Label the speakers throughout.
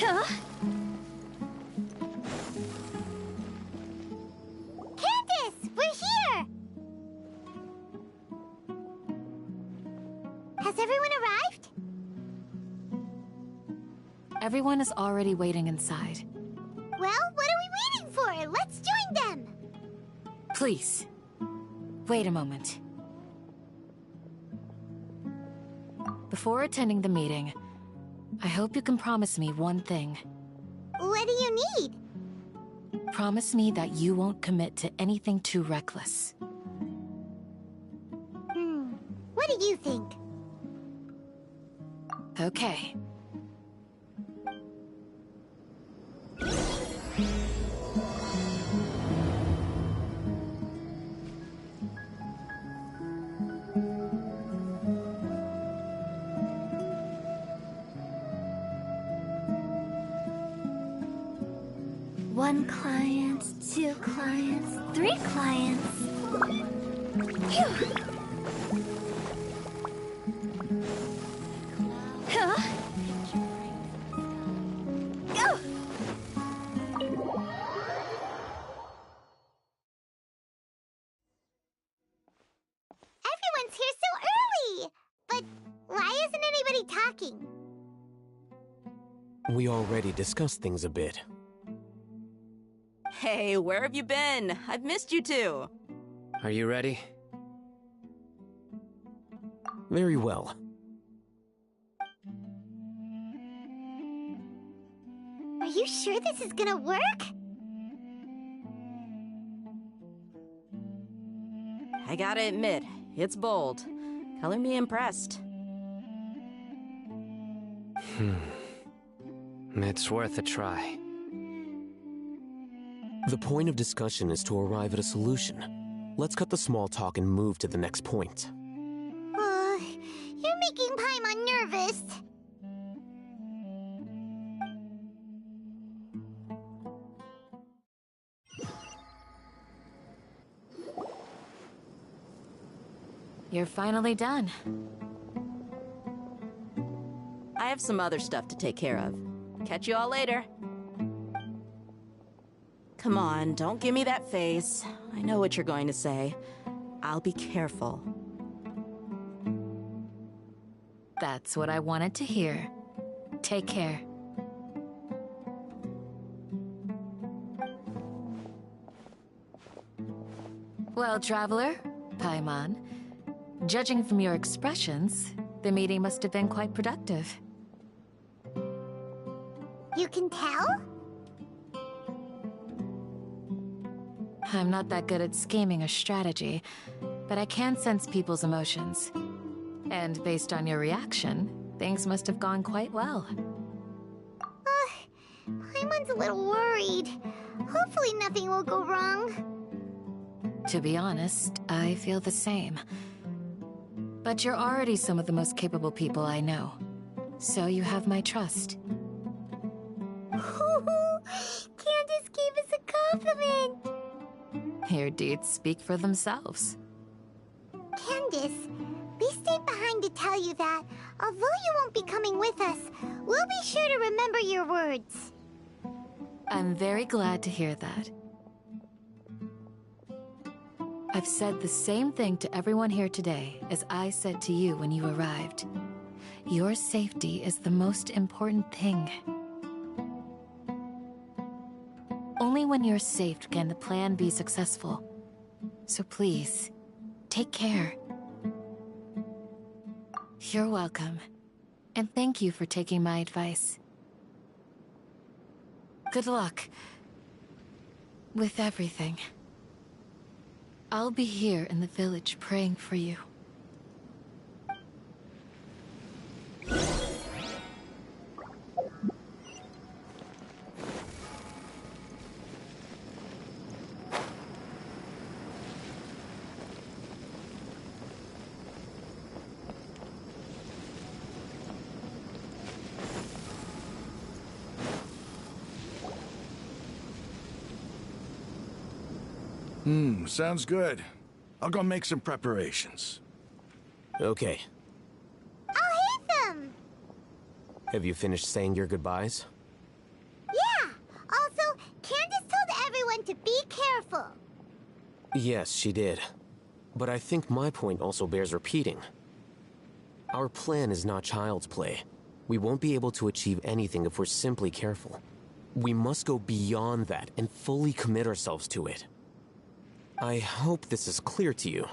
Speaker 1: Huh?
Speaker 2: Candace, we're here! Has everyone arrived?
Speaker 1: Everyone is already waiting inside.
Speaker 2: Well, what are we waiting for? Let's join them!
Speaker 1: Please, wait a moment. Before attending the meeting, I hope you can promise me one thing.
Speaker 2: What do you need?
Speaker 1: Promise me that you won't commit to anything too reckless.
Speaker 2: What do you think?
Speaker 1: Okay.
Speaker 2: One client, two clients, three clients.
Speaker 1: Huh?
Speaker 2: Everyone's here so early! But why isn't anybody talking?
Speaker 3: We already discussed things a bit.
Speaker 4: Hey, where have you been? I've missed you too.
Speaker 5: Are you ready?
Speaker 3: Very well.
Speaker 2: Are you sure this is gonna work?
Speaker 4: I gotta admit, it's bold. Color me impressed.
Speaker 5: It's worth a try.
Speaker 3: The point of discussion is to arrive at a solution. Let's cut the small talk and move to the next point.
Speaker 2: You're making Paimon nervous.
Speaker 1: You're finally done.
Speaker 4: I have some other stuff to take care of. Catch you all later. Come on, don't give me that face. I know what you're going to say. I'll be careful.
Speaker 1: That's what I wanted to hear. Take care. Well, Traveler, Paimon, judging from your expressions, the meeting must have been quite productive.
Speaker 2: You can tell?
Speaker 1: I'm not that good at scheming or strategy, but I can sense people's emotions. And based on your reaction, things must have gone quite well.
Speaker 2: Paimon's a little worried. Hopefully nothing will go wrong.
Speaker 1: To be honest, I feel the same. But you're already some of the most capable people I know, so you have my trust.
Speaker 2: Candace gave us a compliment!
Speaker 1: Your deeds speak for themselves.
Speaker 2: Candace, we stayed behind to tell you that, although you won't be coming with us, we'll be sure to remember your words.
Speaker 1: I'm very glad to hear that. I've said the same thing to everyone here today as I said to you when you arrived. Your safety is the most important thing. Only when you're safe can the plan be successful. So please, take care. You're welcome. And thank you for taking my advice. Good luck with everything. I'll be here in the village praying for you.
Speaker 6: Sounds good. I'll go make some preparations.
Speaker 3: Okay.
Speaker 2: I'll hit them!
Speaker 3: Have you finished saying your goodbyes? Yes, she did. But I think my point also bears repeating. Our plan is not child's play. We won't be able to achieve anything if we're simply careful. We must go beyond that and fully commit ourselves to it. I hope this is clear to you.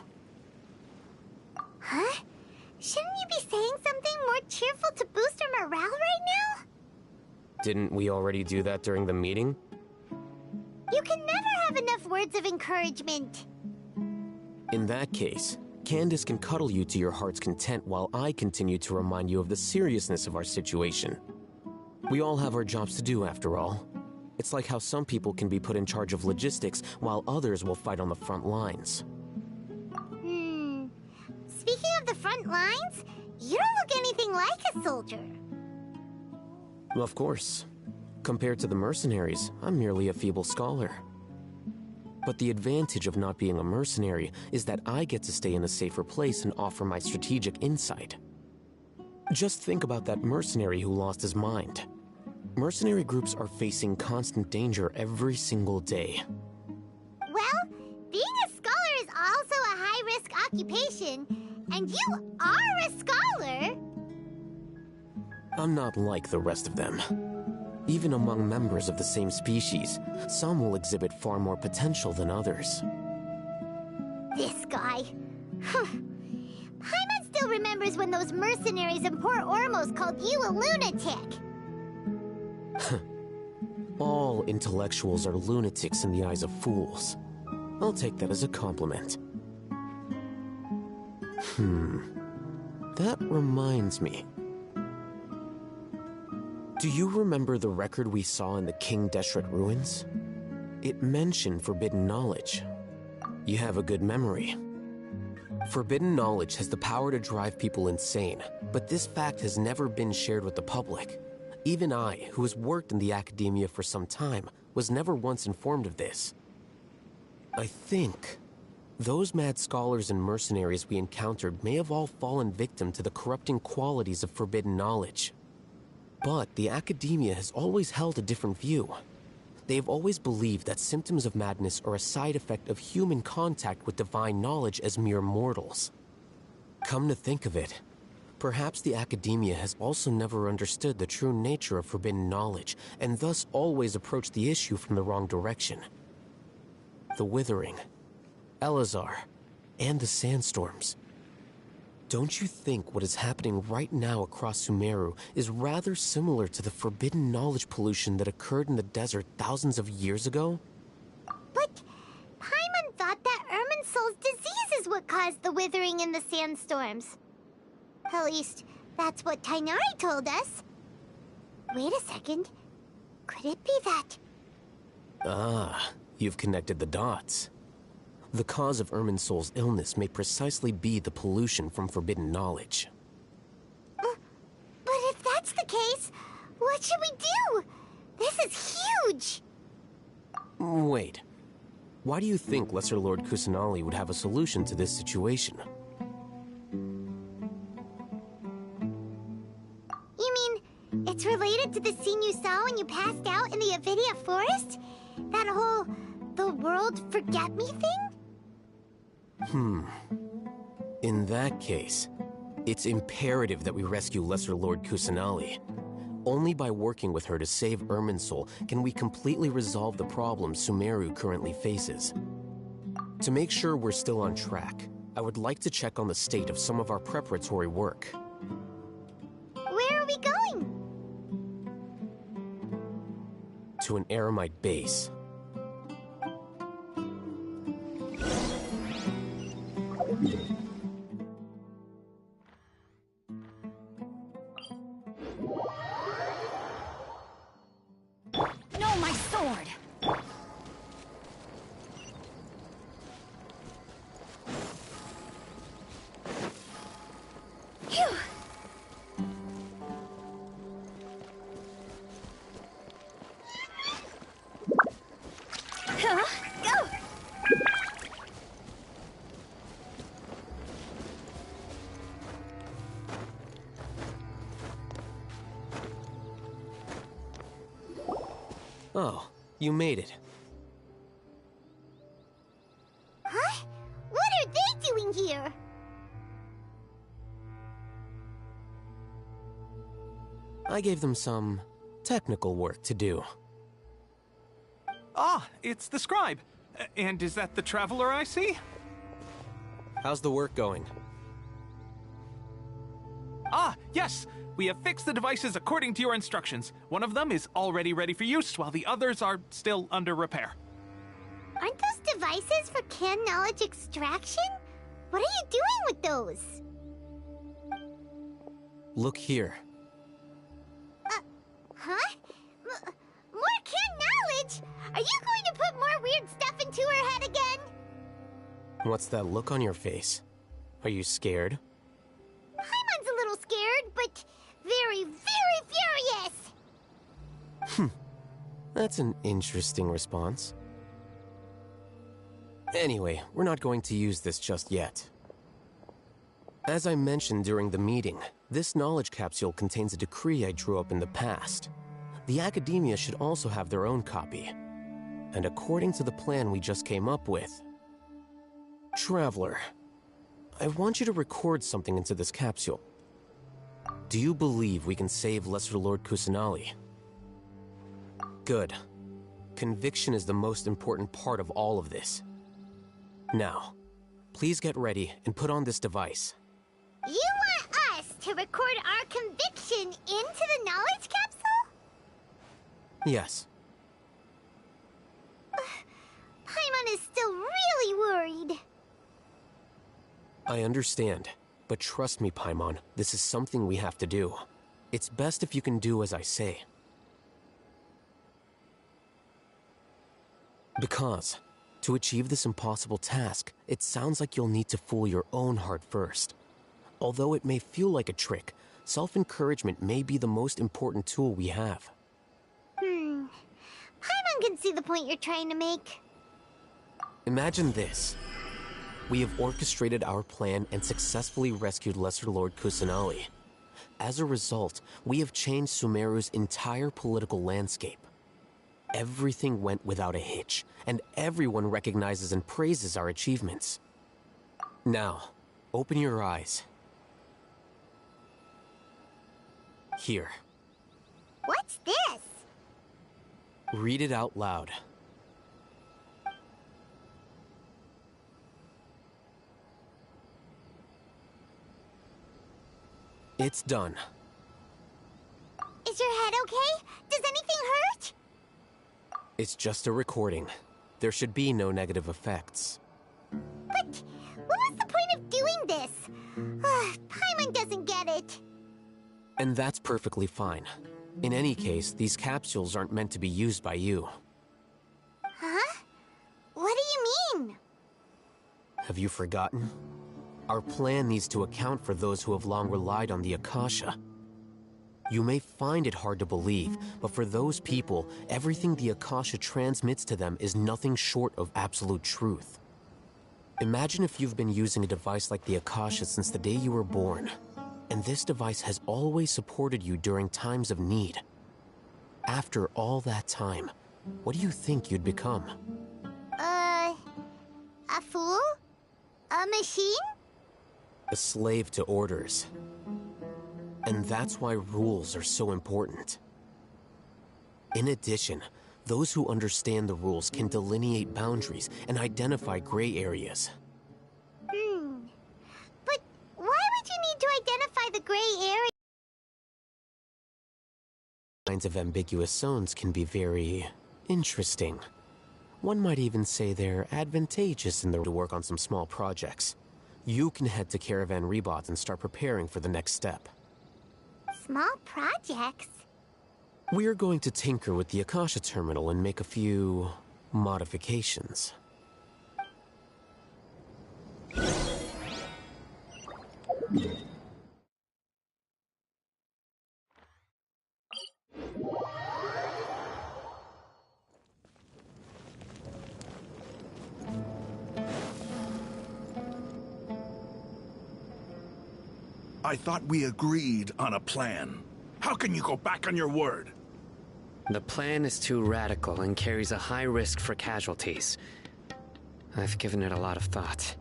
Speaker 2: Huh? Shouldn't you be saying something more cheerful to boost our morale right now?
Speaker 3: Didn't we already do that during the meeting?
Speaker 2: You can never have enough words of encouragement.
Speaker 3: In that case, Candace can cuddle you to your heart's content while I continue to remind you of the seriousness of our situation. We all have our jobs to do, after all. It's like how some people can be put in charge of logistics while others will fight on the front lines.
Speaker 2: Speaking of the front lines, you don't look anything like a soldier.
Speaker 3: Of course. Compared to the mercenaries, I'm merely a feeble scholar. But the advantage of not being a mercenary is that I get to stay in a safer place and offer my strategic insight. Just think about that mercenary who lost his mind. Mercenary groups are facing constant danger every single day.
Speaker 2: Well, being a scholar is also a high-risk occupation, and you are a scholar!
Speaker 3: I'm not like the rest of them. Even among members of the same species, some will exhibit far more potential than others.
Speaker 2: This guy. Paimon still remembers when those mercenaries in Port Ormos called you a lunatic.
Speaker 3: All intellectuals are lunatics in the eyes of fools. I'll take that as a compliment. That reminds me. Do you remember the record we saw in the King Deshret ruins? It mentioned forbidden knowledge. You have a good memory. Forbidden knowledge has the power to drive people insane, but this fact has never been shared with the public. Even I, who has worked in the academia for some time, was never once informed of this. I think those mad scholars and mercenaries we encountered may have all fallen victim to the corrupting qualities of forbidden knowledge. But the academia has always held a different view. They have always believed that symptoms of madness are a side effect of human contact with divine knowledge as mere mortals. Come to think of it, perhaps the academia has also never understood the true nature of forbidden knowledge, and thus always approached the issue from the wrong direction. The Withering, Elazar, and the sandstorms. Don't you think what is happening right now across Sumeru is rather similar to the forbidden knowledge pollution that occurred in the desert thousands of years ago?
Speaker 2: But Paimon thought that Irminsul's disease is what caused the withering and the sandstorms. At least, that's what Tainari told us. Wait a second. Could it be that?
Speaker 3: Ah, you've connected the dots. The cause of Irminsul's illness may precisely be the pollution from forbidden knowledge.
Speaker 2: But if that's the case, what should we do? This is huge!
Speaker 3: Wait. Why do you think Lesser Lord Kusanali would have a solution to this situation?
Speaker 2: You mean, it's related to the scene you saw when you passed out in the Avidia Forest? That whole, the world forget me thing?
Speaker 3: In that case, it's imperative that we rescue Lesser Lord Kusanali. Only by working with her to save Irminsul can we completely resolve the problems Sumeru currently faces. To make sure we're still on track, I would like to check on the state of some of our preparatory work.
Speaker 2: Where are we going?
Speaker 3: To an Eremite base.
Speaker 7: No, my sword! Phew! Huh? Go!
Speaker 3: Oh, you made it. I gave them some technical work to do.
Speaker 8: Ah, it's the scribe. And is that the traveler I see?
Speaker 3: How's the work going?
Speaker 8: Ah, yes! We have fixed the devices according to your instructions. One of them is already ready for use, while the others are still under repair.
Speaker 2: Aren't those devices for canned knowledge extraction? What are you doing with those?
Speaker 3: Look here.
Speaker 2: Huh? More canned knowledge? Are you going to put more weird stuff into her head again?
Speaker 3: What's that look on your face? Are you scared?
Speaker 2: Paimon's a little scared, but very, very furious.
Speaker 3: That's an interesting response. Anyway, we're not going to use this just yet. As I mentioned during the meeting, this knowledge capsule contains a decree I drew up in the past. The academia should also have their own copy. And according to the plan we just came up with... Traveler, I want you to record something into this capsule. Do you believe we can save Lesser Lord Kusanali? Good. Conviction is the most important part of all of this. Now, please get ready and put on this device.
Speaker 2: You want us to record our conviction into the knowledge capsule?
Speaker 3: Yes.
Speaker 2: Paimon is still really worried.
Speaker 3: I understand, but trust me, Paimon, this is something we have to do. It's best if you can do as I say. Because, to achieve this impossible task, it sounds like you'll need to fool your own heart first. Although it may feel like a trick, self-encouragement may be the most important tool we have.
Speaker 2: Paimon can see the point you're trying to make.
Speaker 3: Imagine this. We have orchestrated our plan and successfully rescued Lesser Lord Kusanali. As a result, we have changed Sumeru's entire political landscape. Everything went without a hitch, and everyone recognizes and praises our achievements. Now, open your eyes. Here.
Speaker 2: What's this?
Speaker 3: Read it out loud. It's done.
Speaker 2: Is your head okay? Does anything hurt?
Speaker 3: It's just a recording. There should be no negative effects.
Speaker 2: But what was the point of doing this? Paimon doesn't get it.
Speaker 3: And that's perfectly fine. In any case, these capsules aren't meant to be used by you.
Speaker 2: Huh? What do you mean?
Speaker 3: Have you forgotten? Our plan needs to account for those who have long relied on the Akasha. You may find it hard to believe, but for those people, everything the Akasha transmits to them is nothing short of absolute truth. Imagine if you've been using a device like the Akasha since the day you were born, and this device has always supported you during times of need. After all that time, what do you think you'd become?
Speaker 2: A fool? A machine?
Speaker 3: A slave to orders. And that's why rules are so important. In addition, those who understand the rules can delineate boundaries and identify gray areas.
Speaker 2: But why would you need to identify the gray area?
Speaker 3: Kinds of ambiguous zones can be very interesting. One might even say they're advantageous in the to work on some small projects. You can head to Caravan Rebot and start preparing for the next step.
Speaker 2: Small projects?
Speaker 3: We're going to tinker with the Akasha terminal and make a few modifications.
Speaker 6: I thought we agreed on a plan. How can you go back on your word?
Speaker 5: The plan is too radical and carries a high risk for casualties. I've given it a lot of thought.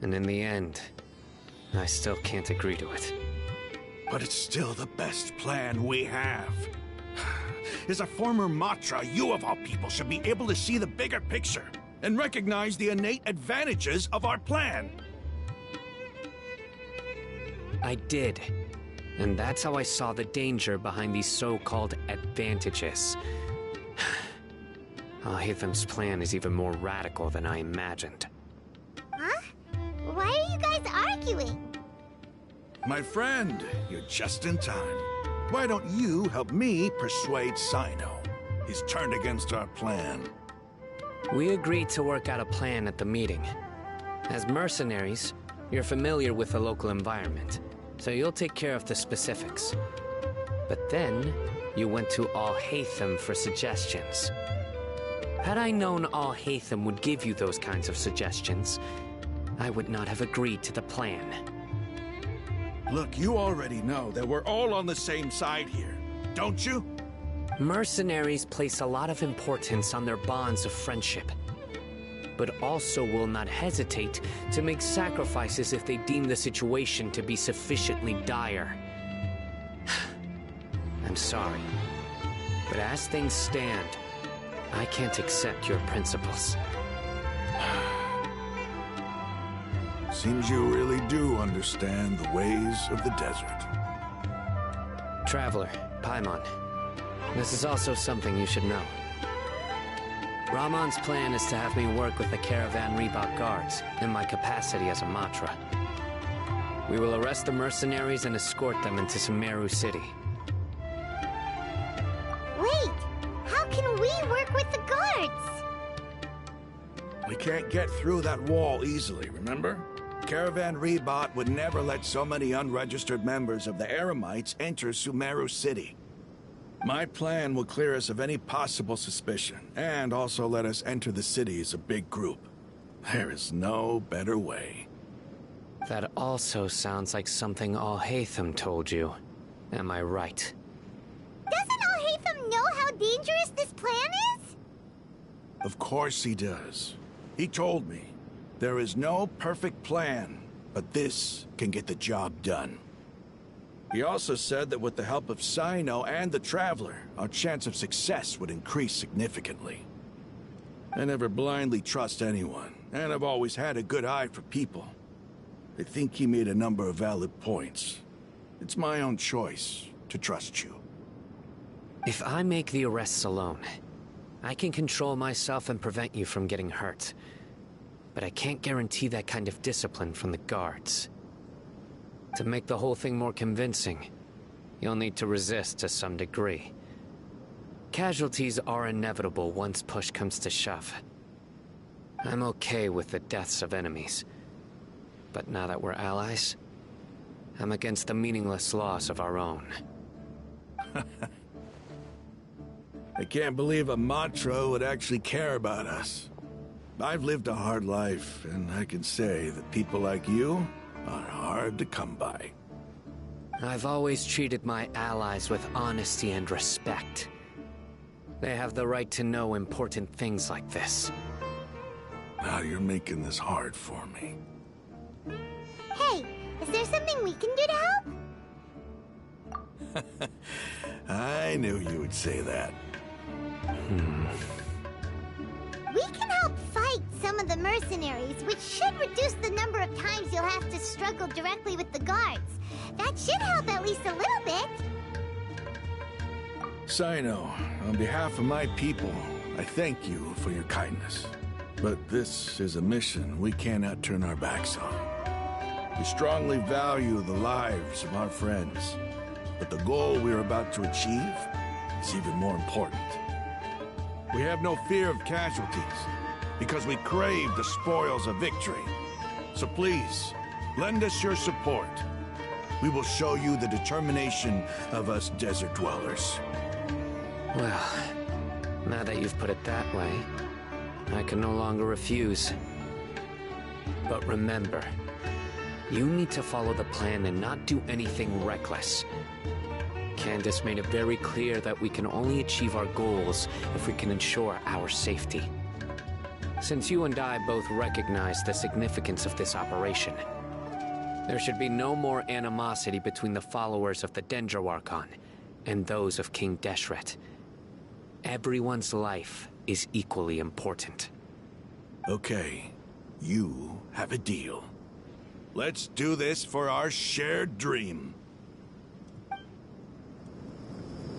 Speaker 5: And in the end, I still can't agree to it.
Speaker 6: but it's still the best plan we have. As a former Matra, you of all people should be able to see the bigger picture and recognize the innate advantages of our plan.
Speaker 5: I did. And that's how I saw the danger behind these so-called advantages. Al-Haytham's plan is even more radical than I imagined.
Speaker 2: Huh? Why are you guys arguing?
Speaker 6: My friend, you're just in time. Why don't you help me persuade Sino? He's turned against our plan.
Speaker 5: We agreed to work out a plan at the meeting. As mercenaries, you're familiar with the local environment, so you'll take care of the specifics. But then, you went to Al-Haytham for suggestions. Had I known Al-Haytham would give you those kinds of suggestions, I would not have agreed to the plan.
Speaker 6: Look, you already know that we're all on the same side here, don't you?
Speaker 5: Mercenaries place a lot of importance on their bonds of friendship, but also will not hesitate to make sacrifices if they deem the situation to be sufficiently dire. I'm sorry, but as things stand, I can't accept your principles.
Speaker 6: Seems you really do understand the ways of the desert.
Speaker 5: Traveler, Paimon, this is also something you should know. Rahman's plan is to have me work with the Caravan Reebok guards in my capacity as a Matra. We will arrest the mercenaries and escort them into Sumeru City.
Speaker 2: Wait, how can we work with the guards?
Speaker 6: We can't get through that wall easily, remember? Caravan Reebok would never let so many unregistered members of the Eremites enter Sumeru City. My plan will clear us of any possible suspicion, and also let us enter the city as a big group. There is no better way.
Speaker 5: That also sounds like something Al-Haytham told you. Am I right?
Speaker 2: Doesn't Al-Haytham know how dangerous this plan is?
Speaker 6: Of course he does. He told me, there is no perfect plan, but this can get the job done. He also said that with the help of Sino and the Traveler, our chance of success would increase significantly. I never blindly trust anyone, and I've always had a good eye for people. I think he made a number of valid points. It's my own choice to trust you.
Speaker 5: If I make the arrests alone, I can control myself and prevent you from getting hurt. But I can't guarantee that kind of discipline from the guards. To make the whole thing more convincing, you'll need to resist to some degree. Casualties are inevitable once push comes to shove. I'm okay with the deaths of enemies. But now that we're allies, I'm against the meaningless loss of our own.
Speaker 6: I can't believe a Matra would actually care about us. I've lived a hard life, and I can say that people like you are hard to come by.
Speaker 5: I've always treated my allies with honesty and respect. They have the right to know important things like this.
Speaker 6: Now you're making this hard for me.
Speaker 2: Hey, is there something we can do to help?
Speaker 6: I knew you would say that.
Speaker 2: We can help fight some of the mercenaries, which should reduce the number of times you'll have to struggle directly with the guards. That should help at least a little bit.
Speaker 6: Sino, on behalf of my people, I thank you for your kindness. But this is a mission we cannot turn our backs on. We strongly value the lives of our friends, but the goal we're about to achieve is even more important. We have no fear of casualties, because we crave the spoils of victory. So please, lend us your support. We will show you the determination of us desert dwellers.
Speaker 5: Well, now that you've put it that way, I can no longer refuse. But remember, you need to follow the plan and not do anything reckless. Candace made it very clear that we can only achieve our goals if we can ensure our safety. Since you and I both recognize the significance of this operation, There should be no more animosity between the followers of the Dendro Archon and those of King Deshret. Everyone's life is equally important.
Speaker 6: Okay, you have a deal. Let's do this for our shared dream.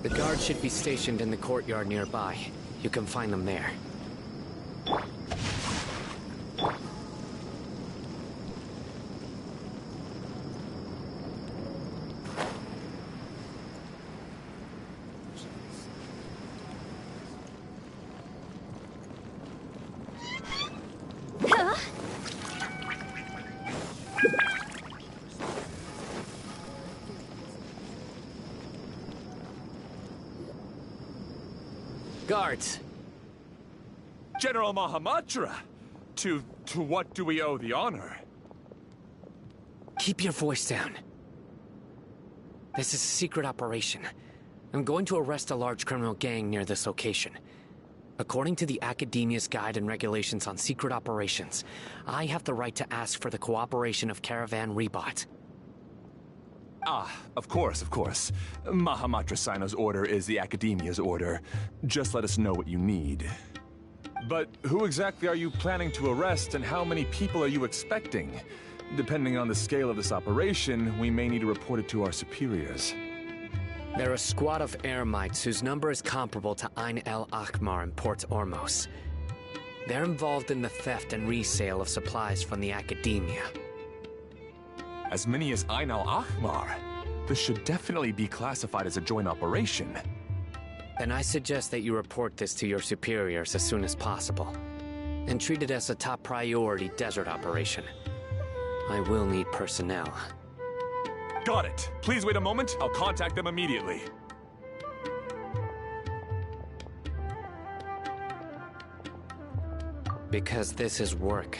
Speaker 5: The guards should be stationed in the courtyard nearby. You can find them there. Guards!
Speaker 9: General Mahamatra! To what do we owe the honor?
Speaker 5: Keep your voice down. This is a secret operation. I'm going to arrest a large criminal gang near this location. According to the Academia's Guide and Regulations on Secret Operations, I have the right to ask for the cooperation of Caravan Rebot.
Speaker 9: Ah, of course. Mahamatra Sino's order is the Academia's order. Just let us know what you need. But who exactly are you planning to arrest, and how many people are you expecting? Depending on the scale of this operation, we may need to report it to our superiors.
Speaker 5: They're a squad of Eremites whose number is comparable to Ain el Akhmar in Port Ormos. They're involved in the theft and resale of supplies from the Academia.
Speaker 9: As many as Ain el Akhmar? This should definitely be classified as a joint operation.
Speaker 5: Then I suggest that you report this to your superiors as soon as possible, and treat it as a top priority desert operation. I will need personnel.
Speaker 9: Got it. Please wait a moment. I'll contact them immediately.
Speaker 5: Because this is work.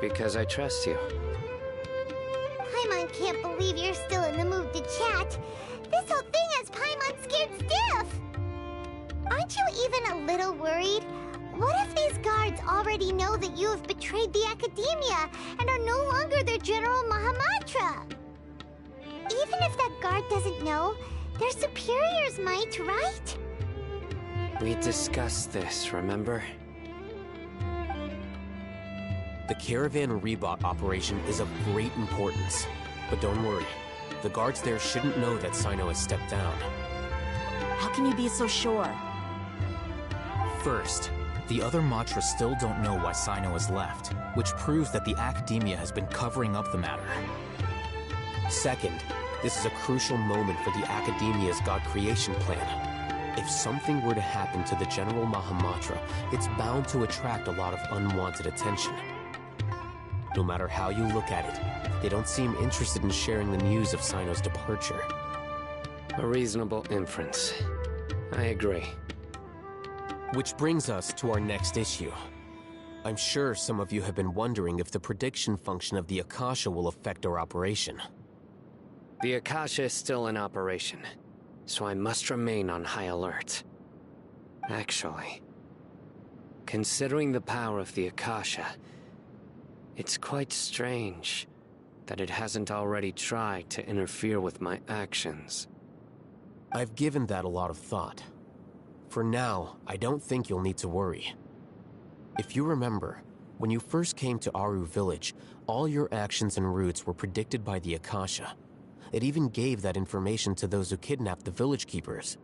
Speaker 5: Because I trust you.
Speaker 2: Paimon can't believe you're still in the mood to chat. This whole thing has Paimon scared stiff. Aren't you even a little worried? What if these guards already know that you have betrayed the Academia and are no longer their General Mahamatra? Even if that guard doesn't know, their superiors might, right?
Speaker 5: We discussed this, remember?
Speaker 3: The Caravan Rebot operation is of great importance. But don't worry, the guards there shouldn't know that Sino has stepped down.
Speaker 4: How can you be so sure?
Speaker 10: First, the other Matras still don't know why Sino has left, which proves that the Academia has been covering up the matter.
Speaker 3: Second, this is a crucial moment for the Academia's God creation plan. If something were to happen to the General Mahamatra, it's bound to attract a lot of unwanted attention. No matter how you look at it, they don't seem interested in sharing the news of Sino's departure.
Speaker 5: A reasonable inference. I agree.
Speaker 3: Which brings us to our next issue. I'm sure some of you have been wondering if the prediction function of the Akasha will affect our operation.
Speaker 5: The Akasha is still in operation, so I must remain on high alert. Actually, considering the power of the Akasha, it's quite strange that it hasn't already tried to interfere with my actions.
Speaker 3: I've given that a lot of thought. For now, I don't think you'll need to worry. If you remember, when you first came to Aru Village, all your actions and routes were predicted by the Akasha. It even gave that information to those who kidnapped the village keepers.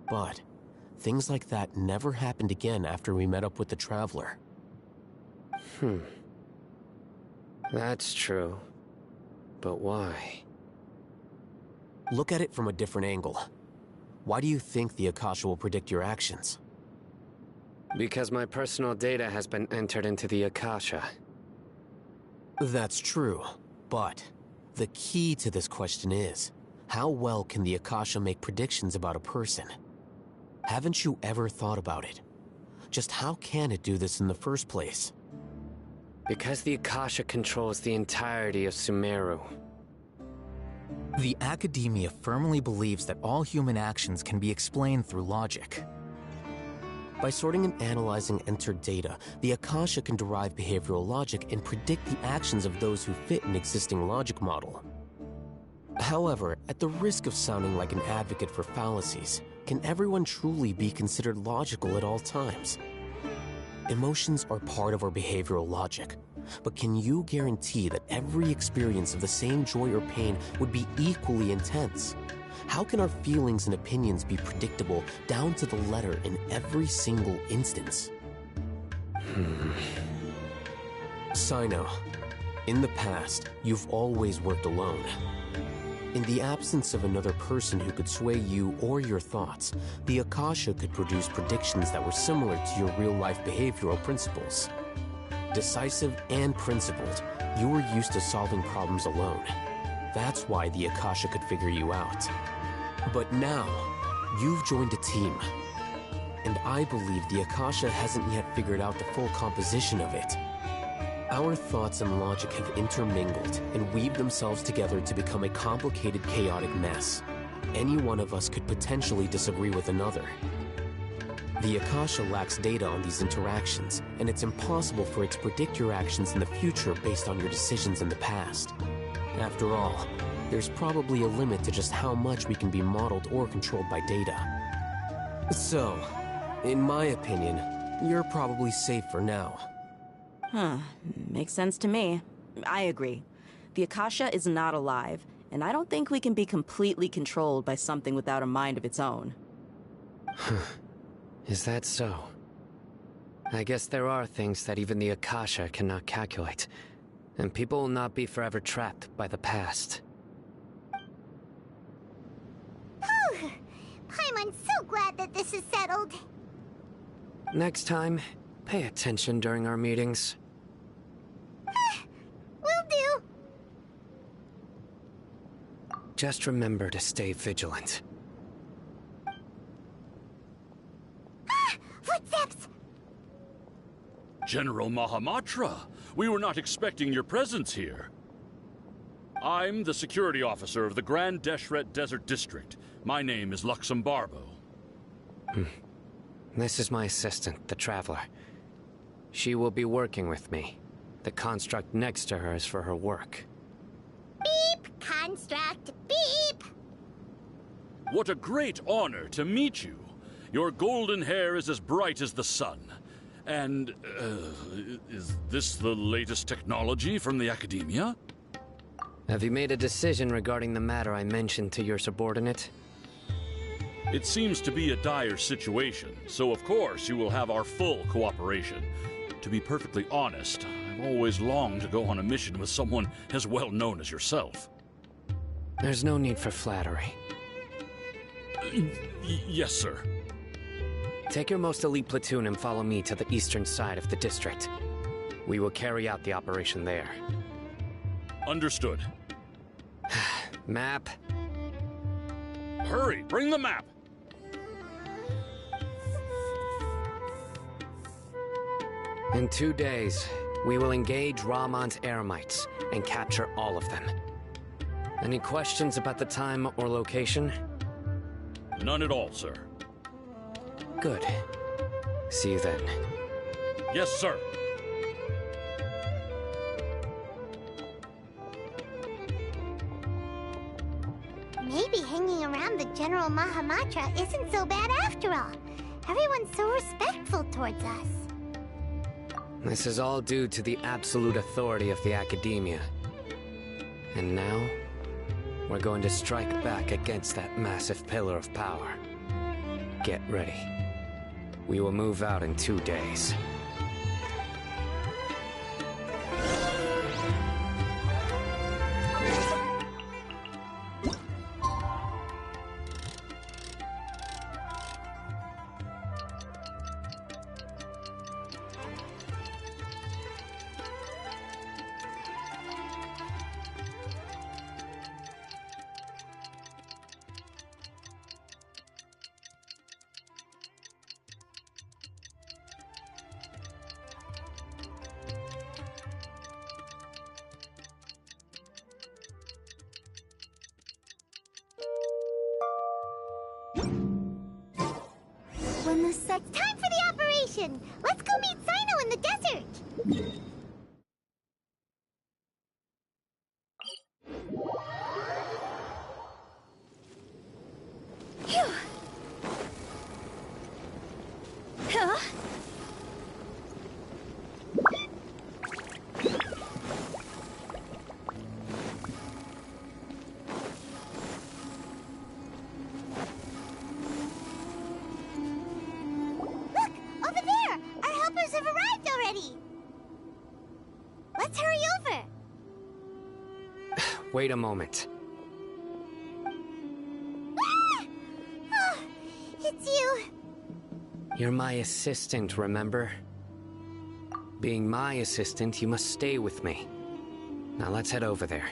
Speaker 3: But things like that never happened again after we met up with the Traveler.
Speaker 5: That's true. But why?
Speaker 3: Look at it from a different angle. Why do you think the Akasha will predict your actions?
Speaker 5: Because my personal data has been entered into the Akasha.
Speaker 3: That's true, but the key to this question is, how well can the Akasha make predictions about a person? Haven't you ever thought about it? Just how can it do this in the first place?
Speaker 5: Because the Akasha controls the entirety of Sumeru.
Speaker 10: The Academia firmly believes that all human actions can be explained through logic.
Speaker 3: By sorting and analyzing entered data, the Akasha can derive behavioral logic and predict the actions of those who fit an existing logic model. However, at the risk of sounding like an advocate for fallacies, can everyone truly be considered logical at all times? Emotions are part of our behavioral logic, but can you guarantee that every experience of the same joy or pain would be equally intense? How can our feelings and opinions be predictable down to the letter in every single instance? Sino, in the past, you've always worked alone. In the absence of another person who could sway you or your thoughts, the Akasha could produce predictions that were similar to your real-life behavioral principles. Decisive and principled, you were used to solving problems alone. That's why the Akasha could figure you out. But now, you've joined a team. And I believe the Akasha hasn't yet figured out the full composition of it. Our thoughts and logic have intermingled and weaved themselves together to become a complicated, chaotic mess. Any one of us could potentially disagree with another. The Akasha lacks data on these interactions, and it's impossible for it to predict your actions in the future based on your decisions in the past. After all, there's probably a limit to just how much we can be modeled or controlled by data. So, in my opinion, you're probably safe for now.
Speaker 4: Makes sense to me. I agree. The Akasha is not alive, and I don't think we can be completely controlled by something without a mind of its own.
Speaker 5: Is that so? I guess there are things that even the Akasha cannot calculate, and people will not be forever trapped by the past.
Speaker 2: Paimon's so glad that this is settled.
Speaker 5: Next time, pay attention during our meetings.
Speaker 2: Will do.
Speaker 5: Just remember to stay vigilant.
Speaker 2: Footsteps!
Speaker 11: General Mahamatra, we were not expecting your presence here. I'm the security officer of the Grand Deshret Desert District. My name is Luxembarbo.
Speaker 5: This is my assistant, the Traveler. She will be working with me. The construct next to her is for her work.
Speaker 2: Beep, construct, beep!
Speaker 11: What a great honor to meet you. Your golden hair is as bright as the sun. And, is this the latest technology from the Academia?
Speaker 5: Have you made a decision regarding the matter I mentioned to your subordinate?
Speaker 11: It seems to be a dire situation, so of course you will have our full cooperation. To be perfectly honest, I've always longed to go on a mission with someone as well known as yourself.
Speaker 5: There's no need for flattery.
Speaker 11: Yes, sir.
Speaker 5: Take your most elite platoon and follow me to the eastern side of the district. We will carry out the operation there.
Speaker 11: Understood.
Speaker 5: Map.
Speaker 11: Hurry, bring the map!
Speaker 5: In 2 days, we will engage Rahman's Eremites and capture all of them. Any questions about the time or location?
Speaker 11: None at all, sir.
Speaker 5: Good. See you then.
Speaker 11: Yes, sir.
Speaker 2: Maybe hanging around the General Mahamatra isn't so bad after all. Everyone's so respectful towards us.
Speaker 5: This is all due to the absolute authority of the Academia. And now, we're going to strike back against that massive pillar of power. Get ready. We will move out in 2 days.
Speaker 2: on the set. It's time for the operation! Let's go meet Sino in the desert! Phew! Huh? Let's hurry over!
Speaker 5: Wait a moment.
Speaker 2: Ah! Oh, it's you.
Speaker 5: You're my assistant, remember? Being my assistant, you must stay with me. Now let's head over there.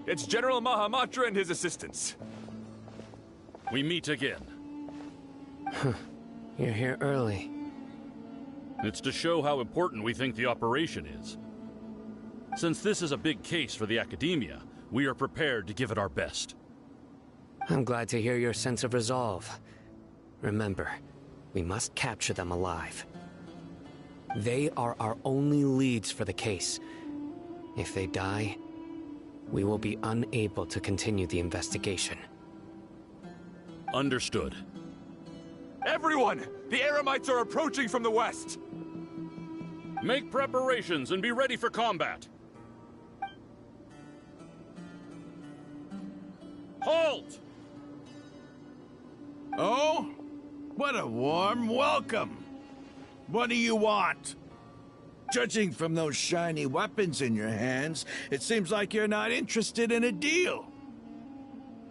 Speaker 9: It's General Mahamatra and his assistants.
Speaker 11: We meet again.
Speaker 5: You're here early.
Speaker 11: It's to show how important we think the operation is. Since this is a big case for the Academia, we are prepared to give it our best.
Speaker 5: I'm glad to hear your sense of resolve. Remember, we must capture them alive. They are our only leads for the case. If they die, we will be unable to continue the investigation.
Speaker 11: Understood.
Speaker 9: Everyone! The Eremites are approaching from the west!
Speaker 11: Make preparations and be ready for combat. Halt!
Speaker 6: Oh? What a warm welcome! What do you want? Judging from those shiny weapons in your hands, it seems like you're not interested in a deal.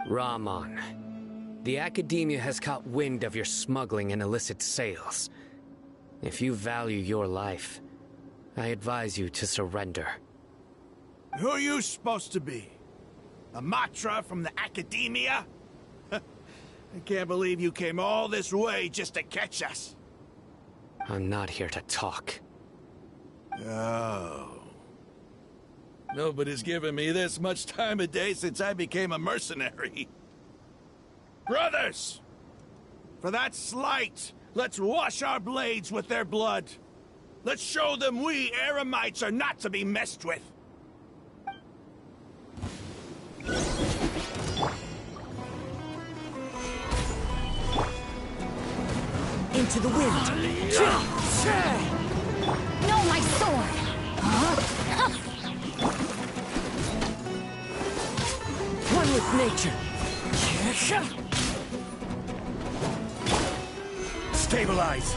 Speaker 5: Rahman, the Academia has caught wind of your smuggling and illicit sales. If you value your life, I advise you to surrender.
Speaker 6: Who are you supposed to be? A Matra from the Academia? I can't believe you came all this way just to catch us.
Speaker 5: I'm not here to talk.
Speaker 6: Oh. Nobody's given me this much time of day since I became a mercenary. Brothers! For that slight, let's wash our blades with their blood. Let's show them we Eremites are not to be messed with.
Speaker 4: Into the wind.
Speaker 7: No, my sword!
Speaker 4: One with nature.
Speaker 6: Stabilize.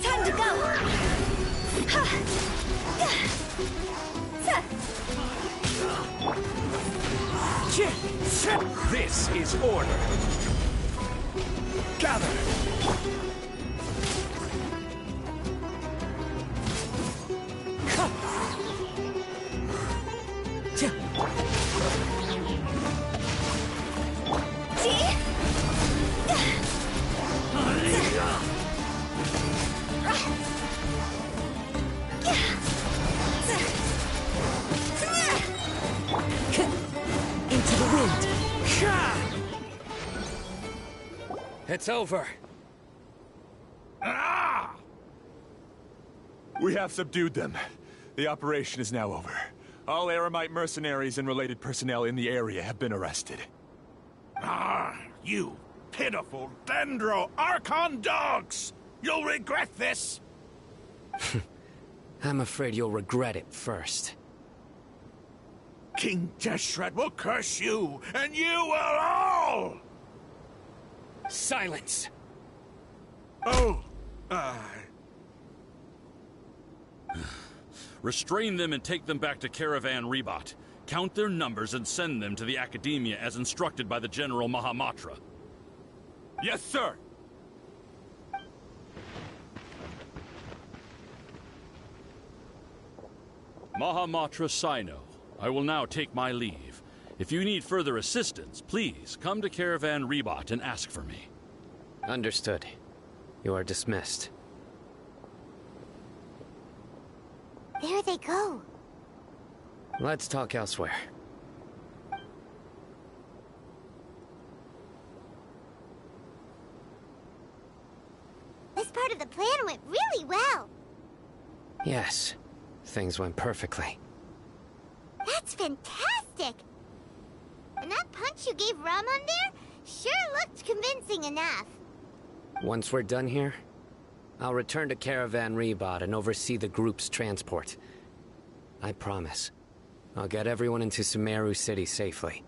Speaker 2: Time to go!
Speaker 6: This is order. Gather.
Speaker 4: Into the wind.
Speaker 5: It's over.
Speaker 6: Ah!
Speaker 9: We have subdued them. The operation is now over. All Eremite mercenaries and related personnel in the area have been arrested.
Speaker 6: Ah, you pitiful Dendro Archon dogs! You'll regret this!
Speaker 5: I'm afraid you'll regret it first.
Speaker 6: King Deshret will curse you, and you will all!
Speaker 5: Silence!
Speaker 6: Oh,
Speaker 11: Restrain them and take them back to Caravan Rebot. Count their numbers and send them to the Academia as instructed by the General Mahamatra.
Speaker 9: Yes, sir!
Speaker 11: Mahamatra Sino, I will now take my leave. If you need further assistance, please come to Caravan Rebot and ask for me.
Speaker 5: Understood. You are dismissed.
Speaker 2: There they go.
Speaker 5: Let's talk elsewhere. Yes, things went perfectly.
Speaker 2: That's fantastic! And that punch you gave Ramon there sure looked convincing enough.
Speaker 5: Once we're done here, I'll return to Caravan Rebot and oversee the group's transport. I promise. I'll get everyone into Sumeru City safely.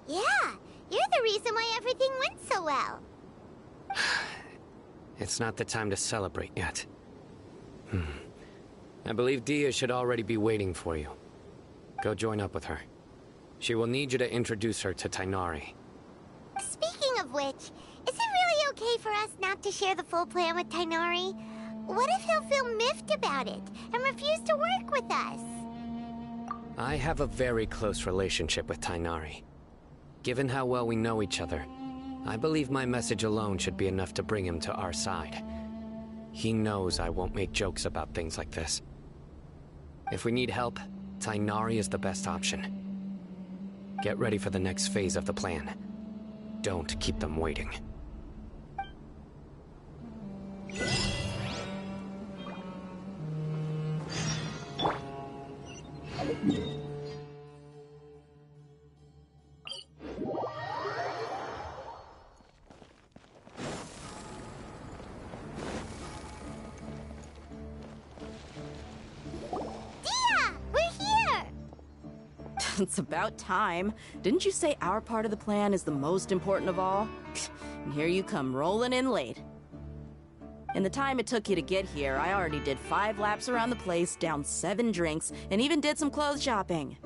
Speaker 2: Yeah, you're the reason why everything went so well.
Speaker 5: It's not the time to celebrate yet. I believe Dia should already be waiting for you. Go join up with her. She will need you to introduce her to Tighnari.
Speaker 2: Speaking of which, is it really okay for us not to share the full plan with Tighnari? What if he'll feel miffed about it and refuse to work with us?
Speaker 5: I have a very close relationship with Tighnari. Given how well we know each other, I believe my message alone should be enough to bring him to our side. He knows I won't make jokes about things like this. If we need help, Tighnari is the best option. Get ready for the next phase of the plan. Don't keep them waiting.
Speaker 4: It's about time. Didn't you say our part of the plan is the most important of all? And here you come rolling in late. In the time it took you to get here, I already did 5 laps around the place, downed 7 drinks, and even did some clothes shopping.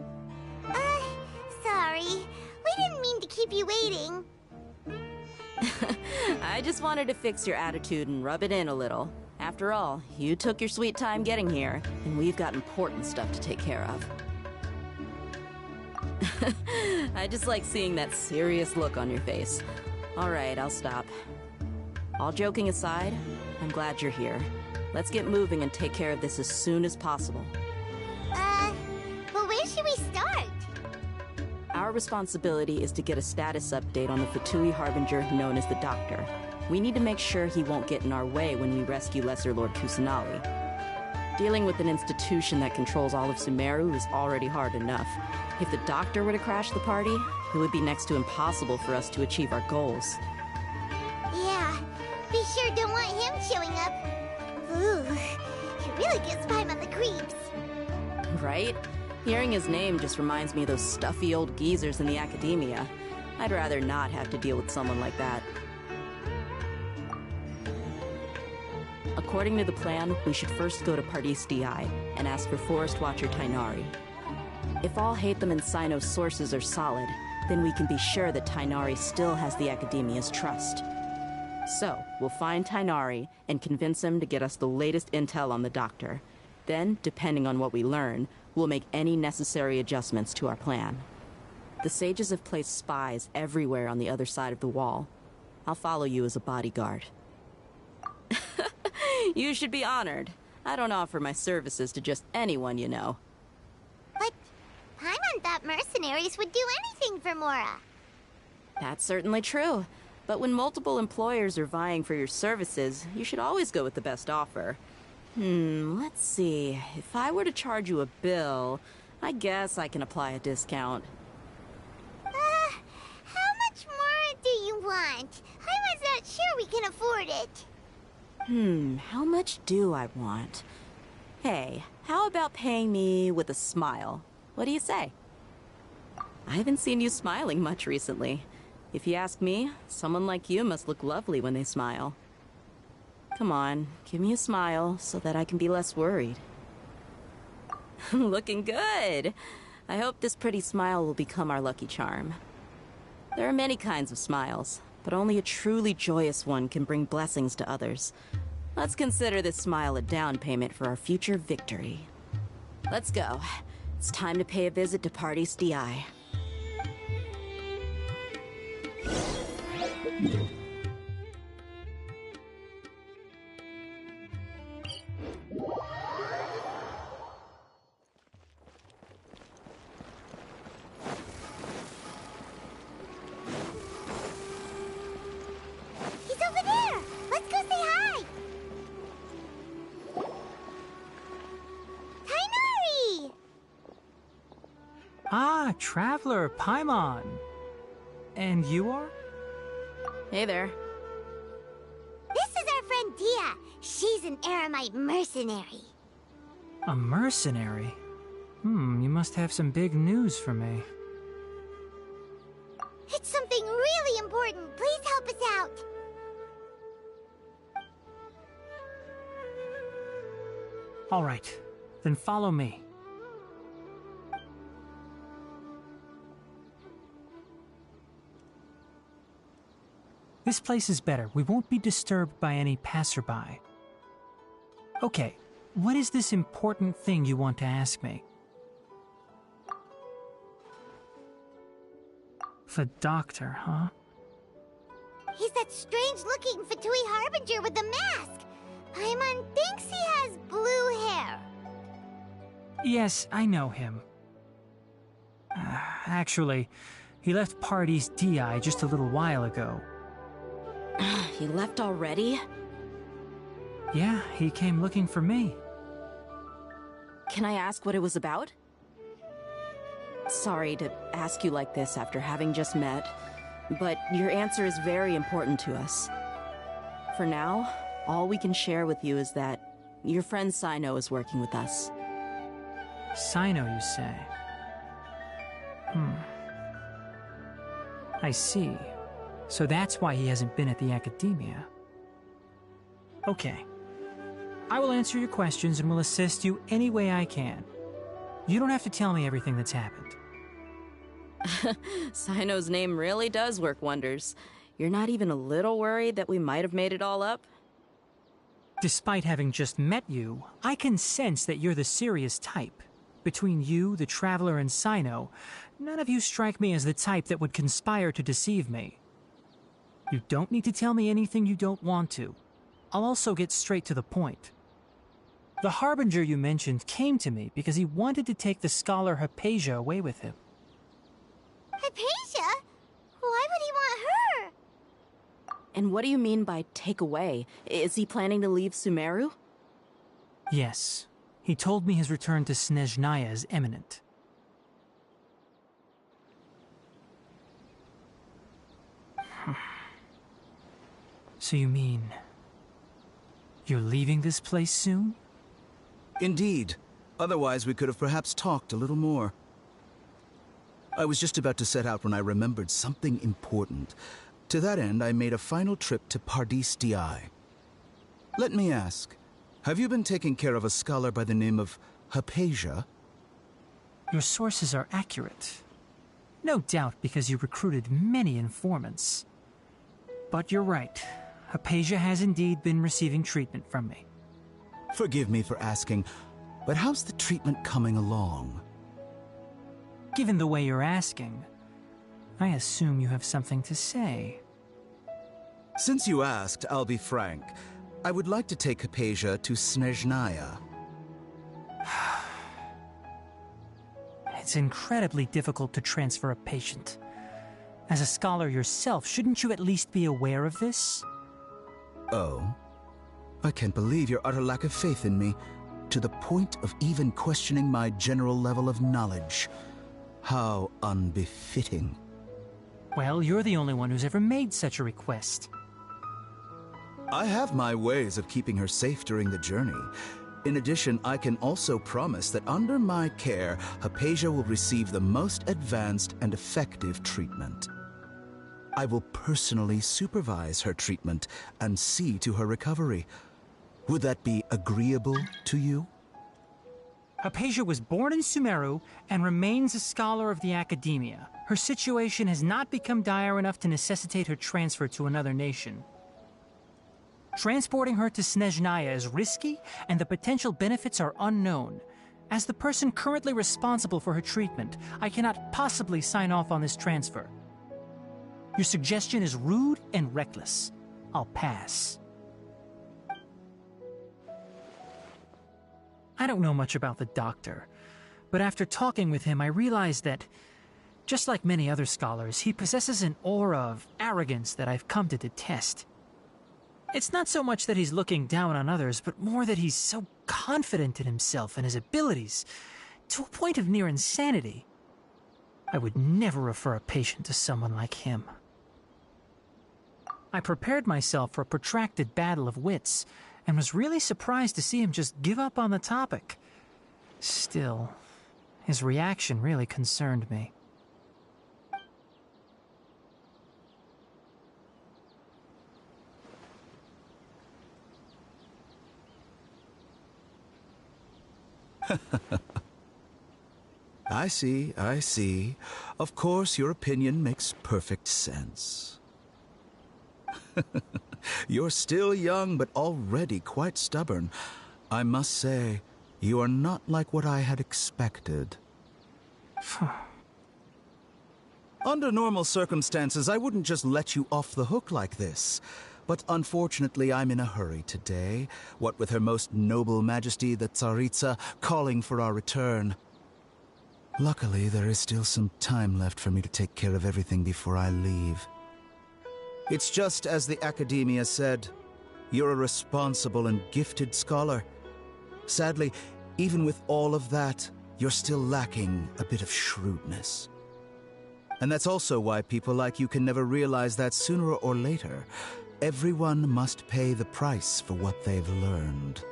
Speaker 2: Sorry. We didn't mean to keep you waiting.
Speaker 4: I just wanted to fix your attitude and rub it in a little. After all, you took your sweet time getting here, and we've got important stuff to take care of. I just like seeing that serious look on your face. Alright, I'll stop. All joking aside, I'm glad you're here. Let's get moving and take care of this as soon as possible.
Speaker 2: But where should we start?
Speaker 4: Our responsibility is to get a status update on the Fatui Harbinger known as the Doctor. We need to make sure he won't get in our way when we rescue Lesser Lord Kusanali. Dealing with an institution that controls all of Sumeru is already hard enough. If the Doctor were to crash the party, it would be next to impossible for us to achieve our goals.
Speaker 2: Yeah, we sure don't want him showing up. Ooh, it really gives Paimon the creeps.
Speaker 4: Right? Hearing his name just reminds me of those stuffy old geezers in the academia. I'd rather not have to deal with someone like that. According to the plan, we should first go to Pardis Di and ask for Forest Watcher Tighnari. If all Hatham and Sino's sources are solid, then we can be sure that Tighnari still has the Academia's trust. So, we'll find Tighnari and convince him to get us the latest intel on the Doctor. Then, depending on what we learn, we'll make any necessary adjustments to our plan. The sages have placed spies everywhere on the other side of the wall. I'll follow you as a bodyguard. You should be honored. I don't offer my services to just anyone you know.
Speaker 2: But Paimon thought mercenaries would do anything for Mora.
Speaker 4: That's certainly true. But when multiple employers are vying for your services, you should always go with the best offer. Let's see. If I were to charge you a bill, I guess I can apply a discount.
Speaker 2: How much more do you want? Paimon's not sure we can afford it.
Speaker 4: How much do I want? Hey, how about paying me with a smile? What do you say? I haven't seen you smiling much recently. If you ask me, someone like you must look lovely when they smile. Come on, give me a smile so that I can be less worried. Looking good! I hope this pretty smile will become our lucky charm. There are many kinds of smiles, but only a truly joyous one can bring blessings to others. Let's consider this smile a down payment for our future victory. Let's go. It's time to pay a visit to Pardis Di.
Speaker 12: Ah, Traveler, Paimon. And you are?
Speaker 4: Hey there.
Speaker 2: This is our friend Dia. She's an Eremite mercenary.
Speaker 12: A mercenary? You must have some big news for me.
Speaker 2: It's something really important. Please help us out.
Speaker 12: All right, then follow me. This place is better. We won't be disturbed by any passerby. Okay, what is this important thing you want to ask me? The doctor, huh?
Speaker 2: He's that strange-looking Fatui Harbinger with the mask. Paimon thinks he has blue hair.
Speaker 12: Yes, I know him. Actually, he left Party's DI just a little while ago.
Speaker 4: He left already?
Speaker 12: Yeah, he came looking for me.
Speaker 4: Can I ask what it was about? Sorry to ask you like this after having just met, but your answer is very important to us. For now, all we can share with you is that your friend Sino is working with us.
Speaker 12: Sino, you say? I see. So that's why he hasn't been at the Academia. Okay. I will answer your questions and will assist you any way I can. You don't have to tell me everything that's happened.
Speaker 4: Sino's name really does work wonders. You're not even a little worried that we might have made it all up?
Speaker 12: Despite having just met you, I can sense that you're the serious type. Between you, the Traveler, and Sino, none of you strike me as the type that would conspire to deceive me. You don't need to tell me anything you don't want to. I'll also get straight to the point. The Harbinger you mentioned came to me because he wanted to take the scholar Hypatia away with him.
Speaker 2: Hypatia? Why would he want her?
Speaker 4: And what do you mean by take away? Is he planning to leave Sumeru?
Speaker 12: Yes. He told me his return to Snezhnaya is imminent. So you mean... you're leaving this place soon?
Speaker 13: Indeed. Otherwise, we could have perhaps talked a little more. I was just about to set out when I remembered something important. To that end, I made a final trip to Pardis Di. Let me ask, have you been taking care of a scholar by the name of Hypatia?
Speaker 12: Your sources are accurate. No doubt because you recruited many informants. But you're right. Hypatia has indeed been receiving treatment from me.
Speaker 13: Forgive me for asking, but how's the treatment coming along?
Speaker 12: Given the way you're asking, I assume you have something to say.
Speaker 13: Since you asked, I'll be frank. I would like to take Hypatia to Snezhnaya.
Speaker 12: It's incredibly difficult to transfer a patient. As a scholar yourself, shouldn't you at least be aware of this?
Speaker 13: Oh? I can't believe your utter lack of faith in me, to the point of even questioning my general level of knowledge. How unbefitting.
Speaker 12: Well, you're the only one who's ever made such a request.
Speaker 13: I have my ways of keeping her safe during the journey. In addition, I can also promise that under my care, Hypatia will receive the most advanced and effective treatment. I will personally supervise her treatment and see to her recovery. Would that be agreeable to you?
Speaker 12: Hypatia was born in Sumeru and remains a scholar of the Academia. Her situation has not become dire enough to necessitate her transfer to another nation. Transporting her to Snezhnaya is risky, and the potential benefits are unknown. As the person currently responsible for her treatment, I cannot possibly sign off on this transfer. Your suggestion is rude and reckless. I'll pass. I don't know much about the doctor, but after talking with him, I realized that, just like many other scholars, he possesses an aura of arrogance that I've come to detest. It's not so much that he's looking down on others, but more that he's so confident in himself and his abilities, to a point of near insanity. I would never refer a patient to someone like him. I prepared myself for a protracted battle of wits, and was really surprised to see him just give up on the topic. Still, his reaction really concerned me.
Speaker 13: I see. Of course, your opinion makes perfect sense. You're still young, but already quite stubborn. I must say, you are not like what I had expected. Under normal circumstances, I wouldn't just let you off the hook like this. But unfortunately, I'm in a hurry today, what with Her Most Noble Majesty the Tsaritsa calling for our return. Luckily, there is still some time left for me to take care of everything before I leave. It's just as the Academia said, you're a responsible and gifted scholar. Sadly, even with all of that, you're still lacking a bit of shrewdness. And that's also why people like you can never realize that sooner or later, everyone must pay the price for what they've learned.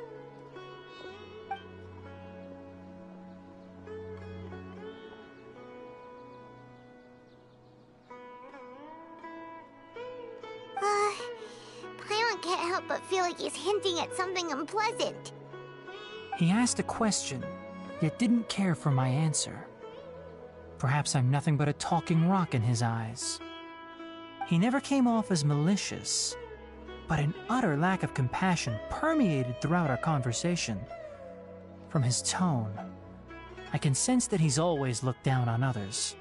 Speaker 2: Paimon can't help but feel like he's hinting at something unpleasant.
Speaker 12: He asked a question, yet didn't care for my answer. Perhaps I'm nothing but a talking rock in his eyes. He never came off as malicious, but an utter lack of compassion permeated throughout our conversation. From his tone, I can sense that he's always looked down on others.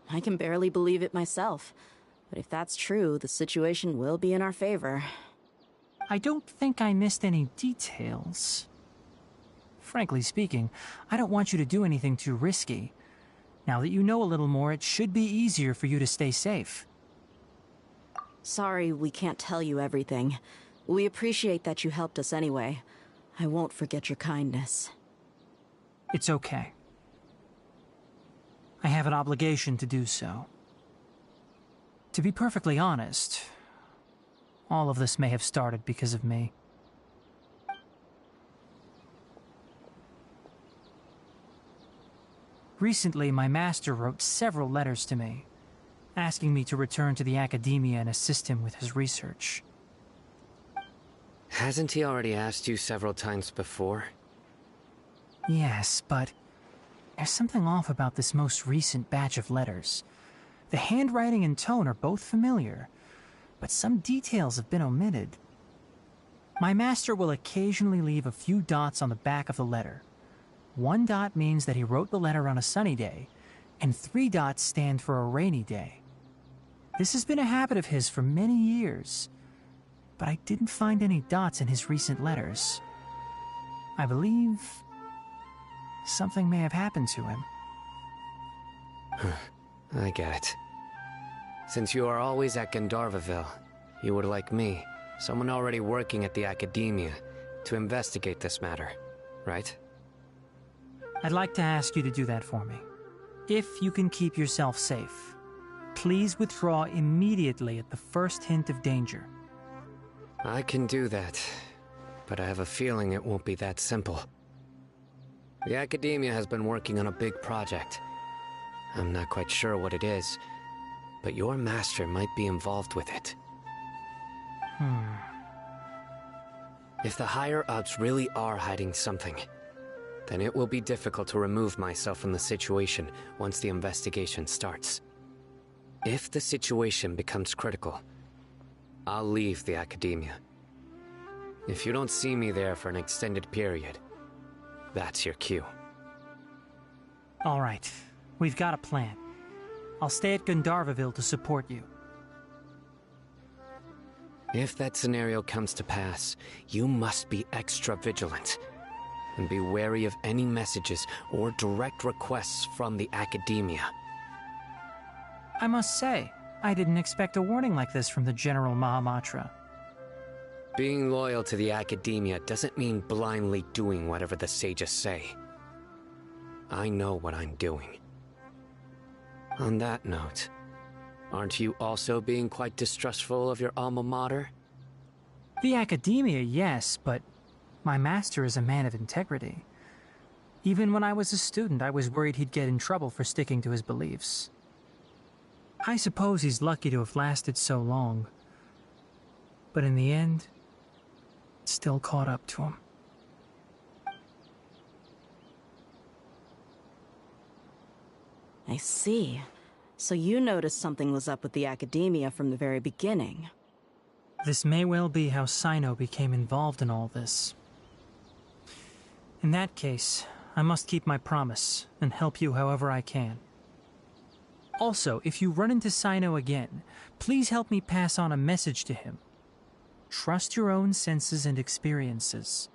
Speaker 4: I can barely believe it myself. But if that's true, the situation will be in our favor.
Speaker 12: I don't think I missed any details. Frankly speaking, I don't want you to do anything too risky. Now that you know a little more, it should be easier for you to stay safe.
Speaker 4: Sorry we can't tell you everything. We appreciate that you helped us anyway. I won't forget your kindness.
Speaker 12: It's okay. I have an obligation to do so. To be perfectly honest, all of this may have started because of me. Recently, my master wrote several letters to me, asking me to return to the Academia and assist him with his research.
Speaker 5: Hasn't he already asked you several times before?
Speaker 12: Yes, but there's something off about this most recent batch of letters. The handwriting and tone are both familiar, but some details have been omitted. My master will occasionally leave a few dots on the back of the letter. 1 dot means that he wrote the letter on a sunny day, and 3 dots stand for a rainy day. This has been a habit of his for many years, but I didn't find any dots in his recent letters. I believe something may have happened to him.
Speaker 5: I get it. Since you are always at Gandharvaville, you would like me, someone already working at the Academia, to investigate this matter, right?
Speaker 12: I'd like to ask you to do that for me. If you can keep yourself safe, please withdraw immediately at the first hint of danger.
Speaker 5: I can do that, but I have a feeling it won't be that simple. The Academia has been working on a big project. I'm not quite sure what it is, but your master might be involved with it. If the higher-ups really are hiding something, then it will be difficult to remove myself from the situation once the investigation starts. If the situation becomes critical, I'll leave the Academia. If you don't see me there for an extended period, that's your cue.
Speaker 12: All right, we've got a plan. I'll stay at Gandharvaville to support you.
Speaker 5: If that scenario comes to pass, you must be extra vigilant. And be wary of any messages or direct requests from the Academia.
Speaker 12: I must say, I didn't expect a warning like this from the General Mahamatra.
Speaker 5: Being loyal to the Academia doesn't mean blindly doing whatever the sages say. I know what I'm doing. On that note, aren't you also being quite distrustful of your alma mater?
Speaker 12: The Academia, yes, but my master is a man of integrity. Even when I was a student, I was worried he'd get in trouble for sticking to his beliefs. I suppose he's lucky to have lasted so long. But in the end, it still caught up to him.
Speaker 4: I see. So you noticed something was up with the Academia from the very beginning.
Speaker 12: This may well be how Sino became involved in all this. In that case, I must keep my promise and help you however I can. Also, if you run into Sino again, please help me pass on a message to him. Trust your own senses and experiences.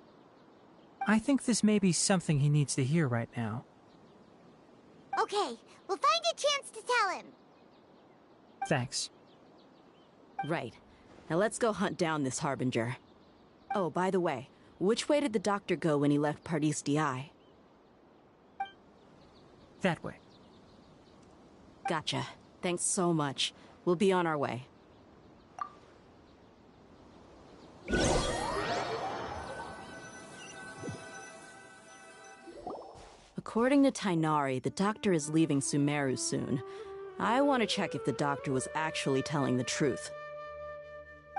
Speaker 12: I think this may be something he needs to hear right now.
Speaker 2: Okay, we'll find a chance to tell him.
Speaker 12: Thanks.
Speaker 4: Right. Now let's go hunt down this Harbinger. Oh, by the way, which way did the doctor go when he left Pardis DI?
Speaker 12: That way.
Speaker 4: Gotcha. Thanks so much. We'll be on our way. According to Tighnari, the doctor is leaving Sumeru soon. I want to check if the doctor was actually telling the truth.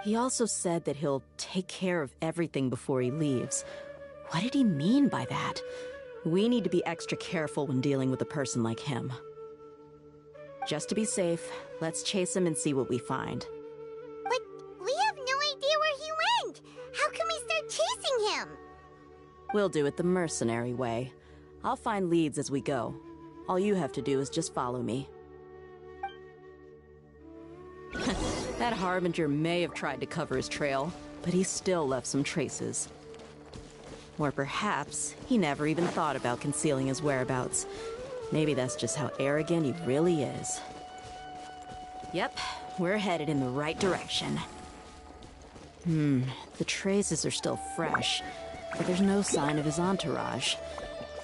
Speaker 4: He also said that he'll take care of everything before he leaves. What did he mean by that? We need to be extra careful when dealing with a person like him. Just to be safe, let's chase him and see what we find.
Speaker 2: But we have no idea where he went! How can we start chasing him?
Speaker 4: We'll do it the mercenary way. I'll find leads as we go. All you have to do is just follow me. That Harbinger may have tried to cover his trail, but he still left some traces. Or perhaps he never even thought about concealing his whereabouts. Maybe that's just how arrogant he really is. Yep, we're headed in the right direction. The traces are still fresh, but there's no sign of his entourage.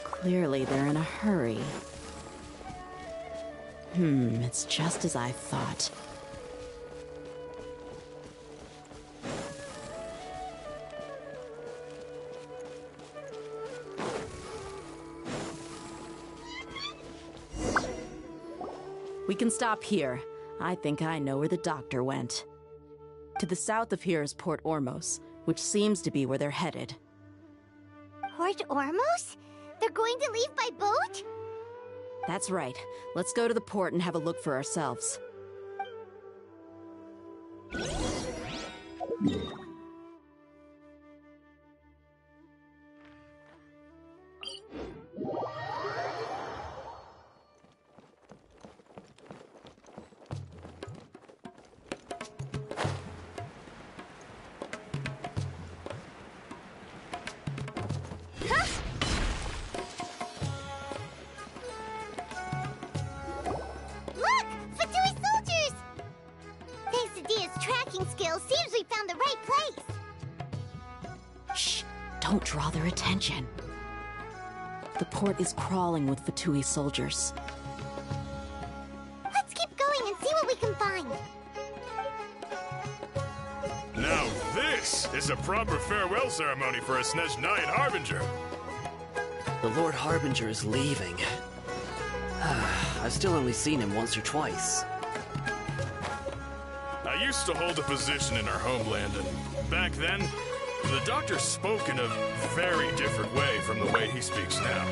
Speaker 4: Clearly they're in a hurry. It's just as I thought. We can stop here. I think I know where the doctor went. To the south of here is Port Ormos, which seems to be where they're headed.
Speaker 2: Port Ormos? They're going to leave by boat?
Speaker 4: That's right. Let's go to the port and have a look for ourselves. Don't draw their attention. The port is crawling with Fatui soldiers.
Speaker 2: Let's keep going and see what we can find.
Speaker 14: Now this is a proper farewell ceremony for a Snezhnayan Harbinger.
Speaker 15: The Lord Harbinger is leaving. I've still only seen him once or twice.
Speaker 14: I used to hold a position in our homeland, and back then, the doctor spoke in a very different way from the way he speaks now.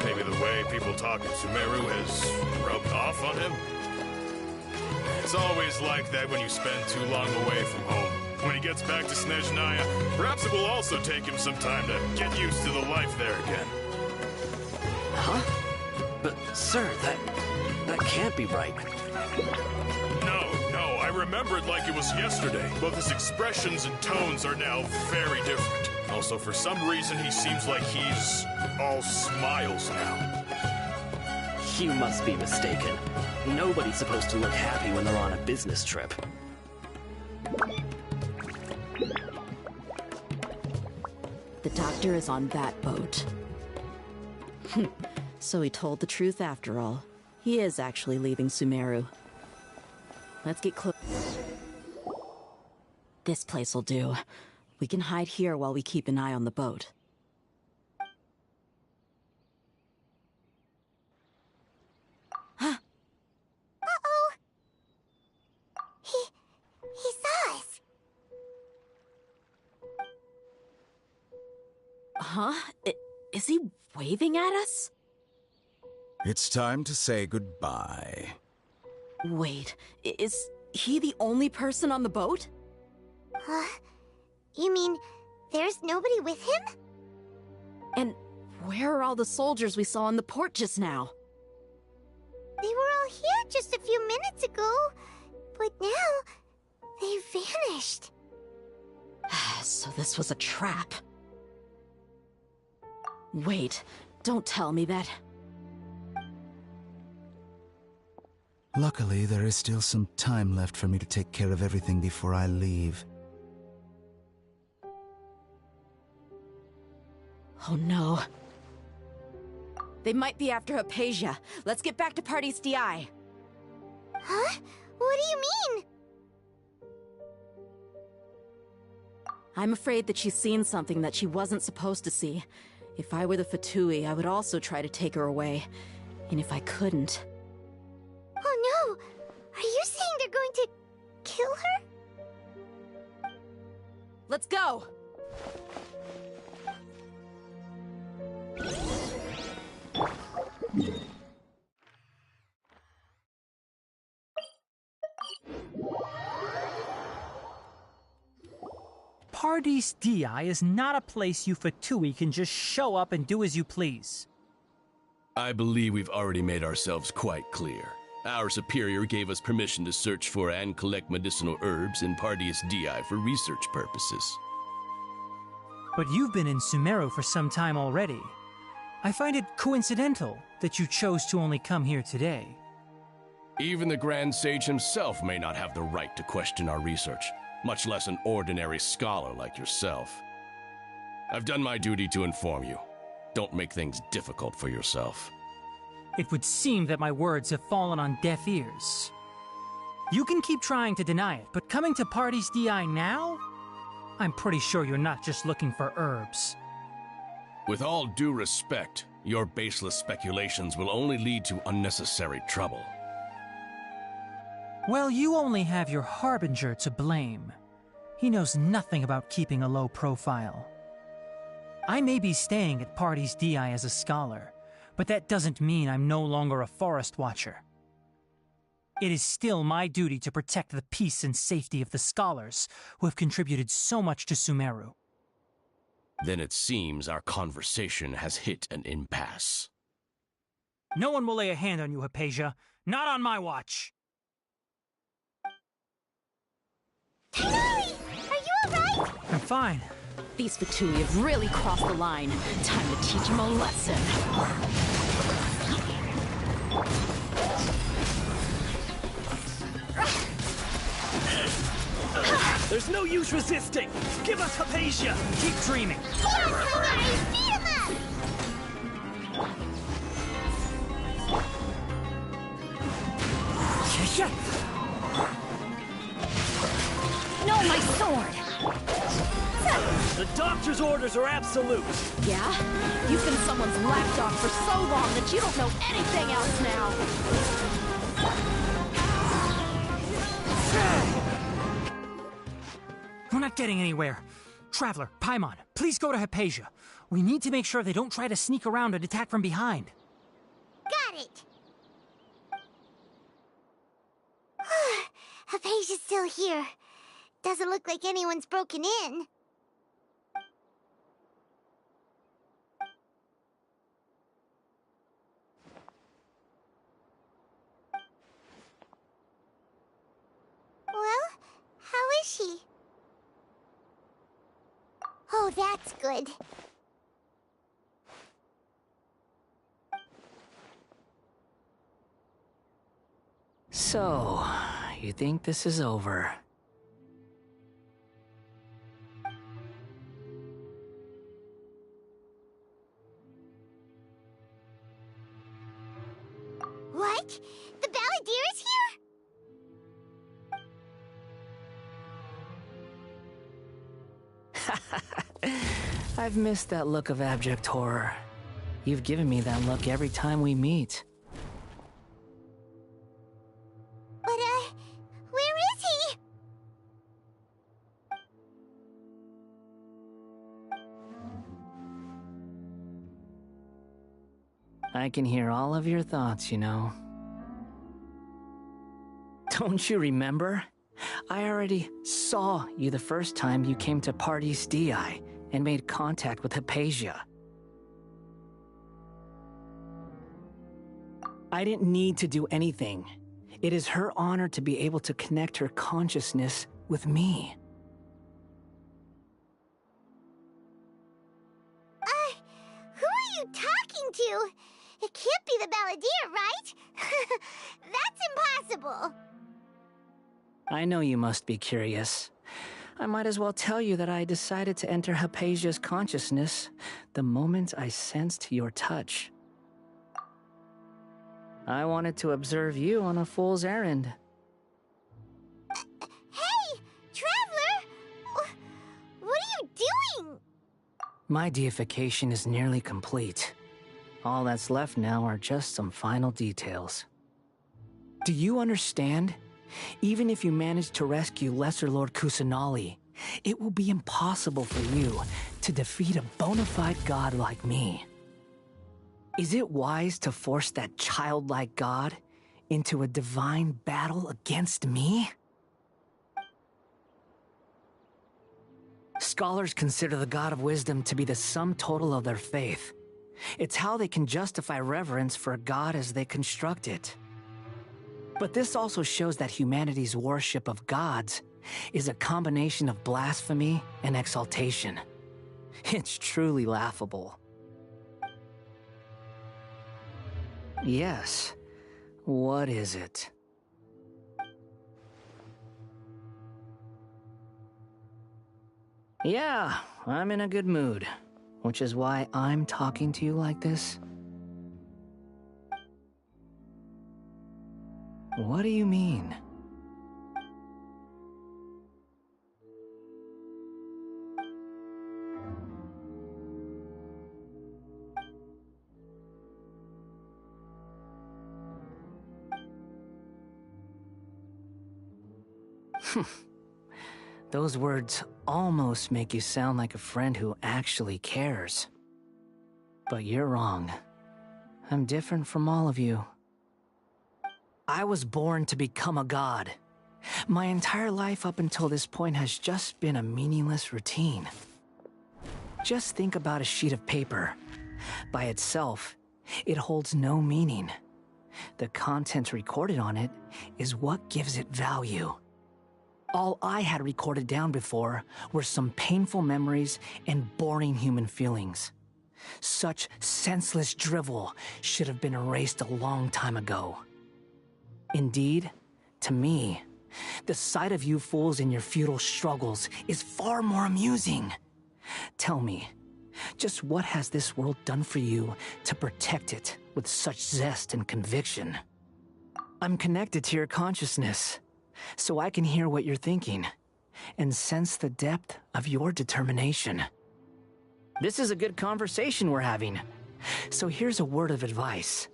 Speaker 14: Maybe the way people talk in Sumeru has rubbed off on him. It's always like that when you spend too long away from home. When he gets back to Snezhnaya, perhaps it will also take him some time to get used to the life there again.
Speaker 15: Huh? But, sir, that can't be right.
Speaker 14: No, I remember it like it was yesterday. Both his expressions and tones are now very different. Also, for some reason, he seems like he's all smiles now.
Speaker 15: You must be mistaken. Nobody's supposed to look happy when they're on a business trip.
Speaker 4: The doctor is on that boat. So he told the truth after all. He is actually leaving Sumeru. Let's get close. This place will do. We can hide here while we keep an eye on the boat.
Speaker 2: Uh-oh! He saw us!
Speaker 4: Huh? Is he waving at us?
Speaker 13: It's time to say goodbye.
Speaker 4: Wait, is he the only person on the boat?
Speaker 2: You mean there's nobody with him?
Speaker 4: And where are all the soldiers we saw in the port just now?
Speaker 2: They were all here just a few minutes ago, but now they've vanished.
Speaker 4: So this was a trap. Wait, don't tell me that.
Speaker 13: Luckily, there is still some time left for me to take care of everything before I leave.
Speaker 4: Oh no. They might be after Hypatia. Let's get back to Party's DI.
Speaker 2: Huh? What do you mean?
Speaker 4: I'm afraid that she's seen something that she wasn't supposed to see. If I were the Fatui, I would also try to take her away. And if I couldn't...
Speaker 2: Oh no! Are you saying they're going to kill her?
Speaker 4: Let's go!
Speaker 12: Party's DI is not a place you Fatui can just show up and do as you please.
Speaker 16: I believe we've already made ourselves quite clear. Our superior gave us permission to search for and collect medicinal herbs in Pardius DI for research purposes.
Speaker 12: But you've been in Sumeru for some time already. I find it coincidental that you chose to only come here today.
Speaker 16: Even the Grand Sage himself may not have the right to question our research, much less an ordinary scholar like yourself. I've done my duty to inform you. Don't make things difficult for yourself.
Speaker 12: It would seem that my words have fallen on deaf ears. You can keep trying to deny it, but coming to Party's DI now? I'm pretty sure you're not just looking for herbs.
Speaker 16: With all due respect, your baseless speculations will only lead to unnecessary trouble.
Speaker 12: Well, you only have your Harbinger to blame. He knows nothing about keeping a low profile. I may be staying at Party's DI as a scholar, but that doesn't mean I'm no longer a forest watcher. It is still my duty to protect the peace and safety of the scholars who have contributed so much to Sumeru.
Speaker 16: Then it seems our conversation has hit an impasse.
Speaker 12: No one will lay a hand on you, Hypatia. Not on my watch.
Speaker 2: Tighnari! Are you alright?
Speaker 12: I'm fine.
Speaker 4: These Fatui have really crossed the line. Time to teach them a lesson.
Speaker 17: There's no use resisting! Give us Hypatia!
Speaker 12: Keep dreaming!
Speaker 2: Yes, Tighnari! Beat him up!
Speaker 7: No, my sword!
Speaker 17: The doctor's orders are absolute!
Speaker 4: Yeah? You've been someone's lapdog for so long that you don't know anything else now!
Speaker 12: We're not getting anywhere. Traveler, Paimon, please go to Hypatia. We need to make sure they don't try to sneak around and attack from behind.
Speaker 2: Got it! Hypatia's still here. Doesn't look like anyone's broken in. Well, how is she? Oh, that's good.
Speaker 5: So, you think this is over?
Speaker 2: What? The Balladeer is here?
Speaker 18: I've missed that look of abject horror. You've given me that look every time we meet.
Speaker 2: But, where is he?
Speaker 18: I can hear all of your thoughts, you know. Don't you remember? I already saw you the first time you came to Party's DI and made contact with Hypatia. I didn't need to do anything. It is her honor to be able to connect her consciousness with me.
Speaker 2: Who are you talking to? It can't be the Balladeer, right? That's impossible.
Speaker 18: I know you must be curious. I might as well tell you that I decided to enter Hypatia's consciousness the moment I sensed your touch. I wanted to observe you on a fool's errand.
Speaker 2: Hey, Traveler! What are you doing?
Speaker 18: My deification is nearly complete. All that's left now are just some final details. Do you understand? Even if you manage to rescue Lesser Lord Kusanali, it will be impossible for you to defeat a bona fide god like me. Is it wise to force that childlike god into a divine battle against me? Scholars consider the god of wisdom to be the sum total of their faith. It's how they can justify reverence for a god as they construct it. But this also shows that humanity's worship of gods is a combination of blasphemy and exaltation. It's truly laughable. Yes. What is it? Yeah, I'm in a good mood, which is why I'm talking to you like this. What do you mean? Those words almost make you sound like a friend who actually cares. But you're wrong. I'm different from all of you. I was born to become a god. My entire life up until this point has just been a meaningless routine. Just think about a sheet of paper. By itself, it holds no meaning. The content recorded on it is what gives it value. All I had recorded down before were some painful memories and boring human feelings. Such senseless drivel should have been erased a long time ago. Indeed, to me, the sight of you fools in your futile struggles is far more amusing. Tell me, just what has this world done for you to protect it with such zest and conviction? I'm connected to your consciousness, so I can hear what you're thinking and sense the depth of your determination. This is a good conversation we're having, so here's a word of advice.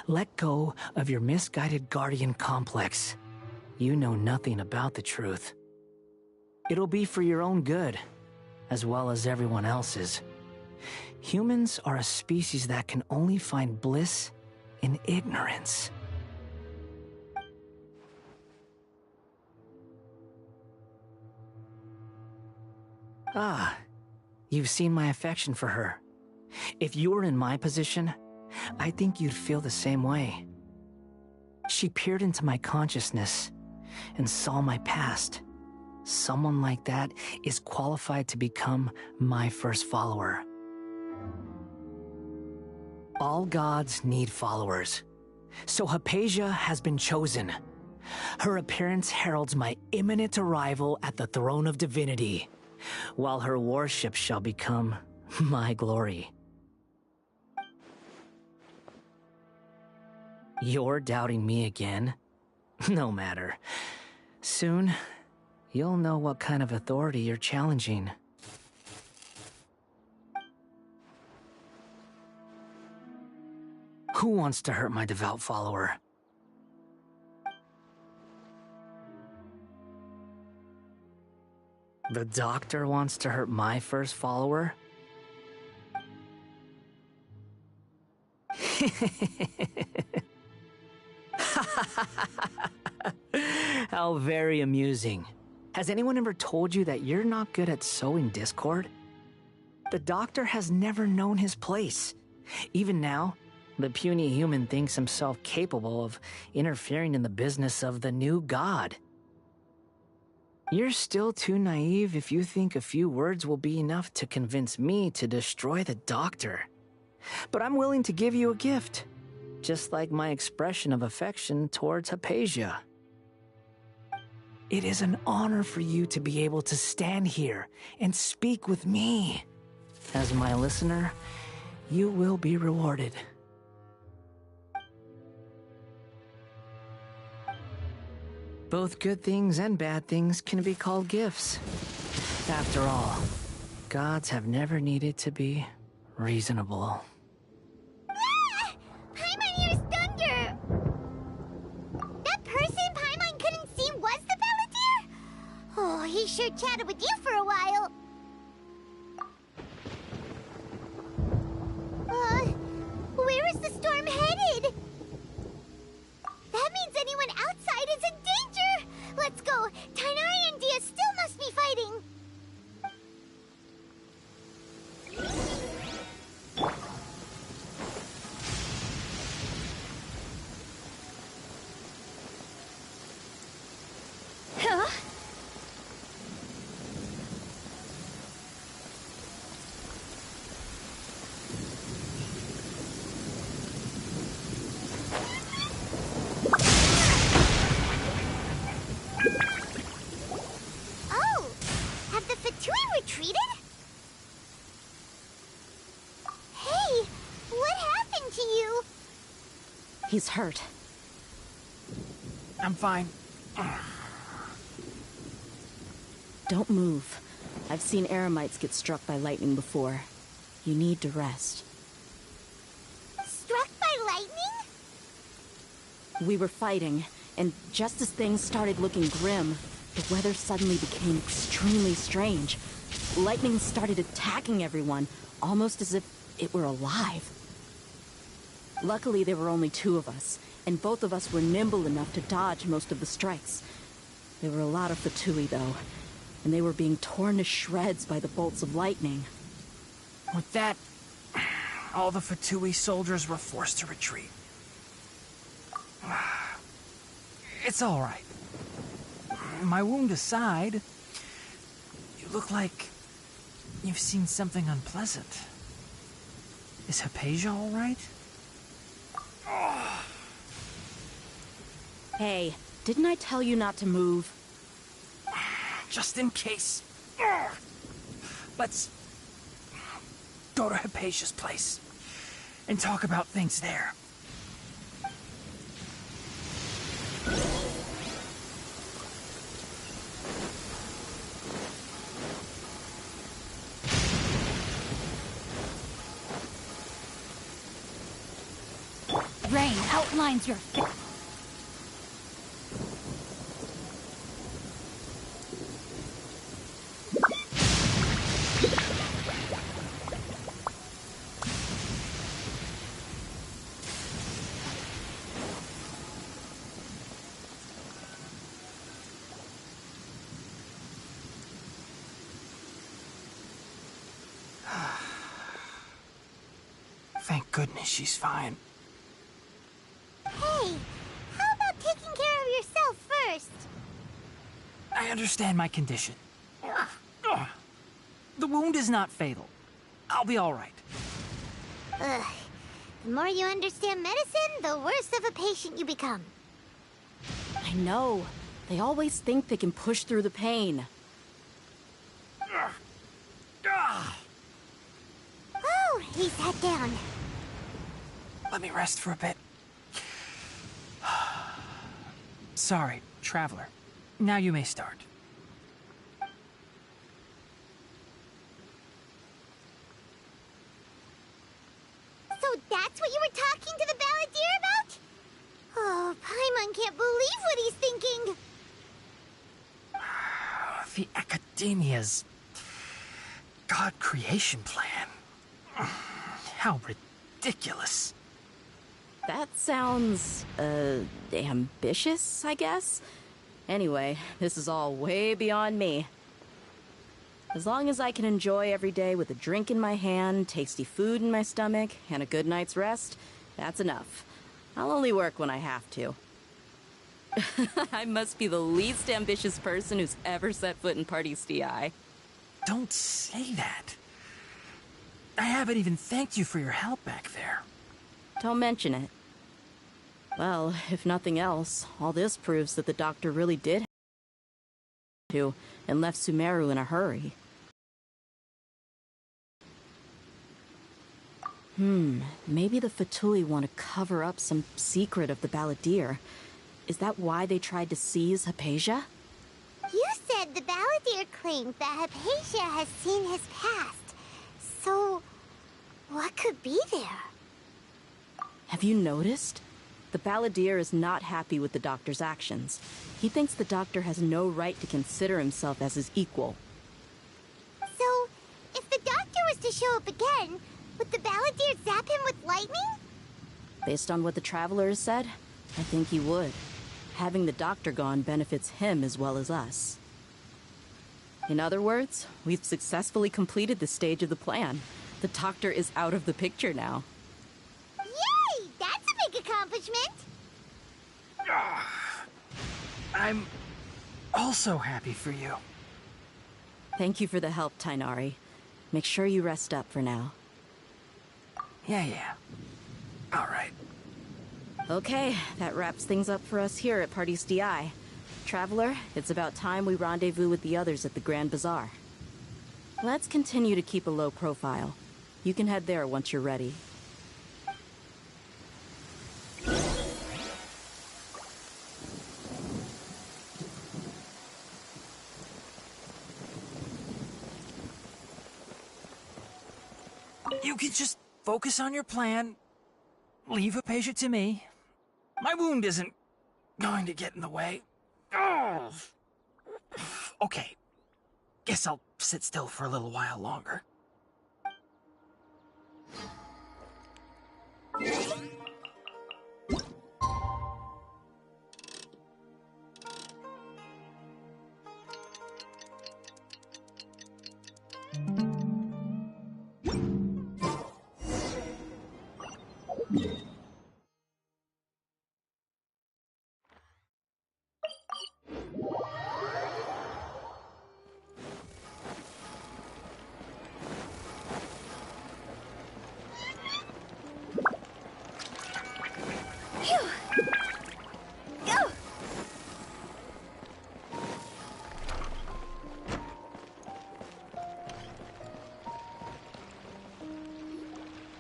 Speaker 18: Let go of your misguided guardian complex. You know nothing about the truth. It'll be for your own good, as well as everyone else's. Humans are a species that can only find bliss in ignorance. Ah, you've seen my affection for her. If you were in my position, I think you'd feel the same way. She peered into my consciousness and saw my past. Someone like that is qualified to become my first follower. All gods need followers, so Hypatia has been chosen. Her appearance heralds my imminent arrival at the throne of divinity, while her worship shall become my glory. You're doubting me again? No matter. Soon, you'll know what kind of authority you're challenging. Who wants to hurt my devout follower? The doctor wants to hurt my first follower? How very amusing. Has anyone ever told you that you're not good at sowing discord? The doctor has never known his place. Even now, the puny human thinks himself capable of interfering in the business of the new god. You're still too naive if you think a few words will be enough to convince me to destroy the doctor. But I'm willing to give you a gift, just like my expression of affection towards Hypatia. It is an honor for you to be able to stand here and speak with me. As my listener, you will be rewarded. Both good things and bad things can be called gifts. After all, gods have never needed to be reasonable.
Speaker 2: Ah! Paimon hears thunder! That person Paimon couldn't see was the Palantir? Oh, he sure chatted with you for a while. Where is the storm headed? That means anyone outside is in danger! Let's go! Tighnari and Dia still must be fighting!
Speaker 7: Huh?
Speaker 2: Oh! Have the Fatui retreated? Hey! What happened to you?
Speaker 4: He's hurt.
Speaker 12: I'm fine.
Speaker 4: Don't move. I've seen eremites get struck by lightning before. You need to rest.
Speaker 2: Struck by lightning?
Speaker 4: We were fighting, and just as things started looking grim, the weather suddenly became extremely strange. Lightning started attacking everyone, almost as if it were alive. Luckily, there were only two of us, and both of us were nimble enough to dodge most of the strikes. There were a lot of Fatui, though, and they were being torn to shreds by the bolts of lightning.
Speaker 12: With that, all the Fatui soldiers were forced to retreat. It's all right. My wound aside, you look like you've seen something unpleasant. Is Hypatia all right?
Speaker 4: Hey, didn't I tell you not to move?
Speaker 12: Just in case. Let's go to Hypatia's place and talk about things there.
Speaker 7: Rain outlines your
Speaker 12: Thank goodness she's fine.
Speaker 2: Hey, how about taking care of yourself first?
Speaker 12: I understand my condition. The wound is not fatal. I'll be all right.
Speaker 2: Ugh. The more you understand medicine, the worse of a patient you become.
Speaker 4: I know. They always think they can push through the pain.
Speaker 2: Oh, he sat down.
Speaker 12: Let me rest for a bit. Sorry, Traveler. Now you may start.
Speaker 2: So that's what you were talking to the Balladeer about? Oh, Paimon can't believe what he's thinking.
Speaker 12: The Academia's God creation plan. How ridiculous.
Speaker 4: That sounds, ambitious, I guess? Anyway, this is all way beyond me. As long as I can enjoy every day with a drink in my hand, tasty food in my stomach, and a good night's rest, that's enough. I'll only work when I have to. I must be the least ambitious person who's ever set foot in Party's DI.
Speaker 12: Don't say that. I haven't even thanked you for your help back there.
Speaker 4: Don't mention it. Well, if nothing else, all this proves that the doctor really did to and left Sumeru in a hurry. Maybe the Fatui want to cover up some secret of the Balladeer. Is that why they tried to seize Hypatia?
Speaker 2: You said the Balladeer claimed that Hypatia has seen his past. So, what could be there?
Speaker 4: Have you noticed? The Balladeer is not happy with the doctor's actions. He thinks the doctor has no right to consider himself as his equal.
Speaker 2: So, if the doctor was to show up again, would the Balladeer zap him with lightning?
Speaker 4: Based on what the Traveler has said, I think he would. Having the doctor gone benefits him as well as us. In other words, we've successfully completed this stage of the plan. The doctor is out of the picture now.
Speaker 2: Yay! That's a big accomplishment!
Speaker 12: I'm also happy for you.
Speaker 4: Thank you for the help, Tainari. Make sure you rest up for now.
Speaker 12: Yeah. All right.
Speaker 4: Okay, that wraps things up for us here at Party's DI. Traveler, it's about time we rendezvous with the others at the Grand Bazaar. Let's continue to keep a low profile. You can head there once you're ready.
Speaker 12: You can just focus on your plan. Leave Hypatia to me. My wound isn't going to get in the way. Oh. Okay. Guess I'll sit still for a little while longer.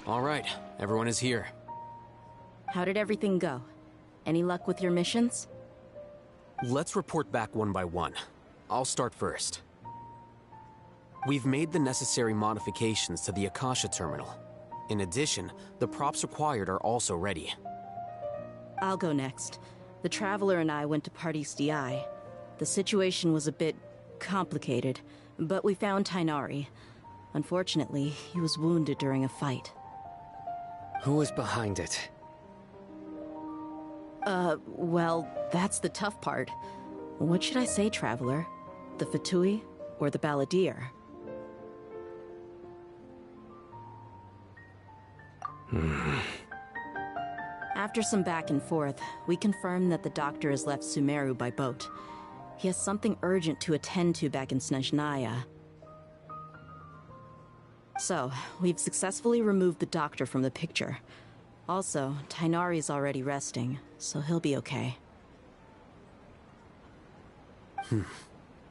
Speaker 3: All right, everyone is here.
Speaker 4: How did everything go? Any luck with your missions?
Speaker 3: Let's report back one by one. I'll start first. We've made the necessary modifications to the Akasha terminal. In addition, the props required are also ready.
Speaker 4: I'll go next. The Traveler and I went to Party's DI. The situation was a bit complicated, but we found Tainari. Unfortunately, he was wounded during a fight.
Speaker 5: Who was behind it?
Speaker 4: Well, that's the tough part. What should I say, Traveler? The Fatui or the Balladeer? After some back and forth, we confirmed that the doctor has left Sumeru by boat. He has something urgent to attend to back in Snezhnaya. So, we've successfully removed the doctor from the picture. Also, Tainari's already resting, so he'll be okay.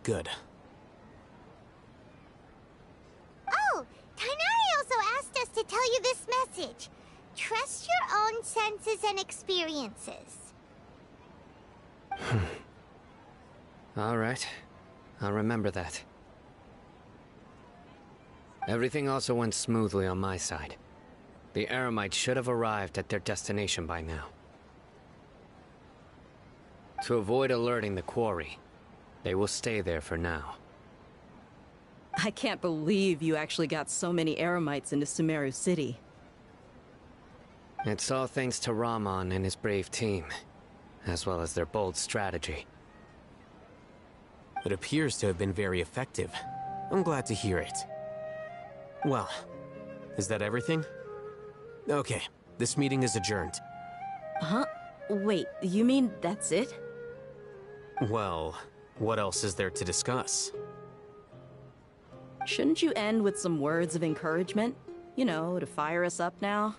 Speaker 3: Good.
Speaker 2: Oh, Tainari also asked us to tell you this message. Trust your own senses and experiences.
Speaker 5: All right. I'll remember that. Everything also went smoothly on my side. The Eremites should have arrived at their destination by now. To avoid alerting the quarry, they will stay there for now.
Speaker 4: I can't believe you actually got so many Eremites into Sumeru City.
Speaker 5: It's all thanks to Rahman and his brave team, as well as their bold strategy.
Speaker 3: It appears to have been very effective. I'm glad to hear it. Well, is that everything? Okay, this meeting is adjourned.
Speaker 4: Huh? Wait, you mean that's it?
Speaker 3: Well, what else is there to discuss?
Speaker 4: Shouldn't you end with some words of encouragement? You know, to fire us up now?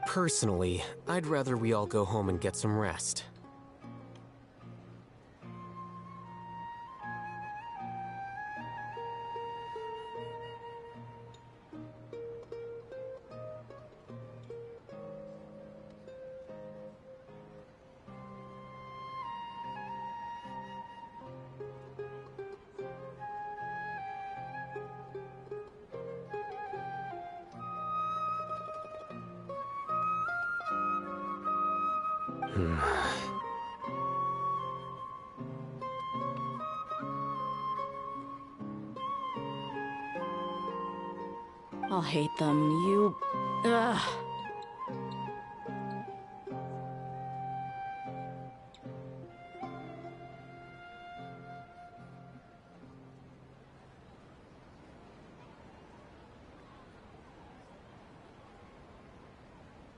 Speaker 3: Personally, I'd rather we all go home and get some rest.
Speaker 4: I'll hate them. You... Ugh.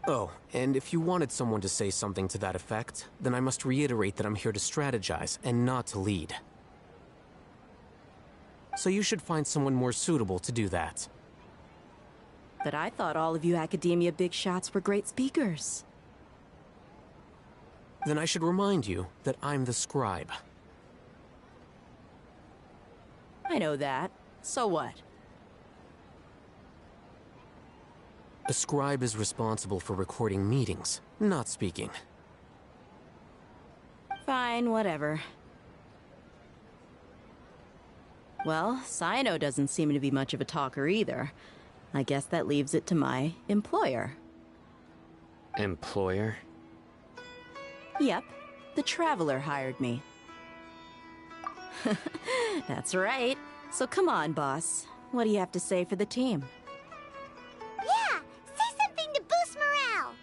Speaker 3: Oh, and if you wanted someone to say something to that effect, then I must reiterate that I'm here to strategize and not to lead. So you should find someone more suitable to do that.
Speaker 4: But I thought all of you academia big shots were great speakers.
Speaker 3: Then I should remind you that I'm the scribe.
Speaker 4: I know that. So what?
Speaker 3: A scribe is responsible for recording meetings, not speaking.
Speaker 4: Fine, whatever. Well, Cyno doesn't seem to be much of a talker either. I guess that leaves it to my employer.
Speaker 5: Employer?
Speaker 4: Yep, the Traveler hired me. That's right. So come on, boss. What do you have to say for the team?
Speaker 2: Yeah! Say something to boost morale!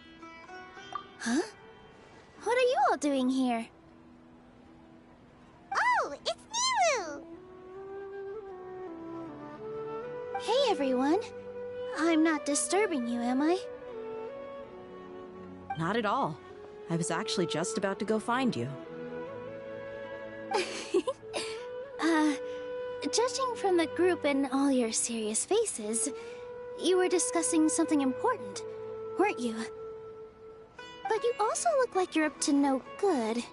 Speaker 2: Huh? What are you all doing here? Oh, it's Nilu! Hey, everyone. I'm not disturbing you, am I?
Speaker 4: Not at all. I was actually just about to go find you.
Speaker 2: Judging from the group and all your serious faces, you were discussing something important, weren't you? But you also look like you're up to no good.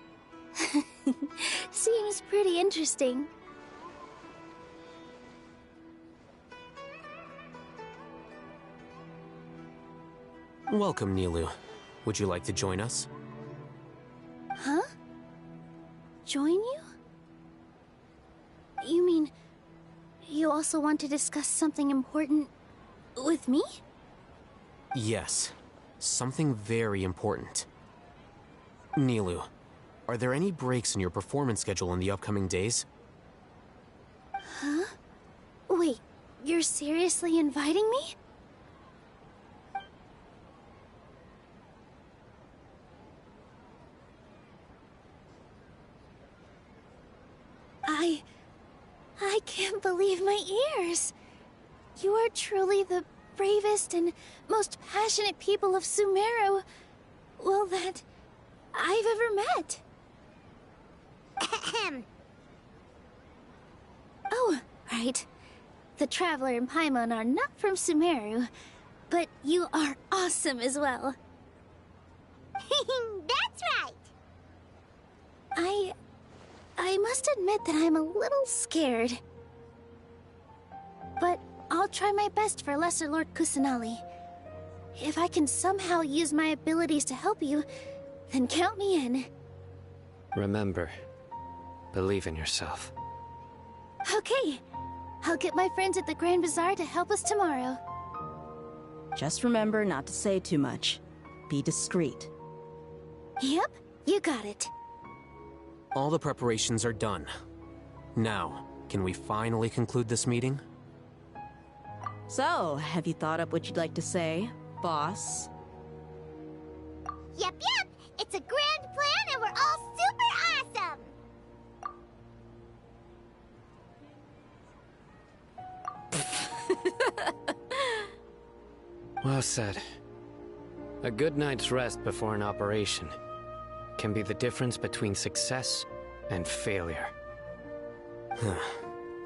Speaker 2: Seems pretty interesting.
Speaker 3: Welcome, Nilu. Would you like to join us?
Speaker 2: Huh? Join you? You mean, you also want to discuss something important with me?
Speaker 3: Yes. Something very important. Nilu, are there any breaks in your performance schedule in the upcoming days?
Speaker 2: Huh? Wait, you're seriously inviting me? I can't believe my ears. You are truly the bravest and most passionate people of Sumeru, well, that I've ever met. Ahem. Oh, right. The Traveler and Paimon are not from Sumeru, but you are awesome as well. That's right! I must admit that I'm a little scared. But I'll
Speaker 19: I'll try my best for Lesser Lord Kusanali. If I can somehow use my abilities to help you, then count me in.
Speaker 5: Remember, believe in yourself.
Speaker 19: Okay. I'll get my friends at the Grand Bazaar to help us tomorrow.
Speaker 4: Just remember not to say too much. Be discreet.
Speaker 19: Yep, you got it.
Speaker 3: All the preparations are done. Now, can we finally conclude this meeting?
Speaker 4: So, have you thought up what you'd like to say, boss?
Speaker 2: Yep. It's a grand plan and we're all super awesome!
Speaker 5: Well said. A good night's rest before an operation can be the difference between success and failure.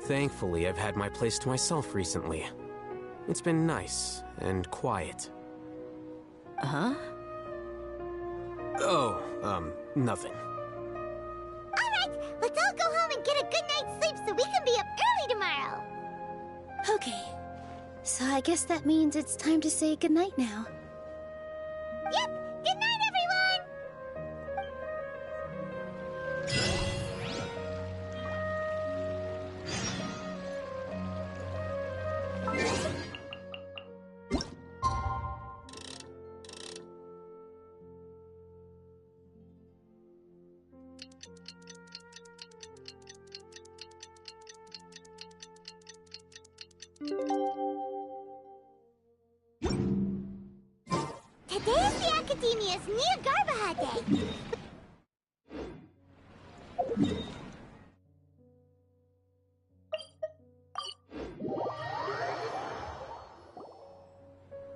Speaker 3: Thankfully, I've had my place to myself recently. It's been nice and quiet.
Speaker 4: Huh?
Speaker 3: Oh, nothing.
Speaker 2: Alright, let's all go home and get a good night's sleep so we can be up early tomorrow!
Speaker 19: Okay. So I guess that means it's time to say goodnight now.
Speaker 2: Yep! Good night, everyone! Today is the Academia's Niagarbaha Day.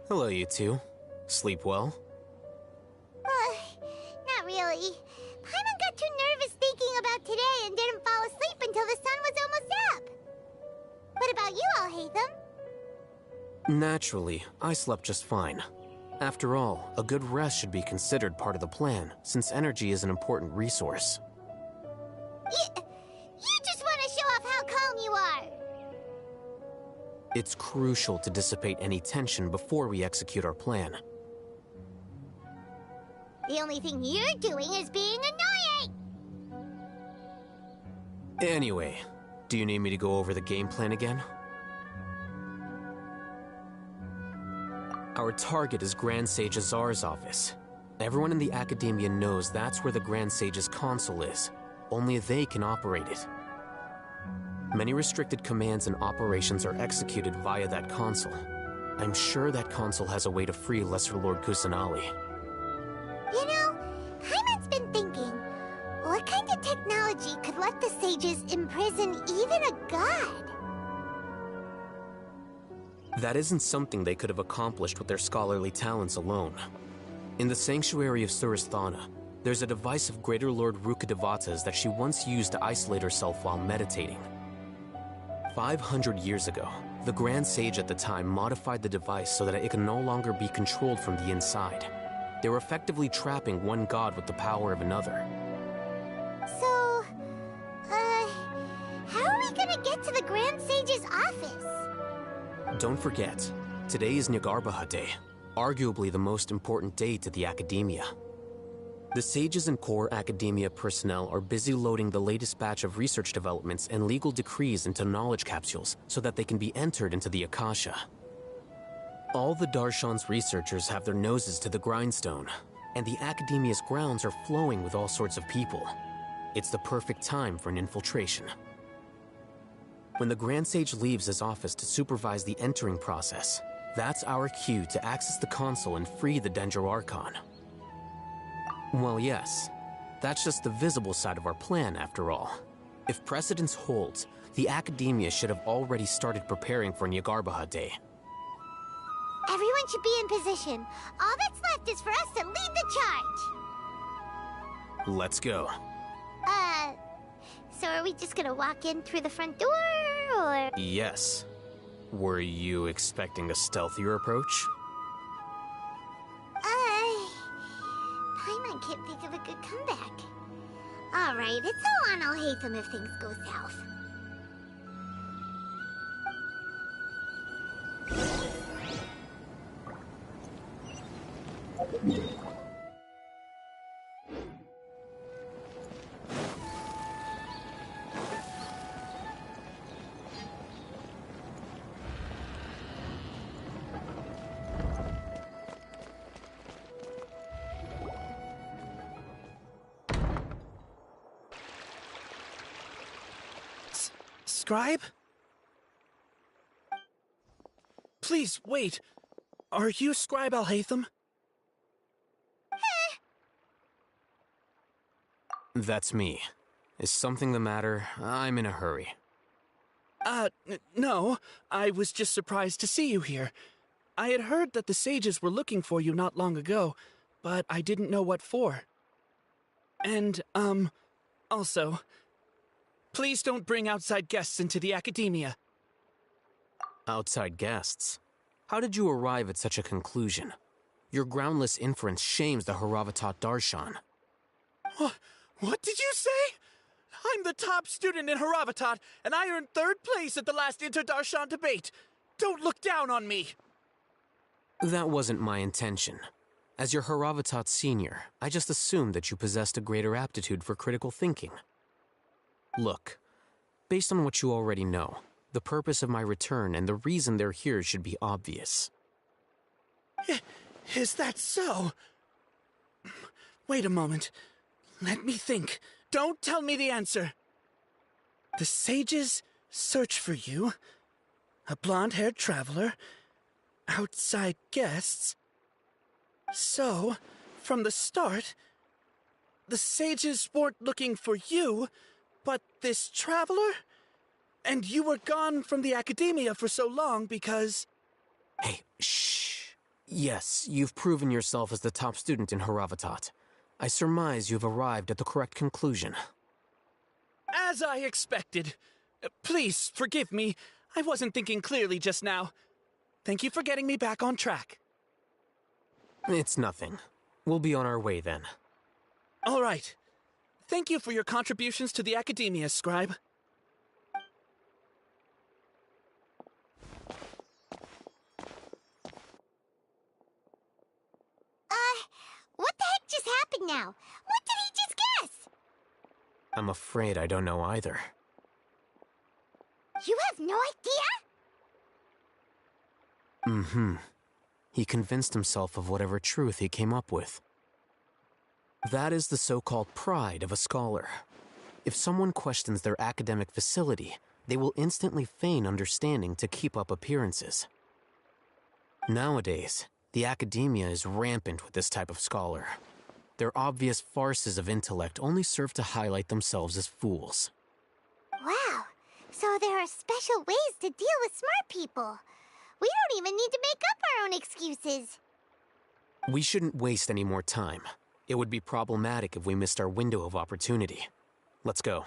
Speaker 3: Hello, you two. Sleep well?
Speaker 2: Not really. Paimon got too nervous thinking about today and didn't fall asleep until the sun was almost up. What about you all, Hatham?
Speaker 3: Naturally, I slept just fine. After all, a good rest should be considered part of the plan, since energy is an important resource.
Speaker 2: You just want to show off how calm you are!
Speaker 3: It's crucial to dissipate any tension before we execute our plan.
Speaker 2: The only thing you're doing is being annoying!
Speaker 3: Anyway, do you need me to go over the game plan again? Our target is Grand Sage Azar's office. Everyone in the Academia knows that's where the Grand Sage's console is. Only they can operate it. Many restricted commands and operations are executed via that console. I'm sure that console has a way to free Lesser Lord Kusanali.
Speaker 2: You know, Paimon's been thinking, what kind of technology could let the sages imprison even a god?
Speaker 3: That isn't something they could have accomplished with their scholarly talents alone. In the Sanctuary of Suristhana, there's a device of Greater Lord Rukkhadevata's that she once used to isolate herself while meditating. 500 years ago, the Grand Sage at the time modified the device so that it can no longer be controlled from the inside. They were effectively trapping one god with the power of another.
Speaker 2: So, how are we gonna get to the Grand Sage's office?
Speaker 3: Don't forget, today is Niagarbaha Day, arguably the most important day to the Academia. The sages and core Academia personnel are busy loading the latest batch of research developments and legal decrees into knowledge capsules so that they can be entered into the Akasha. All the Darshan's researchers have their noses to the grindstone, and the Academia's grounds are flowing with all sorts of people. It's the perfect time for an infiltration. When the Grand Sage leaves his office to supervise the entering process, that's our cue to access the console and free the Dendro Archon. Well, yes, that's just the visible side of our plan, after all. If precedence holds, the Academia should have already started preparing for Niagarbaha Day.
Speaker 2: Everyone should be in position. All that's left is for us to lead the charge.
Speaker 3: Let's go.
Speaker 2: So are we just gonna walk in through the front door, or...?
Speaker 3: Yes. Were you expecting a stealthier approach?
Speaker 2: Paimon can't think of a good comeback. Alright, it's all on Alhaitham if things go south.
Speaker 17: Scribe? Please, wait. Are you Scribe Alhaitham?
Speaker 3: That's me. Is something the matter? I'm in a hurry.
Speaker 17: No. I was just surprised to see you here. I had heard that the sages were looking for you not long ago, but I didn't know what for. And, also, please don't bring outside guests into the academia.
Speaker 3: Outside guests? How did you arrive at such a conclusion? Your groundless inference shames the Haravatat Darshan.
Speaker 17: What did you say? I'm the top student in Haravatat, and I earned 3rd place at the last Inter-Darshan debate. Don't look down on me.
Speaker 3: That wasn't my intention. As your Haravatat senior, I just assumed that you possessed a greater aptitude for critical thinking. Look, based on what you already know, the purpose of my return and the reason they're here should be obvious.
Speaker 17: Is that so? Wait a moment. Let me think. Don't tell me the answer. The sages search for you. A blonde-haired traveler. Outside guests. So, from the start, the sages weren't looking for you, but this traveler? And you were gone from the academia for so long because...
Speaker 3: Hey, shh. Yes, you've proven yourself as the top student in Haravatat. I surmise you've arrived at the correct conclusion.
Speaker 17: As I expected. Please, forgive me. I wasn't thinking clearly just now. Thank you for getting me back on track.
Speaker 3: It's nothing. We'll be on our way then.
Speaker 17: All right. Thank you for your contributions to the academia, Scribe.
Speaker 2: What the heck just happened now? What did he just guess?
Speaker 3: I'm afraid I don't know either.
Speaker 2: You have no idea?
Speaker 3: Mm-hmm. He convinced himself of whatever truth he came up with. That is the so-called pride of a scholar. If someone questions their academic facility, they will instantly feign understanding to keep up appearances. Nowadays, the academia is rampant with this type of scholar. Their obvious farces of intellect only serve to highlight themselves as fools.
Speaker 2: Wow, so there are special ways to deal with smart people. We don't even need to make up our own excuses.
Speaker 3: We shouldn't waste any more time. It would be problematic if we missed our window of opportunity. Let's go.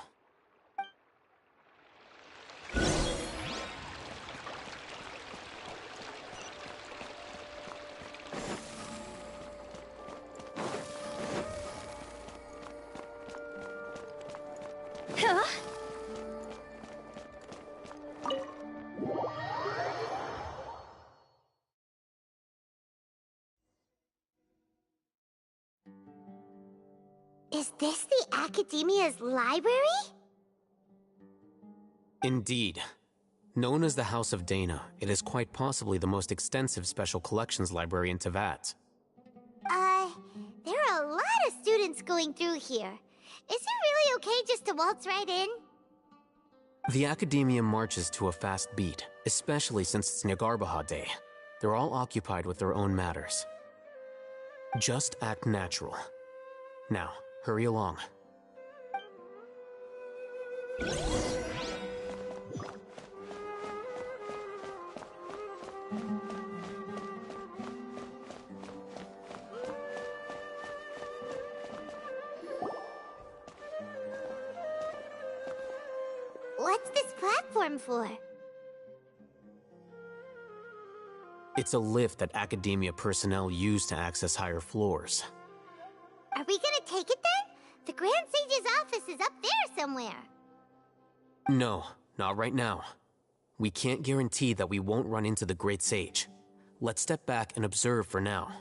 Speaker 7: Huh?
Speaker 2: Is this the Academia's library?
Speaker 3: Indeed. Known as the House of Dana, it is quite possibly the most extensive special collections library in Teyvat.
Speaker 2: There are a lot of students going through here. Is it really okay just to waltz right in?
Speaker 3: The Academia marches to a fast beat, especially since it's Nagarbaha Day. They're all occupied with their own matters. Just act natural. Now, hurry along.
Speaker 2: What's this platform for?
Speaker 3: It's a lift that Academia personnel use to access higher floors.
Speaker 2: Are we gonna take it then? The Grand Sage's office is up there somewhere.
Speaker 3: No, not right now. We can't guarantee that we won't run into the Great Sage. Let's step back and observe for now.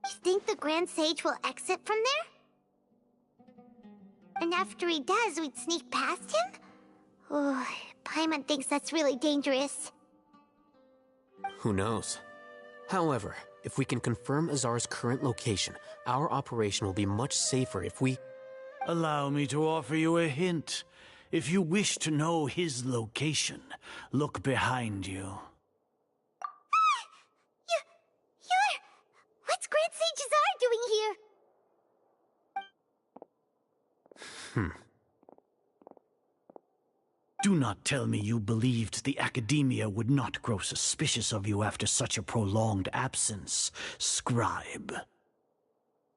Speaker 2: You think the Grand Sage will exit from there? And after he does, we'd sneak past him? Oh, Paimon thinks that's really dangerous.
Speaker 3: Who knows? However, If we can confirm Azar's current location, our operation will be much safer if we...
Speaker 20: Allow me to offer you a hint. If you wish to know his location, look behind you.
Speaker 2: What's Grand Sage Azar doing here?
Speaker 20: Do not tell me you believed the Academia would not grow suspicious of you after such a prolonged absence, scribe.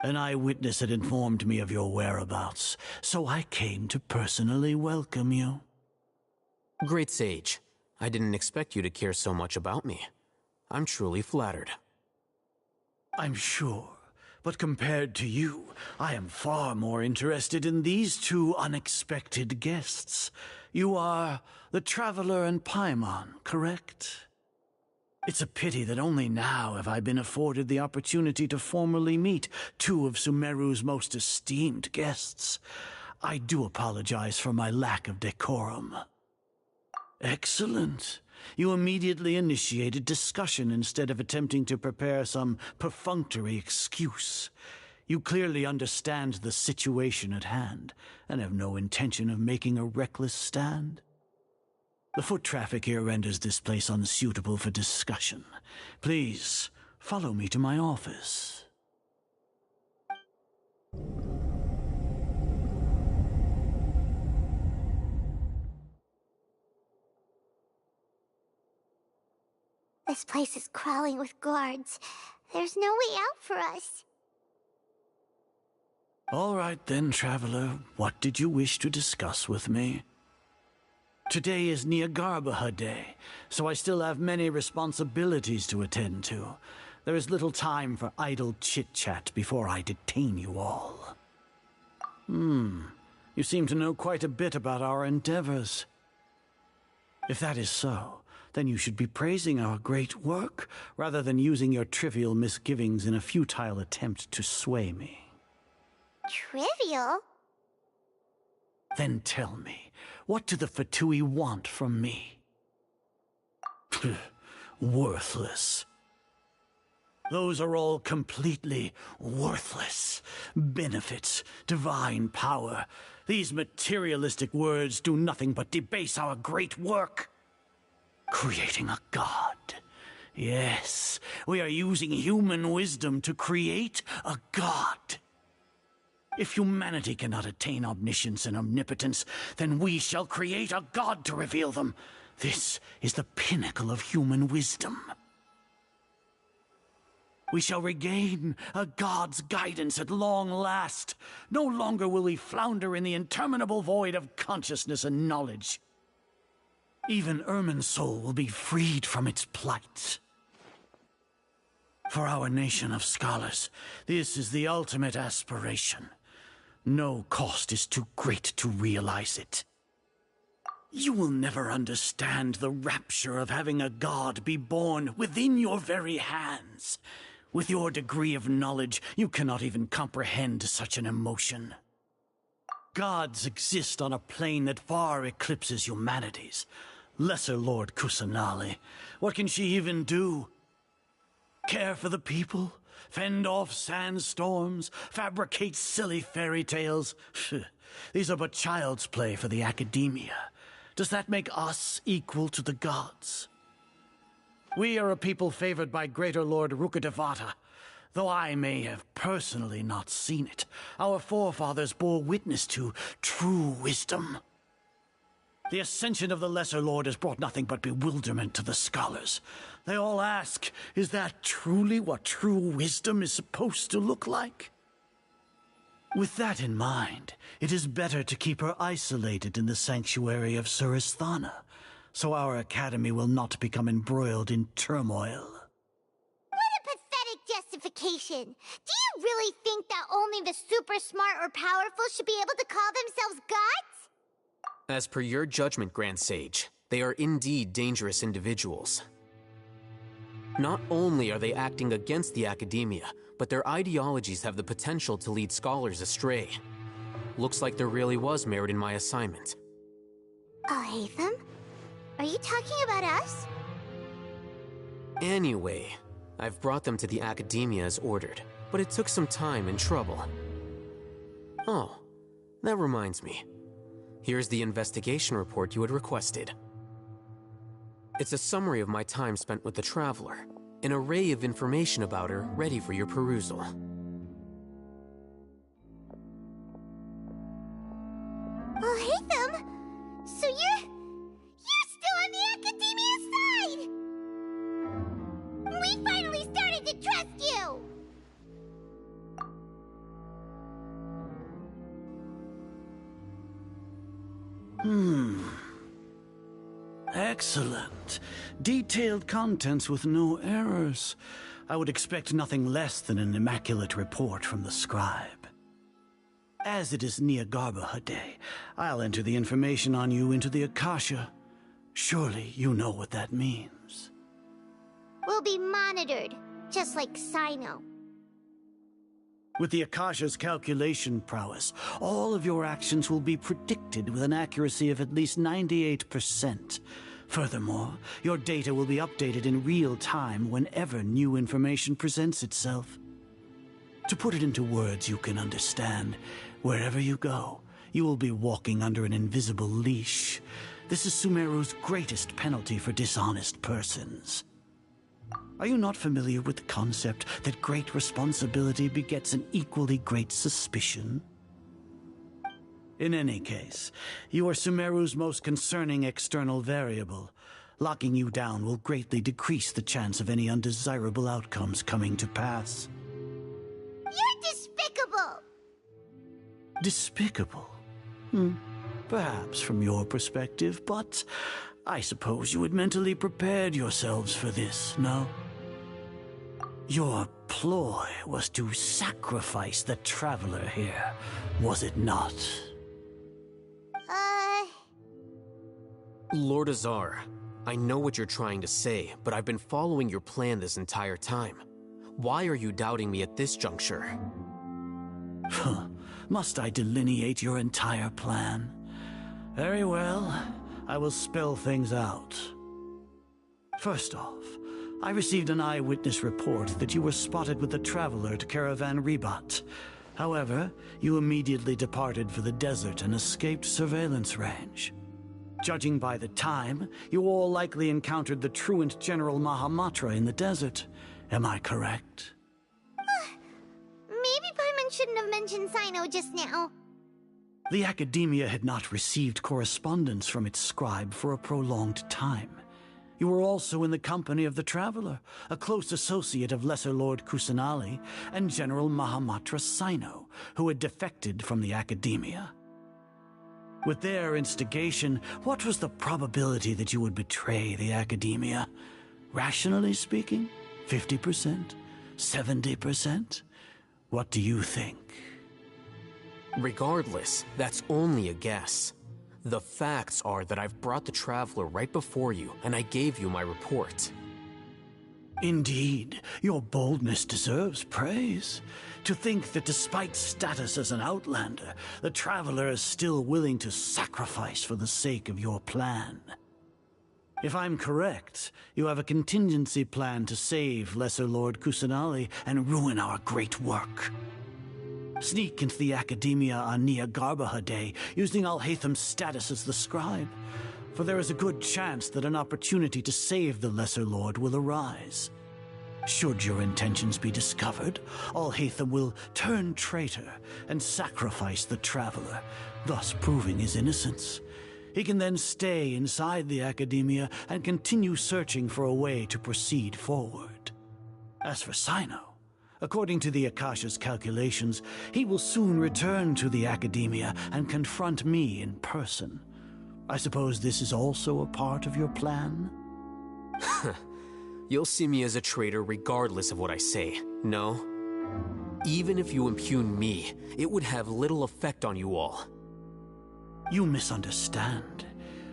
Speaker 20: An eyewitness had informed me of your whereabouts, so I came to personally welcome you.
Speaker 3: Great Sage, I didn't expect you to care so much about me. I'm truly flattered.
Speaker 20: I'm sure, but compared to you, I am far more interested in these two unexpected guests. You are the Traveler and Paimon, correct? It's a pity that only now have I been afforded the opportunity to formally meet two of Sumeru's most esteemed guests. I do apologize for my lack of decorum. Excellent. You immediately initiated discussion instead of attempting to prepare some perfunctory excuse. You clearly understand the situation at hand, and have no intention of making a reckless stand. The foot traffic here renders this place unsuitable for discussion. Please, follow me to my office.
Speaker 2: This place is crawling with guards. There's no way out for us.
Speaker 20: All right then, Traveler. What did you wish to discuss with me? Today is Niagarbaha Day, so I still have many responsibilities to attend to. There is little time for idle chit-chat before I detain you all. You seem to know quite a bit about our endeavors. If that is so, then you should be praising our great work, rather than using your trivial misgivings in a futile attempt to sway me.
Speaker 2: Trivial?
Speaker 20: Then tell me, what do the Fatui want from me? Worthless. Those are all completely worthless. Benefits, divine power. These materialistic words do nothing but debase our great work. Creating a god. Yes, we are using human wisdom to create a god. If humanity cannot attain omniscience and omnipotence, then we shall create a god to reveal them. This is the pinnacle of human wisdom. We shall regain a god's guidance at long last. No longer will we flounder in the interminable void of consciousness and knowledge. Even Ermin's soul will be freed from its plight. For our nation of scholars, this is the ultimate aspiration. No cost is too great to realize it. You will never understand the rapture of having a god be born within your very hands. With your degree of knowledge, you cannot even comprehend such an emotion. Gods exist on a plane that far eclipses humanity's. Lesser Lord Kusanali, what can she even do? Care for the people? Fend off sandstorms? Fabricate silly fairy tales? These are but child's play for the Academia. Does that make us equal to the gods? We are a people favored by Greater Lord Rukkhadevata. Though I may have personally not seen it, our forefathers bore witness to true wisdom. The ascension of the Lesser Lord has brought nothing but bewilderment to the scholars. They all ask, is that truly what true wisdom is supposed to look like? With that in mind, it is better to keep her isolated in the sanctuary of Suristhana, so our academy will not become embroiled in turmoil.
Speaker 2: What a pathetic justification! Do you really think that only the super smart or powerful should be able to call themselves gods?
Speaker 3: As per your judgment, Grand Sage, they are indeed dangerous individuals. Not only are they acting against the Academia, but their ideologies have the potential to lead scholars astray. Looks like there really was merit in my assignment.
Speaker 2: Hatham? Are you talking about us?
Speaker 3: Anyway, I've brought them to the Academia as ordered, but it took some time and trouble. Oh, that reminds me. Here's the investigation report you had requested. It's a summary of my time spent with the Traveler, an array of information about her ready for your perusal.
Speaker 2: Oh, Hatham! So you're still on the Academia's side! We finally started to trust you!
Speaker 20: Excellent. Detailed contents with no errors. I would expect nothing less than an immaculate report from the scribe. As it is Niagarbaha Day, I'll enter the information on you into the Akasha. Surely you know what that means.
Speaker 2: We'll be monitored, just like Sino.
Speaker 20: With the Akasha's calculation prowess, all of your actions will be predicted with an accuracy of at least 98%. Furthermore, your data will be updated in real time whenever new information presents itself. To put it into words you can understand, wherever you go, you will be walking under an invisible leash. This is Sumeru's greatest penalty for dishonest persons. Are you not familiar with the concept that great responsibility begets an equally great suspicion? In any case, you are Sumeru's most concerning external variable. Locking you down will greatly decrease the chance of any undesirable outcomes coming to pass.
Speaker 2: You're despicable!
Speaker 20: Despicable? Perhaps from your perspective, but I suppose you had mentally prepared yourselves for this, no? Your ploy was to sacrifice the Traveler here, was it not?
Speaker 3: Lord Azar, I know what you're trying to say, but I've been following your plan this entire time. Why are you doubting me at this juncture?
Speaker 20: Must I delineate your entire plan? Very well, I will spell things out. First off, I received an eyewitness report that you were spotted with the Traveler at Caravan Ribat. However, you immediately departed for the desert and escaped surveillance range. Judging by the time, you all likely encountered the truant General Mahamatra in the desert. Am I correct?
Speaker 2: Maybe Paimon shouldn't have mentioned Sino just now.
Speaker 20: The Academia had not received correspondence from its scribe for a prolonged time. You were also in the company of the Traveler, a close associate of Lesser Lord Kusanali and General Mahamatra Sino, who had defected from the Academia. With their instigation, what was the probability that you would betray the Academia? Rationally speaking, 50%? 70%? What do you think?
Speaker 3: Regardless, that's only a guess. The facts are that I've brought the Traveler right before you, and I gave you my report.
Speaker 20: Indeed, your boldness deserves praise. To think that despite status as an outlander, the Traveler is still willing to sacrifice for the sake of your plan. If I'm correct, you have a contingency plan to save Lesser Lord Kusanali and ruin our great work. Sneak into the Academia on Niagarbaha Day, using Alhatham's status as the scribe, for there is a good chance that an opportunity to save the Lesser Lord will arise. Should your intentions be discovered, Alhatham will turn traitor and sacrifice the Traveler, thus proving his innocence. He can then stay inside the Academia and continue searching for a way to proceed forward. As for Sino, according to the Akasha's calculations, he will soon return to the Academia and confront me in person. I suppose this is also a part of your plan?
Speaker 3: You'll see me as a traitor regardless of what I say, no? Even if you impugn me, it would have little effect on you all.
Speaker 20: You misunderstand.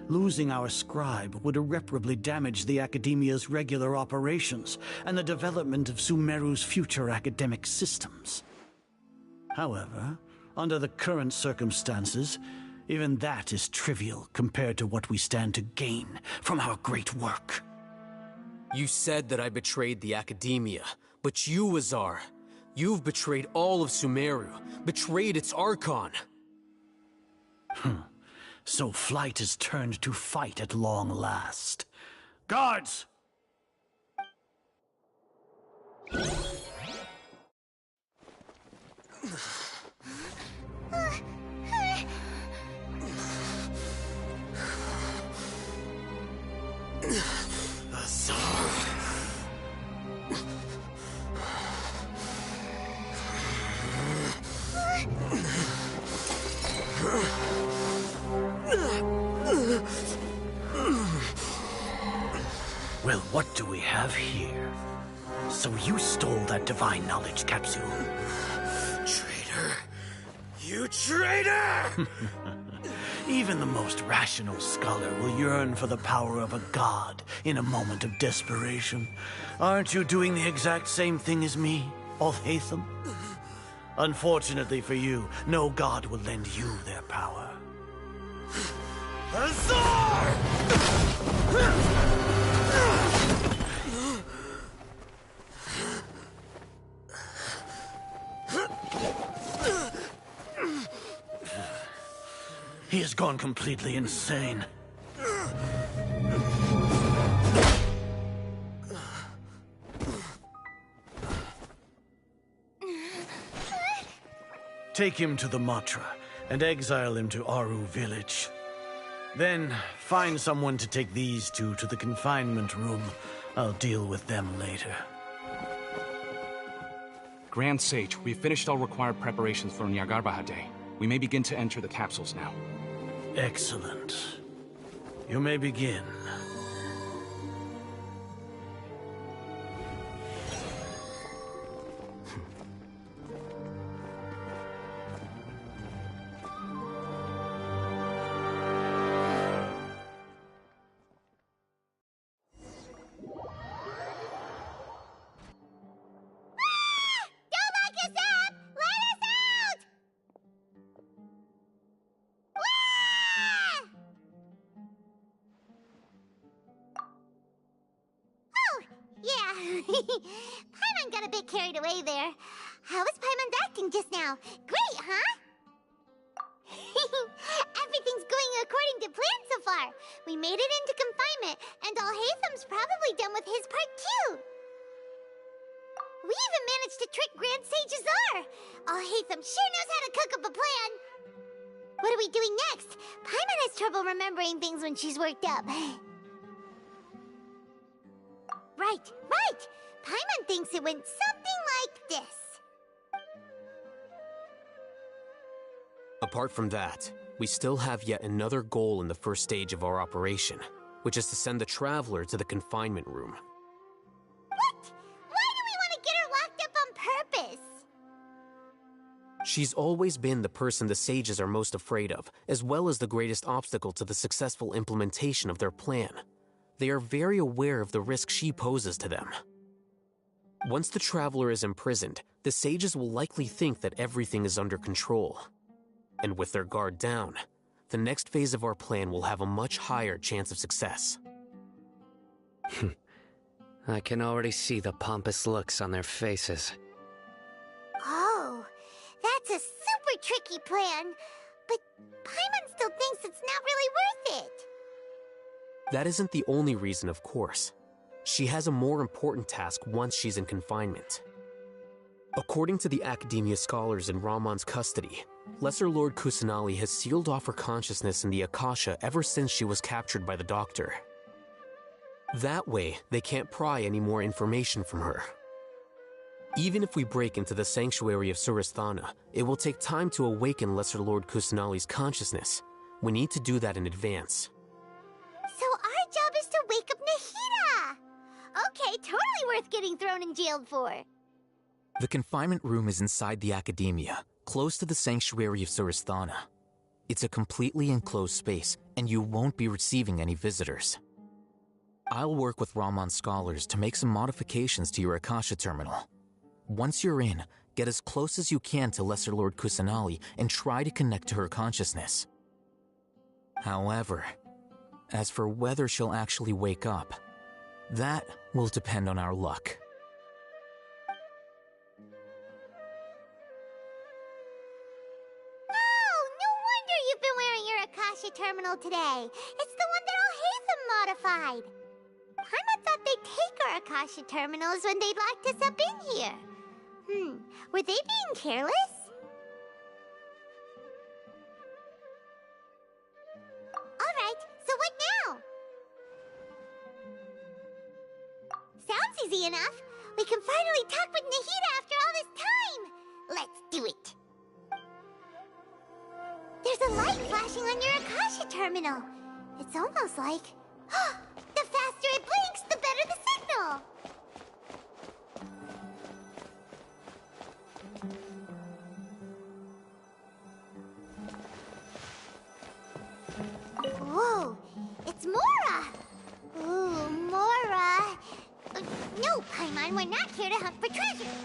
Speaker 20: Losing our scribe would irreparably damage the Academia's regular operations and the development of Sumeru's future academic systems. However, under the current circumstances, even that is trivial compared to what we stand to gain from our great work.
Speaker 3: You said that I betrayed the Academia, but you, Azar, you've betrayed all of Sumeru, betrayed its Archon.
Speaker 20: So flight has turned to fight at long last. Guards! Well, what do we have here? So you stole that divine knowledge capsule.
Speaker 3: Traitor! You traitor!
Speaker 20: Even the most rational scholar will yearn for the power of a god in a moment of desperation. Aren't you doing the exact same thing as me, Alhaitham? Unfortunately for you, no god will lend you their power.
Speaker 3: Azar!
Speaker 20: He has gone completely insane. Take him to the Matra and exile him to Aru village. Then find someone to take these two to the confinement room. I'll deal with them later.
Speaker 21: Grand Sage, we've finished all required preparations for Nyargarbaha Day. We may begin to enter the capsules now.
Speaker 20: Excellent. You may begin.
Speaker 2: Paimon got a bit carried away there. How was Paimon's acting just now? Great, huh? Everything's going according to plan so far. We made it into confinement, and Alhaitham's probably done with his part too. We even managed to trick Grand Sage Azar. Alhaitham sure knows how to cook up a plan. What are we doing next? Paimon has trouble remembering things when she's worked up. Right! Paimon thinks it went something like this.
Speaker 3: Apart from that, we still have yet another goal in the first stage of our operation, which is to send the Traveler to the confinement room.
Speaker 2: What? Why do we want to get her locked up on purpose?
Speaker 3: She's always been the person the sages are most afraid of, as well as the greatest obstacle to the successful implementation of their plan. They are very aware of the risk she poses to them. Once the Traveler is imprisoned, the sages will likely think that everything is under control. And with their guard down, the next phase of our plan will have a much higher chance of success.
Speaker 5: I can already see the pompous looks on their faces.
Speaker 2: Oh, that's a super tricky plan. But Paimon still thinks it's not really worth it.
Speaker 3: That isn't the only reason, of course. She has a more important task once she's in confinement. According to the Academia scholars in Ramon's custody, Lesser Lord Kusanali has sealed off her consciousness in the Akasha ever since she was captured by the Doctor. That way, they can't pry any more information from her. Even if we break into the sanctuary of Surasthana, it will take time to awaken Lesser Lord Kusanali's consciousness. We need to do that in advance.
Speaker 2: So our job is to wake up Nahida! Okay, totally worth getting thrown in jail for.
Speaker 10: The confinement room is inside the Academia, close to the sanctuary of Surasthana. It's a completely enclosed space, and you won't be receiving any visitors. I'll work with Ramon's scholars to make some modifications to your Akasha terminal. Once you're in, get as close as you can to Lesser Lord Kusanali and try to connect to her consciousness. However, as for whether she'll actually wake up, that will depend on our luck.
Speaker 2: Oh, no wonder you've been wearing your Akasha terminal today. It's the one that all Hatham modified. Paimon thought they'd take our Akasha terminals when they'd locked us up in here. Were they being careless? Alright, so what now? Sounds easy enough. We can finally talk with Nahida after all this time. Let's do it. There's a light flashing on your Akasha terminal. It's almost like... the faster it blinks, the better the signal. Whoa, it's Mora! Ooh, Mora! No, Paimon, we're not here to hunt for treasure.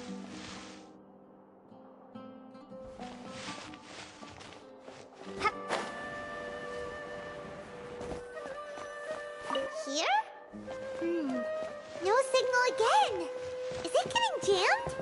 Speaker 2: Hup. Here? No signal again. Is it getting jammed?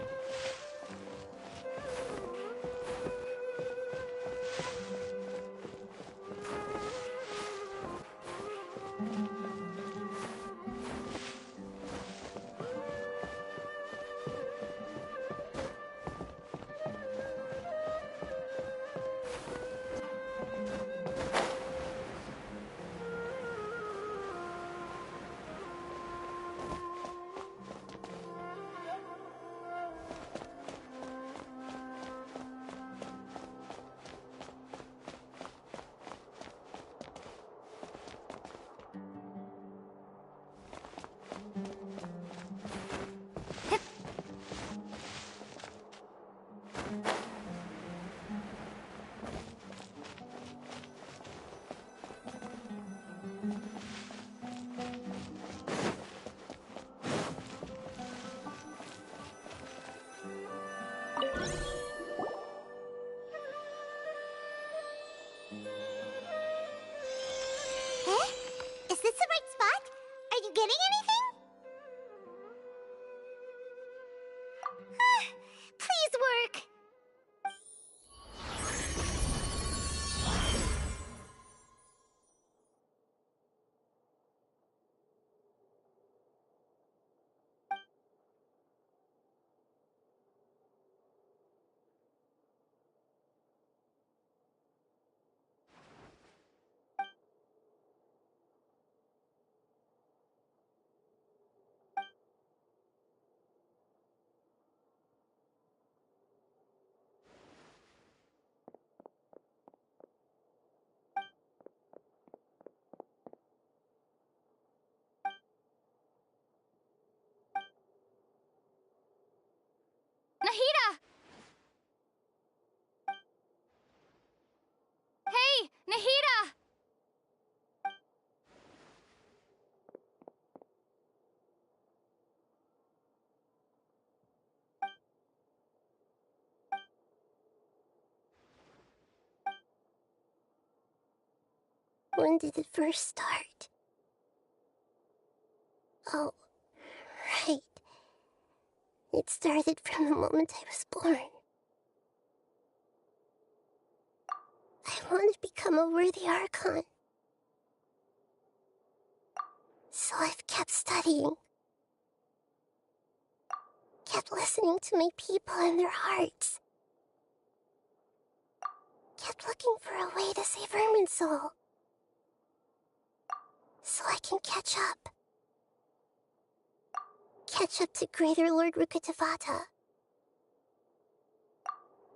Speaker 2: Is this the right spot? Are you getting anything? Please work.
Speaker 7: Nahida! Hey, Nahida!
Speaker 2: When did it first start? Oh, right. It started from the moment I was born. I want to become a worthy Archon. So I've kept studying. Kept listening to my people and their hearts. Kept looking for a way to save Irminsul. So I can catch up. Catch up to Greater Lord Rukkhadevata.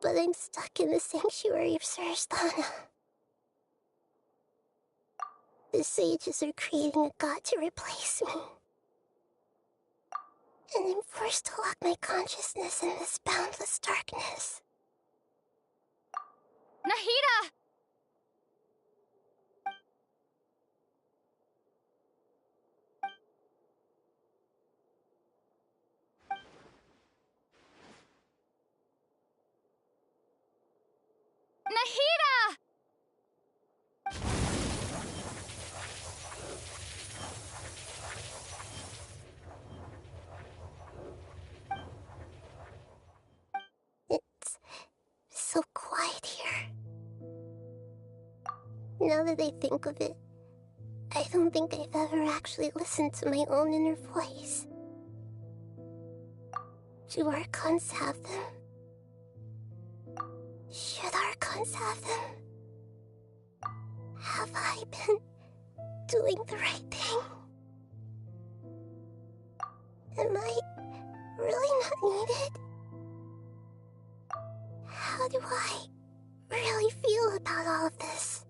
Speaker 2: But I'm stuck in the sanctuary of Surasthana. The sages are creating a god to replace me. And I'm forced to lock my consciousness in this boundless darkness.
Speaker 7: Nahida! Nahida!
Speaker 2: Now that I think of it, I don't think I've ever actually listened to my own inner voice. Do Archons have them? Should Archons have them? Have I been doing the right thing? Am I really not needed? How do I really feel about all of this?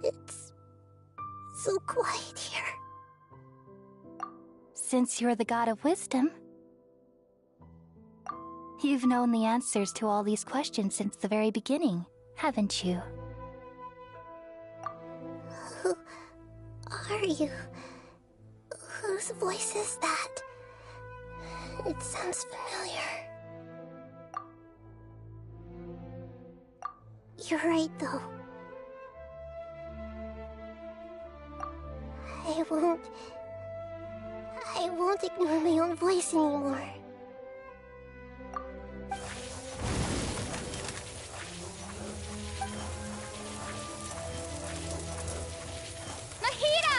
Speaker 2: It's so quiet here.
Speaker 1: Since you're the god of wisdom, you've known the answers to all these questions since the very beginning, haven't you?
Speaker 2: Who are you? Whose voice is that? It sounds familiar. You're right, though. I won't ignore my own voice anymore.
Speaker 7: Nahida!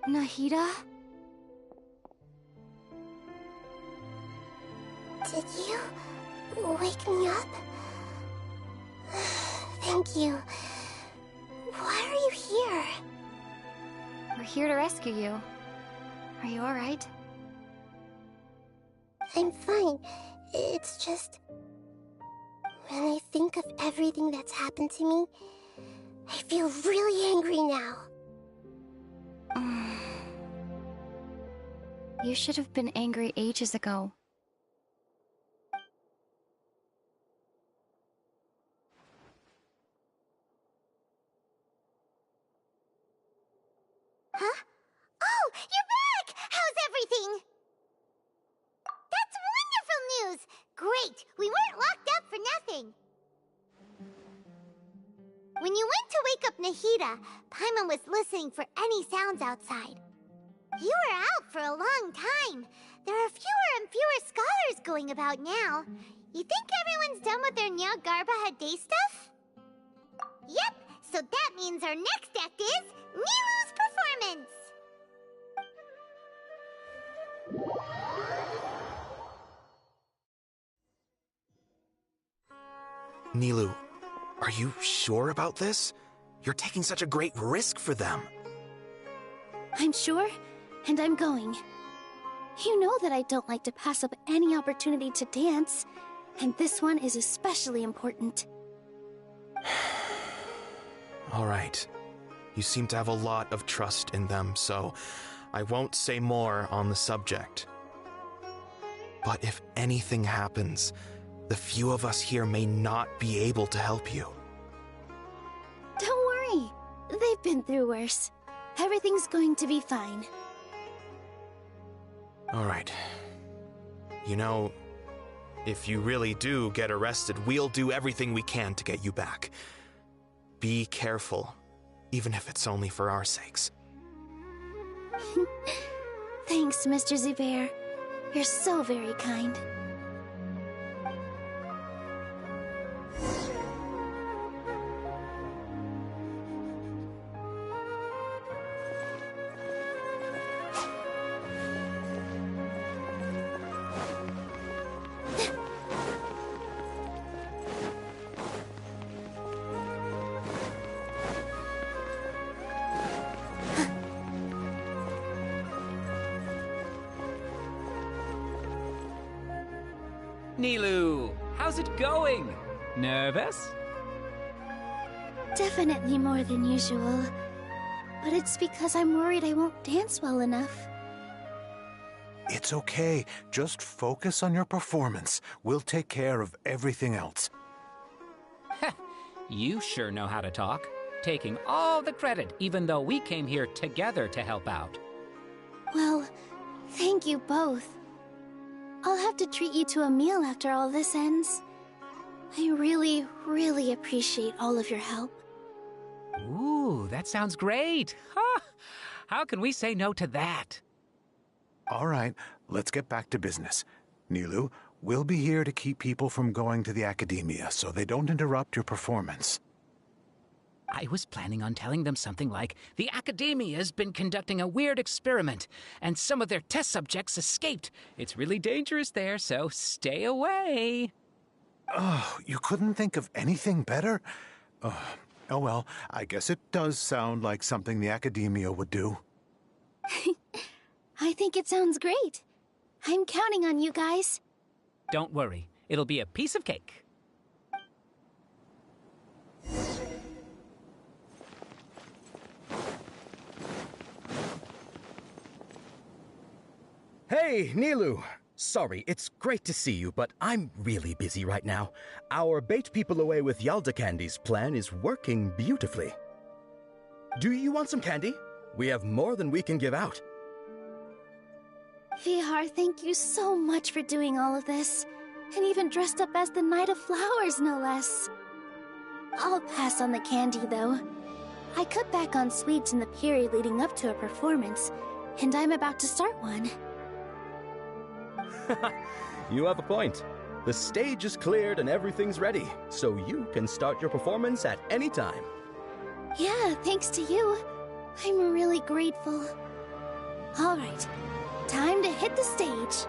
Speaker 1: Nahida?
Speaker 2: Did you wake me up? Thank you. Why are you here?
Speaker 1: We're here to rescue you. Are you alright?
Speaker 2: I'm fine. It's just... when I think of everything that's happened to me, I feel really angry now.
Speaker 1: You should have been angry ages ago.
Speaker 2: Huh? Oh, you're back! How's everything? That's wonderful news! Great! We weren't locked up for nothing! When you went to wake up Nahida, Paimon was listening for any sounds outside. You were out for a long time. There are fewer and fewer scholars going about now. You think everyone's done with their Nyargarbaha Day stuff? Yep, so that means our next act is Nilu's performance!
Speaker 22: Nilu, are you sure about this? You're taking such a great risk for them.
Speaker 19: I'm sure, and I'm going. You know that I don't like to pass up any opportunity to dance, and this one is especially important.
Speaker 22: All right. You seem to have a lot of trust in them, so I won't say more on the subject. But if anything happens, the few of us here may not be able to help you.
Speaker 19: Don't worry. They've been through worse. Everything's going to be fine.
Speaker 22: All right. You know, if you really do get arrested, we'll do everything we can to get you back. Be careful, even if it's only for our sakes.
Speaker 19: Thanks, Mr. Zubair. You're so very kind.
Speaker 23: Nilu, how's it going? Nervous?
Speaker 19: Definitely more than usual. But it's because I'm worried I won't dance well enough.
Speaker 24: It's okay. Just focus on your performance. We'll take care of everything else.
Speaker 23: You sure know how to talk. Taking all the credit, even though we came here together to help out.
Speaker 19: Well, thank you both. I'll have to treat you to a meal after all this ends. I really, really appreciate all of your help.
Speaker 23: Ooh, that sounds great. Huh? How can we say no to that?
Speaker 24: All right, let's get back to business. Nilu, we'll be here to keep people from going to the academia so they don't interrupt your performance.
Speaker 23: I was planning on telling them something like, the Academia's been conducting a weird experiment, and some of their test subjects escaped. It's really dangerous there, so stay away.
Speaker 24: Oh, you couldn't think of anything better? Oh well, I guess it does sound like something the Academia would do.
Speaker 19: I think it sounds great. I'm counting on you guys.
Speaker 23: Don't worry, it'll be a piece of cake.
Speaker 6: Hey, Nilu! Sorry, it's great to see you, but I'm really busy right now. Our Bait People Away with Yalda Candies plan is working beautifully. Do you want some candy? We have more than we can give out.
Speaker 19: Vihar, thank you so much for doing all of this. And even dressed up as the Knight of Flowers, no less. I'll pass on the candy, though. I cut back on sweets in the period leading up to a performance, and I'm about to start one.
Speaker 6: You have a point. The stage is cleared and everything's ready, so you can start your performance at any time.
Speaker 19: Yeah, thanks to you. I'm really grateful. All right, time to hit the stage.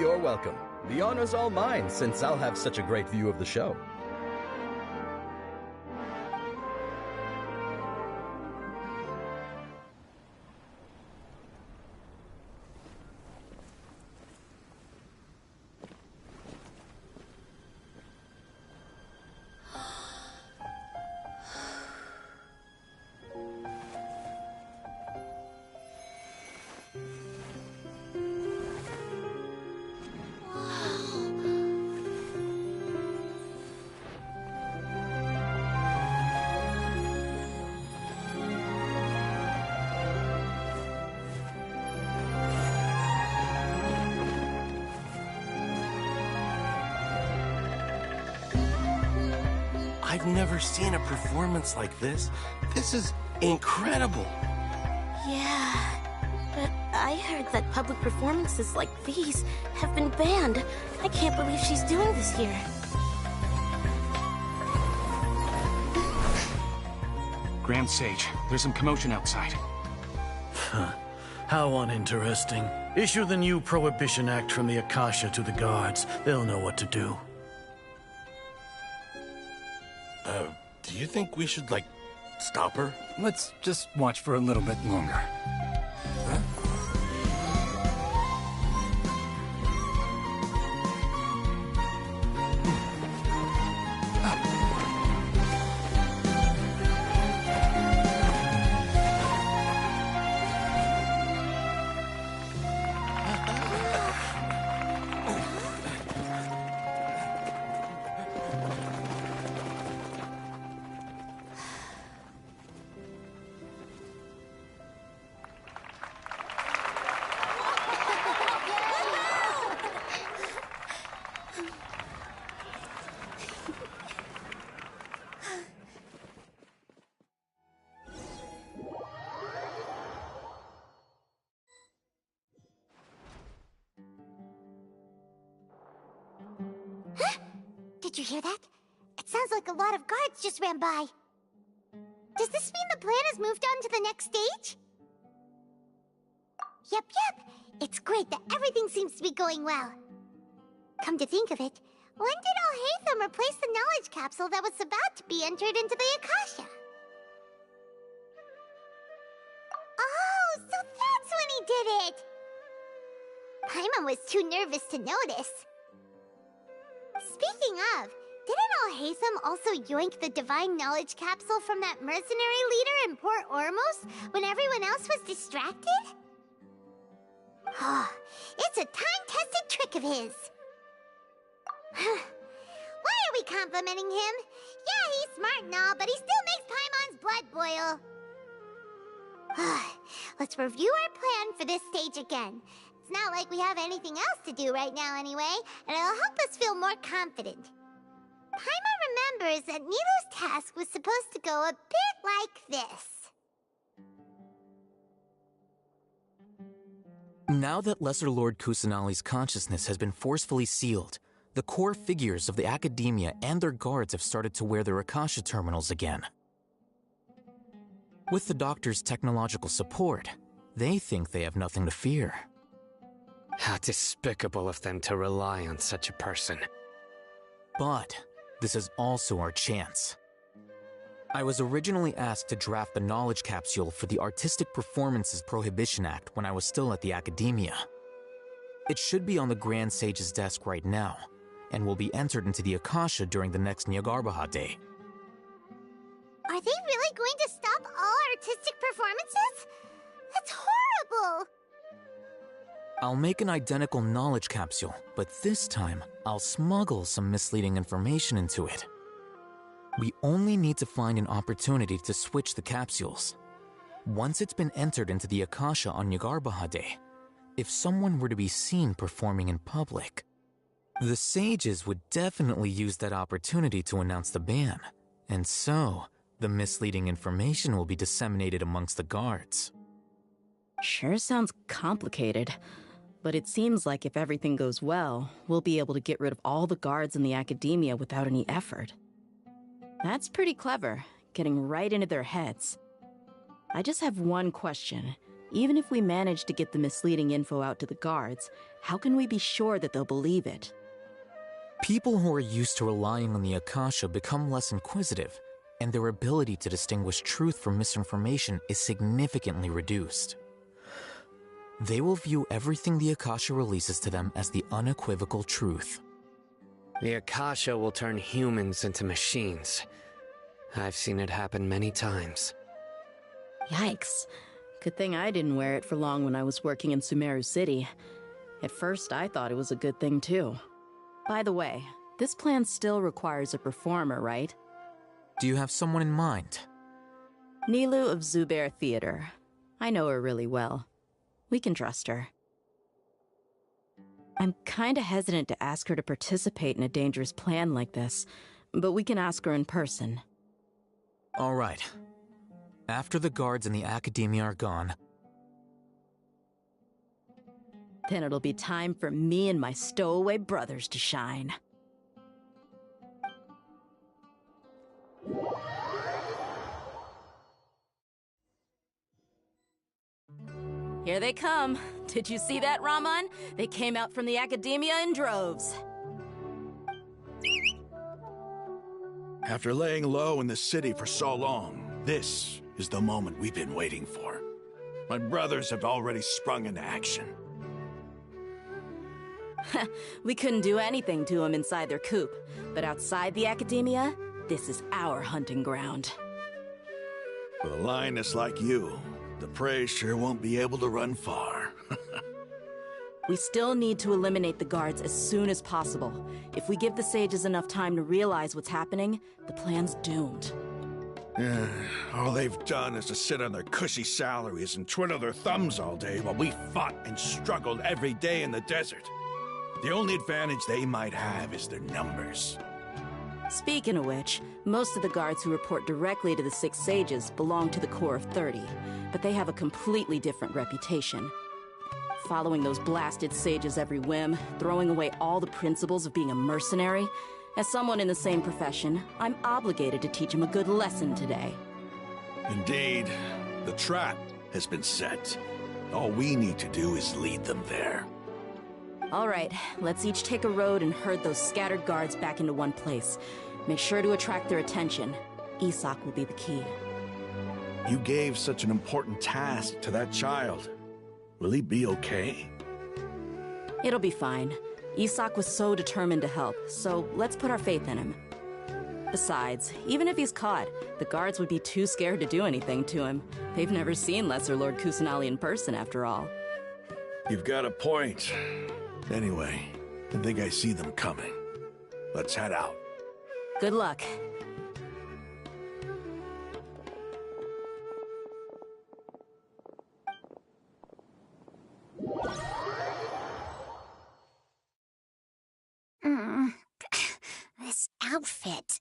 Speaker 6: You're welcome. The honor's all mine, since I'll have such a great view of the show.
Speaker 8: I've never seen a performance like this. This is incredible.
Speaker 9: Yeah, but I heard that public performances like these have been banned. I can't believe she's doing this here.
Speaker 21: Grand Sage, there's some commotion outside.
Speaker 20: How uninteresting. Issue the new Prohibition Act from the Akasha to the guards. They'll know what to do.
Speaker 8: Do you think we should, like, stop her?
Speaker 21: Let's just watch for a little bit longer.
Speaker 2: Did you hear that? It sounds like a lot of guards just ran by. Does this mean the plan has moved on to the next stage? Yep. It's great that everything seems to be going well. Come to think of it, when did Alhaitham replace the knowledge capsule that was about to be entered into the Akasha? Oh, so that's when he did it! Paimon was too nervous to notice. Speaking of, didn't Alhaitham also yoink the divine knowledge capsule from that mercenary leader in Port Ormos when everyone else was distracted? Oh, it's a time-tested trick of his. Why are we complimenting him? Yeah, he's smart and all, but he still makes Paimon's blood boil. Let's review our plan for this stage again. It's not like we have anything else to do right now anyway, and it'll help us feel more confident. Paimon remembers that Nilu's task was supposed to go a bit like this.
Speaker 10: Now that Lesser Lord Kusanali's consciousness has been forcefully sealed, the core figures of the Academia and their guards have started to wear their Akasha terminals again. With the Doctor's technological support, they think they have nothing to fear.
Speaker 5: How despicable of them to rely on such a person.
Speaker 10: But this is also our chance. I was originally asked to draft the knowledge capsule for the Artistic Performances Prohibition Act when I was still at the Academia. It should be on the Grand Sage's desk right now, and will be entered into the Akasha during the next Nyargarbaha Day.
Speaker 2: Are they really going to stop all artistic performances? That's horrible!
Speaker 10: I'll make an identical knowledge capsule, but this time, I'll smuggle some misleading information into it. We only need to find an opportunity to switch the capsules. Once it's been entered into the Akasha on Nyargarbaha Day, if someone were to be seen performing in public, the sages would definitely use that opportunity to announce the ban, and so the misleading information will be disseminated amongst the guards.
Speaker 4: Sure sounds complicated, but it seems like if everything goes well, we'll be able to get rid of all the guards in the Academia without any effort. That's pretty clever, getting right into their heads. I just have one question. Even if we manage to get the misleading info out to the guards, how can we be sure that they'll believe it?
Speaker 10: People who are used to relying on the Akasha become less inquisitive, and their ability to distinguish truth from misinformation is significantly reduced. They will view everything the Akasha releases to them as the unequivocal truth.
Speaker 5: The Akasha will turn humans into machines. I've seen it happen many times.
Speaker 4: Yikes. Good thing I didn't wear it for long when I was working in Sumeru City. At first, I thought it was a good thing too. By the way, this plan still requires a performer, right?
Speaker 10: Do you have someone in mind?
Speaker 4: Nilu of Zubair Theater. I know her really well. We can trust her. I'm kinda hesitant to ask her to participate in a dangerous plan like this, but we can ask her in person.
Speaker 10: All right. After the guards in the Academia are gone,
Speaker 4: then it'll be time for me and my stowaway brothers to shine. Here they come. Did you see that, Raman? They came out from the Academia in droves.
Speaker 20: After laying low in the city for so long, this is the moment we've been waiting for. My brothers have already sprung into action.
Speaker 4: We couldn't do anything to them inside their coop, but outside the Academia, this is our hunting ground.
Speaker 20: With a lioness like you, the prey sure won't be able to run far.
Speaker 4: We still need to eliminate the guards as soon as possible. If we give the sages enough time to realize what's happening, the plan's doomed.
Speaker 20: All they've done is to sit on their cushy salaries and twiddle their thumbs all day while we fought and struggled every day in the desert. The only advantage they might have is their numbers.
Speaker 4: Speaking of which, most of the guards who report directly to the Six Sages belong to the Corps of 30, but they have a completely different reputation. Following those blasted sages every whim, throwing away all the principles of being a mercenary. As someone in the same profession, I'm obligated to teach them a good lesson today.
Speaker 20: Indeed, the trap has been set. All we need to do is lead them there.
Speaker 4: All right, let's each take a road and herd those scattered guards back into one place. Make sure to attract their attention. Isak will be the key.
Speaker 20: You gave such an important task to that child. Will he be okay?
Speaker 4: It'll be fine. Isak was so determined to help, so let's put our faith in him. Besides, even if he's caught, the guards would be too scared to do anything to him. They've never seen Lesser Lord Kusanali in person, after all.
Speaker 20: You've got a point. Anyway, I think I see them coming. Let's head out.
Speaker 4: Good luck.
Speaker 2: outfit.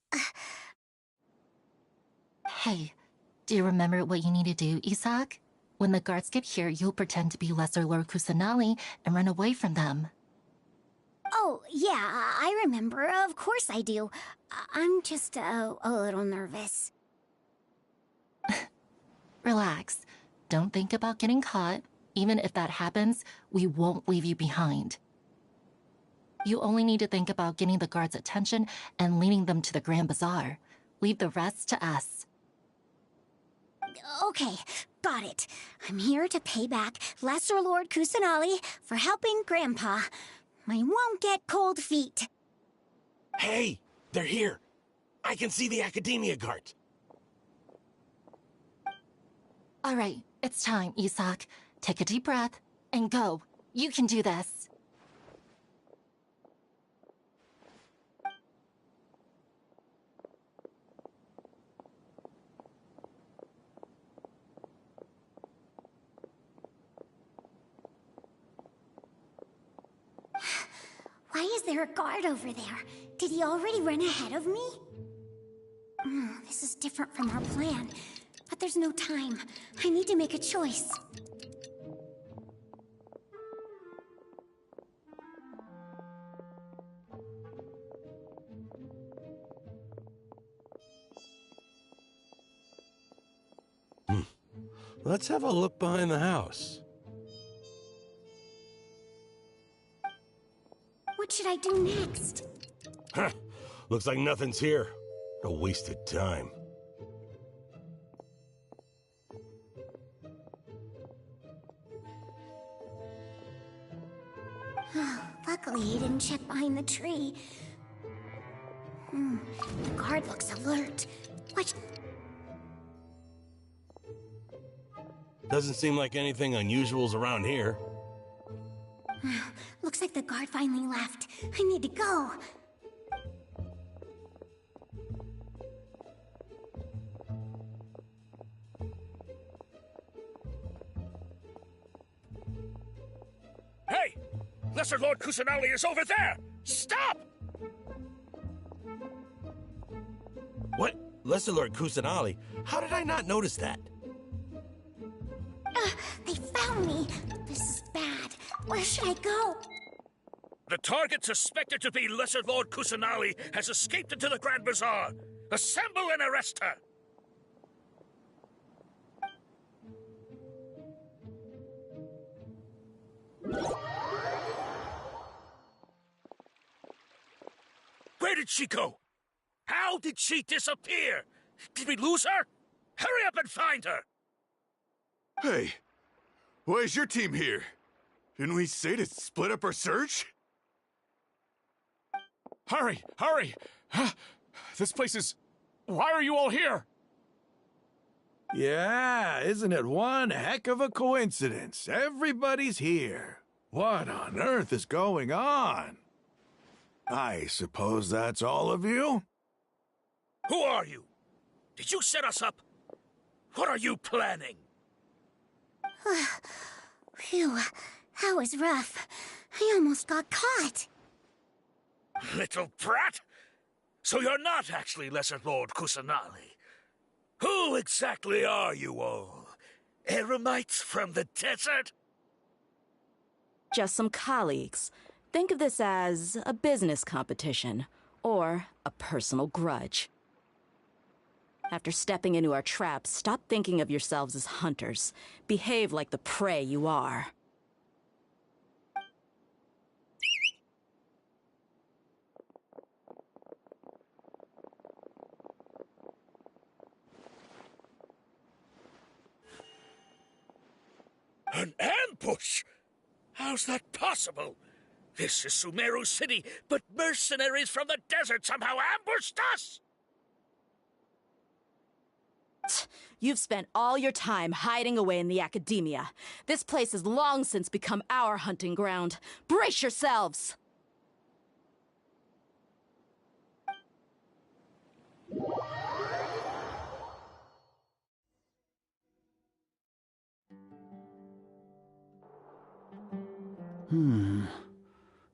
Speaker 1: Hey, do you remember what you need to do, Isak? When the guards get here, you'll pretend to be Lesser Lord Kusanali and run away from them.
Speaker 2: Oh, yeah, I remember. Of course I do. I'm just a little nervous.
Speaker 1: Relax. Don't think about getting caught. Even if that happens, we won't leave you behind. You only need to think about getting the guards' attention and leading them to the Grand Bazaar. Leave the rest to us.
Speaker 2: Okay, got it. I'm here to pay back Lesser Lord Kusanali for helping Grandpa. I won't get cold feet.
Speaker 8: Hey, they're here. I can see the Academia guard.
Speaker 1: All right, it's time, Isak. Take a deep breath and go. You can do this.
Speaker 2: Why is there a guard over there? Did he already run ahead of me? This is different from our plan. But there's no time. I need to make a choice.
Speaker 8: Let's have a look behind the house.
Speaker 2: What should I do next?
Speaker 8: Huh. Looks like nothing's here. A wasted time.
Speaker 2: Luckily, he didn't check behind the tree. The guard looks alert. What?
Speaker 8: Doesn't seem like anything unusual's around here.
Speaker 2: Looks like the guard finally left. I need to go.
Speaker 11: Hey! Lesser Lord Kusanali is over there! Stop!
Speaker 8: What? Lesser Lord Kusanali? How did I not notice that?
Speaker 2: They found me. This is bad. Where should I go?
Speaker 11: The target suspected to be Lesser Lord Kusanali has escaped into the Grand Bazaar. Assemble and arrest her! Where did she go? How did she disappear? Did we lose her? Hurry up and find her!
Speaker 13: Hey, why is your team here? Didn't we say to split up our search?
Speaker 21: Hurry! Hurry! This place is... Why are you all here?
Speaker 13: Yeah, isn't it one heck of a coincidence? Everybody's here. What on earth is going on? I suppose that's all of you?
Speaker 11: Who are you? Did you set us up? What are you planning?
Speaker 2: Phew, that was rough. I almost got caught.
Speaker 11: Little brat! So you're not actually Lesser Lord Kusanali. Who exactly are you all? Eremites from the desert?
Speaker 4: Just some colleagues. Think of this as a business competition, or a personal grudge. After stepping into our traps, stop thinking of yourselves as hunters. Behave like the prey you are.
Speaker 11: An ambush? How's that possible? This is Sumeru City, but mercenaries from the desert somehow ambushed us!
Speaker 4: You've spent all your time hiding away in the academia. This place has long since become our hunting ground. Brace yourselves!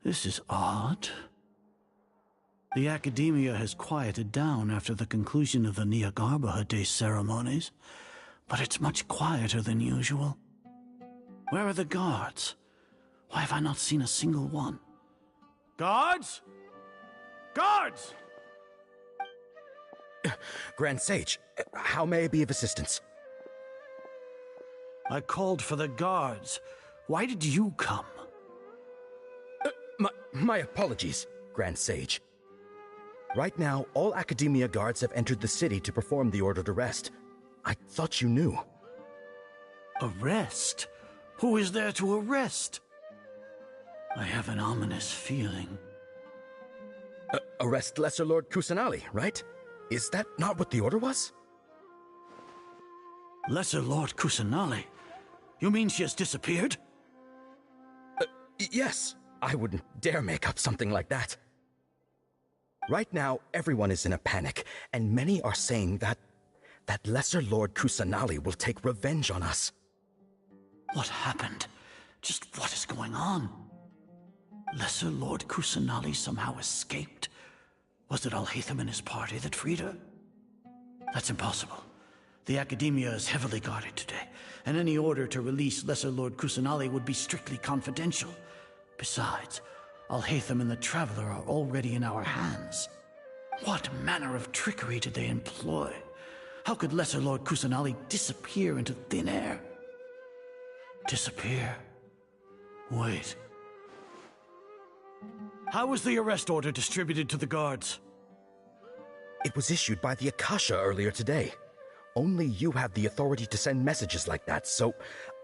Speaker 20: This is odd. The Academia has quieted down after the conclusion of the Nyargarbaha Day ceremonies, but it's much quieter than usual. Where are the guards? Why have I not seen a single one? Guards? Guards!
Speaker 6: Grand Sage, how may I be of assistance?
Speaker 20: I called for the guards. Why did you come?
Speaker 6: My apologies, Grand Sage. Right now, all Academia guards have entered the city to perform the ordered arrest. I thought you knew.
Speaker 20: Arrest? Who is there to arrest? I have an ominous feeling.
Speaker 6: Arrest Lesser Lord Kusanali, right? Is that not what the order was?
Speaker 20: Lesser Lord Kusanali? You mean she has disappeared?
Speaker 6: Yes. I wouldn't dare make up something like that. Right now, everyone is in a panic, and many are saying that Lesser Lord Kusanali will take revenge on us.
Speaker 20: What happened? Just what is going on? Lesser Lord Kusanali somehow escaped? Was it Alhaitham and his party that freed her? That's impossible. The Academia is heavily guarded today, and any order to release Lesser Lord Kusanali would be strictly confidential. Besides, Alhaitham and the Traveler are already in our hands. What manner of trickery did they employ? How could Lesser Lord Kusanali disappear into thin air? Disappear? Wait. How was the arrest order distributed to the guards?
Speaker 6: It was issued by the Akasha earlier today. Only you have the authority to send messages like that, so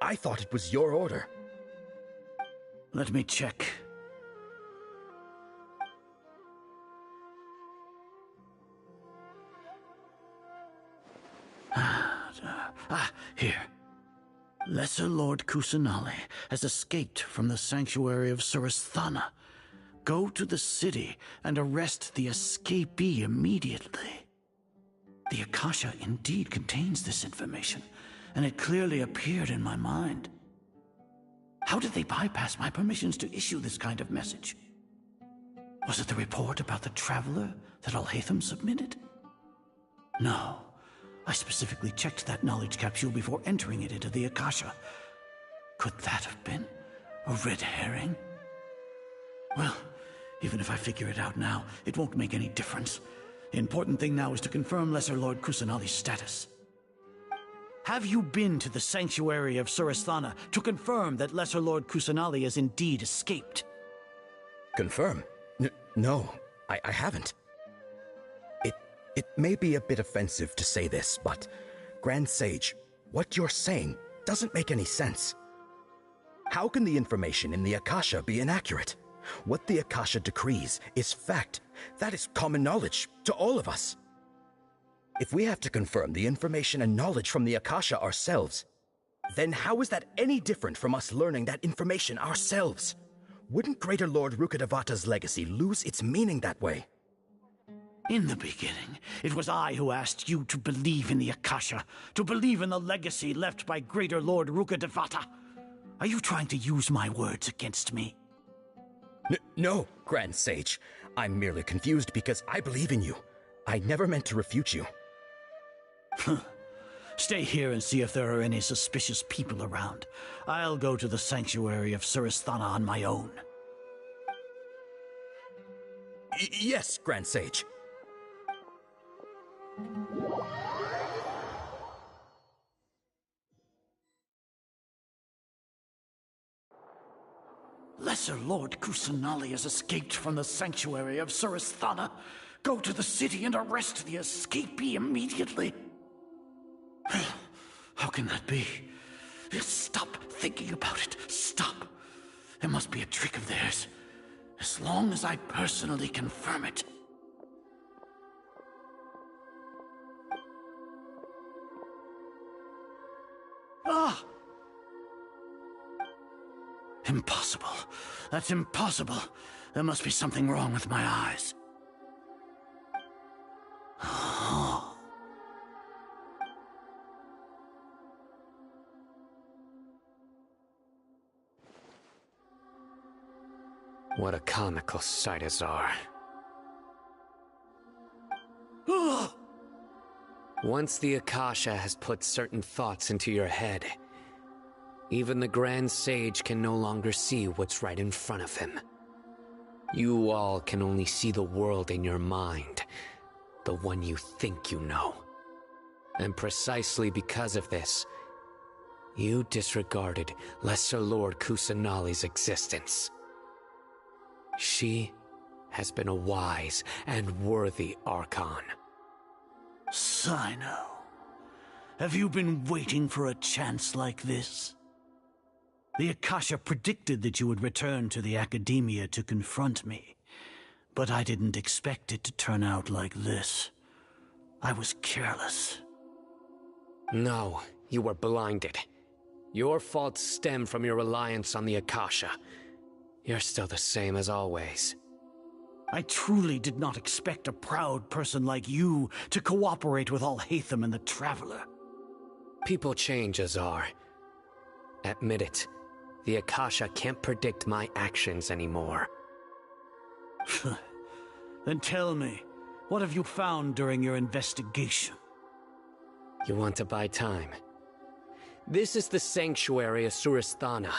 Speaker 6: I thought it was your order.
Speaker 20: Let me check. Here. Lesser Lord Kusanali has escaped from the sanctuary of Suristhana. Go to the city and arrest the escapee immediately. The Akasha indeed contains this information, and it clearly appeared in my mind. How did they bypass my permissions to issue this kind of message? Was it the report about the Traveler that Alhaitham submitted? No. I specifically checked that knowledge capsule before entering it into the Akasha. Could that have been a red herring? Well, even if I figure it out now, it won't make any difference. The important thing now is to confirm Lesser Lord Kusanali's status. Have you been to the sanctuary of Suristhana to confirm that Lesser Lord Kusanali has indeed escaped?
Speaker 6: Confirm? No, I haven't. It may be a bit offensive to say this, but Grand Sage, what you're saying doesn't make any sense. How can the information in the Akasha be inaccurate? What the Akasha decrees is fact. That is common knowledge to all of us. If we have to confirm the information and knowledge from the Akasha ourselves, then how is that any different from us learning that information ourselves? Wouldn't Greater Lord Rukkhadevata's legacy lose its meaning that way?
Speaker 20: In the beginning, it was I who asked you to believe in the Akasha, to believe in the legacy left by Greater Lord Rukkhadevata. Are you trying to use my words against me?
Speaker 6: No, Grand Sage. I'm merely confused because I believe in you. I never meant to refute you.
Speaker 20: Stay here and see if there are any suspicious people around. I'll go to the sanctuary of Suristhana on my own.
Speaker 6: Yes, Grand Sage.
Speaker 20: Lesser Lord Kusanali has escaped from the sanctuary of Suristhana. Go to the city and arrest the escapee immediately. How can that be? Stop thinking about it. Stop. It must be a trick of theirs. As long as I personally confirm it. Ah! Impossible. That's impossible. There must be something wrong with my eyes.
Speaker 5: What a comical sight, Azar. Once the Akasha has put certain thoughts into your head, even the Grand Sage can no longer see what's right in front of him. You all can only see the world in your mind, the one you think you know. And precisely because of this, you disregarded Lesser Lord Kusanali's existence. She has been a wise and worthy Archon.
Speaker 20: Sino, have you been waiting for a chance like this? The Akasha predicted that you would return to the Academia to confront me, but I didn't expect it to turn out like this. I was careless.
Speaker 5: No, you were blinded. Your faults stem from your reliance on the Akasha. You're still the same as always.
Speaker 20: I truly did not expect a proud person like you to cooperate with Alhaitham and the Traveler.
Speaker 5: People change, Azar. Admit it. The Akasha can't predict my actions anymore.
Speaker 20: Then tell me, what have you found during your investigation?
Speaker 5: You want to buy time? This is the sanctuary of Suristhana.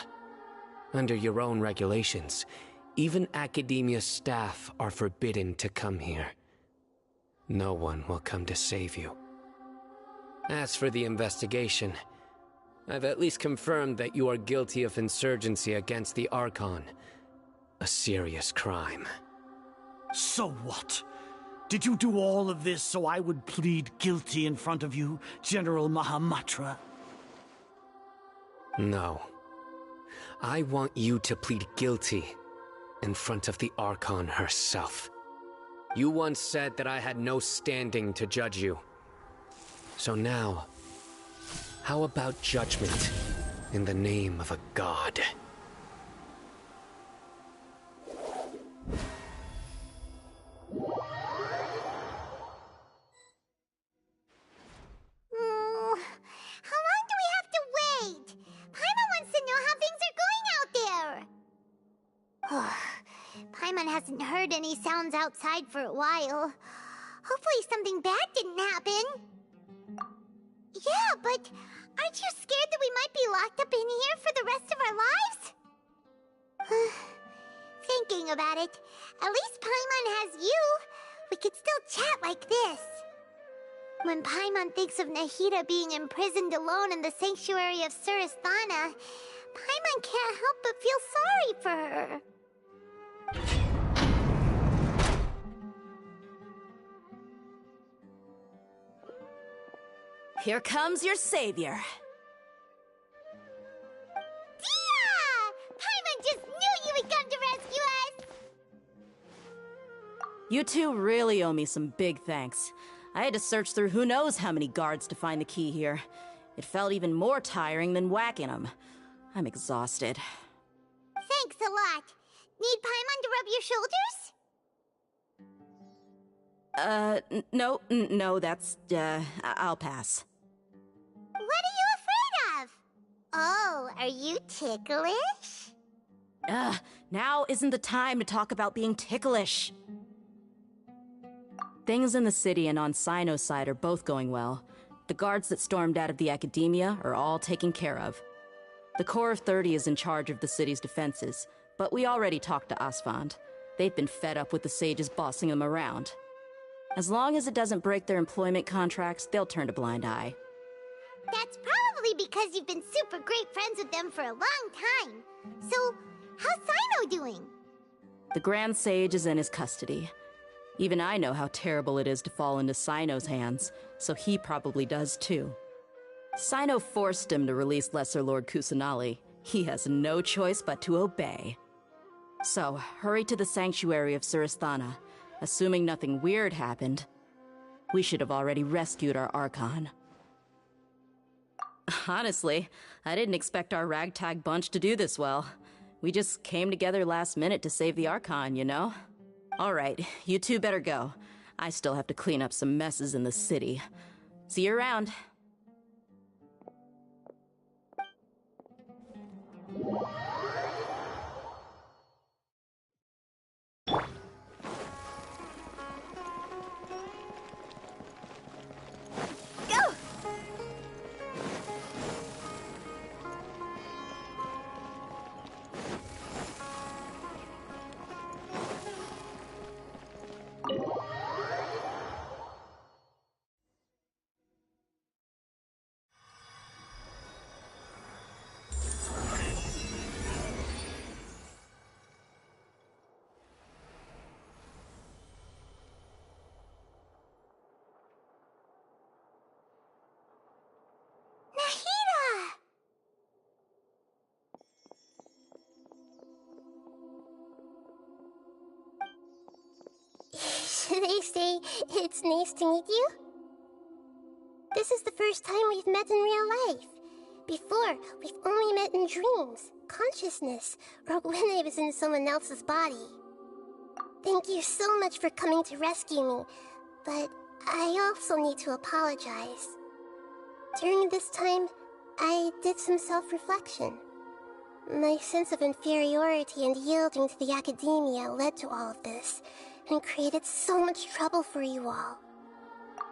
Speaker 5: Under your own regulations, even Academia staff are forbidden to come here. No one will come to save you. As for the investigation, I've at least confirmed that you are guilty of insurgency against the Archon. A serious crime.
Speaker 20: So what? Did you do all of this so I would plead guilty in front of you, General Mahamatra?
Speaker 5: No. I want you to plead guilty in front of the Archon herself. You once said that I had no standing to judge you. So now, how about judgment in the name of a god?
Speaker 2: How long do we have to wait? Paimon wants to know how things are going out there. Paimon hasn't heard any sounds outside for a while. Hopefully something bad didn't happen. Yeah, but aren't you scared that we might be locked up in here for the rest of our lives? Thinking about it, at least Paimon has you. We could still chat like this. When Paimon thinks of Nahida being imprisoned alone in the sanctuary of Suristhana, Paimon can't help but feel sorry for her.
Speaker 4: Here comes your savior.
Speaker 2: Dia! Paimon just knew you would come to rescue us!
Speaker 4: You two really owe me some big thanks. I had to search through who knows how many guards to find the key here. It felt even more tiring than whacking them. I'm exhausted.
Speaker 2: Thanks a lot. Need Paimon to rub your shoulders?
Speaker 4: No, that's, I'll pass.
Speaker 2: What are you afraid of? Oh, are you ticklish?
Speaker 4: Now isn't the time to talk about being ticklish. Things in the city and on Sino's side are both going well. The guards that stormed out of the Academia are all taken care of. The Corps of 30 is in charge of the city's defenses, but we already talked to Asfand. They've been fed up with the sages bossing them around. As long as it doesn't break their employment contracts, they'll turn a blind eye.
Speaker 2: That's probably because you've been super great friends with them for a long time. So, how's Sino doing?
Speaker 4: The Grand Sage is in his custody. Even I know how terrible it is to fall into Sino's hands, so he probably does too. Sino forced him to release Lesser Lord Kusanali. He has no choice but to obey. So, hurry to the sanctuary of Suristhana. Assuming nothing weird happened, we should have already rescued our Archon. Honestly, I didn't expect our ragtag bunch to do this well. We just came together last minute to save the Archon, you know? Alright, you two better go. I still have to clean up some messes in the city. See you around.
Speaker 2: say it's nice to meet you. This is the first time we've met in real life. Before, we've only met in dreams, consciousness, or when I was in someone else's body. Thank you so much for coming to rescue me, but I also need to apologize. During this time, I did some self-reflection. My sense of inferiority and yielding to the academia led to all of this, and created so much trouble for you all.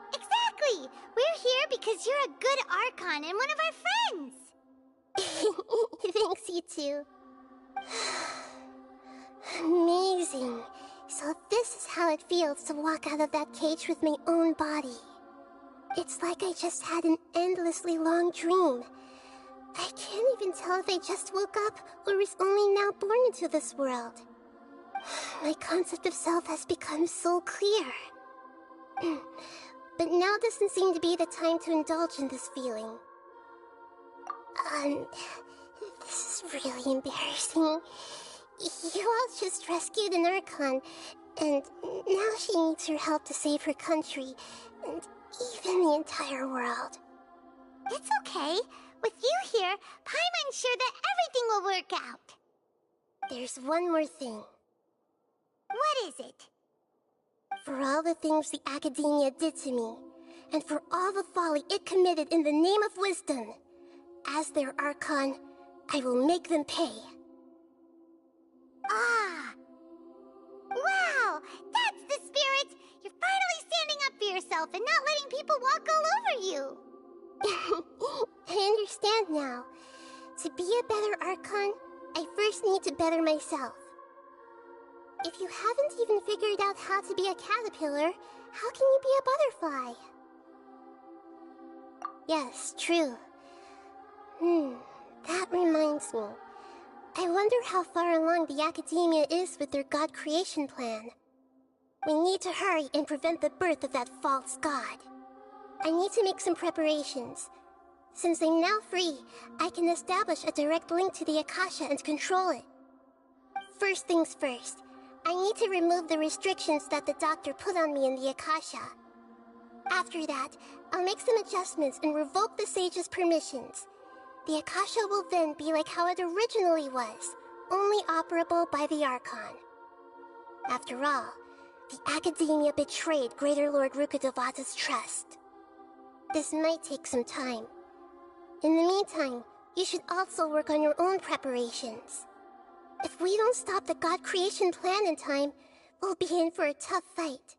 Speaker 2: Exactly! We're here because you're a good Archon and one of our friends! Thanks, you two. Amazing. So this is how it feels to walk out of that cage with my own body. It's like I just had an endlessly long dream. I can't even tell if I just woke up or was only now born into this world. My concept of self has become so clear. But now doesn't seem to be the time to indulge in this feeling. This is really embarrassing. You all just rescued an Archon, and now she needs your help to save her country, and even the entire world. It's okay. With you here, Paimon's sure that everything will work out. There's one more thing. What is it? For all the things the Academia did to me, and for all the folly it committed in the name of wisdom, as their Archon, I will make them pay. Ah! Wow! That's the spirit! You're finally standing up for yourself and not letting people walk all over you! I understand now. To be a better Archon, I first need to better myself. If you haven't even figured out how to be a caterpillar, how can you be a butterfly? Yes, true. That reminds me. I wonder how far along the Academia is with their god creation plan. We need to hurry and prevent the birth of that false god. I need to make some preparations. Since I'm now free, I can establish a direct link to the Akasha and control it. First things first, I need to remove the restrictions that the doctor put on me in the Akasha. After that, I'll make some adjustments and revoke the sage's permissions. The Akasha will then be like how it originally was, only operable by the Archon. After all, the Academia betrayed Greater Lord Rukkhadevata's trust. This might take some time. In the meantime, you should also work on your own preparations. If we don't stop the god creation plan in time, we'll be in for a tough fight.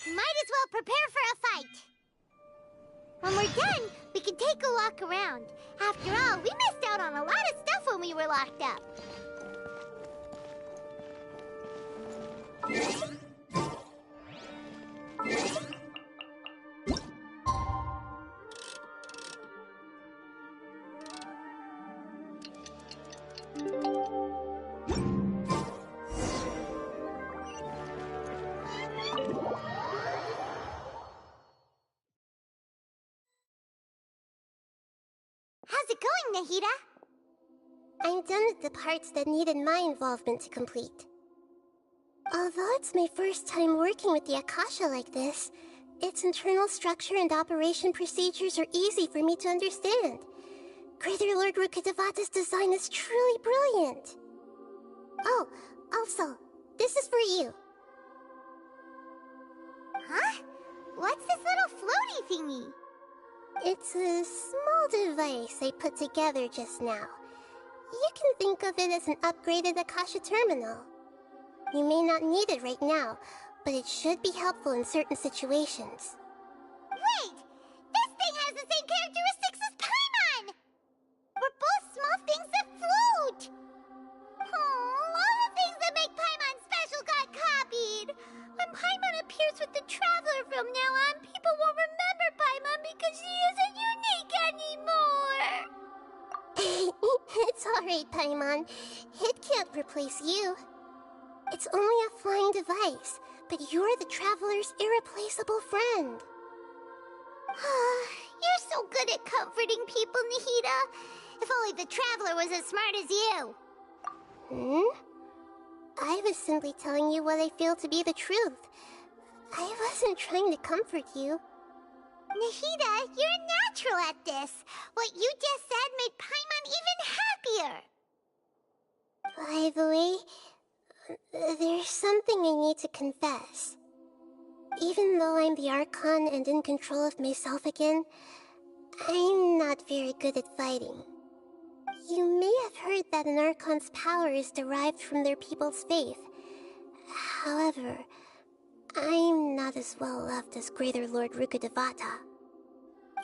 Speaker 2: Might as well prepare for a fight. When we're done, we can take a walk around. After all, we missed out on a lot of stuff when we were locked up. How's it going, Nahida? I'm done with the parts that needed my involvement to complete. Although it's my first time working with the Akasha like this, its internal structure and operation procedures are easy for me to understand. Greater Lord Rukkhadevata's design is truly brilliant. Oh, also, this is for you. Huh? What's this little floaty thingy? It's a small device I put together just now. You can think of it as an upgraded Akasha terminal. You may not need it right now, but it should be helpful in certain situations. Wait! This thing has the same characteristics as Paimon! We're both small things that float! Oh, all the things that make Paimon special got copied! When Paimon appears with the Traveler from now on, people won't remember Paimon because she isn't unique anymore! It's alright, Paimon. It can't replace you. It's only a flying device, but you're the Traveler's irreplaceable friend. You're so good at comforting people, Nahida. If only the Traveler was as smart as you. I was simply telling you what I feel to be the truth. I wasn't trying to comfort you. Nahida, you're a natural at this. What you just said made Paimon even happier. By the way, there's something I need to confess. Even though I'm the Archon and in control of myself again, I'm not very good at fighting. You may have heard that an Archon's power is derived from their people's faith. However, I'm not as well loved as Greater Lord Rukkhadevata.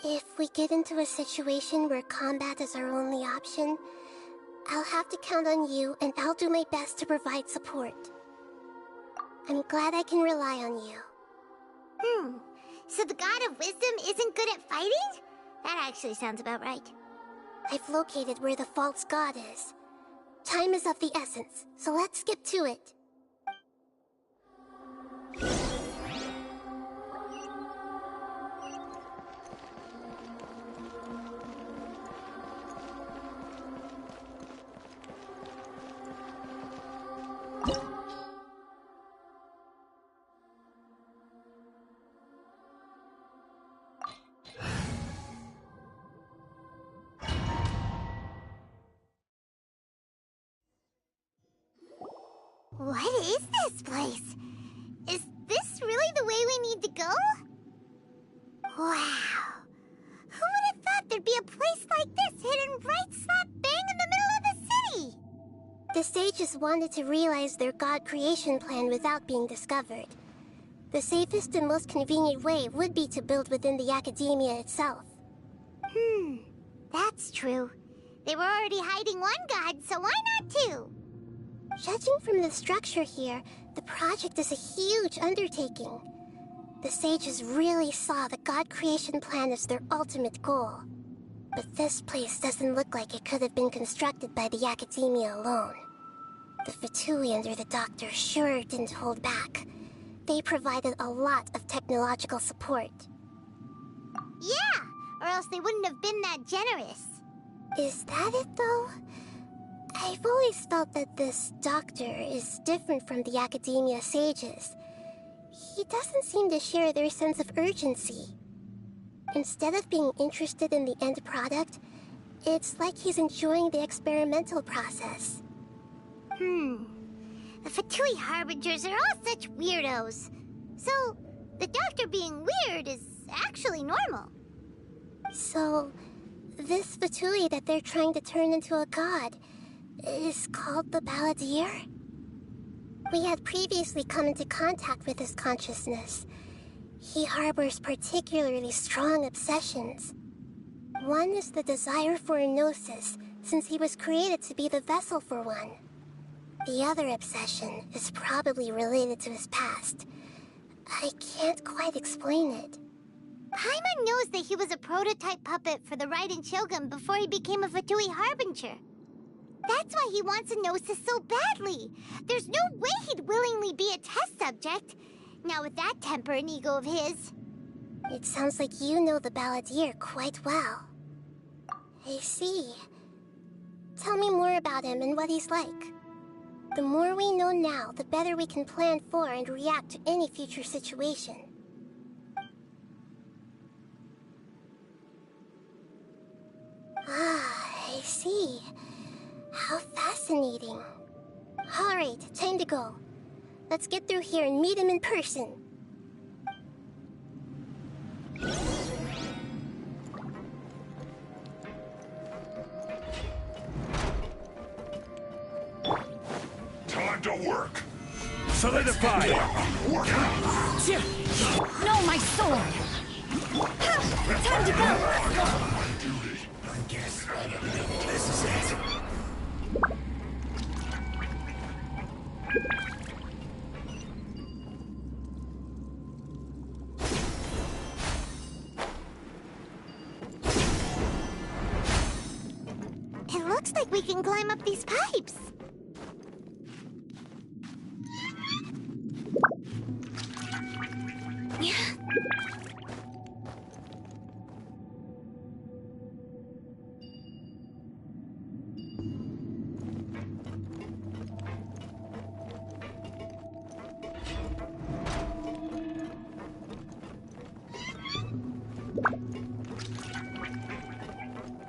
Speaker 2: If we get into a situation where combat is our only option, I'll have to count on you, and I'll do my best to provide support. I'm glad I can rely on you. So the God of Wisdom isn't good at fighting? That actually sounds about right. I've located where the false god is. Time is of the essence, so let's skip to it. What is this place? Is this really the way we need to go? Wow. Who would have thought there'd be a place like this hidden right slap bang in the middle of the city? The sages wanted to realize their god creation plan without being discovered. The safest and most convenient way would be to build within the academia itself. That's true. They were already hiding one god, so why not two? Judging from the structure here, the project is a huge undertaking. The sages really saw the god creation plan as their ultimate goal. But this place doesn't look like it could have been constructed by the academia alone. The Fatui under the Doctor sure didn't hold back. They provided a lot of technological support. Yeah, or else they wouldn't have been that generous. Is that it, though? I've always felt that this doctor is different from the academia sages. He doesn't seem to share their sense of urgency. Instead of being interested in the end product, it's like he's enjoying the experimental process. The Fatui Harbingers are all such weirdos. So, the doctor being weird is actually normal. So, this Fatui that they're trying to turn into a god is called the Balladeer? We had previously come into contact with his consciousness. He harbors particularly strong obsessions. One is the desire for a gnosis, since he was created to be the vessel for one. The other obsession is probably related to his past. I can't quite explain it. Paimon knows that he was a prototype puppet for the Raiden Shogun before he became a Fatui Harbinger. That's why he wants a gnosis so badly. There's no way he'd willingly be a test subject. Now with that temper and ego of his. It sounds like you know the Balladeer quite well. I see. Tell me more about him and what he's like. The more we know now, the better we can plan for and react to any future situation. I see. How fascinating. Alright, time to go. Let's get through here and meet him in person.
Speaker 11: Time to work. Solidify.
Speaker 7: No, my sword! Time to go!
Speaker 11: I guess this is it.
Speaker 2: It looks like we can climb up these pipes.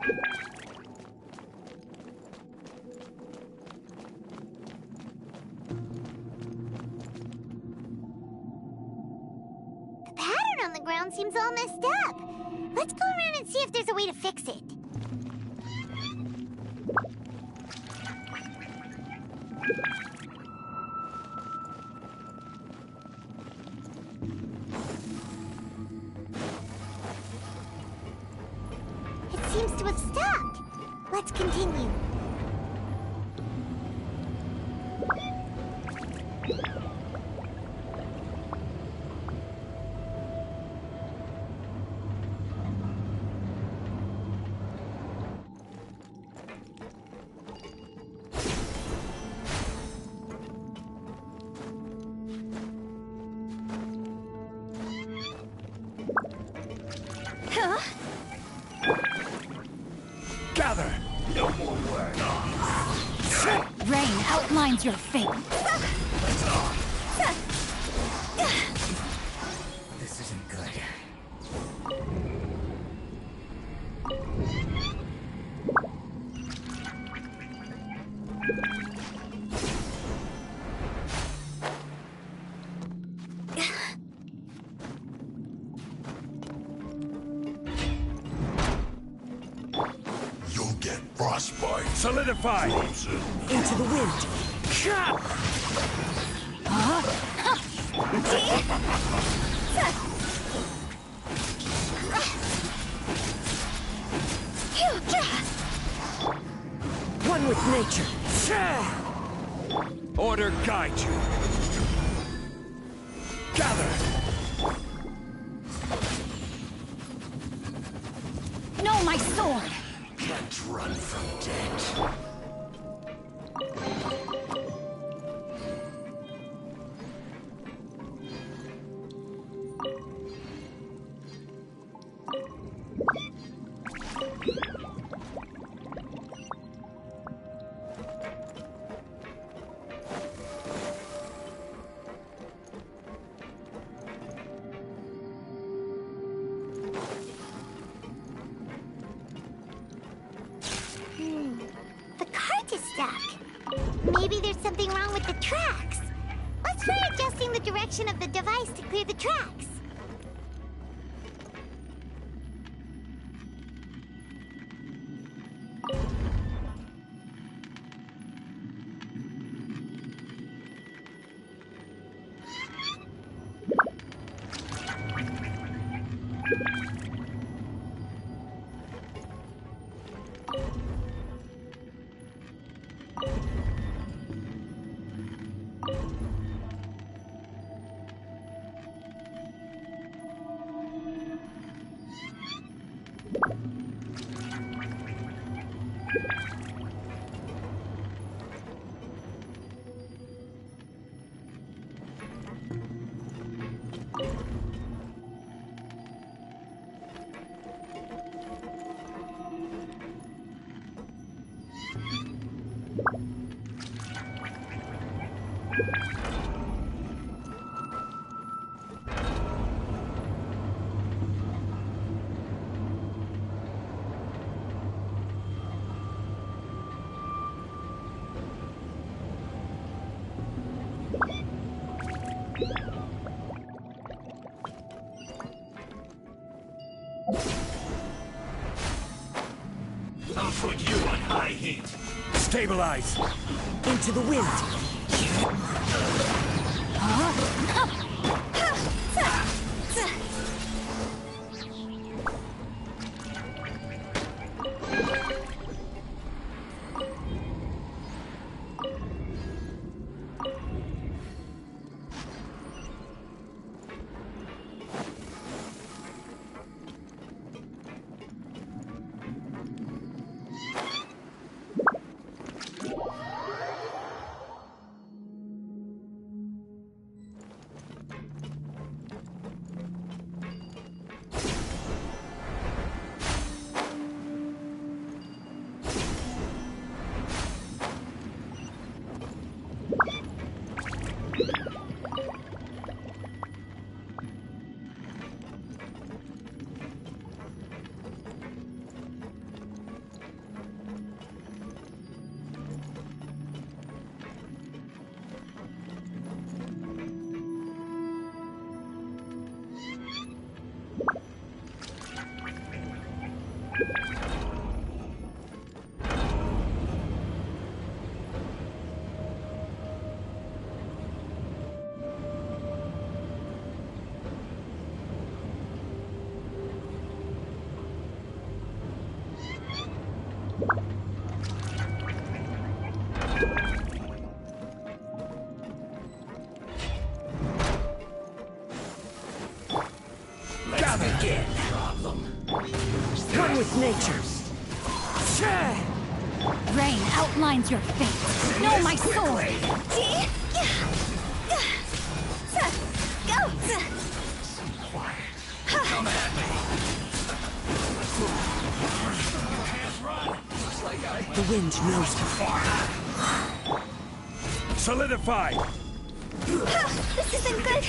Speaker 2: The pattern on the ground seems all messed up. Let's go around and see if there's a way to fix it. It seems to have stopped. Let's continue.
Speaker 7: Huh?
Speaker 11: Gather! No more word on.
Speaker 7: Rain outlines your fate.
Speaker 11: This isn't good.
Speaker 14: You'll get frostbite.
Speaker 11: Solidify!
Speaker 17: Into the wind. One with nature.
Speaker 11: Order guide you. Gather!
Speaker 7: No, my sword!
Speaker 14: Can't run from death.
Speaker 2: The cart is stuck. Maybe there's something wrong with the tracks. Let's try adjusting the direction of the device to clear the tracks.
Speaker 11: I'll put you on high heat. Stabilize!
Speaker 17: Into the wind.
Speaker 7: One with nature. Rain outlines your fate. Know my sword.
Speaker 2: Go!
Speaker 11: Come at me.
Speaker 17: The wind knows me.
Speaker 11: Solidify.
Speaker 2: This isn't good.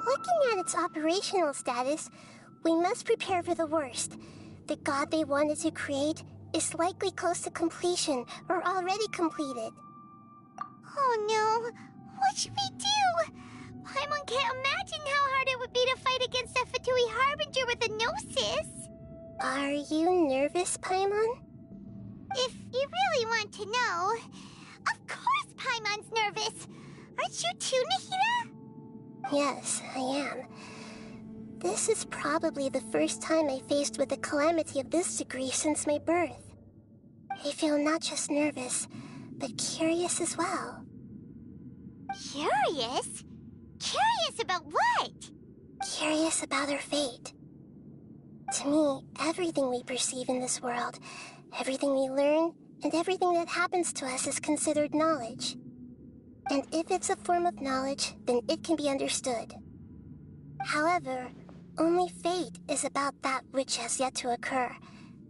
Speaker 2: Looking at its operational status, we must prepare for the worst. The god they wanted to create is likely close to completion or already completed. Oh no! What should we do? Paimon can't imagine how hard it would be to fight against a Fatui Harbinger with a Gnosis. Are you nervous, Paimon? If you really want to know, of course Paimon's nervous! Aren't you too, Nahida? Yes, I am. This is probably the first time I faced with a calamity of this degree since my birth. I feel not just nervous, but curious as well. Curious? Curious about what? Curious about our fate. To me, everything we perceive in this world, everything we learn, and everything that happens to us is considered knowledge. And if it's a form of knowledge, then it can be understood. However, only fate is about that which has yet to occur,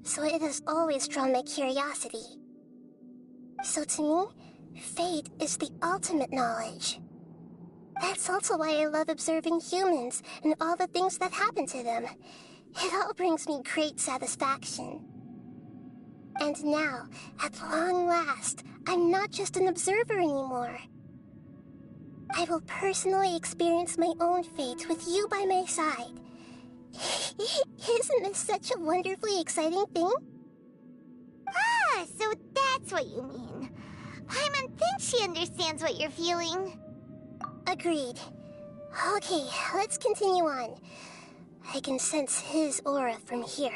Speaker 2: so it has always drawn my curiosity. So to me, fate is the ultimate knowledge. That's also why I love observing humans and all the things that happen to them. It all brings me great satisfaction. And now, at long last, I'm not just an observer anymore. I will personally experience my own fate with you by my side. Isn't this such a wonderfully exciting thing? Ah, so that's what you mean. Paimon thinks she understands what you're feeling. Agreed. Okay, let's continue on. I can sense his aura from here.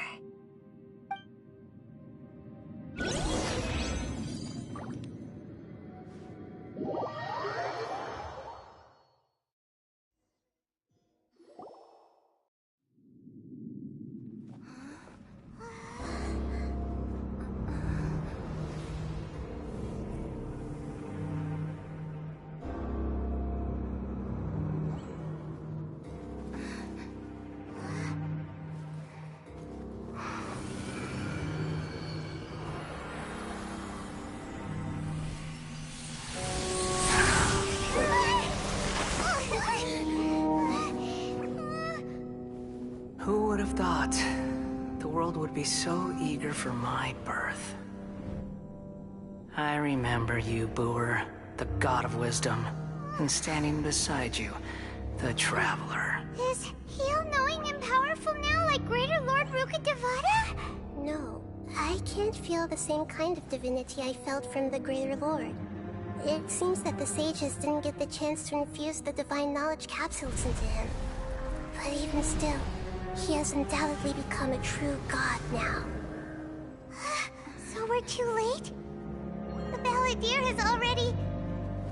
Speaker 12: would be so eager for my birth. I remember you, Booer, the god of wisdom, and standing beside you, the traveler.
Speaker 2: Is he all-knowing and powerful now, like Greater Lord Rukkhadevata?
Speaker 15: No, I can't feel the same kind of divinity I felt from the Greater Lord. It seems that the sages didn't get the chance to infuse the divine knowledge capsules into him. But even still, he has undoubtedly become a true god now.
Speaker 2: So we're too late? The Balladeer has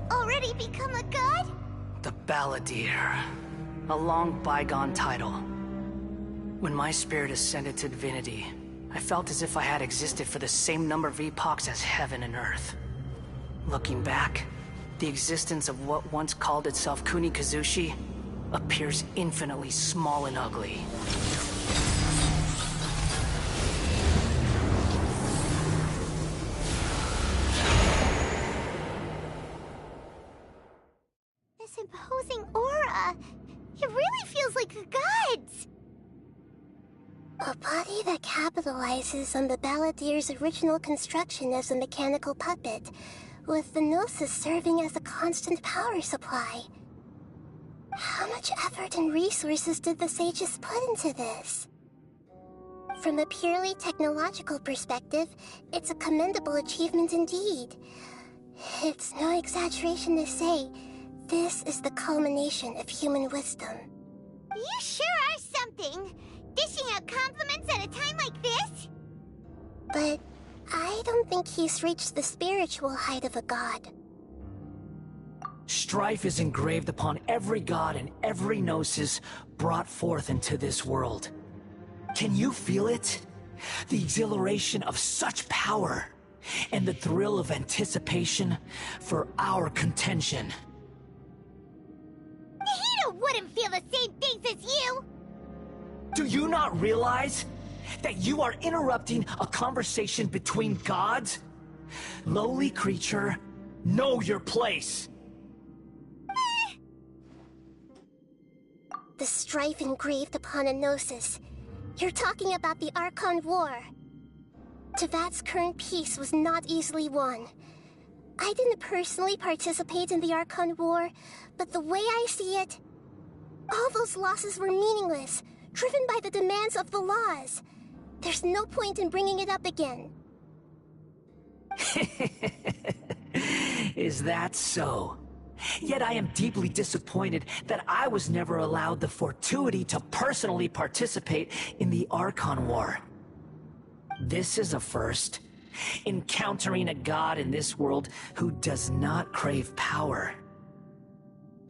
Speaker 2: already become a god?
Speaker 12: The Balladeer. A long bygone title. When my spirit ascended to divinity, I felt as if I had existed for the same number of epochs as heaven and earth. Looking back, the existence of what once called itself Kunikazushi appears infinitely small and ugly.
Speaker 2: This imposing aura, it really feels like the gods!
Speaker 15: A body that capitalizes on the Balladeer's original construction as a mechanical puppet, with the Gnosis serving as a constant power supply. How much effort and resources did the sages put into this? From a purely technological perspective, it's a commendable achievement indeed. It's no exaggeration to say, this is the culmination of human wisdom.
Speaker 2: You sure are something! Dishing out compliments at a time like this?
Speaker 15: But I don't think he's reached the spiritual height of a god.
Speaker 12: Strife is engraved upon every god and every gnosis brought forth into this world. Can you feel it? The exhilaration of such power, and the thrill of anticipation for our contention.
Speaker 2: Nahida wouldn't feel the same things as you!
Speaker 12: Do you not realize that you are interrupting a conversation between gods? Lowly creature, know your place!
Speaker 15: The strife engraved upon a gnosis. You're talking about the Archon War. Tevat's current peace was not easily won. I didn't personally participate in the Archon War, but the way I see it, all those losses were meaningless, driven by the demands of the laws. There's no point in bringing it up again.
Speaker 12: Is that so? Yet I am deeply disappointed that I was never allowed the fortuity to personally participate in the Archon War. This is a first. Encountering a god in this world who does not crave power.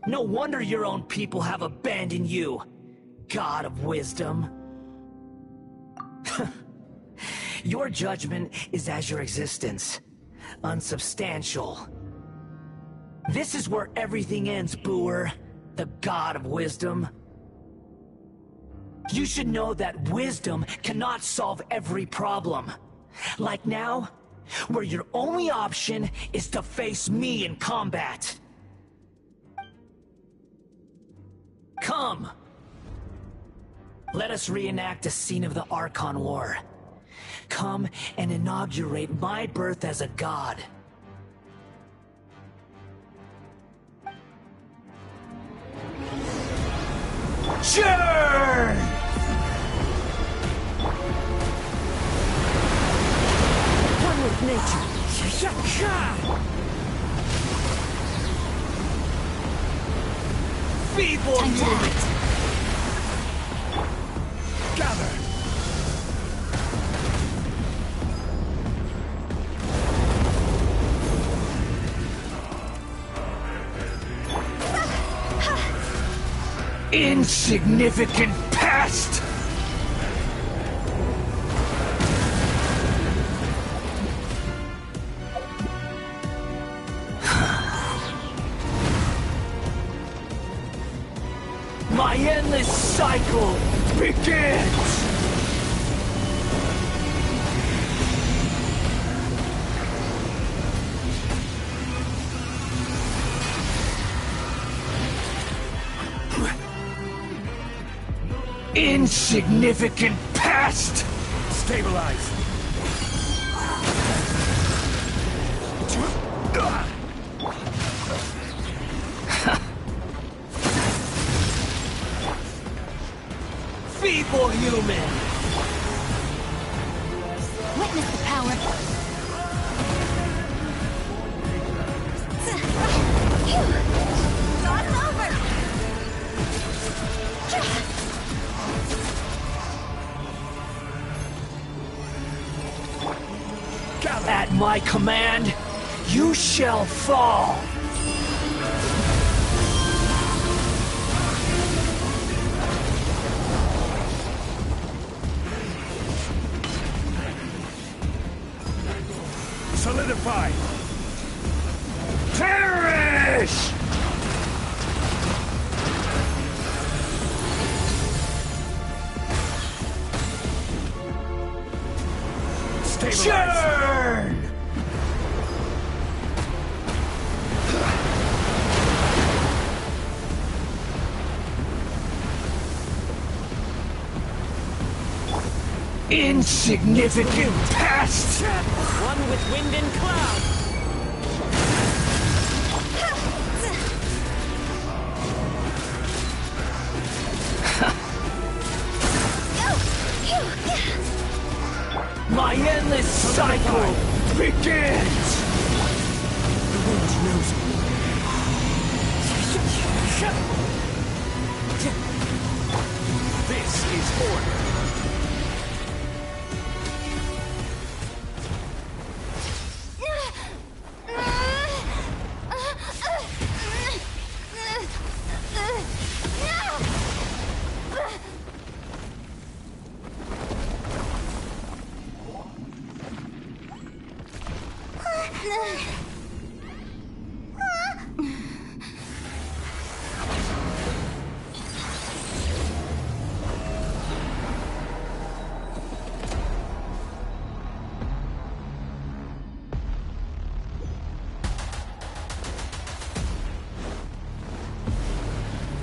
Speaker 12: No wonder your own people have abandoned you, god of wisdom. Your judgment is as your existence, unsubstantial. This is where everything ends, Booer, the god of wisdom. You should know that wisdom cannot solve every problem. Like now, where your only option is to face me in combat. Come! Let us reenact a scene of the Archon War. Come and inaugurate my birth as a god. Churn! One with nature. Feeble movement. Gather. Insignificant pest! My endless cycle begins! Insignificant pest!
Speaker 11: Stabilize!
Speaker 12: Feeble human!
Speaker 7: Witness the power.
Speaker 2: It's over!
Speaker 12: At my command, you shall fall!
Speaker 11: Solidify!
Speaker 12: Perish! Churn! Insignificant pest!
Speaker 4: One with wind and cloud!
Speaker 12: My endless cycle begins! The wind knows me.
Speaker 11: This is order.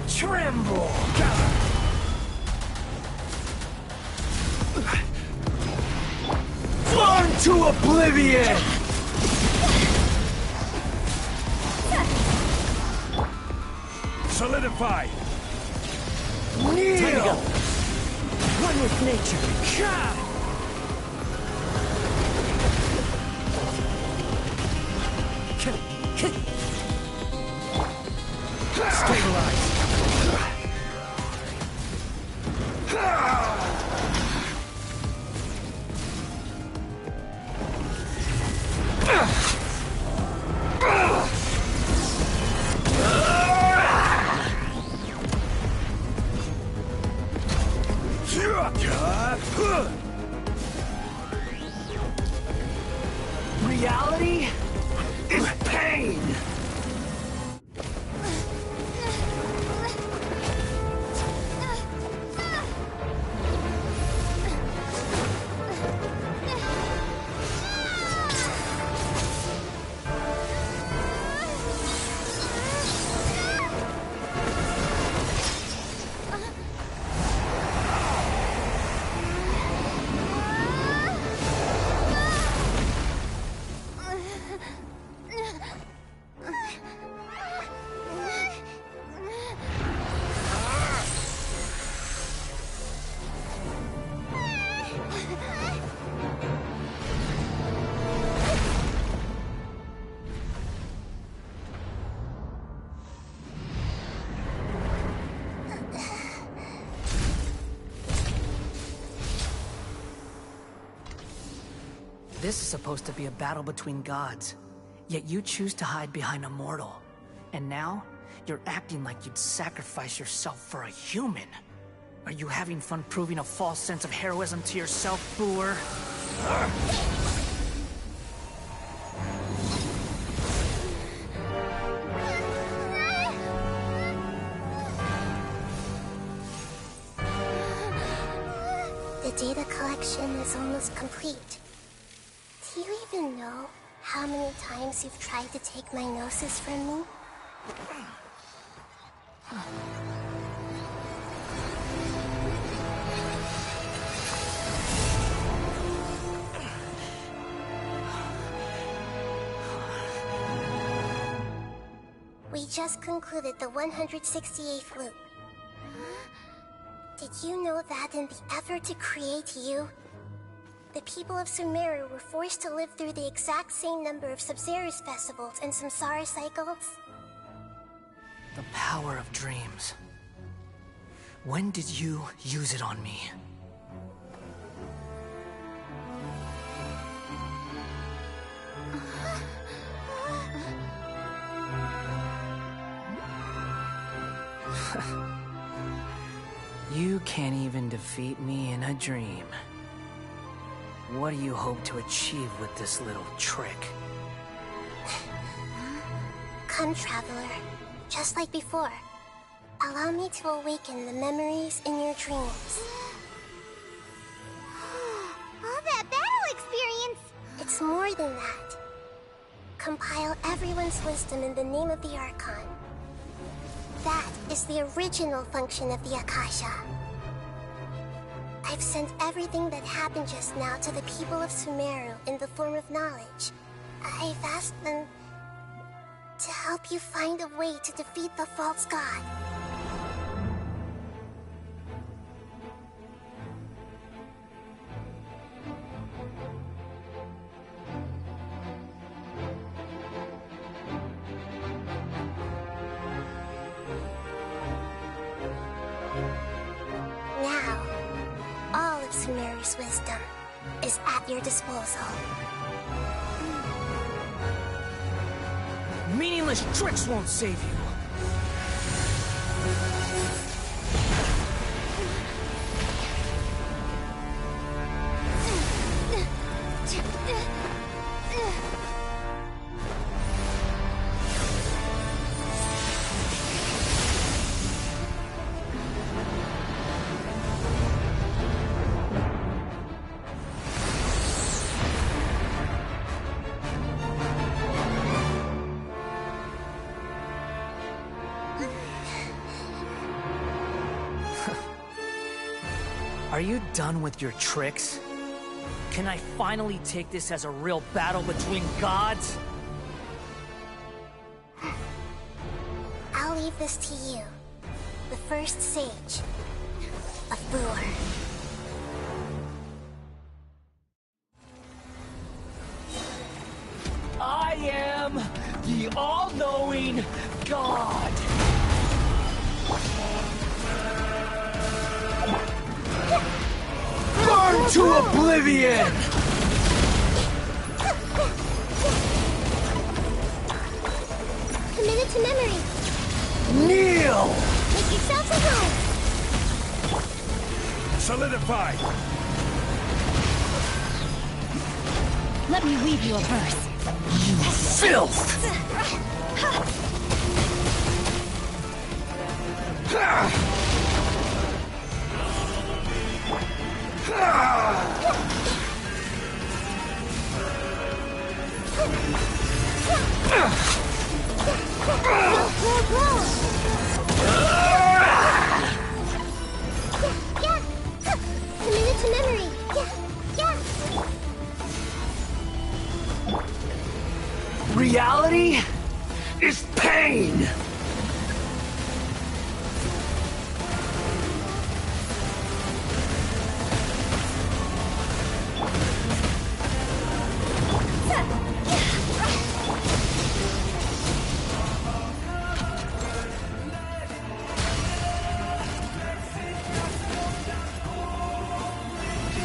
Speaker 12: Tremble! Burn to oblivion!
Speaker 11: Solidify!
Speaker 12: Kneel! One with nature. God!
Speaker 11: Stabilize!
Speaker 12: Reality is pain! This is supposed to be a battle between gods, yet you choose to hide behind a mortal. And now, you're acting like you'd sacrifice yourself for a human. Are you having fun proving a false sense of heroism to yourself, Boor?
Speaker 15: The data collection is almost complete. Do you even know how many times you've tried to take my gnosis from me? We just concluded the 168th loop. Did you know that in the effort to create you, the people of Sumeru were forced to live through the exact same number of Sub-Zerus festivals and Samsara cycles?
Speaker 12: The power of dreams. When did you use it on me? You can't even defeat me in a dream. What do you hope to achieve with this little trick?
Speaker 15: Come, Traveler. Just like before. Allow me to awaken the memories in your dreams.
Speaker 2: All that battle experience!
Speaker 15: It's more than that. Compile everyone's wisdom in the name of the Archon. That is the original function of the Akasha. I've sent everything that happened just now to the people of Sumeru in the form of knowledge. I've asked them to help you find a way to defeat the false god. Now, all of Sumeru's wisdom is at your disposal.
Speaker 12: Meaningless tricks won't save you. Are you done with your tricks? Can I finally take this as a real battle between gods?
Speaker 15: I'll leave this to you, the first sage of Boor.
Speaker 12: I am the all-knowing God! Burn to oblivion!
Speaker 15: Commit it to memory.
Speaker 12: Kneel!
Speaker 15: Make yourself at home.
Speaker 11: Solidify!
Speaker 7: Let me weave you a verse.
Speaker 12: You filth!
Speaker 15: Commit to memory.
Speaker 12: Reality is pain!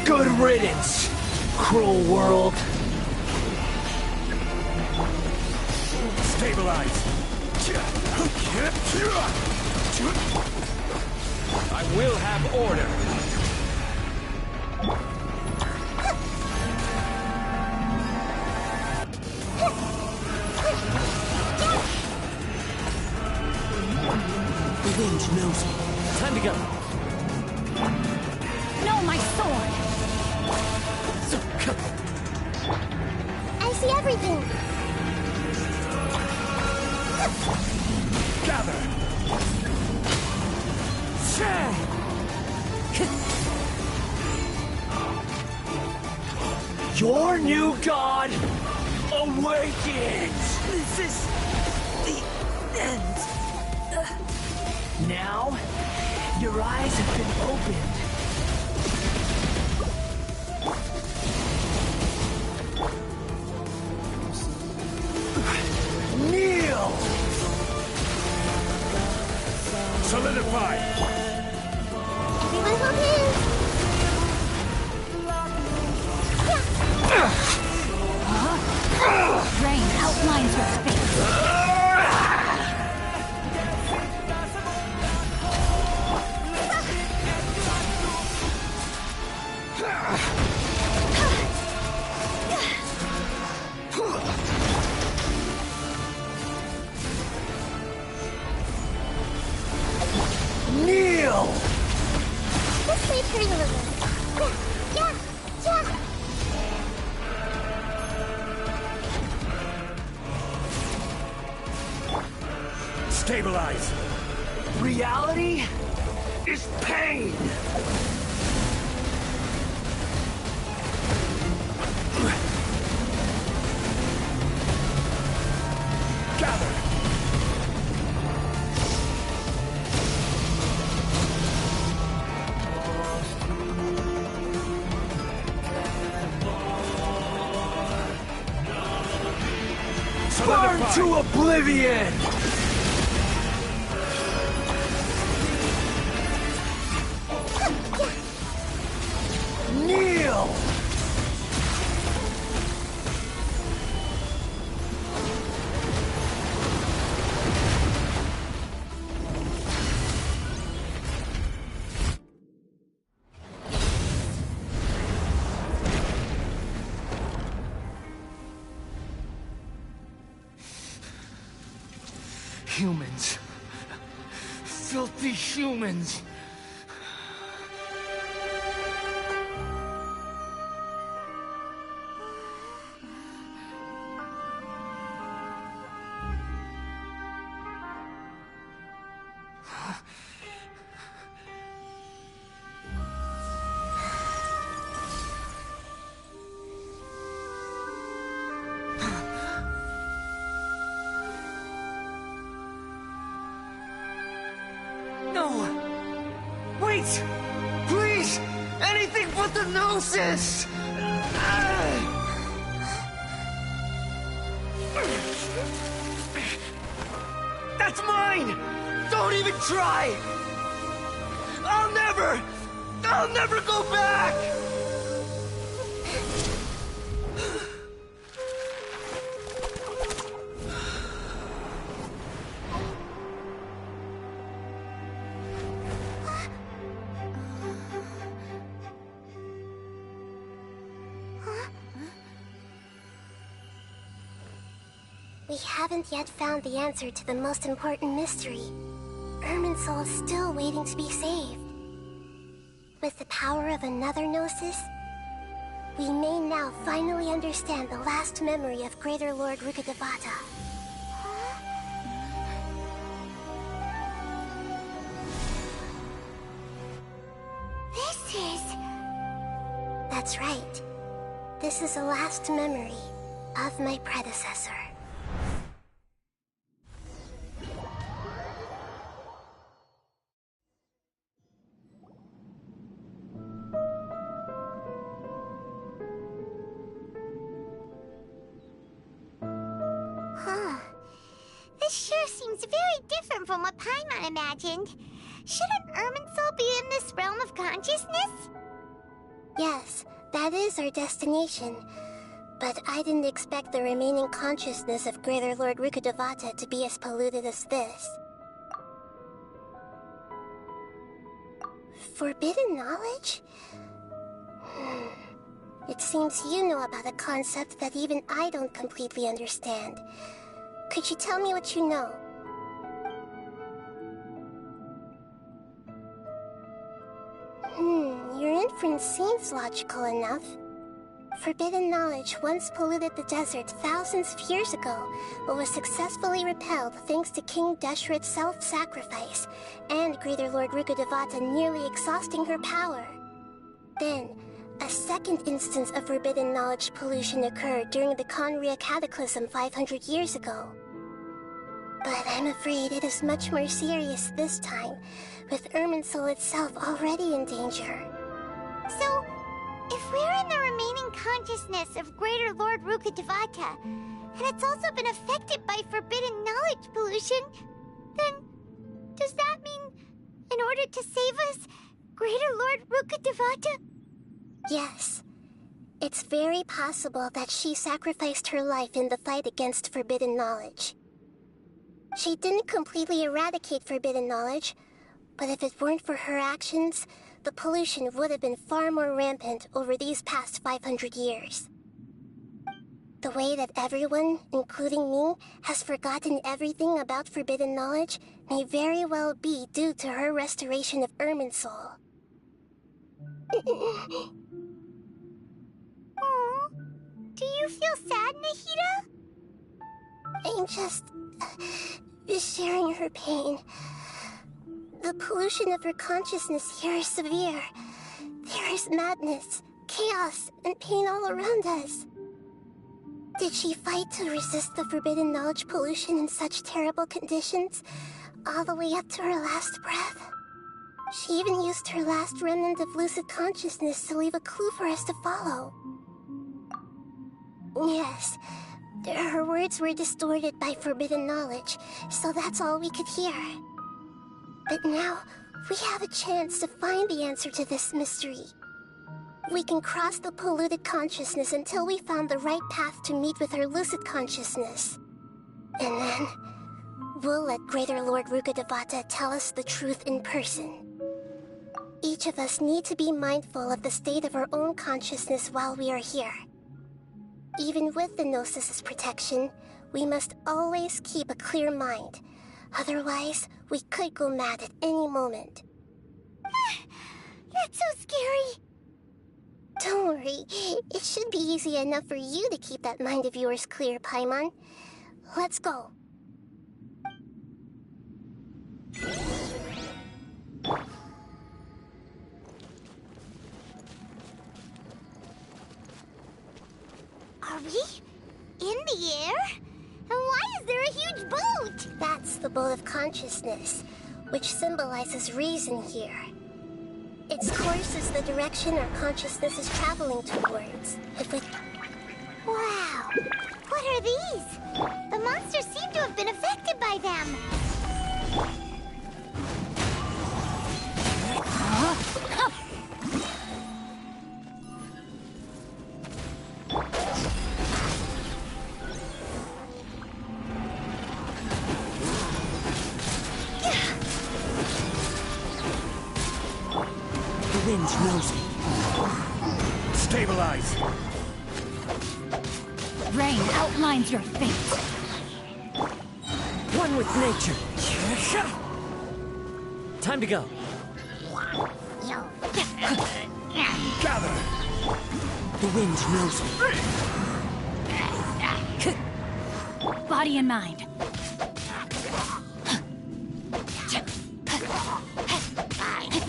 Speaker 12: Good riddance, cruel world.
Speaker 11: Stabilize! I will have order!
Speaker 12: The wind knows me. Time to go.
Speaker 7: No, my sword!
Speaker 15: I see everything.
Speaker 11: Gather!
Speaker 12: Your new god awakens! This is the end. Now, your eyes have been opened. Kneel!
Speaker 11: Solidify!
Speaker 2: Everyone hold hands!
Speaker 7: Rain outlines your face.
Speaker 12: Kneel!
Speaker 2: This way, turn a little. Yeah, yeah.
Speaker 11: Stabilize!
Speaker 12: Reality is pain!
Speaker 11: Gather!
Speaker 12: Burn to oblivion! Kneel! Humans. Filthy humans. Wait! Please! Anything but the Gnosis! That's mine! Don't even try! I'll never go back!
Speaker 15: We haven't yet found the answer to the most important mystery. Irminsul is still waiting to be saved. With the power of another Gnosis, we may now finally understand the last memory of Greater Lord Rukkhadevata.
Speaker 2: This is...
Speaker 15: That's right. This is the last memory of my predecessor.
Speaker 2: This sure seems very different from what Paimon imagined. Shouldn't Irminsul be in this realm of consciousness?
Speaker 15: Yes, that is our destination. But I didn't expect the remaining consciousness of Greater Lord Rukkhadevata to be as polluted as this. Forbidden knowledge? It seems you know about a concept that even I don't completely understand. Could you tell me what you know? Your inference seems logical enough. Forbidden knowledge once polluted the desert thousands of years ago, but was successfully repelled thanks to King Deshret's self-sacrifice, and Greater Lord Rukkhadevata nearly exhausting her power. Then, a second instance of forbidden knowledge pollution occurred during the Conria Cataclysm 500 years ago. But I'm afraid it is much more serious this time, with Irminsul itself already in danger.
Speaker 2: So, if we're in the remaining consciousness of Greater Lord Rukkhadevata, and it's also been affected by forbidden knowledge pollution, then does that mean, in order to save us, Greater Lord Rukkhadevata?
Speaker 15: Yes. It's very possible that she sacrificed her life in the fight against forbidden knowledge. She didn't completely eradicate forbidden knowledge, but if it weren't for her actions, the pollution would have been far more rampant over these past 500 years. The way that everyone, including me, has forgotten everything about forbidden knowledge may very well be due to her restoration of Irminsul.
Speaker 2: Aww. Do you feel sad, Nahida?
Speaker 15: I'm just sharing her pain. The pollution of her consciousness here is severe. There is madness, chaos, and pain all around us. Did she fight to resist the forbidden knowledge pollution in such terrible conditions, all the way up to her last breath? She even used her last remnant of lucid consciousness to leave a clue for us to follow. Yes, her words were distorted by forbidden knowledge, so that's all we could hear. But now, we have a chance to find the answer to this mystery. We can cross the polluted consciousness until we found the right path to meet with her lucid consciousness. And then, we'll let Greater Lord Rukkhadevata tell us the truth in person. Each of us need to be mindful of the state of our own consciousness while we are here. Even with the Gnosis' protection, we must always keep a clear mind. Otherwise, we could go mad at any moment.
Speaker 2: That's so scary.
Speaker 15: Don't worry, it should be easy enough for you to keep that mind of yours clear, Paimon. Let's go.
Speaker 2: Are we in the air? And why is there a huge boat?
Speaker 15: That's the boat of consciousness, which symbolizes reason here. Its course is the direction our consciousness is traveling towards.
Speaker 2: Wow! What are these? The monsters seem to have been affected by them.
Speaker 12: The wind knows me.
Speaker 11: Stabilize!
Speaker 7: Rain outlines your fate.
Speaker 12: One with nature. Time to go.
Speaker 11: Gather!
Speaker 12: The wind knows me.
Speaker 7: Body and mind.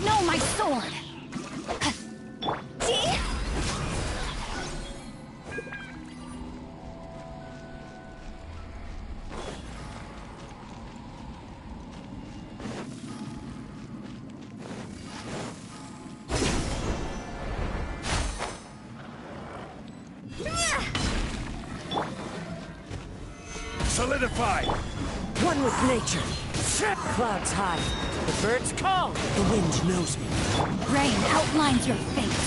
Speaker 7: Know my sword.
Speaker 11: Solidify!
Speaker 12: One with nature. Clouds high. The birds call. The wind knows me.
Speaker 7: Rain outlines your fate.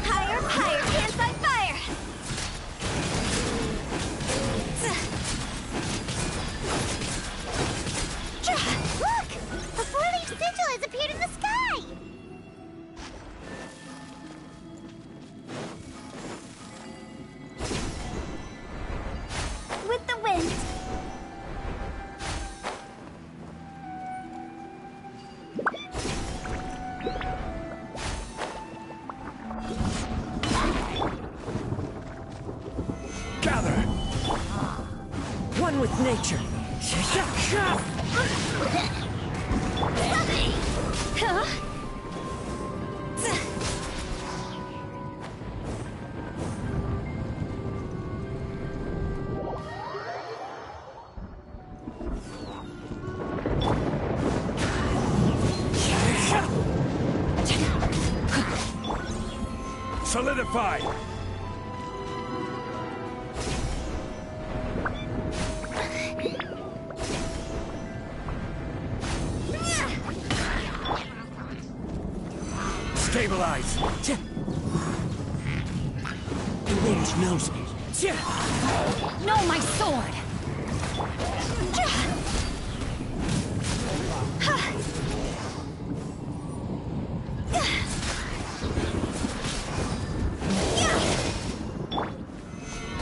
Speaker 2: Higher, higher, hands on fire! Look! A four-leaf sigil has appeared in the sky! With the wind.
Speaker 11: Gather!
Speaker 12: One with nature.
Speaker 11: Solidify! Stabilize!
Speaker 12: The wind knows me.
Speaker 7: No, my sword!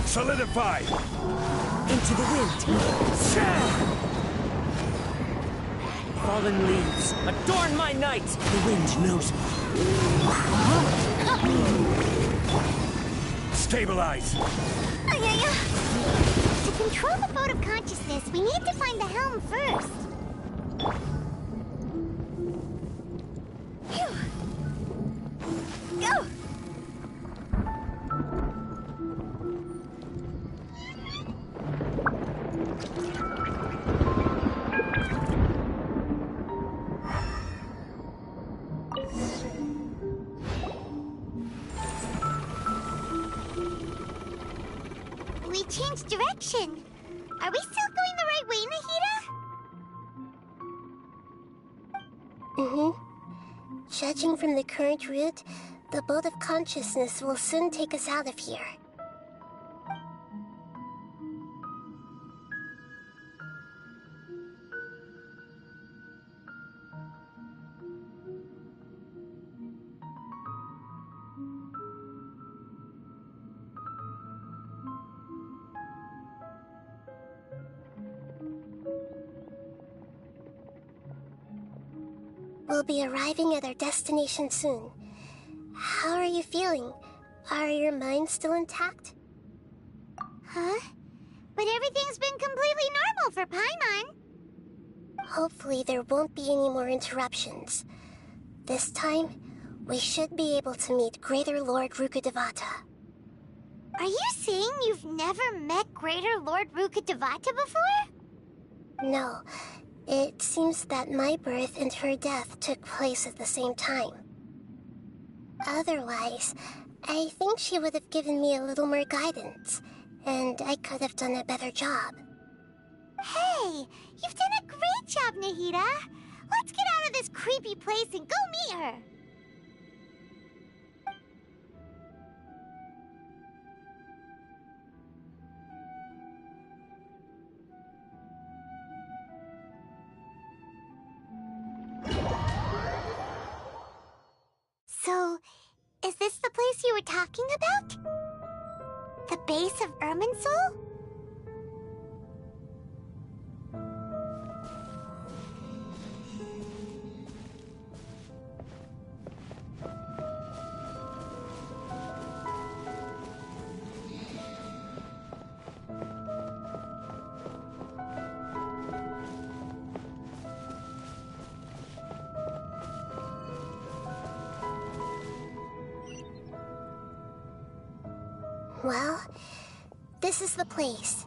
Speaker 11: Solidify!
Speaker 12: Into the wind. Fallen leaves, adorn my night! The wind knows me.
Speaker 11: Stabilize!
Speaker 2: To control the boat of consciousness, we need to find the helm first. Phew. Go! We changed direction. Are we still going the right way, Nahida?
Speaker 15: Judging from the current route, the boat of consciousness will soon take us out of here. We'll be arriving at our destination soon. How are you feeling? Are your minds still intact?
Speaker 2: Huh? But everything's been completely normal for Paimon.
Speaker 15: Hopefully there won't be any more interruptions. This time, we should be able to meet Greater Lord Rukkhadevata.
Speaker 2: Are you saying you've never met Greater Lord Rukkhadevata before?
Speaker 15: No. It seems that my birth and her death took place at the same time. Otherwise, I think she would have given me a little more guidance, and I could have done a better job.
Speaker 2: Hey, you've done a great job, Nahida. Let's get out of this creepy place and go meet her. So, is this the place you were talking about? The base of Irminsul?
Speaker 15: Well, this is the place.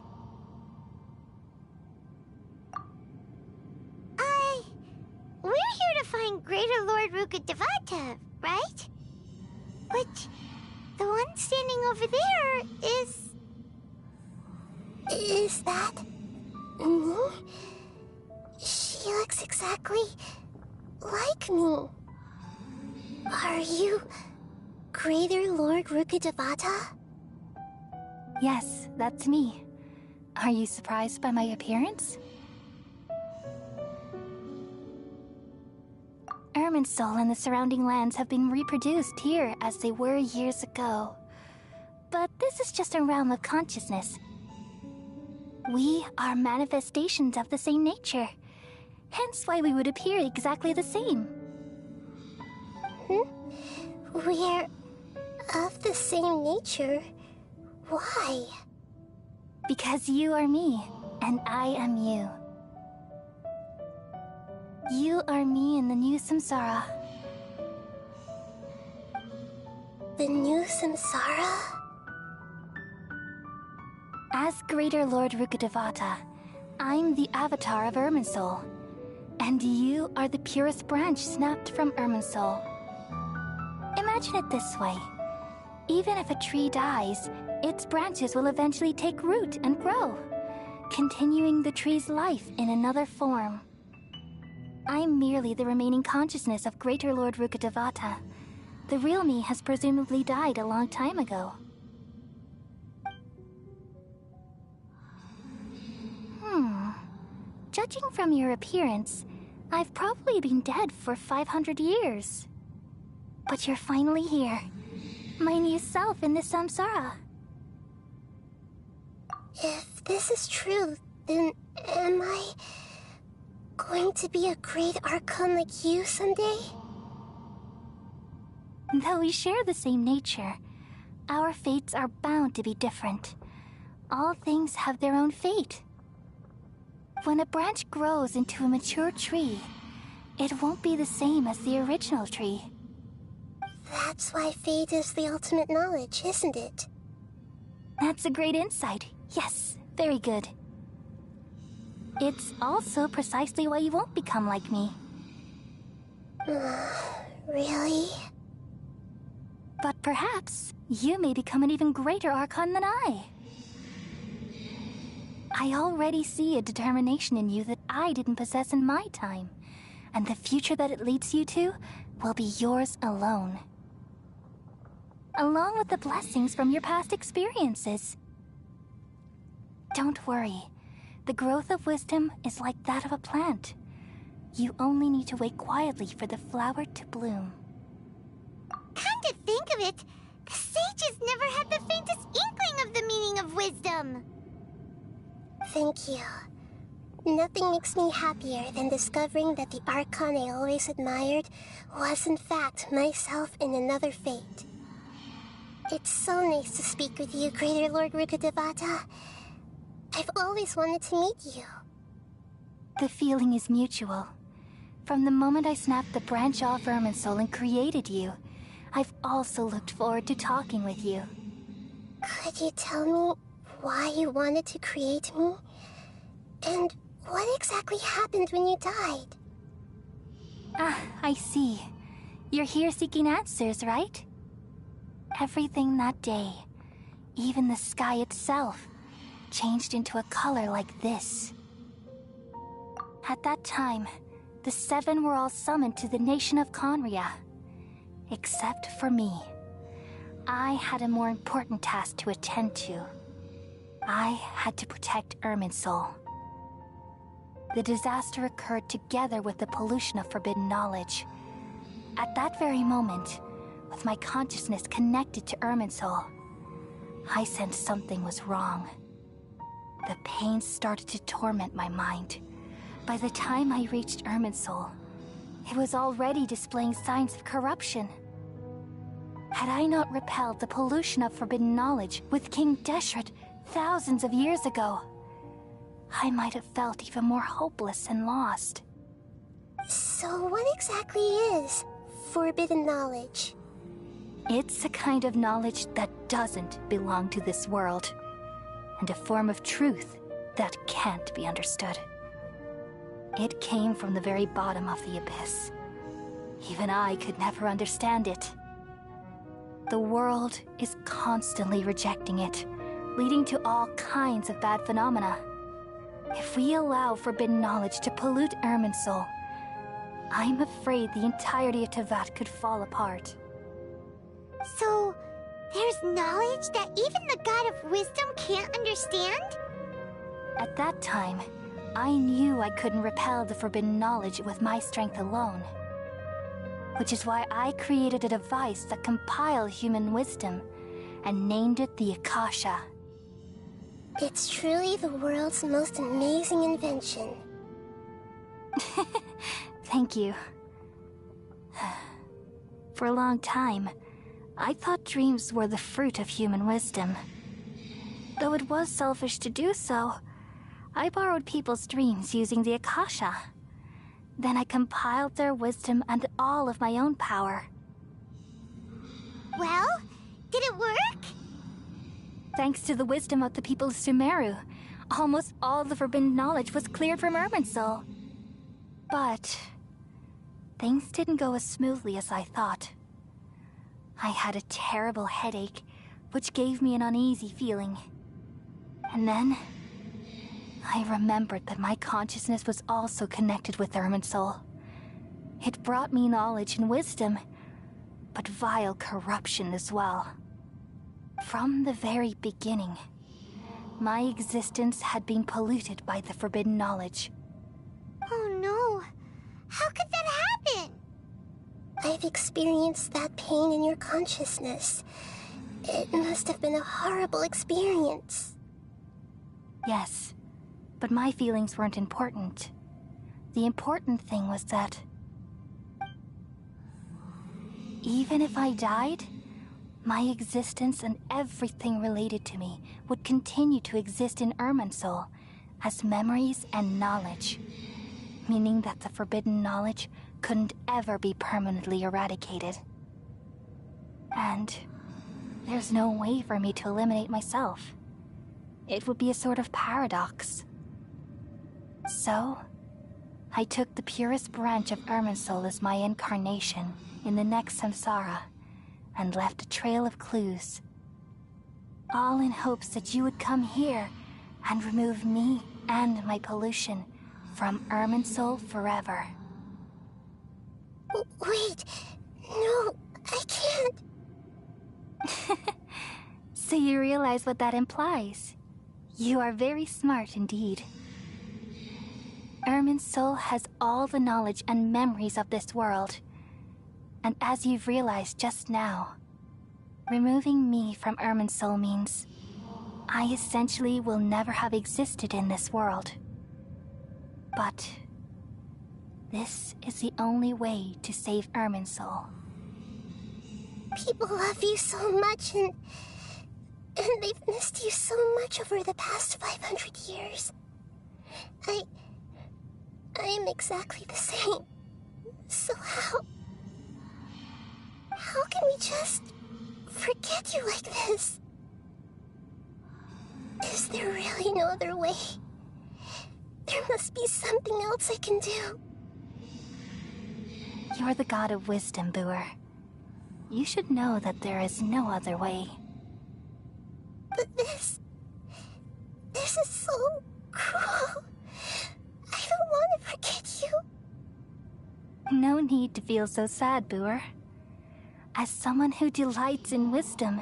Speaker 2: We're here to find Greater Lord Rukkhadevata, right? But the one standing over there is...
Speaker 15: Is that... me? She looks exactly like me. Are you Greater Lord Rukkhadevata?
Speaker 19: Yes, that's me. Are you surprised by my appearance? Irminsul and the surrounding lands have been reproduced here as they were years ago. But this is just a realm of consciousness. We are manifestations of the same nature. Hence why we would appear exactly the same.
Speaker 15: We're of the same nature? Why?
Speaker 19: Because you are me, and I am you. You are me in the new samsara.
Speaker 15: The new samsara?
Speaker 19: As Greater Lord Rukkhadevata, I'm the avatar of Irminsul. And you are the purest branch snapped from Irminsul. Imagine it this way. Even if a tree dies, its branches will eventually take root and grow, continuing the tree's life in another form. I'm merely the remaining consciousness of Greater Lord Rukkhadevata. The real me has presumably died a long time ago. Judging from your appearance, I've probably been dead for 500 years. But you're finally here. My new self in the samsara.
Speaker 15: If this is true, then am I going to be a great Archon like you someday?
Speaker 19: Though we share the same nature, our fates are bound to be different. All things have their own fate. When a branch grows into a mature tree, it won't be the same as the original tree.
Speaker 15: That's why fate is the ultimate knowledge, isn't it?
Speaker 19: That's a great insight. Yes, very good. It's also precisely why you won't become like me.
Speaker 15: Really?
Speaker 19: But perhaps you may become an even greater Archon than I. I already see a determination in you that I didn't possess in my time, and the future that it leads you to will be yours alone. Along with the blessings from your past experiences. Don't worry. The growth of wisdom is like that of a plant. You only need to wait quietly for the flower to bloom.
Speaker 2: Come to think of it, the sages never had the faintest inkling of the meaning of wisdom.
Speaker 15: Thank you. Nothing makes me happier than discovering that the Archon I always admired was in fact myself in another fate. It's so nice to speak with you, Greater Lord Rukkhadevata. I've always wanted to meet you.
Speaker 19: The feeling is mutual. From the moment I snapped the branch off Irminsul and created you, I've also looked forward to talking with you.
Speaker 15: Could you tell me why you wanted to create me? And what exactly happened when you died?
Speaker 19: Ah, I see. You're here seeking answers, right? Everything that day, even the sky itself, changed into a color like this. At that time, the seven were all summoned to the nation of Conria. Except for me. I had a more important task to attend to. I had to protect Irminsul. The disaster occurred together with the pollution of forbidden knowledge. At that very moment, with my consciousness connected to Irminsul, I sensed something was wrong. The pain started to torment my mind. By the time I reached Irminsul, it was already displaying signs of corruption. Had I not repelled the pollution of forbidden knowledge with King Deshret thousands of years ago, I might have felt even more hopeless and lost.
Speaker 15: So what exactly is forbidden knowledge?
Speaker 19: It's a kind of knowledge that doesn't belong to this world, and a form of truth that can't be understood. It came from the very bottom of the abyss. Even I could never understand it. The world is constantly rejecting it, leading to all kinds of bad phenomena. If we allow forbidden knowledge to pollute Irminsul, I'm afraid the entirety of Teyvat could fall apart.
Speaker 2: So, there's knowledge that even the God of Wisdom can't understand?
Speaker 19: At that time, I knew I couldn't repel the forbidden knowledge with my strength alone. Which is why I created a device that compiled human wisdom and named it the Akasha.
Speaker 15: It's truly the world's most amazing invention.
Speaker 19: Thank you. For a long time, I thought dreams were the fruit of human wisdom. Though it was selfish to do so, I borrowed people's dreams using the Akasha. Then I compiled their wisdom and all of my own power.
Speaker 2: Well, did it work?
Speaker 19: Thanks to the wisdom of the people of Sumeru, almost all the forbidden knowledge was cleared from Irminsul. But things didn't go as smoothly as I thought.
Speaker 3: I had a terrible headache, which gave me an uneasy feeling. And then, I remembered that my consciousness was also connected with Irminsul. It brought me knowledge and wisdom, but vile corruption as well. From the very beginning, my existence had been polluted by the forbidden knowledge.
Speaker 2: Oh no! How could that happen?
Speaker 15: I've experienced that pain in your consciousness. It must have been a horrible experience.
Speaker 3: Yes, but my feelings weren't important. The important thing was that even if I died, my existence and everything related to me would continue to exist in Irminsul as memories and knowledge, meaning that the forbidden knowledge couldn't ever be permanently eradicated. And there's no way for me to eliminate myself. It would be a sort of paradox. So, I took the purest branch of Irminsul as my incarnation in the next samsara, and left a trail of clues. All in hopes that you would come here and remove me and my pollution from Irminsul forever.
Speaker 15: Wait, no, I can't.
Speaker 3: So you realize what that implies? You are very smart indeed. Irminsul has all the knowledge and memories of this world. And as you've realized just now, removing me from Irminsul means I essentially will never have existed in this world. But this is the only way to save Irminsul.
Speaker 15: People love you so much, and they've missed you so much over the past 500 years. I am exactly the same. So how can we just forget you like this? Is there really no other way? There must be something else I can do.
Speaker 3: You're the god of wisdom, Boer. You should know that there is no other way.
Speaker 15: But this is so cruel. I don't want to forget you.
Speaker 3: No need to feel so sad, Boer. As someone who delights in wisdom,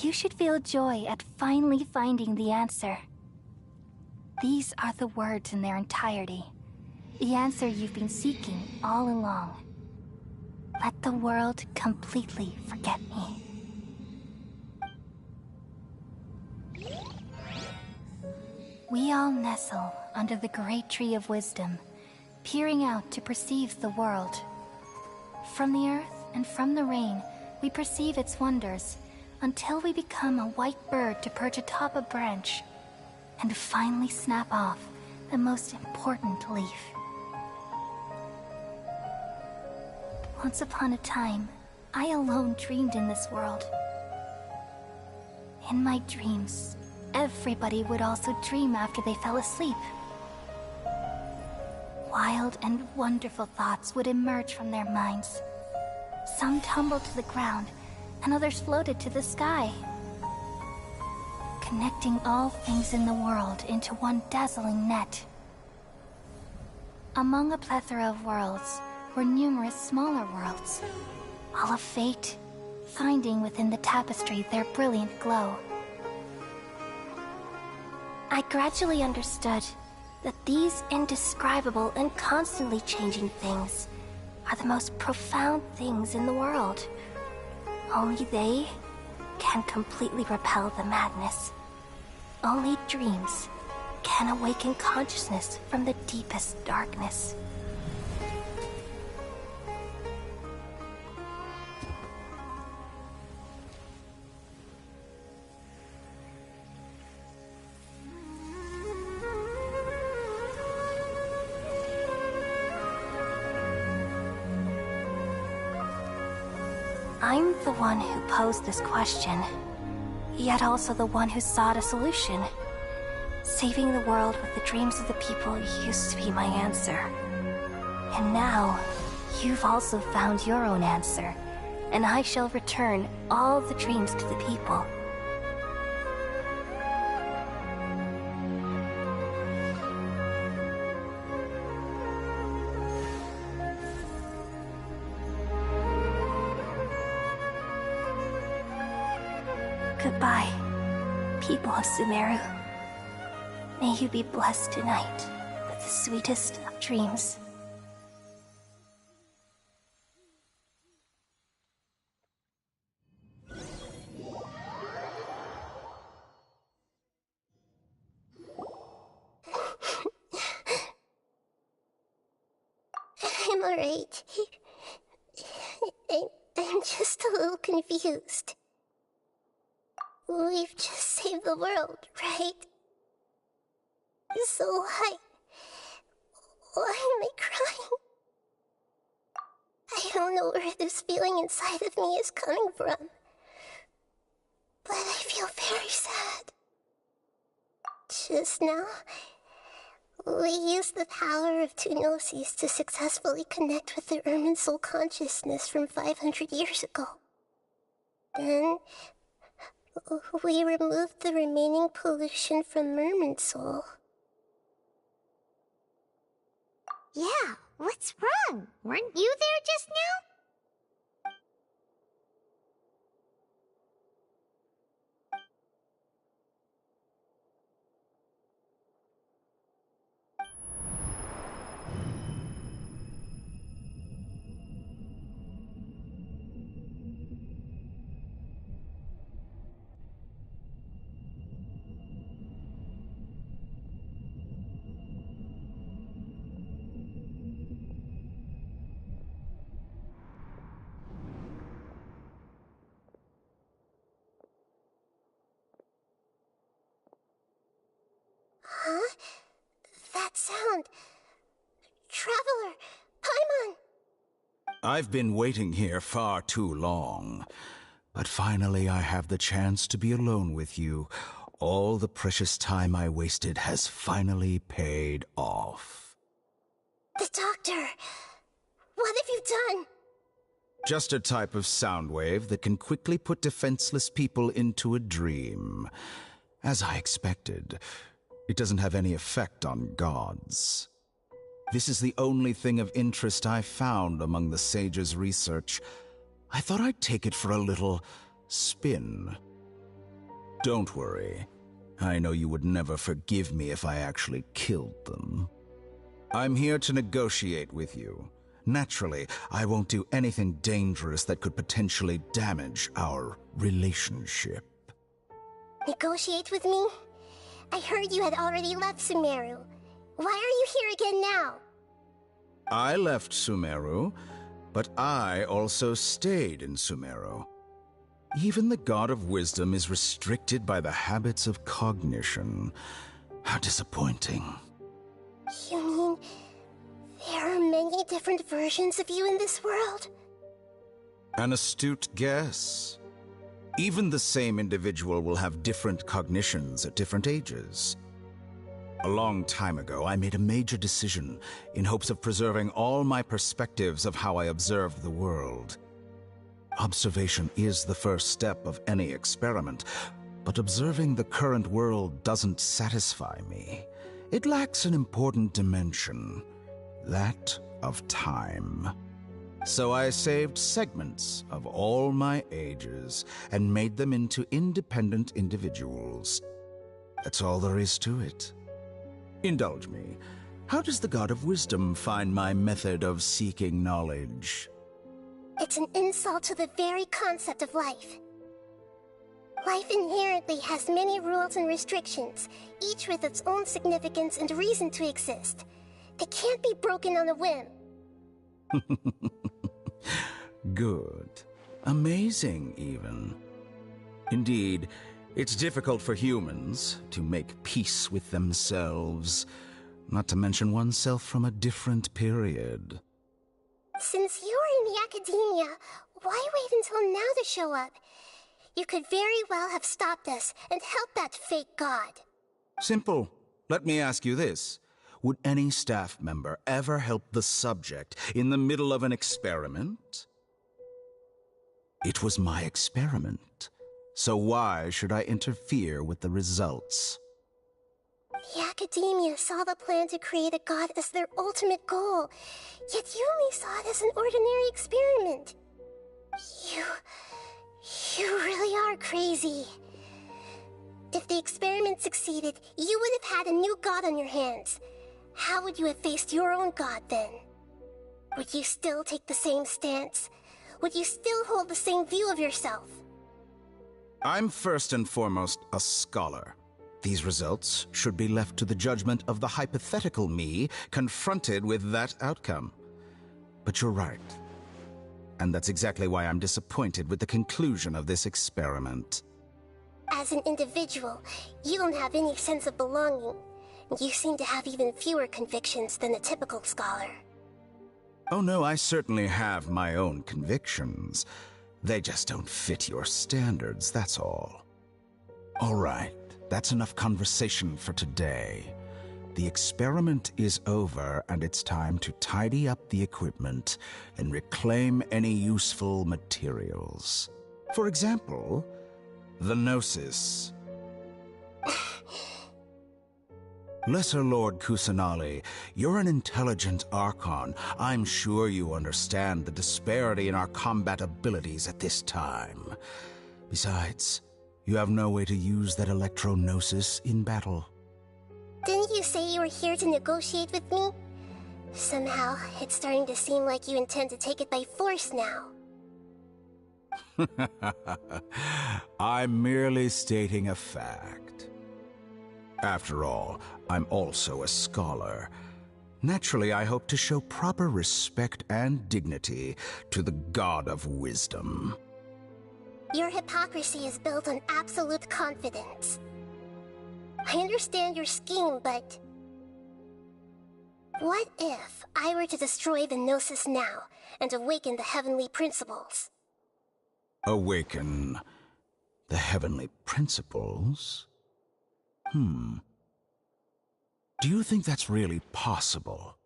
Speaker 3: you should feel joy at finally finding the answer. These are the words in their entirety. The answer you've been seeking all along. Let the world completely forget me. We all nestle under the great tree of wisdom, peering out to perceive the world. From the earth and from the rain, we perceive its wonders, until we become a white bird to perch atop a branch, and finally snap off the most important leaf. Once upon a time, I alone dreamed in this world. In my dreams, everybody would also dream after they fell asleep. Wild and wonderful thoughts would emerge from their minds. Some tumbled to the ground, and others floated to the sky, connecting all things in the world into one dazzling net. Among a plethora of worlds were numerous smaller worlds, all of fate, finding within the tapestry their brilliant glow. I gradually understood that these indescribable and constantly changing things are the most profound things in the world. Only they can completely repel the madness. Only dreams can awaken consciousness from the deepest darkness. I'm the one who posed this question, yet also the one who sought a solution. Saving the world with the dreams of the people used to be my answer. And now, you've also found your own answer, and I shall return all the dreams to the people. Goodbye, people of Sumeru. May you be blessed tonight with the sweetest of dreams.
Speaker 15: I'm alright. I'm just a little confused. We've just saved the world, right? So why am I crying? I don't know where this feeling inside of me is coming from, but I feel very sad. Just now, we used the power of two gnosis to successfully connect with the Ermin soul consciousness from 500 years ago. Then, we removed the remaining pollution from Merman soul.
Speaker 2: Yeah, what's wrong? Weren't you there just now?
Speaker 15: Huh? That sound. Traveler! Paimon!
Speaker 13: I've been waiting here far too long. But finally I have the chance to be alone with you. All the precious time I wasted has finally paid off.
Speaker 15: The doctor! What have you done?
Speaker 13: Just a type of sound wave that can quickly put defenseless people into a dream. As I expected, it doesn't have any effect on gods. This is the only thing of interest I found among the sage's research. I thought I'd take it for a little spin. Don't worry. I know you would never forgive me if I actually killed them. I'm here to negotiate with you. Naturally, I won't do anything dangerous that could potentially damage our relationship.
Speaker 15: Negotiate with me? I heard you had already left Sumeru. Why are you here again now?
Speaker 13: I left Sumeru, but I also stayed in Sumeru. Even the God of Wisdom is restricted by the habits of cognition. How disappointing.
Speaker 15: You mean there are many different versions of you in this world?
Speaker 13: An astute guess. Even the same individual will have different cognitions at different ages. A long time ago, I made a major decision in hopes of preserving all my perspectives of how I observed the world. Observation is the first step of any experiment, but observing the current world doesn't satisfy me. It lacks an important dimension, that of time. So I saved segments of all my ages and made them into independent individuals. That's all there is to it. Indulge me. How does the God of Wisdom find my method of seeking knowledge?
Speaker 15: It's an insult to the very concept of life. Life inherently has many rules and restrictions, each with its own significance and reason to exist. They can't be broken on a whim.
Speaker 13: Good. Amazing, even. Indeed, it's difficult for humans to make peace with themselves, not to mention oneself from a different period.
Speaker 15: Since you were in the academia, why wait until now to show up? You could very well have stopped us and helped that fake god.
Speaker 13: Simple. Let me ask you this. Would any staff member ever help the subject in the middle of an experiment? It was my experiment. So why should I interfere with the results?
Speaker 15: The Academia saw the plan to create a god as their ultimate goal, yet you only saw it as an ordinary experiment. You really are crazy. If the experiment succeeded, you would have had a new god on your hands. How would you have faced your own god then? Would you still take the same stance? Would you still hold the same view of yourself?
Speaker 13: I'm first and foremost a scholar. These results should be left to the judgment of the hypothetical me confronted with that outcome. But you're right. And that's exactly why I'm disappointed with the conclusion of this experiment.
Speaker 15: As an individual, you don't have any sense of belonging. You seem to have even fewer convictions than a typical scholar.
Speaker 13: Oh no, I certainly have my own convictions. They just don't fit your standards, that's all. All right, that's enough conversation for today. The experiment is over, and it's time to tidy up the equipment and reclaim any useful materials. For example, the Gnosis. Lesser Lord Kusanali, you're an intelligent Archon. I'm sure you understand the disparity in our combat abilities at this time. Besides, you have no way to use that Electro-Gnosis in battle.
Speaker 15: Didn't you say you were here to negotiate with me? Somehow, it's starting to seem like you intend to take it by force now.
Speaker 13: I'm merely stating a fact. After all, I'm also a scholar. Naturally, I hope to show proper respect and dignity to the God of Wisdom.
Speaker 15: Your hypocrisy is built on absolute confidence. I understand your scheme, but... what if I were to destroy the Gnosis now and awaken the heavenly principles?
Speaker 13: Awaken the heavenly principles? Do you think that's really possible?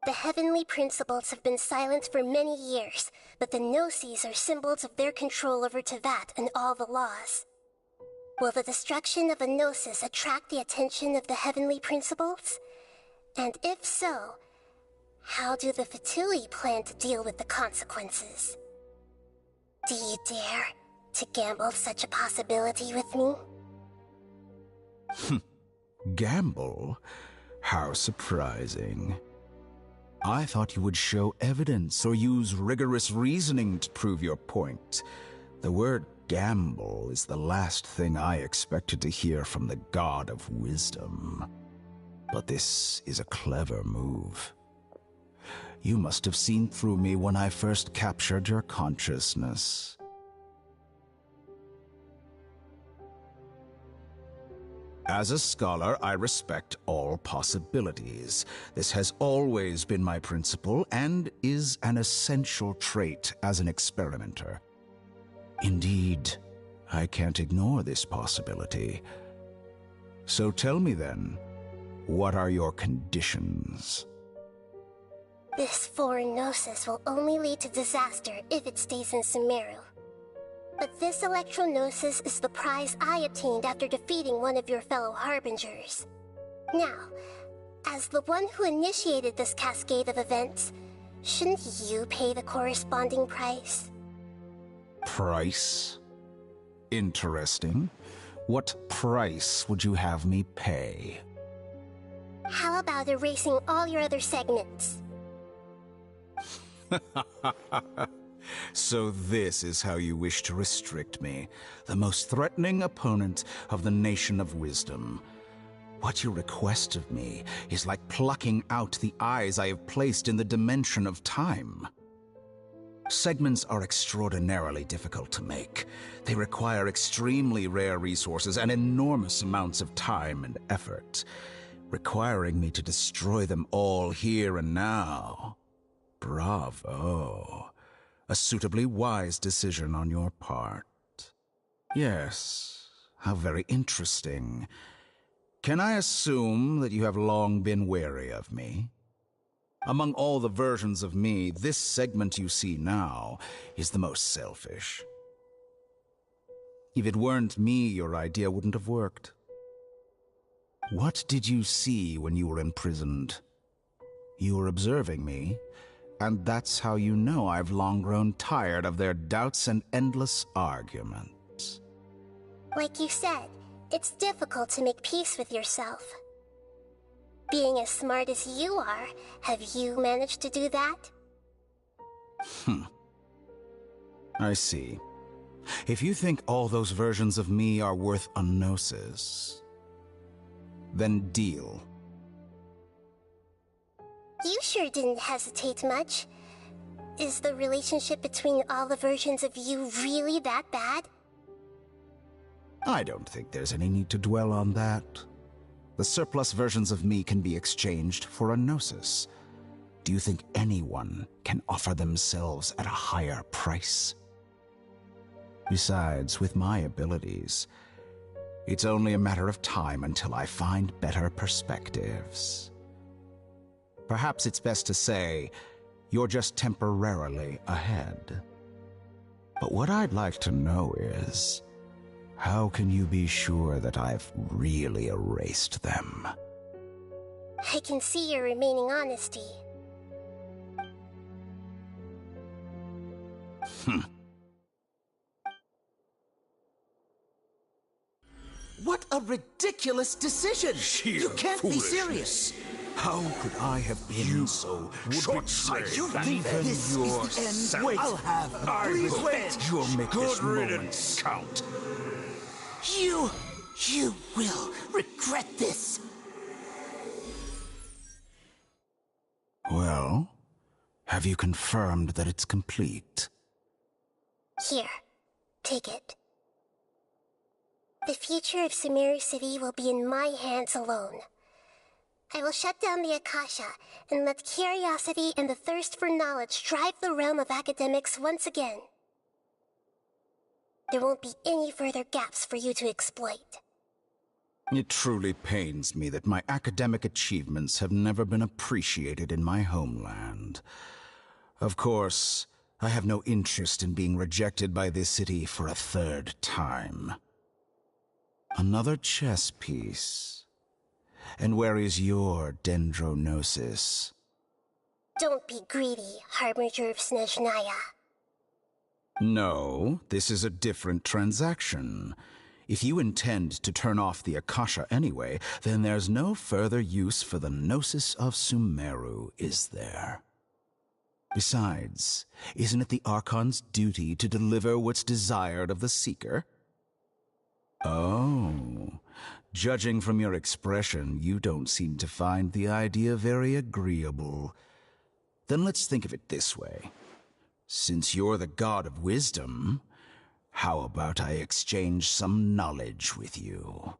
Speaker 15: The heavenly principles have been silent for many years, but the Gnosis are symbols of their control over Tevat and all the laws. Will the destruction of a Gnosis attract the attention of the heavenly principles? And if so, how do the Fatui plan to deal with the consequences? Do you dare to gamble such a possibility with me?
Speaker 13: Gamble? How surprising. I thought you would show evidence or use rigorous reasoning to prove your point. The word gamble is the last thing I expected to hear from the God of Wisdom. But this is a clever move. You must have seen through me when I first captured your consciousness. As a scholar, I respect all possibilities. This has always been my principle and is an essential trait as an experimenter. Indeed, I can't ignore this possibility. So tell me then, what are your conditions?
Speaker 15: This foreign Gnosis will only lead to disaster if it stays in Sumeru. But this Electro-Gnosis is the prize I obtained after defeating one of your fellow Harbingers. Now, as the one who initiated this cascade of events, shouldn't you pay the corresponding price?
Speaker 13: Price? Interesting. What price would you have me pay?
Speaker 15: How about erasing all your other segments?
Speaker 13: So this is how you wish to restrict me, the most threatening opponent of the Nation of Wisdom. What you request of me is like plucking out the eyes I have placed in the dimension of time. Segments are extraordinarily difficult to make. They require extremely rare resources and enormous amounts of time and effort, requiring me to destroy them all here and now. Bravo. A suitably wise decision on your part. Yes, how very interesting. Can I assume that you have long been wary of me? Among all the versions of me, this segment you see now is the most selfish. If it weren't me, your idea wouldn't have worked. What did you see when you were imprisoned? You were observing me, and that's how you know I've long grown tired of their doubts and endless arguments.
Speaker 15: Like you said, it's difficult to make peace with yourself. Being as smart as you are, have you managed to do that?
Speaker 13: I see. If you think all those versions of me are worth a gnosis, then deal.
Speaker 15: You sure didn't hesitate much. Is the relationship between all the versions of you really that bad?
Speaker 13: I don't think there's any need to dwell on that. The surplus versions of me can be exchanged for a gnosis. Do you think anyone can offer themselves at a higher price? Besides, with my abilities, it's only a matter of time until I find better perspectives. Perhaps it's best to say, you're just temporarily ahead. But what I'd like to know is, how can you be sure that I've really erased them?
Speaker 15: I can see your remaining honesty.
Speaker 12: What a ridiculous decision! You can't be serious!
Speaker 13: How could I have been so
Speaker 11: short-sighted?
Speaker 12: You think this is the end? Wait, I'll have...
Speaker 11: Please
Speaker 12: wait!
Speaker 13: You'll make this
Speaker 11: riddance
Speaker 13: count.
Speaker 12: You will regret this!
Speaker 13: Well, have you confirmed that it's complete?
Speaker 15: Here, take it. The future of Sumeru City will be in my hands alone. I will shut down the Akasha and let curiosity and the thirst for knowledge drive the realm of academics once again. There won't be any further gaps for you to exploit.
Speaker 13: It truly pains me that my academic achievements have never been appreciated in my homeland. Of course, I have no interest in being rejected by this city for a third time. Another chess piece. And where is your dendronosis?
Speaker 15: Don't be greedy, Harbinger of Snezhnaya.
Speaker 13: No, this is a different transaction. If you intend to turn off the Akasha anyway, then there's no further use for the Gnosis of Sumeru, is there? Besides, isn't it the Archon's duty to deliver what's desired of the Seeker? Oh, judging from your expression, you don't seem to find the idea very agreeable. Then let's think of it this way. Since you're the god of wisdom, how about I exchange some knowledge with you?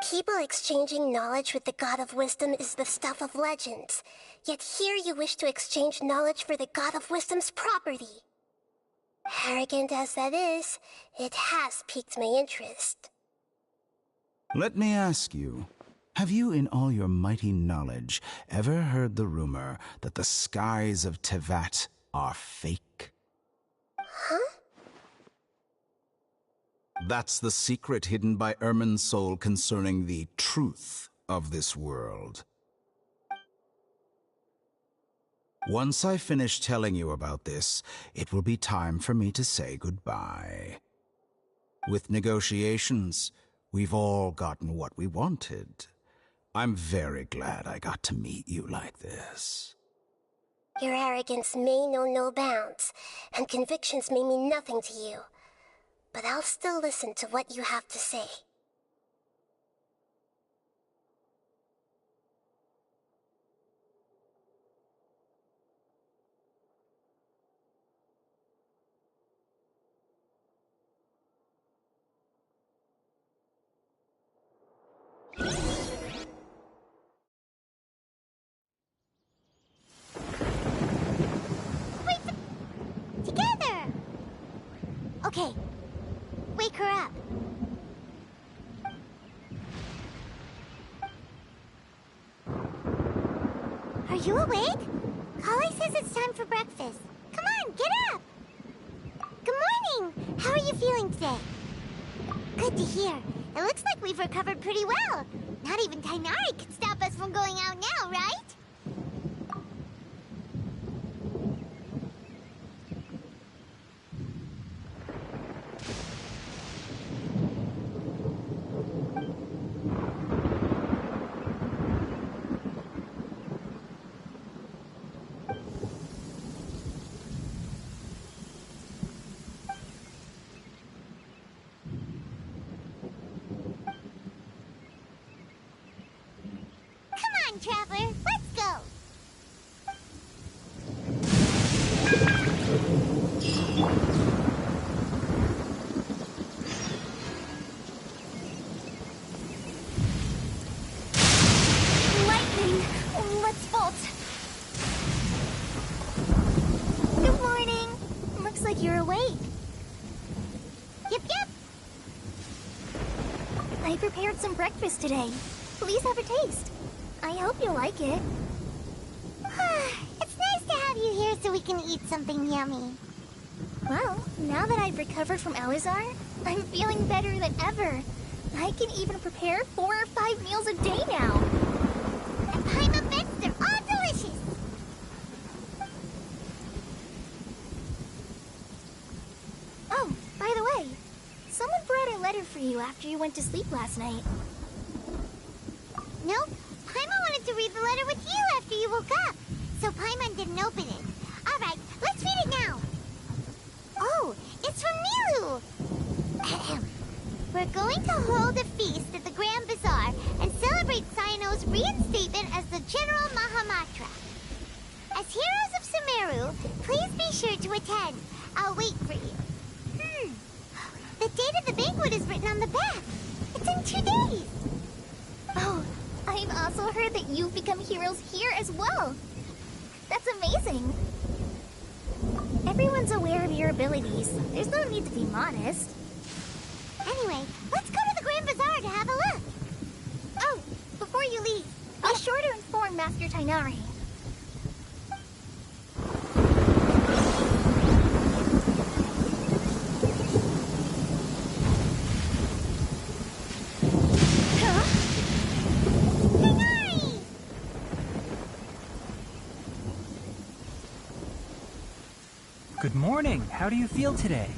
Speaker 15: People exchanging knowledge with the god of wisdom is the stuff of legends. Yet here you wish to exchange knowledge for the god of wisdom's property. Arrogant as that is, it has piqued my interest.
Speaker 13: Let me ask you, have you in all your mighty knowledge ever heard the rumor that the skies of Tevat are fake?
Speaker 15: Huh?
Speaker 13: That's the secret hidden by Irminsul concerning the truth of this world. Once I finish telling you about this, it will be time for me to say goodbye. With negotiations, we've all gotten what we wanted. I'm very glad I got to meet you like this.
Speaker 15: Your arrogance may know no bounds, and convictions may mean nothing to you. But I'll still listen to what you have to say.
Speaker 2: Together! Okay, wake her up. Are you awake? Kale says it's time for breakfast. Come on, get up! Good morning! How are you feeling today? Good to hear. It looks like we've recovered pretty well. Not even Tainari could stop us from going out now, right? Traveler, let's go!
Speaker 3: Lightning! Let's vault! Good morning! Looks like you're awake.
Speaker 2: Yep.
Speaker 3: I prepared some breakfast today. Please have a taste. I hope you like it.
Speaker 2: It's nice to have you here so we can eat something yummy.
Speaker 3: Well, now that I've recovered from Elazar, I'm feeling better than ever. I can even prepare 4 or 5 meals a day now.
Speaker 2: And Paimon bits, they're all delicious.
Speaker 3: Oh, by the way, someone brought a letter for you after you went to sleep last night.
Speaker 2: Nope. Paimon wanted to read the letter with you after you woke up, so Paimon didn't open it. Alright, let's read it now. Oh, it's from Milu! We're going to hold a feast at the Grand Bazaar and celebrate Cyno's reinstatement as the General Mahamatra. As heroes of Sumeru, please be sure to attend. I'll wait for you. The date of the banquet is written on the back. It's in 2 days.
Speaker 3: Oh, I've also heard that you've become heroes here as well. That's amazing. Everyone's aware of your abilities. There's no need to be modest.
Speaker 2: Anyway, let's go to the Grand Bazaar to have a look. Oh, before you leave,
Speaker 3: be sure to inform Master Tainari.
Speaker 16: Good morning. How do you feel today?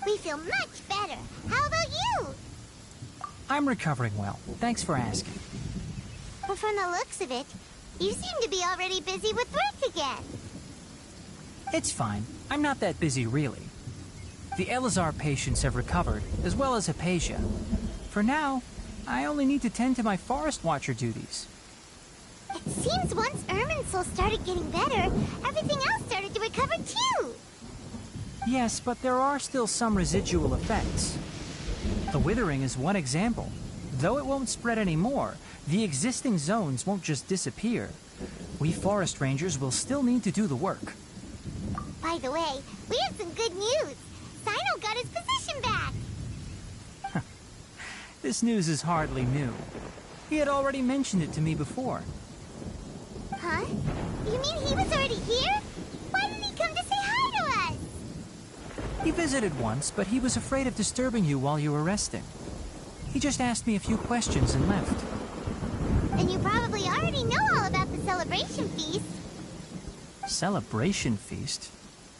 Speaker 2: We feel much better. How about you?
Speaker 16: I'm recovering well. Thanks for asking.
Speaker 2: But from the looks of it, you seem to be already busy with work again.
Speaker 16: It's fine. I'm not that busy, really. The Elazar patients have recovered, as well as Hypatia. For now, I only need to tend to my Forest Watcher duties.
Speaker 2: It seems once Irminsul started getting better, everything else started to recover too.
Speaker 16: Yes, but there are still some residual effects. The withering is one example. Though it won't spread anymore, the existing zones won't just disappear. We forest rangers will still need to do the work.
Speaker 2: By the way, we have some good news. Cyno got his position back.
Speaker 16: This news is hardly new. He had already mentioned it to me before.
Speaker 2: Huh? You mean he was already here? Why didn't he come to say hi to us?
Speaker 16: He visited once, but he was afraid of disturbing you while you were resting. He just asked me a few questions and left.
Speaker 2: Then you probably already know all about the celebration feast.
Speaker 16: Celebration feast?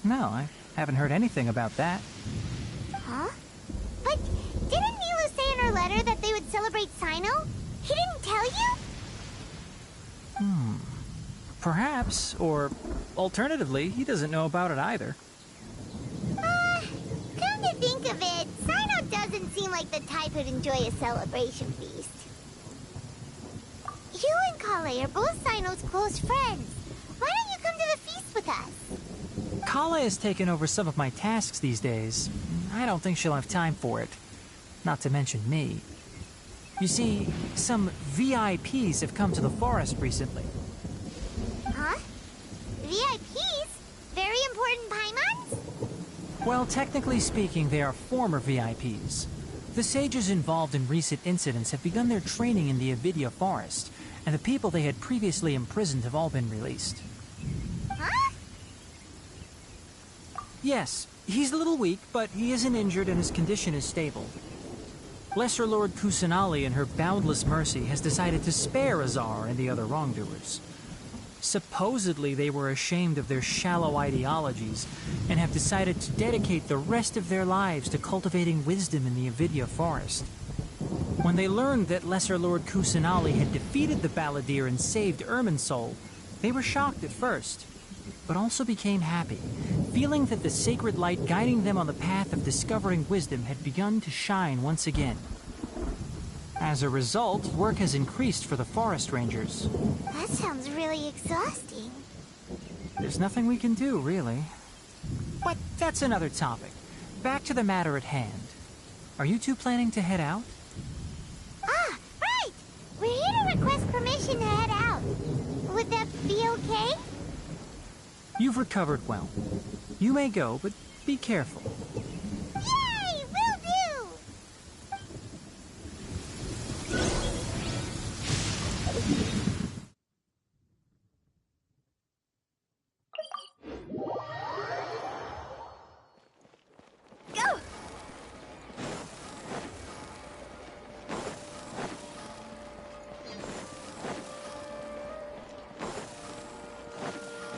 Speaker 16: No, I haven't heard anything about that.
Speaker 2: Huh? But didn't Milu say in her letter that they would celebrate Cyno? He didn't tell you?
Speaker 16: Perhaps, or alternatively, he doesn't know about it either.
Speaker 2: Come to think of it, Cyno doesn't seem like the type who'd enjoy a celebration feast. You and Kale are both Cyno's close friends. Why don't you come to the feast with us?
Speaker 16: Kale has taken over some of my tasks these days. I don't think she'll have time for it. Not to mention me. You see, some VIPs have come to the forest recently.
Speaker 2: Huh? VIPs? Very important Paimons?
Speaker 16: Well, technically speaking, they are former VIPs. The sages involved in recent incidents have begun their training in the Avidya forest, and the people they had previously imprisoned have all been released.
Speaker 2: Huh?
Speaker 16: Yes, he's a little weak, but he isn't injured and his condition is stable. Lesser Lord Kusanali, in her boundless mercy, has decided to spare Azar and the other wrongdoers. Supposedly, they were ashamed of their shallow ideologies and have decided to dedicate the rest of their lives to cultivating wisdom in the Avidya forest. When they learned that Lesser Lord Kusanali had defeated the Balladeer and saved Irminsul, they were shocked at first, but also became happy, feeling that the sacred light guiding them on the path of discovering wisdom had begun to shine once again. As a result, work has increased for the forest rangers.
Speaker 2: That sounds really exhausting.
Speaker 16: There's nothing we can do, really. But that's another topic. Back to the matter at hand. Are you two planning to head out?
Speaker 2: Ah, right! We're here to request permission to head out. Would that be okay?
Speaker 16: You've recovered well. You may go, but be careful.
Speaker 2: Yay! Will do! Go!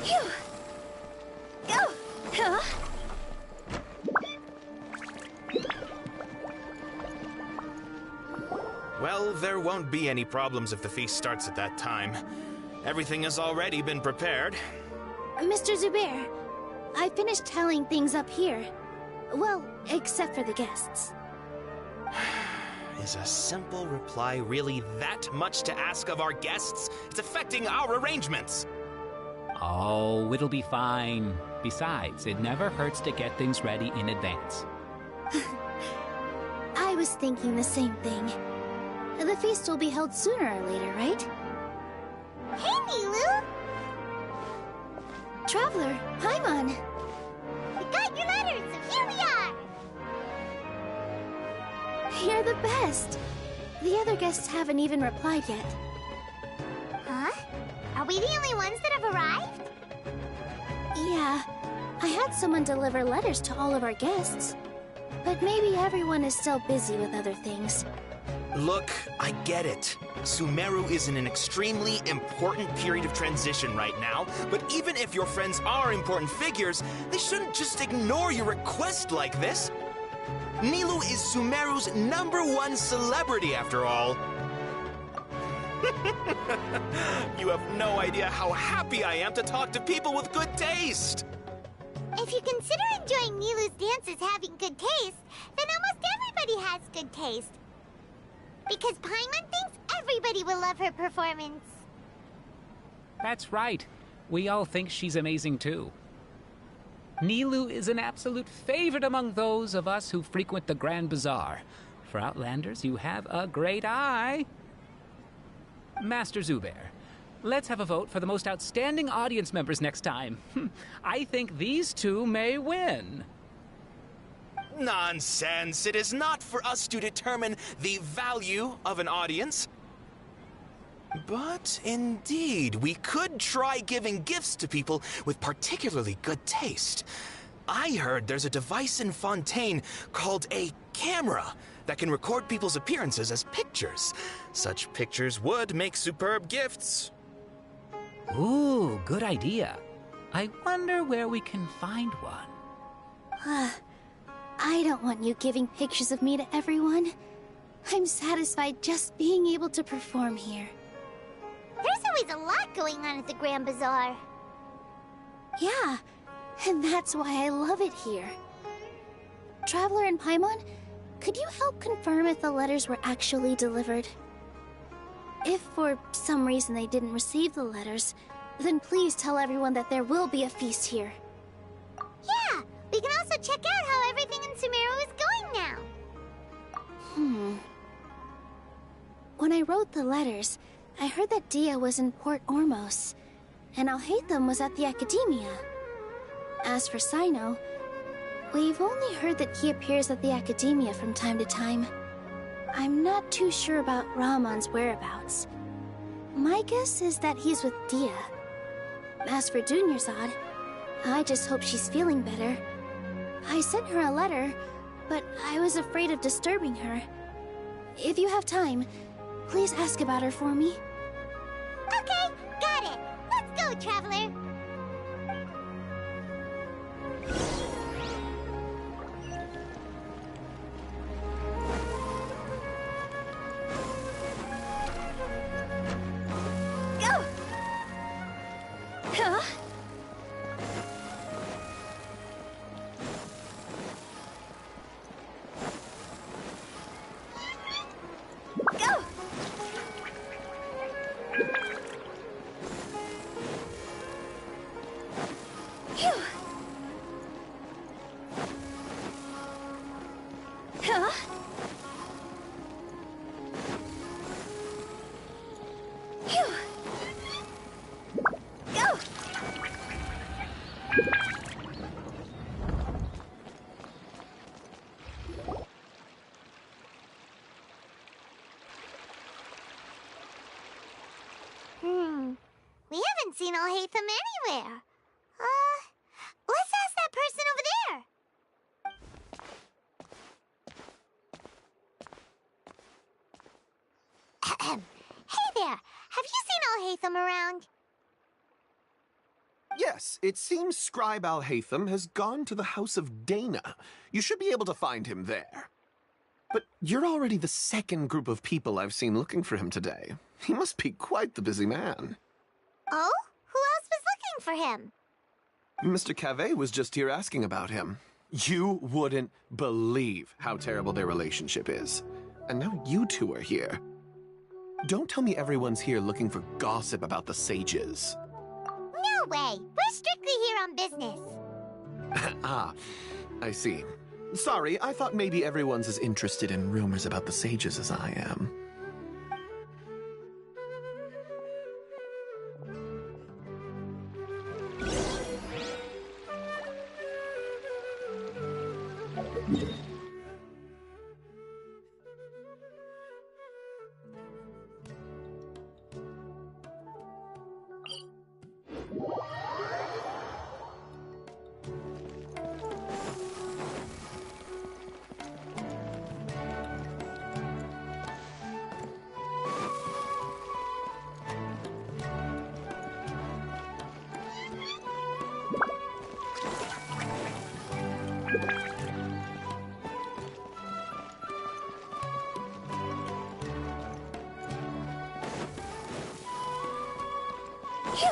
Speaker 2: Phew! Go! Huh?
Speaker 18: Well, there won't be any problems if the feast starts at that time. Everything has already been prepared.
Speaker 19: Mr. Zubair, I finished telling things up here. Well, except for the guests.
Speaker 18: Is a simple reply really that much to ask of our guests? It's affecting our arrangements.
Speaker 22: Oh, it'll be fine. Besides, it never hurts to get things ready in advance.
Speaker 19: I was thinking the same thing. The feast will be held sooner or later, right?
Speaker 2: Hey, Nilu!
Speaker 19: Traveler, Paimon!
Speaker 2: We got your letters, so here we are!
Speaker 19: You're the best! The other guests haven't even replied yet.
Speaker 2: Huh? Are we the only ones that have arrived?
Speaker 19: Yeah, I had someone deliver letters to all of our guests. But maybe everyone is still busy with other things.
Speaker 18: Look, I get it. Sumeru is in an extremely important period of transition right now, but even if your friends are important figures, they shouldn't just ignore your request like this. Nilou is Sumeru's #1 celebrity, after all. You have no idea how happy I am to talk to people with good taste.
Speaker 2: If you consider enjoying Nilu's dances having good taste, then almost everybody has good taste. Because Paimon thinks everybody will love her performance.
Speaker 22: That's right. We all think she's amazing too. Nilou is an absolute favorite among those of us who frequent the Grand Bazaar. For Outlanders, you have a great eye. Master Zubair, let's have a vote for the most outstanding audience members next time. I think these two may win.
Speaker 18: Nonsense! It is not for us to determine the value of an audience. But indeed, we could try giving gifts to people with particularly good taste. I heard there's a device in Fontaine called a camera that can record people's appearances as pictures. Such pictures would make superb gifts.
Speaker 22: Ooh, good idea. I wonder where we can find one.
Speaker 19: I don't want you giving pictures of me to everyone. I'm satisfied just being able to perform here.
Speaker 2: There's always a lot going on at the Grand Bazaar.
Speaker 19: Yeah, and that's why I love it here. Traveler and Paimon, could you help confirm if the letters were actually delivered? If for some reason they didn't receive the letters, then please tell everyone that there will be a feast here.
Speaker 2: Yeah, we can also check out how everything in Sumeru is going now.
Speaker 19: When I wrote the letters, I heard that Dia was in Port Ormos, and Alhaitham was at the Academia. As for Sino, we've only heard that he appears at the Academia from time to time. I'm not too sure about Rahman's whereabouts. My guess is that he's with Dia. As for Dunyarzad, I just hope she's feeling better. I sent her a letter, but I was afraid of disturbing her. If you have time, please ask about her for me.
Speaker 2: Okay, got it. Let's go, Traveler.
Speaker 19: Go! Huh? Go! Phew! Huh? Phew! Go!
Speaker 2: We haven't seen Alhaitham anywhere. Let's ask that person over there. Hey there, have you seen Alhaitham around?
Speaker 9: Yes, it seems Scribe Alhaitham has gone to the House of Dana. You should be able to find him there. But you're already the second group of people I've seen looking for him today. He must be quite the busy man.
Speaker 2: Oh? Who else was looking for him?
Speaker 9: Mr. Cavey was just here asking about him. You wouldn't believe how terrible their relationship is. And now you two are here. Don't tell me everyone's here looking for gossip about the sages.
Speaker 2: No way. We're strictly here on business.
Speaker 9: Ah, I see. Sorry, I thought maybe everyone's as interested in rumors about the sages as I am.
Speaker 19: Phew!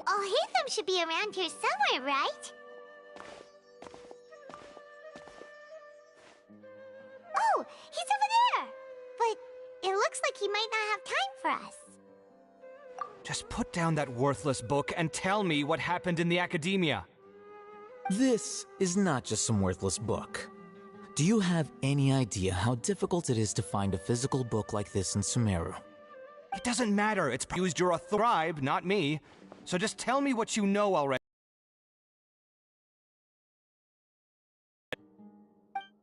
Speaker 2: Alhaitham should be around here somewhere, right? Oh, he's over there! But it looks like he might not have time for us.
Speaker 10: Just put down that worthless book and tell me what happened in the academia.
Speaker 23: This is not just some worthless book. Do you have any idea how difficult it is to find a physical book like this in Sumeru?
Speaker 10: It doesn't matter. It's used your scribe, not me. So just tell me what you know already.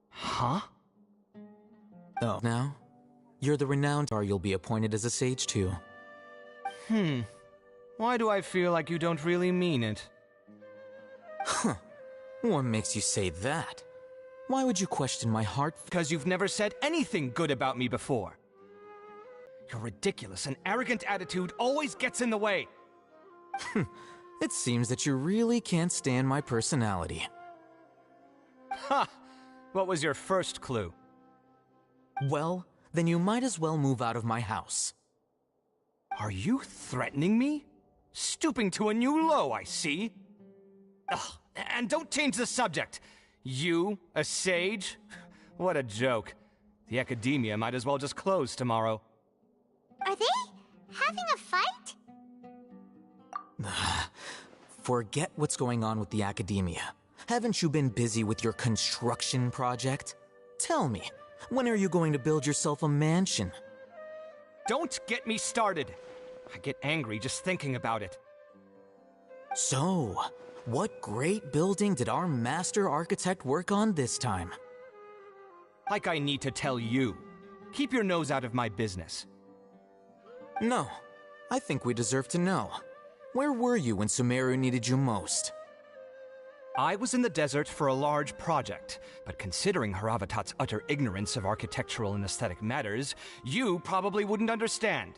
Speaker 10: Huh?
Speaker 23: Oh, now? You're the renowned, or you'll be appointed as a sage too.
Speaker 10: Why do I feel like you don't really mean it?
Speaker 23: Huh. What makes you say that? Why would you question my heart?
Speaker 10: Because you've never said anything good about me before. Your ridiculous and arrogant attitude always gets in the way.
Speaker 23: It seems that you really can't stand my personality.
Speaker 10: Ha! What was your first clue?
Speaker 23: Well, then you might as well move out of my house.
Speaker 10: Are you threatening me? Stooping to a new low, I see. Ugh, and don't change the subject. You, a sage? What a joke. The academia might as well just close tomorrow.
Speaker 2: Are they having a fight?
Speaker 23: Forget what's going on with the academia. Haven't you been busy with your construction project? Tell me, when are you going to build yourself a mansion?
Speaker 10: Don't get me started. I get angry just thinking about it.
Speaker 23: So, what great building did our master architect work on this time?
Speaker 10: Like I need to tell you. Keep your nose out of my business.
Speaker 23: No, I think we deserve to know. Where were you when Sumeru needed you most?
Speaker 10: I was in the desert for a large project, but considering Haravatat's utter ignorance of architectural and aesthetic matters, you probably wouldn't understand.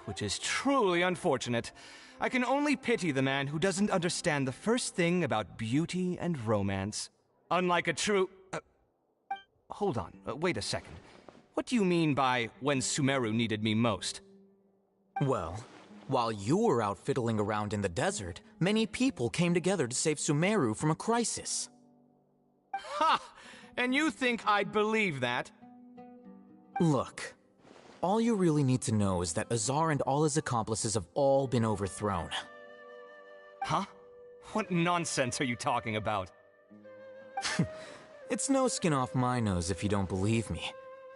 Speaker 10: Which is truly unfortunate. I can only pity the man who doesn't understand the first thing about beauty and romance. Unlike a true... hold on, wait a second. What do you mean by when Sumeru needed me most?
Speaker 23: Well, while you were out fiddling around in the desert, many people came together to save Sumeru from a crisis.
Speaker 10: Ha! And you think I'd believe that?
Speaker 23: Look, all you really need to know is that Azar and all his accomplices have all been overthrown.
Speaker 10: Huh? What nonsense are you talking about?
Speaker 23: It's no skin off my nose if you don't believe me.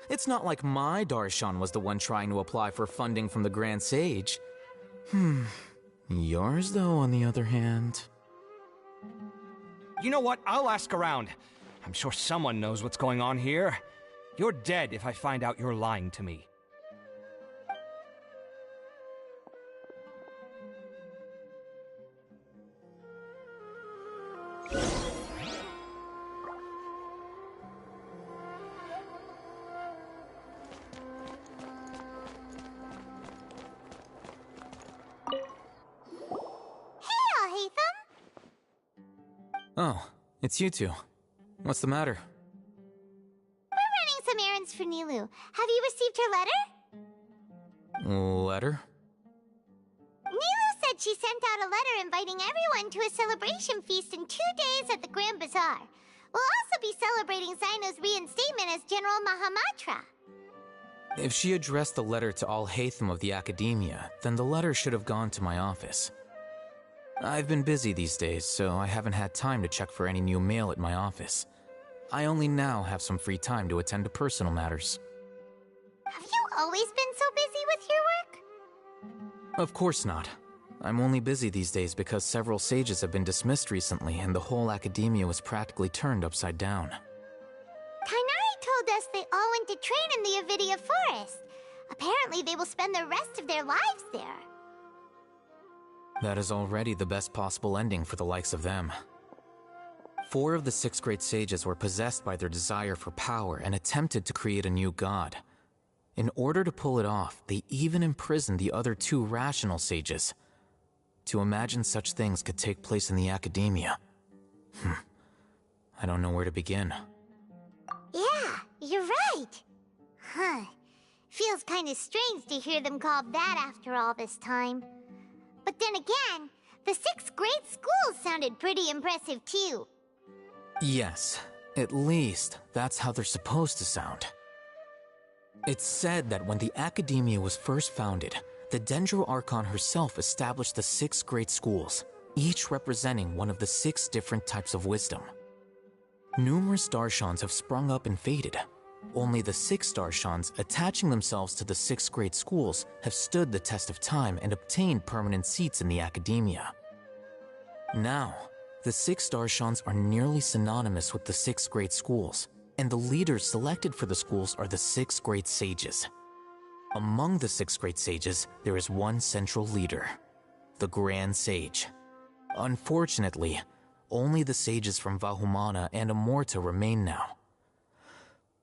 Speaker 23: It's not like my Darshan was the one trying to apply for funding from the Grand Sage. Yours, though, on the other hand...
Speaker 10: You know what? I'll ask around. I'm sure someone knows what's going on here. You're dead if I find out you're lying to me.
Speaker 23: Oh, it's you two. What's the matter?
Speaker 2: We're running some errands for Nilou. Have you received her letter?
Speaker 23: Letter?
Speaker 2: Nilou said she sent out a letter inviting everyone to a celebration feast in 2 days at the Grand Bazaar. We'll also be celebrating Zaino's reinstatement as General Mahamatra.
Speaker 23: If she addressed the letter to all Hatham of the Academia, then the letter should have gone to my office. I've been busy these days, so I haven't had time to check for any new mail at my office. I only now have some free time to attend to personal matters.
Speaker 2: Have you always been so busy with your work?
Speaker 23: Of course not. I'm only busy these days because several sages have been dismissed recently and the whole academia was practically turned upside down.
Speaker 2: Tainari told us they all went to train in the Avidia Forest. Apparently they will spend the rest of their lives there.
Speaker 23: That is already the best possible ending for the likes of them. 4 of the 6 great sages were possessed by their desire for power and attempted to create a new god. In order to pull it off, they even imprisoned the other 2 rational sages. To imagine such things could take place in the academia. I don't know where to begin.
Speaker 2: Yeah, you're right. Feels kinda strange to hear them called that after all this time. But then again, the 6 great schools sounded pretty impressive too.
Speaker 23: Yes, at least that's how they're supposed to sound. It's said that when the Academia was first founded, the Dendro Archon herself established the 6 great schools, each representing one of the 6 different types of wisdom. Numerous Darshans have sprung up and faded. Only the 6 Darshans attaching themselves to the 6 great schools have stood the test of time and obtained permanent seats in the Academia. Now, the 6 Darshans are nearly synonymous with the 6 great schools, and the leaders selected for the schools are the 6 great sages. Among the 6 great sages, there is one central leader, the Grand Sage. Unfortunately, only the sages from Vahumana and Amorta remain now.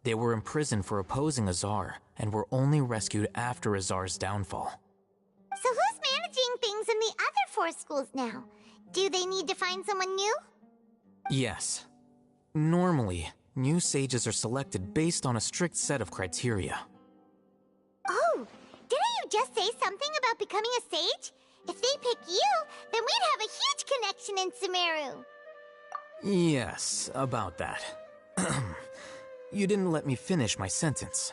Speaker 23: They were imprisoned for opposing Azar, and were only rescued after Azar's downfall.
Speaker 2: So who's managing things in the other 4 schools now? Do they need to find someone new?
Speaker 23: Yes. Normally, new sages are selected based on a strict set of criteria.
Speaker 2: Oh, didn't you just say something about becoming a sage? If they pick you, then we'd have a huge connection in Sumeru.
Speaker 23: Yes, about that. You didn't let me finish my sentence.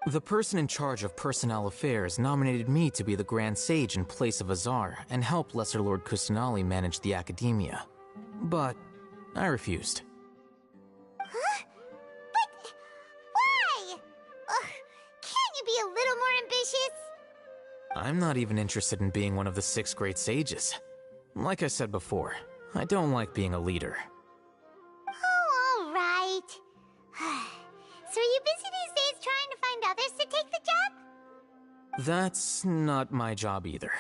Speaker 23: The person in charge of personnel affairs nominated me to be the Grand Sage in place of Azar and help Lesser Lord Kusanali manage the academia. But I refused.
Speaker 2: Huh? But why? Ugh, can't you be a little more ambitious?
Speaker 23: I'm not even interested in being one of the 6 great sages. Like I said before, I don't like being a leader.
Speaker 2: Oh, all right. So are you busy these days trying to find others to take the job?
Speaker 23: That's not my job either.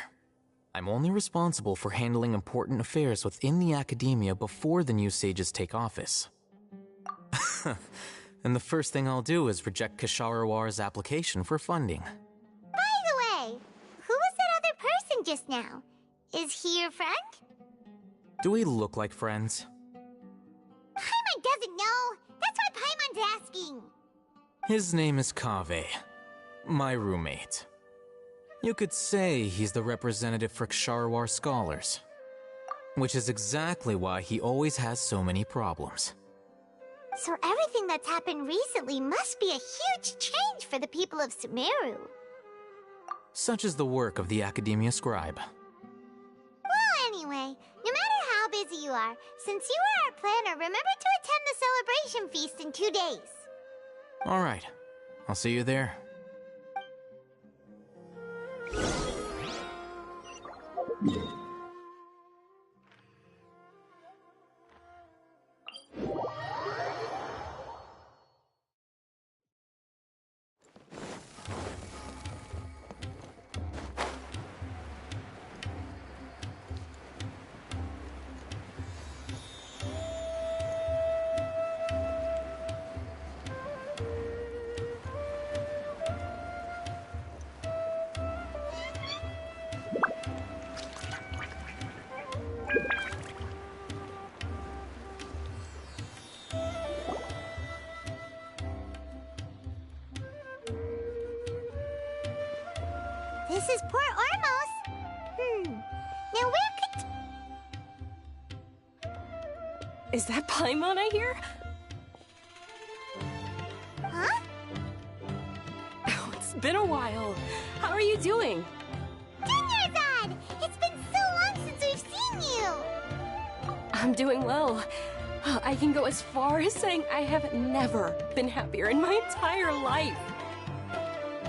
Speaker 23: I'm only responsible for handling important affairs within the academia before the new sages take office. And the first thing I'll do is reject Kasharawar's application for funding.
Speaker 2: By the way, who was that other person just now? Is he your friend?
Speaker 23: Do we look like friends?
Speaker 2: Paimon doesn't know. That's why Paimon's asking.
Speaker 23: His name is Kaveh, my roommate. You could say he's the representative for Ksharawar scholars. Which is exactly why he always has so many problems.
Speaker 2: So everything that's happened recently must be a huge change for the people of Sumeru.
Speaker 23: Such is the work of the Academia Scribe.
Speaker 2: Well, anyway, no matter how busy you are, since you are our planner, remember to attend the celebration feast in 2 days.
Speaker 23: Alright, I'll see you there.
Speaker 2: This is Port Ormos. Now where could...
Speaker 1: Is that Paimon I hear?
Speaker 2: Huh?
Speaker 1: Oh, it's been a while. How are you doing?
Speaker 2: Dinyarzad! It's been so long since we've seen you!
Speaker 1: I'm doing well. I can go as far as saying I have never been happier in my entire life.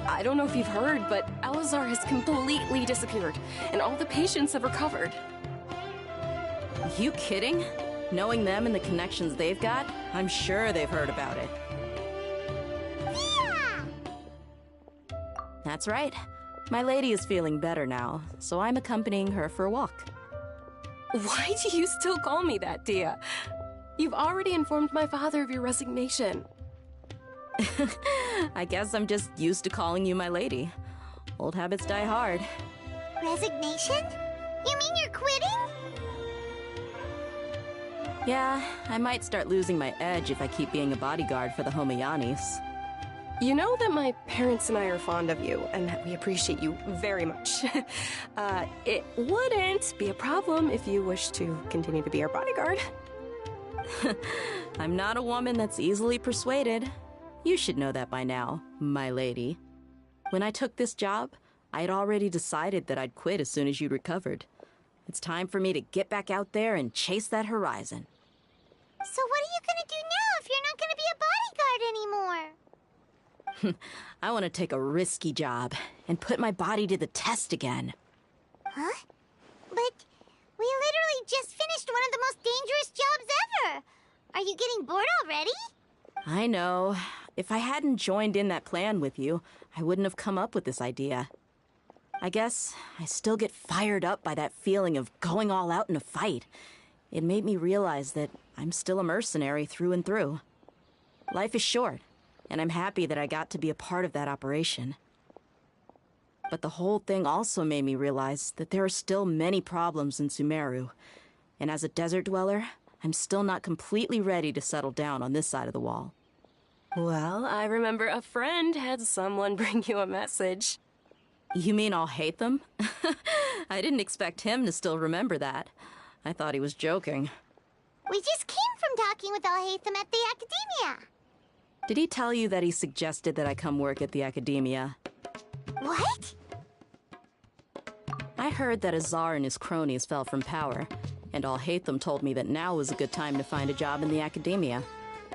Speaker 1: I don't know if you've heard, but Elazar has completely disappeared, and all the patients have recovered.
Speaker 4: You kidding? Knowing them and the connections they've got, I'm sure they've heard about it.
Speaker 2: Yeah!
Speaker 4: That's right. My lady is feeling better now, so I'm accompanying her for a walk.
Speaker 1: Why do you still call me that, Dia? You've already informed my father of your resignation.
Speaker 4: I guess I'm just used to calling you my lady. Old habits die hard.
Speaker 2: Resignation? You mean you're quitting?
Speaker 4: Yeah, I might start losing my edge if I keep being a bodyguard for the Homayanis.
Speaker 1: You know that my parents and I are fond of you, and that we appreciate you very much. It wouldn't be a problem if you wish to continue to be our bodyguard.
Speaker 4: I'm not a woman that's easily persuaded. You should know that by now, my lady. When I took this job, I'd already decided that I'd quit as soon as you'd recovered. It's time for me to get back out there and chase that horizon.
Speaker 2: So what are you gonna do now if you're not gonna be a bodyguard anymore?
Speaker 4: I want to take a risky job and put my body to the test again.
Speaker 2: Huh? But we literally just finished one of the most dangerous jobs ever! Are you getting bored already?
Speaker 4: I know. If I hadn't joined in that plan with you, I wouldn't have come up with this idea. I guess I still get fired up by that feeling of going all out in a fight. it made me realize that I'm still a mercenary through and through. Life is short, and I'm happy that I got to be a part of that operation. But the whole thing also made me realize that there are still many problems in Sumeru, and as a desert dweller, I'm still not completely ready to settle down on this side of the wall.
Speaker 1: Well, I remember a friend had someone bring you a message.
Speaker 4: You mean I'll hate them? I didn't expect him to still remember that. I thought he was joking.
Speaker 2: We just came from talking with Alhaitham at the Academia.
Speaker 4: Did he tell you that he suggested that I come work at the Academia?
Speaker 2: What?
Speaker 4: I heard that Azar and his cronies fell from power, and Alhaitham told me that now was a good time to find a job in the Academia,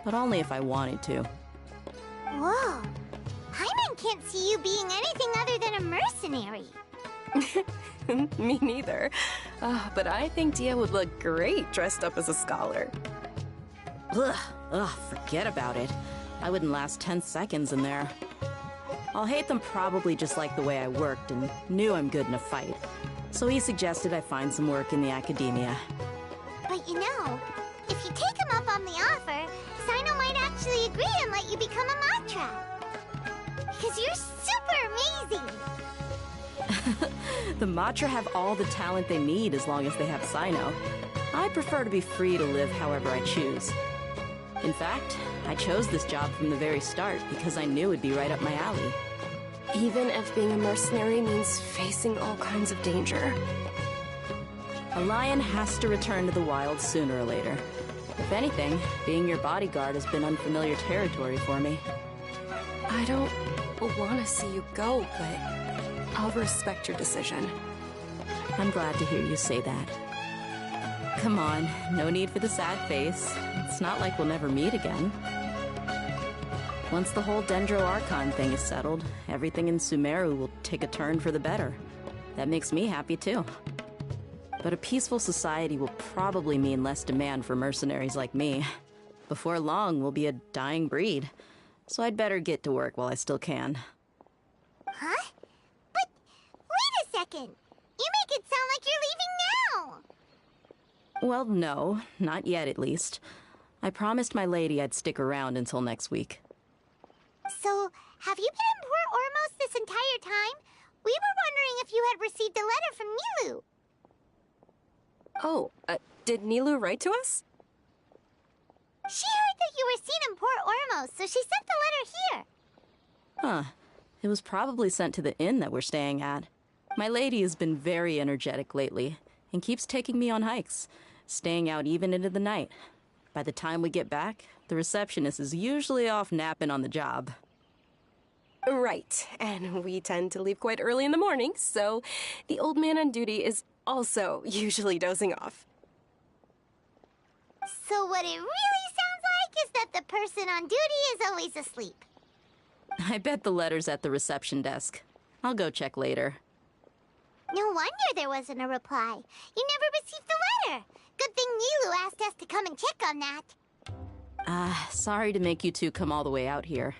Speaker 4: but only if I wanted to.
Speaker 2: Whoa. Paimon can't see you being anything other than a mercenary.
Speaker 1: Me neither. But I think Dia would look great dressed up as a scholar.
Speaker 4: Ugh, forget about it. I wouldn't last 10 seconds in there. Alhaitham probably just liked the way I worked and knew I'm good in a fight, so he suggested I find some work in the Academia.
Speaker 2: But you know, if you take him up on the offer, Sino might actually agree and let you become a Matra. Because you're super amazing!
Speaker 4: The Matra have all the talent they need as long as they have Sino. I prefer to be free to live however I choose. In fact, I chose this job from the very start because I knew it'd be right up my alley.
Speaker 1: Even if being a mercenary means facing all kinds of danger.
Speaker 4: A lion has to return to the wild sooner or later. If anything, being your bodyguard has been unfamiliar territory for me.
Speaker 1: I don't want to see you go, but I'll respect your decision.
Speaker 4: I'm glad to hear you say that. Come on, no need for the sad face. It's not like we'll never meet again. Once the whole Dendro Archon thing is settled, everything in Sumeru will take a turn for the better. That makes me happy too. But a peaceful society will probably mean less demand for mercenaries like me. Before long, we'll be a dying breed. So I'd better get to work while I still can.
Speaker 2: Huh? But wait a second! You make it sound like you're leaving now!
Speaker 4: Well, no, not yet at least. I promised my lady I'd stick around until next week.
Speaker 2: So, have you been in Port Ormos this entire time? We were wondering if you had received a letter from Nilou.
Speaker 1: Oh, did Nilou write to us?
Speaker 2: She heard that you were seen in Port Ormos, so she sent the letter here.
Speaker 4: Huh. It was probably sent to the inn that we're staying at. My lady has been very energetic lately, and keeps taking me on hikes, staying out even into the night. By the time we get back, the receptionist is usually off napping on the job.
Speaker 1: Right, and we tend to leave quite early in the morning, so the old man on duty is also usually dozing off.
Speaker 2: So what it really sounds like is that the person on duty is always asleep.
Speaker 4: I bet the letter's at the reception desk. I'll go check later.
Speaker 2: No wonder there wasn't a reply. You never received the letter. Good thing Nilou asked us to come and check on that.
Speaker 4: Sorry to make you two come all the way out here.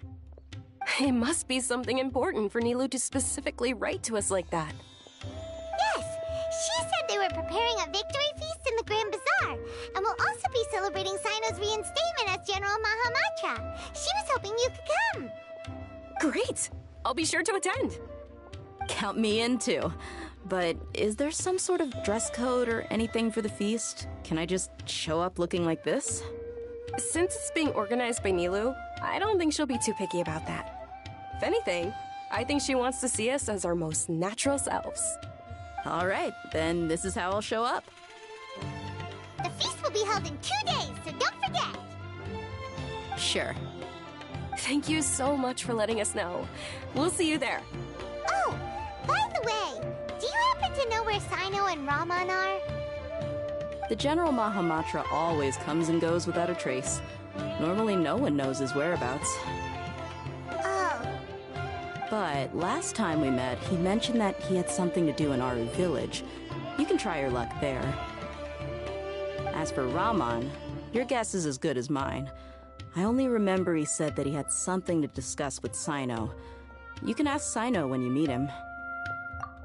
Speaker 1: It must be something important for Nilou to specifically write to us like that.
Speaker 2: Yes, she said they were preparing a victory feast in the Grand Bazaar, and will also be celebrating Sino's reinstatement as General Mahamatra. She was hoping you could come.
Speaker 1: Great! I'll be sure to attend.
Speaker 4: Count me in too. But is there some sort of dress code or anything for the feast? Can I just show up looking like this?
Speaker 1: Since it's being organized by Nilou, I don't think she'll be too picky about that. If anything, I think she wants to see us as our most natural selves.
Speaker 4: All right, then this is how I'll show up.
Speaker 2: The feast will be held in 2 days, so don't forget.
Speaker 4: Sure.
Speaker 1: Thank you so much for letting us know. We'll see you there.
Speaker 2: Oh, by the way, do you happen to know where Sino and Raman are?
Speaker 4: The General Mahamatra always comes and goes without a trace. Normally no one knows his whereabouts.
Speaker 2: Oh.
Speaker 4: But last time we met, he mentioned that he had something to do in Aru village. You can try your luck there. As for Raman, your guess is as good as mine. I only remember he said that he had something to discuss with Sino. You can ask Sino when you meet him.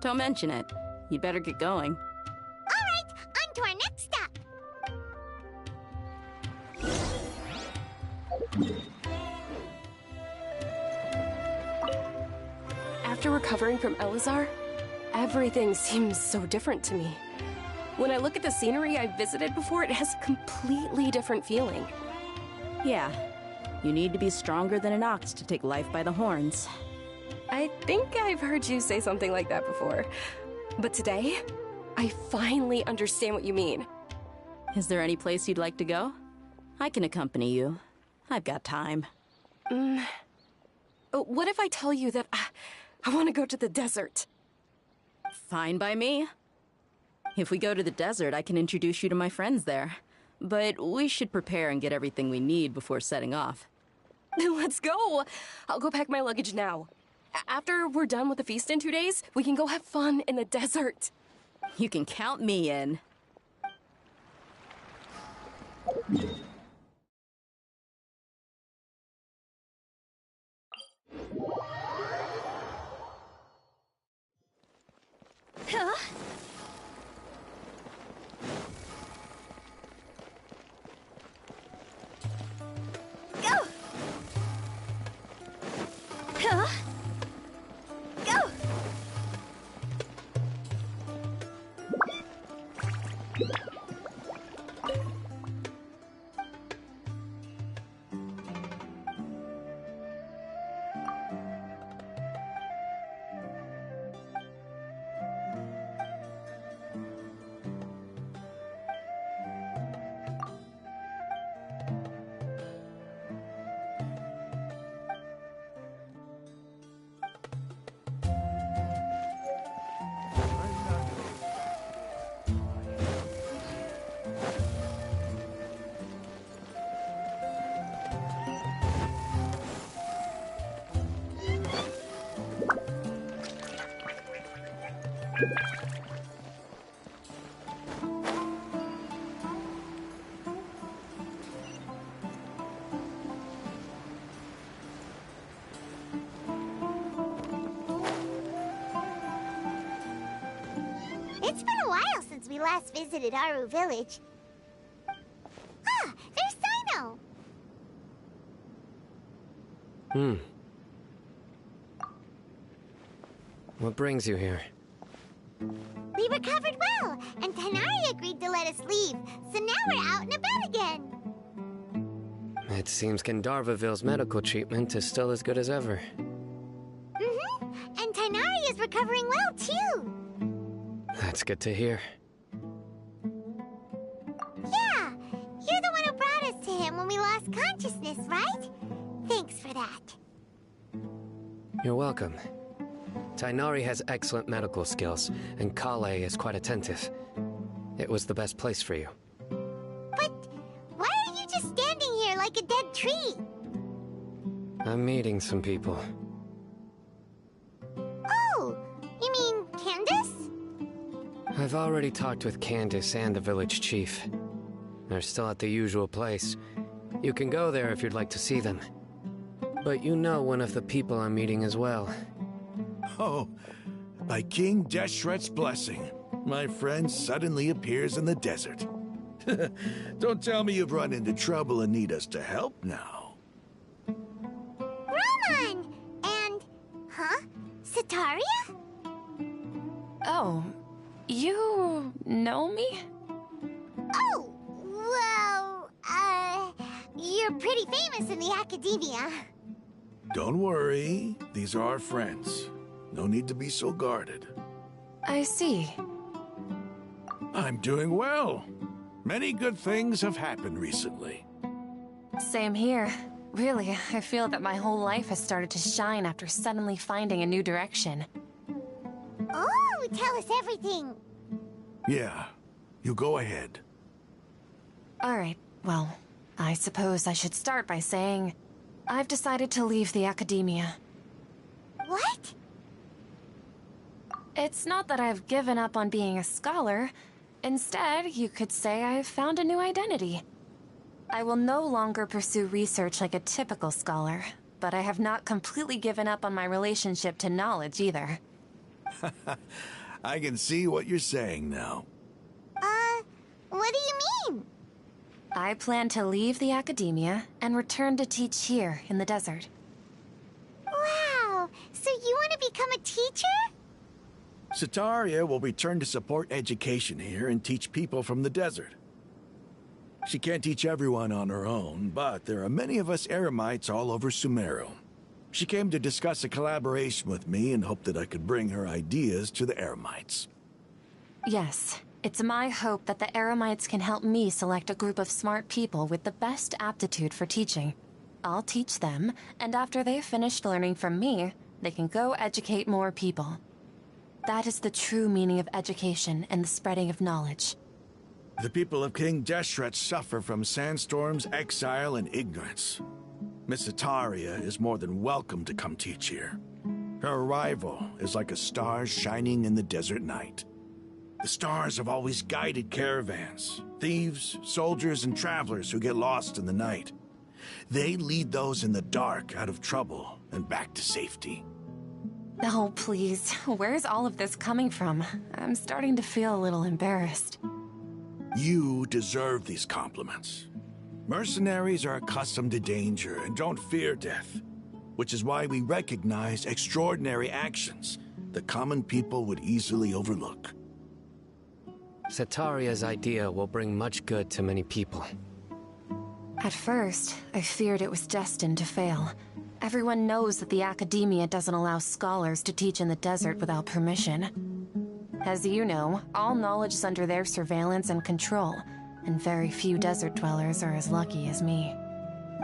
Speaker 4: Don't mention it. You'd better get going.
Speaker 2: All right, on to our next stop.
Speaker 1: After recovering from Elazar, everything seems so different to me. When I look at the scenery I visited before, it has a completely different feeling.
Speaker 4: Yeah, you need to be stronger than an ox to take life by the horns.
Speaker 1: I think I've heard you say something like that before. But today, I finally understand what you mean.
Speaker 4: Is there any place you'd like to go? I can accompany you. I've got time.
Speaker 1: What if I tell you that I want to go to the desert?
Speaker 4: Fine by me. If we go to the desert, I can introduce you to my friends there. But we should prepare and get everything we need before setting off.
Speaker 1: Let's go! I'll go pack my luggage now. After we're done with the feast in 2 days, we can go have fun in the desert.
Speaker 4: You can count me in.
Speaker 19: Huh? Go! Huh? Go!
Speaker 2: It's been a while since we last visited Aru Village. Ah, there's Sino!
Speaker 5: What brings you here?
Speaker 2: We recovered well, and Tanari agreed to let us leave, so now we're out and about again.
Speaker 5: It seems Gandharvaville's medical treatment is still as good as ever.
Speaker 2: Mm-hmm, and Tanari is recovering well, too.
Speaker 5: That's good to hear.
Speaker 2: Yeah, you're the one who brought us to him when we lost consciousness, right? Thanks for that.
Speaker 5: You're welcome. Tainari has excellent medical skills, and Kale is quite attentive. It was the best place for you.
Speaker 2: But why are you just standing here like a dead tree?
Speaker 5: I'm meeting some people.
Speaker 2: Oh, you mean Candace?
Speaker 5: I've already talked with Candace and the village chief. They're still at the usual place. You can go there if you'd like to see them. But you know one of the people I'm meeting as well.
Speaker 14: Oh, by King Deshret's blessing, my friend suddenly appears in the desert. Don't tell me you've run into trouble and need us to help now.
Speaker 2: Roman! And... huh? Sataria?
Speaker 1: Oh, you know me?
Speaker 2: Oh, well, you're pretty famous in the academia.
Speaker 14: Don't worry, these are our friends. No need to be so guarded.
Speaker 1: I see.
Speaker 14: I'm doing well. Many good things have happened recently.
Speaker 6: Same here. Really, I feel that my whole life has started to shine after suddenly finding a new direction.
Speaker 2: Oh, tell us everything.
Speaker 14: Yeah, you go ahead.
Speaker 6: Alright, well, I suppose I should start by saying I've decided to leave the academia.
Speaker 2: What?
Speaker 6: It's not that I've given up on being a scholar. Instead, you could say I've found a new identity. I will no longer pursue research like a typical scholar, but I have not completely given up on my relationship to knowledge either.
Speaker 14: I can see what you're saying now.
Speaker 2: What do you mean?
Speaker 6: I plan to leave the academia and return to teach here in the desert.
Speaker 2: Wow! So you want to become a teacher?
Speaker 14: Sataria will return to support education here and teach people from the desert. She can't teach everyone on her own, but there are many of us Eremites all over Sumeru. She came to discuss a collaboration with me and hoped that I could bring her ideas to the Eremites.
Speaker 6: Yes, it's my hope that the Eremites can help me select a group of smart people with the best aptitude for teaching. I'll teach them, and after they've finished learning from me, they can go educate more people. That is the true meaning of education and the spreading of knowledge.
Speaker 14: The people of King Deshret suffer from sandstorms, exile, and ignorance. Miss Sataria is more than welcome to come teach here. Her arrival is like a star shining in the desert night. The stars have always guided caravans, thieves, soldiers, and travelers who get lost in the night. They lead those in the dark out of trouble and back to safety.
Speaker 6: Oh, please. Where's all of this coming from? I'm starting to feel a little embarrassed.
Speaker 14: You deserve these compliments. Mercenaries are accustomed to danger and don't fear death, which is why we recognize extraordinary actions that common people would easily overlook.
Speaker 5: Sataria's idea will bring much good to many people.
Speaker 6: At first, I feared it was destined to fail. Everyone knows that the academia doesn't allow scholars to teach in the desert without permission. As you know, all knowledge is under their surveillance and control, and very few desert dwellers are as lucky as me.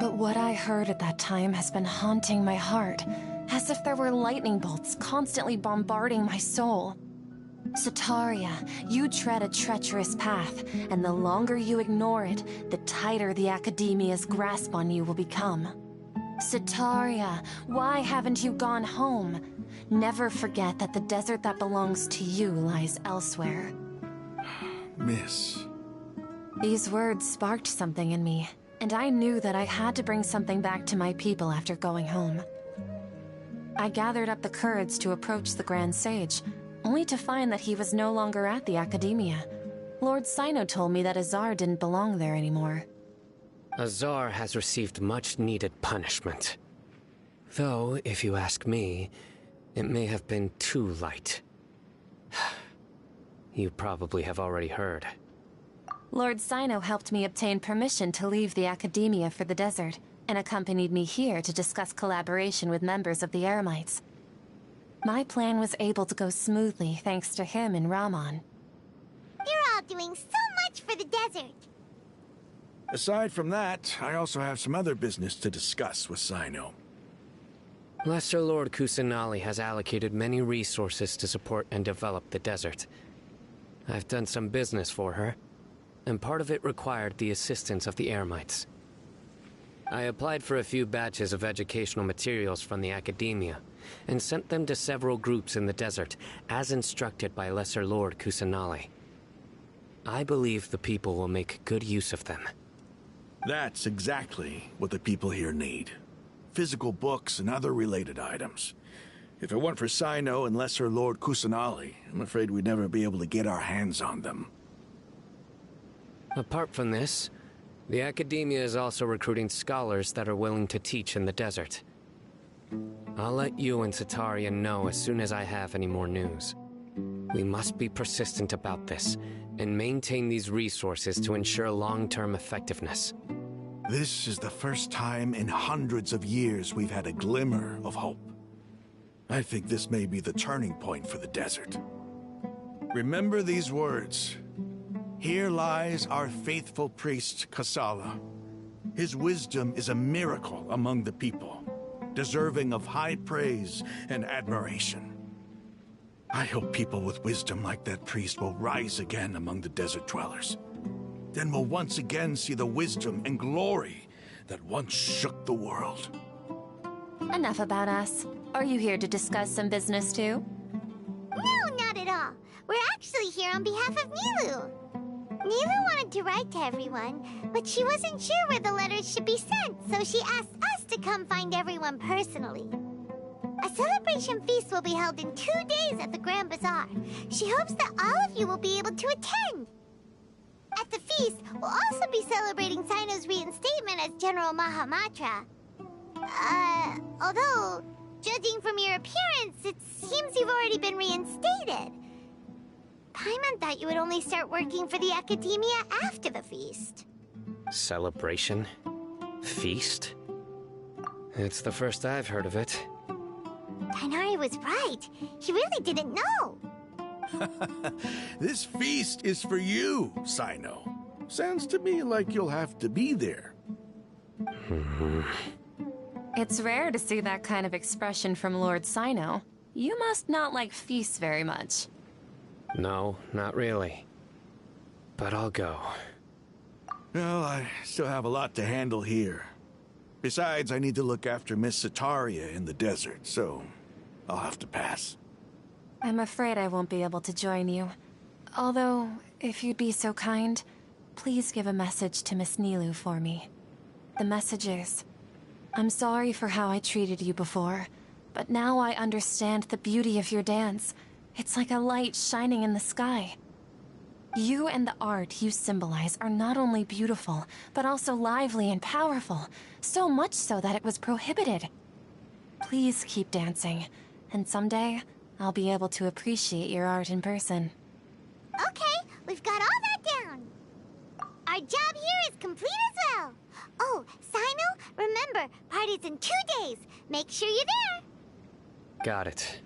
Speaker 6: But what I heard at that time has been haunting my heart, as if there were lightning bolts constantly bombarding my soul. Sataria, you tread a treacherous path, and the longer you ignore it, the tighter the academia's grasp on you will become. Sataria, why haven't you gone home? Never forget that the desert that belongs to you lies elsewhere.
Speaker 14: Miss.
Speaker 6: These words sparked something in me, and I knew that I had to bring something back to my people after going home. I gathered up the courage to approach the Grand Sage, only to find that he was no longer at the academia. Lord Sino told me that Azar didn't belong there anymore.
Speaker 5: Azar has received much-needed punishment. Though, if you ask me, it may have been too light. You probably have already heard.
Speaker 6: Lord Sino helped me obtain permission to leave the academia for the desert, and accompanied me here to discuss collaboration with members of the Eremites. My plan was able to go smoothly thanks to him and Rahman.
Speaker 2: You're all doing so much for the desert.
Speaker 14: Aside from that, I also have some other business to discuss with Sino.
Speaker 5: Lesser Lord Kusanali has allocated many resources to support and develop the desert. I've done some business for her, and part of it required the assistance of the Eremites. I applied for a few batches of educational materials from the academia, and sent them to several groups in the desert, as instructed by Lesser Lord Kusanali. I believe the people will make good use of them.
Speaker 14: That's exactly what the people here need. Physical books and other related items. If it weren't for Sino and Lesser Lord Kusanali, I'm afraid we'd never be able to get our hands on them.
Speaker 5: Apart from this, the academia is also recruiting scholars that are willing to teach in the desert. I'll let you and Sataria know as soon as I have any more news. We must be persistent about this, and maintain these resources to ensure long-term effectiveness.
Speaker 14: This is the first time in hundreds of years we've had a glimmer of hope. I think this may be the turning point for the desert. Remember these words. Here lies our faithful priest, Kasala. His wisdom is a miracle among the people, deserving of high praise and admiration. I hope people with wisdom like that priest will rise again among the desert dwellers. Then we'll once again see the wisdom and glory that once shook the world.
Speaker 6: Enough about us. Are you here to discuss some business too?
Speaker 2: No, not at all. We're actually here on behalf of Nilu. Nilu wanted to write to everyone, but she wasn't sure where the letters should be sent, so she asked us to come find everyone personally. A celebration feast will be held in 2 days at the Grand Bazaar. She hopes that all of you will be able to attend. At the feast, we'll also be celebrating Sino's reinstatement as General Mahamatra. Although, judging from your appearance, it seems you've already been reinstated. Paimon thought you would only start working for the Academia after the feast.
Speaker 5: Celebration? Feast? It's the first I've heard of it.
Speaker 2: Tighnari was right. He really didn't know.
Speaker 14: This feast is for you, Sino. Sounds to me like you'll have to be there.
Speaker 6: It's rare to see that kind of expression from Lord Sino. You must not like feasts very much.
Speaker 5: No, not really. But I'll go.
Speaker 14: Well, I still have a lot to handle here. Besides, I need to look after Miss Sataria in the desert, so I'll have to pass.
Speaker 6: I'm afraid I won't be able to join you. Although, if you'd be so kind, please give a message to Miss Nilou for me. The message is, I'm sorry for how I treated you before, but now I understand the beauty of your dance. It's like a light shining in the sky. You and the art you symbolize are not only beautiful, but also lively and powerful, so much so that it was prohibited. Please keep dancing, and someday, I'll be able to appreciate your art in person.
Speaker 2: Okay, we've got all that down. Our job here is complete as well. Oh, Sino, remember, party's in 2 days. Make sure you're there.
Speaker 5: Got it.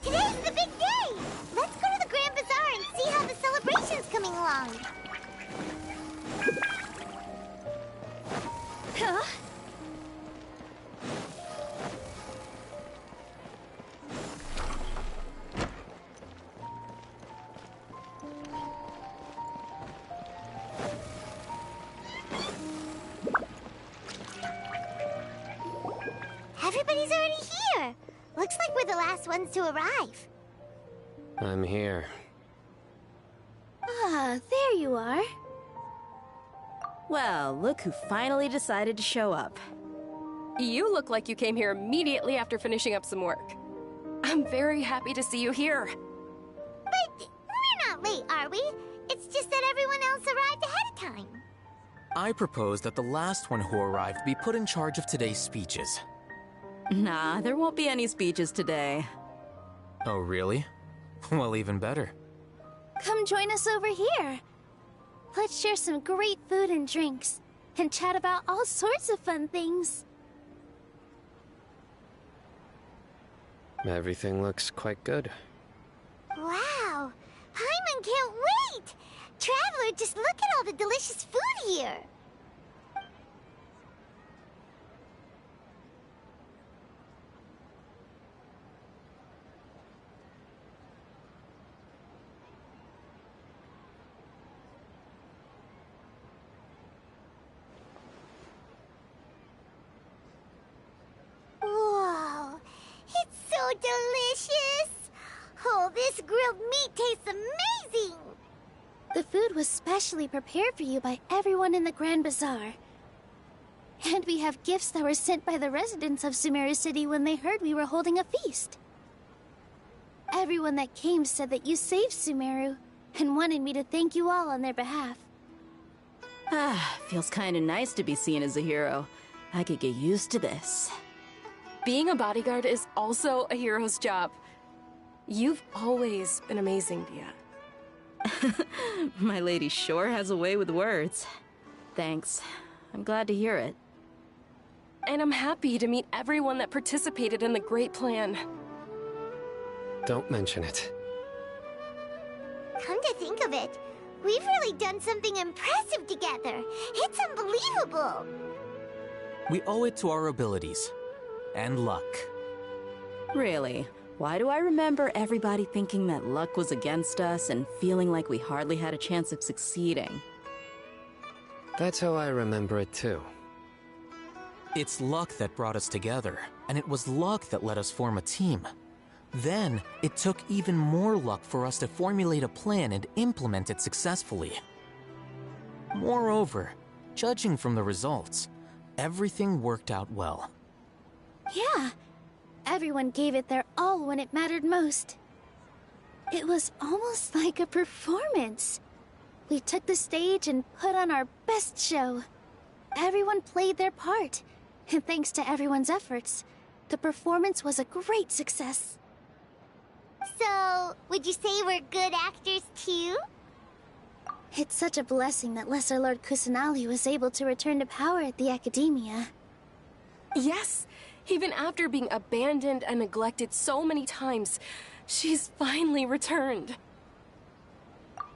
Speaker 2: Today's the big day! Let's go to the Grand Bazaar and see how the celebration's coming along.
Speaker 19: Huh?
Speaker 2: Everybody's already here. Looks like we're the last ones to arrive.
Speaker 5: I'm here.
Speaker 19: Ah, there you are.
Speaker 4: Well, look who finally decided to show up.
Speaker 1: You look like you came here immediately after finishing up some work. I'm very happy to see you here.
Speaker 2: But we're not late, are we? It's just that everyone else arrived ahead of time.
Speaker 23: I propose that the last one who arrived be put in charge of today's speeches.
Speaker 4: Nah, there won't be any speeches today.
Speaker 23: Oh, really? Well, even better.
Speaker 19: Come join us over here. Let's share some great food and drinks, and chat about all sorts of fun things.
Speaker 5: Everything looks quite good.
Speaker 2: Wow! Paimon can't wait! Traveler, just look at all the delicious food here! Whoa! It's so delicious! Oh, this grilled meat tastes amazing!
Speaker 19: The food was specially prepared for you by everyone in the Grand Bazaar. And we have gifts that were sent by the residents of Sumeru City when they heard we were holding a feast. Everyone that came said that you saved Sumeru, and wanted me to thank you all on their behalf.
Speaker 4: Ah, feels kinda nice to be seen as a hero. I could get used to this.
Speaker 1: Being a bodyguard is also a hero's job. You've always been amazing, Dia.
Speaker 4: My lady sure has a way with words. Thanks. I'm glad to hear it.
Speaker 1: And I'm happy to meet everyone that participated in the great plan.
Speaker 5: Don't mention it.
Speaker 2: Come to think of it, we've really done something impressive together. It's unbelievable.
Speaker 23: We owe it to our abilities. And luck.
Speaker 4: Really? Why do I remember everybody thinking that luck was against us and feeling like we hardly had a chance of succeeding?
Speaker 5: That's how I remember it too.
Speaker 23: It's luck that brought us together, and it was luck that let us form a team. Then, it took even more luck for us to formulate a plan and implement it successfully. Moreover, judging from the results, everything worked out well.
Speaker 19: Yeah, everyone gave it their all when it mattered most. It was almost like a performance. We took the stage and put on our best show. Everyone played their part, and thanks to everyone's efforts, the performance was a great success.
Speaker 2: So, would you say we're good actors too?
Speaker 19: It's such a blessing that Lesser Lord Kusanali was able to return to power at the Academia.
Speaker 1: Yes, even after being abandoned and neglected so many times, she's finally returned.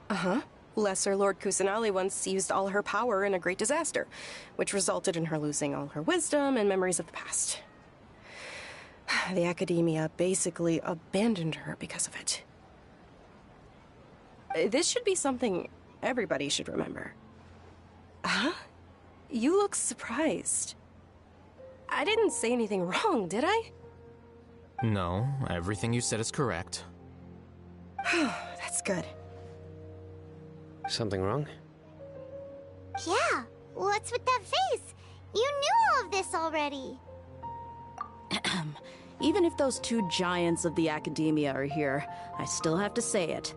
Speaker 1: Uh-huh. Lesser Lord Kusanali once used all her power in a great disaster, which resulted in her losing all her wisdom and memories of the past. The Academia basically abandoned her because of it. This should be something everybody should remember. Huh? You look surprised. I didn't say anything wrong, did I?
Speaker 23: No, everything you said is correct.
Speaker 1: That's good.
Speaker 5: Something wrong?
Speaker 2: Yeah, what's with that face? You knew all of this already.
Speaker 4: Even if those two giants of the Academia are here, I still have to say it.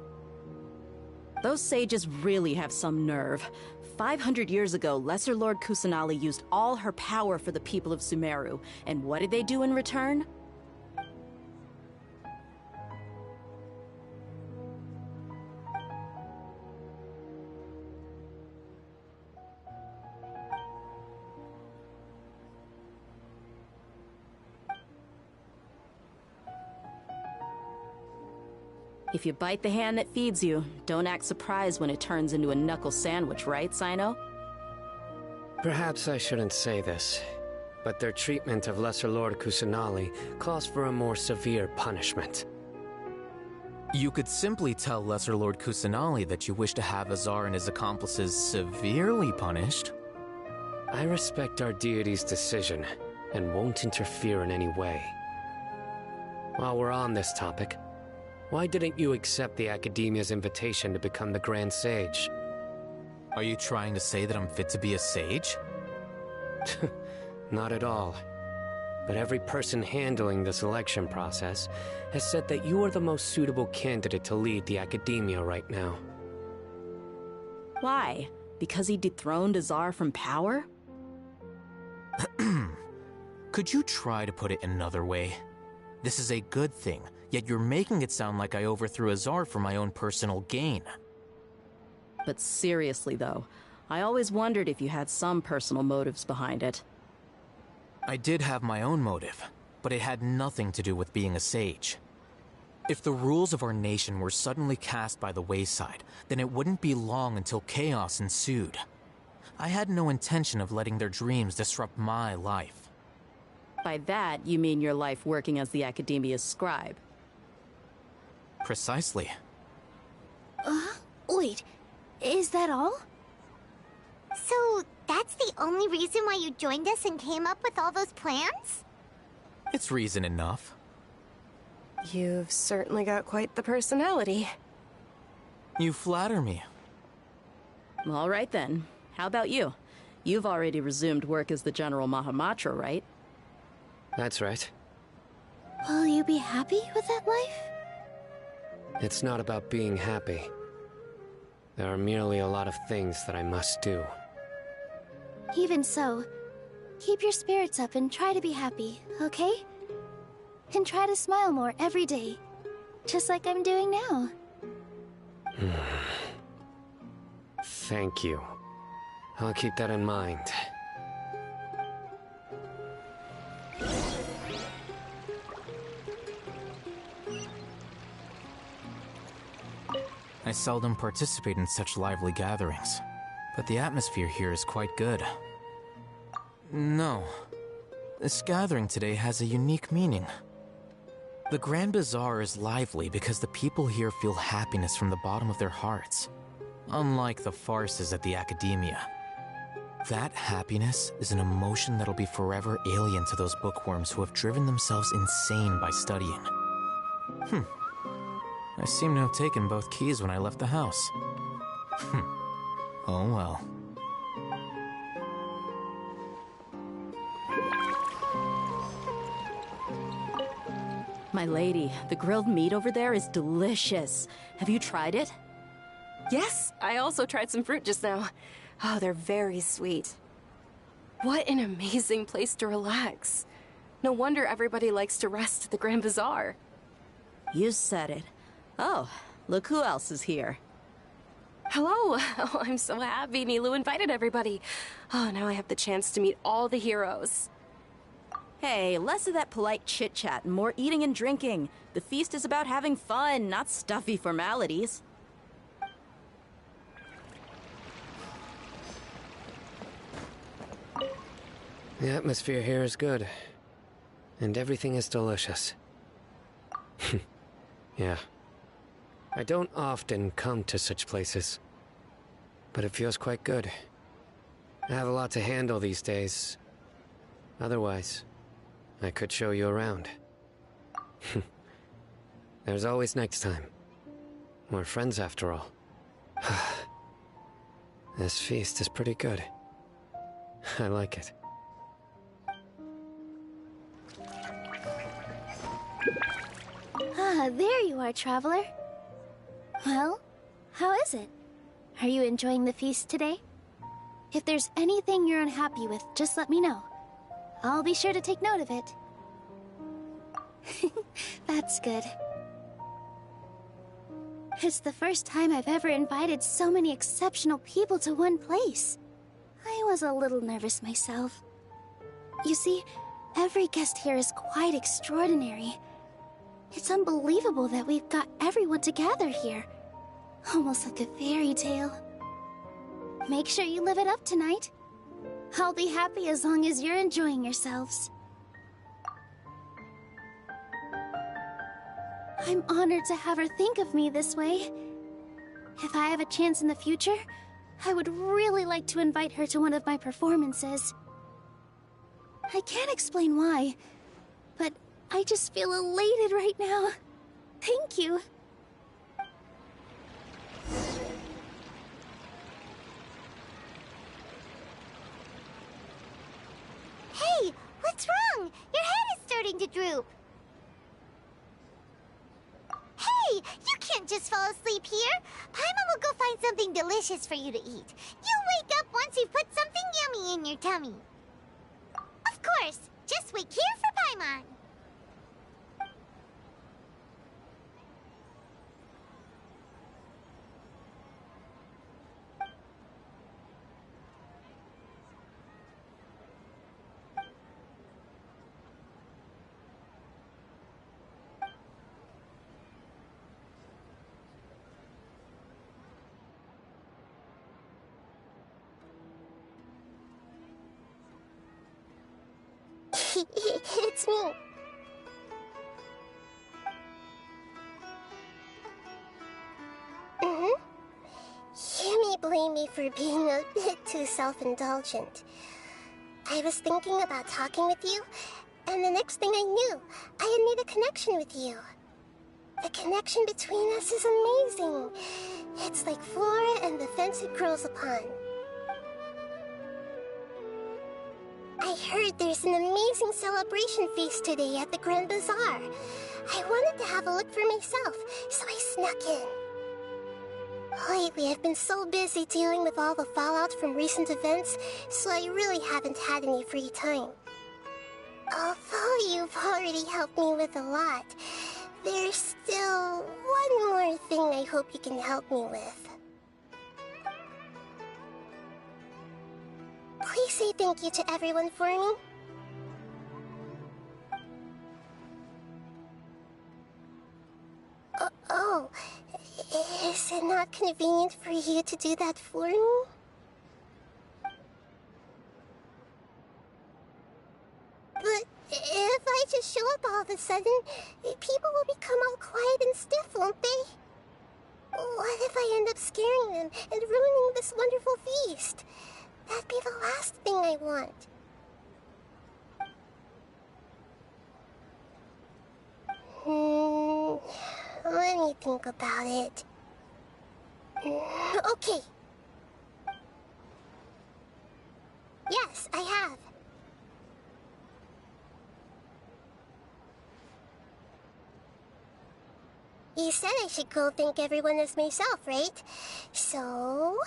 Speaker 4: Those sages really have some nerve. 500 years ago, Lesser Lord Kusanali used all her power for the people of Sumeru, and what did they do in return? If you bite the hand that feeds you, don't act surprised when it turns into a knuckle sandwich, right, Sino?
Speaker 5: Perhaps I shouldn't say this, but their treatment of Lesser Lord Kusanali calls for a more severe punishment.
Speaker 23: You could simply tell Lesser Lord Kusanali that you wish to have Azar and his accomplices severely punished.
Speaker 5: I respect our deity's decision, and won't interfere in any way. While we're on this topic, why didn't you accept the Academia's invitation to become the Grand Sage?
Speaker 23: Are you trying to say that I'm fit to be a sage?
Speaker 5: Not at all. But every person handling the selection process has said that you are the most suitable candidate to lead the Academia right now.
Speaker 4: Why? Because he dethroned Azar from power?
Speaker 23: Could you try to put it another way? This is a good thing, yet you're making it sound like I overthrew Azar for my own personal gain.
Speaker 4: But seriously, though, I always wondered if you had some personal motives behind it.
Speaker 23: I did have my own motive, but it had nothing to do with being a sage. If the rules of our nation were suddenly cast by the wayside, then it wouldn't be long until chaos ensued. I had no intention of letting their dreams disrupt my life.
Speaker 4: By that, you mean your life working as the Academia's scribe?
Speaker 23: Precisely.
Speaker 19: Wait, is that all?
Speaker 2: So, that's the only reason why you joined us and came up with all those plans?
Speaker 23: It's reason enough.
Speaker 1: You've certainly got quite the personality.
Speaker 23: You flatter me.
Speaker 4: All right then. How about you? You've already resumed work as the General Mahamatra, right?
Speaker 5: That's right.
Speaker 19: Will you be happy with that life?
Speaker 5: It's not about being happy. There are merely a lot of things that I must do.
Speaker 19: Even so, Keep your spirits up and try to be happy, okay? And try to smile more every day, just like I'm doing now.
Speaker 5: Thank you. I'll keep that in mind.
Speaker 23: I seldom participate in such lively gatherings, but the atmosphere here is quite good. No, this gathering today has a unique meaning. The Grand Bazaar is lively because the people here feel happiness from the bottom of their hearts, unlike the farces at the Academia. That happiness is an emotion that'll be forever alien to those bookworms who have driven themselves insane by studying. I seem to have taken both keys when I left the house. Oh well.
Speaker 4: My lady, the grilled meat over there is delicious. Have you tried it?
Speaker 1: Yes, I also tried some fruit just now. Oh, they're very sweet. What an amazing place to relax. No wonder everybody likes to rest at the Grand Bazaar.
Speaker 4: You said it. Oh, look who else is here.
Speaker 1: Hello! Oh, I'm so happy Nilou invited everybody. Oh, now I have the chance to meet all the heroes.
Speaker 4: Hey, less of that polite chit-chat and more eating and drinking. The feast is about having fun, not stuffy formalities.
Speaker 5: The atmosphere here is good. And everything is delicious. Yeah. I don't often come to such places. But it feels quite good. I have a lot to handle these days. Otherwise, I could show you around. There's always next time. We're friends after all. This feast is pretty good. I like it.
Speaker 19: Ah, there you are, traveler. Well, how is it? Are you enjoying the feast today? If there's anything you're unhappy with, just let me know. I'll be sure to take note of it. That's good. It's the first time I've ever invited so many exceptional people to one place. I was a little nervous myself. You see, every guest here is quite extraordinary. It's unbelievable that we've got everyone together here. Almost like a fairy tale. Make sure you live it up tonight. I'll be happy as long as you're enjoying yourselves. I'm honored to have her think of me this way. If I have a chance in the future, I would really like to invite her to one of my performances. I can't explain why, but I just feel elated right now. Thank you.
Speaker 2: Hey, what's wrong? Your head is starting to droop. Hey, you can't just fall asleep here. Paimon will go find something delicious for you to eat. You'll wake up once you've put something yummy in your tummy. Of course, just wait here for Paimon.
Speaker 15: It's me. You may blame me for being a bit too self-indulgent. I was thinking about talking with you, and the next thing I knew, I had made a connection with you. The connection between us is amazing. It's like flora and the fence it grows upon. I heard there's an amazing celebration feast today at the Grand Bazaar. I wanted to have a look for myself, so I snuck in. Lately, I've been so busy dealing with all the fallout from recent events, so I really haven't had any free time. Although you've already helped me with a lot, there's still one more thing I hope you can help me with. Please say thank you to everyone for me. Oh, is it not convenient for you to do that for me? But if I just show up all of a sudden, people will become all quiet and stiff, won't they? What if I end up scaring them and ruining this wonderful feast? That'd be the last thing I want. Let me think about it. Okay. Yes, I have. You said I should go thank everyone as myself, right? So...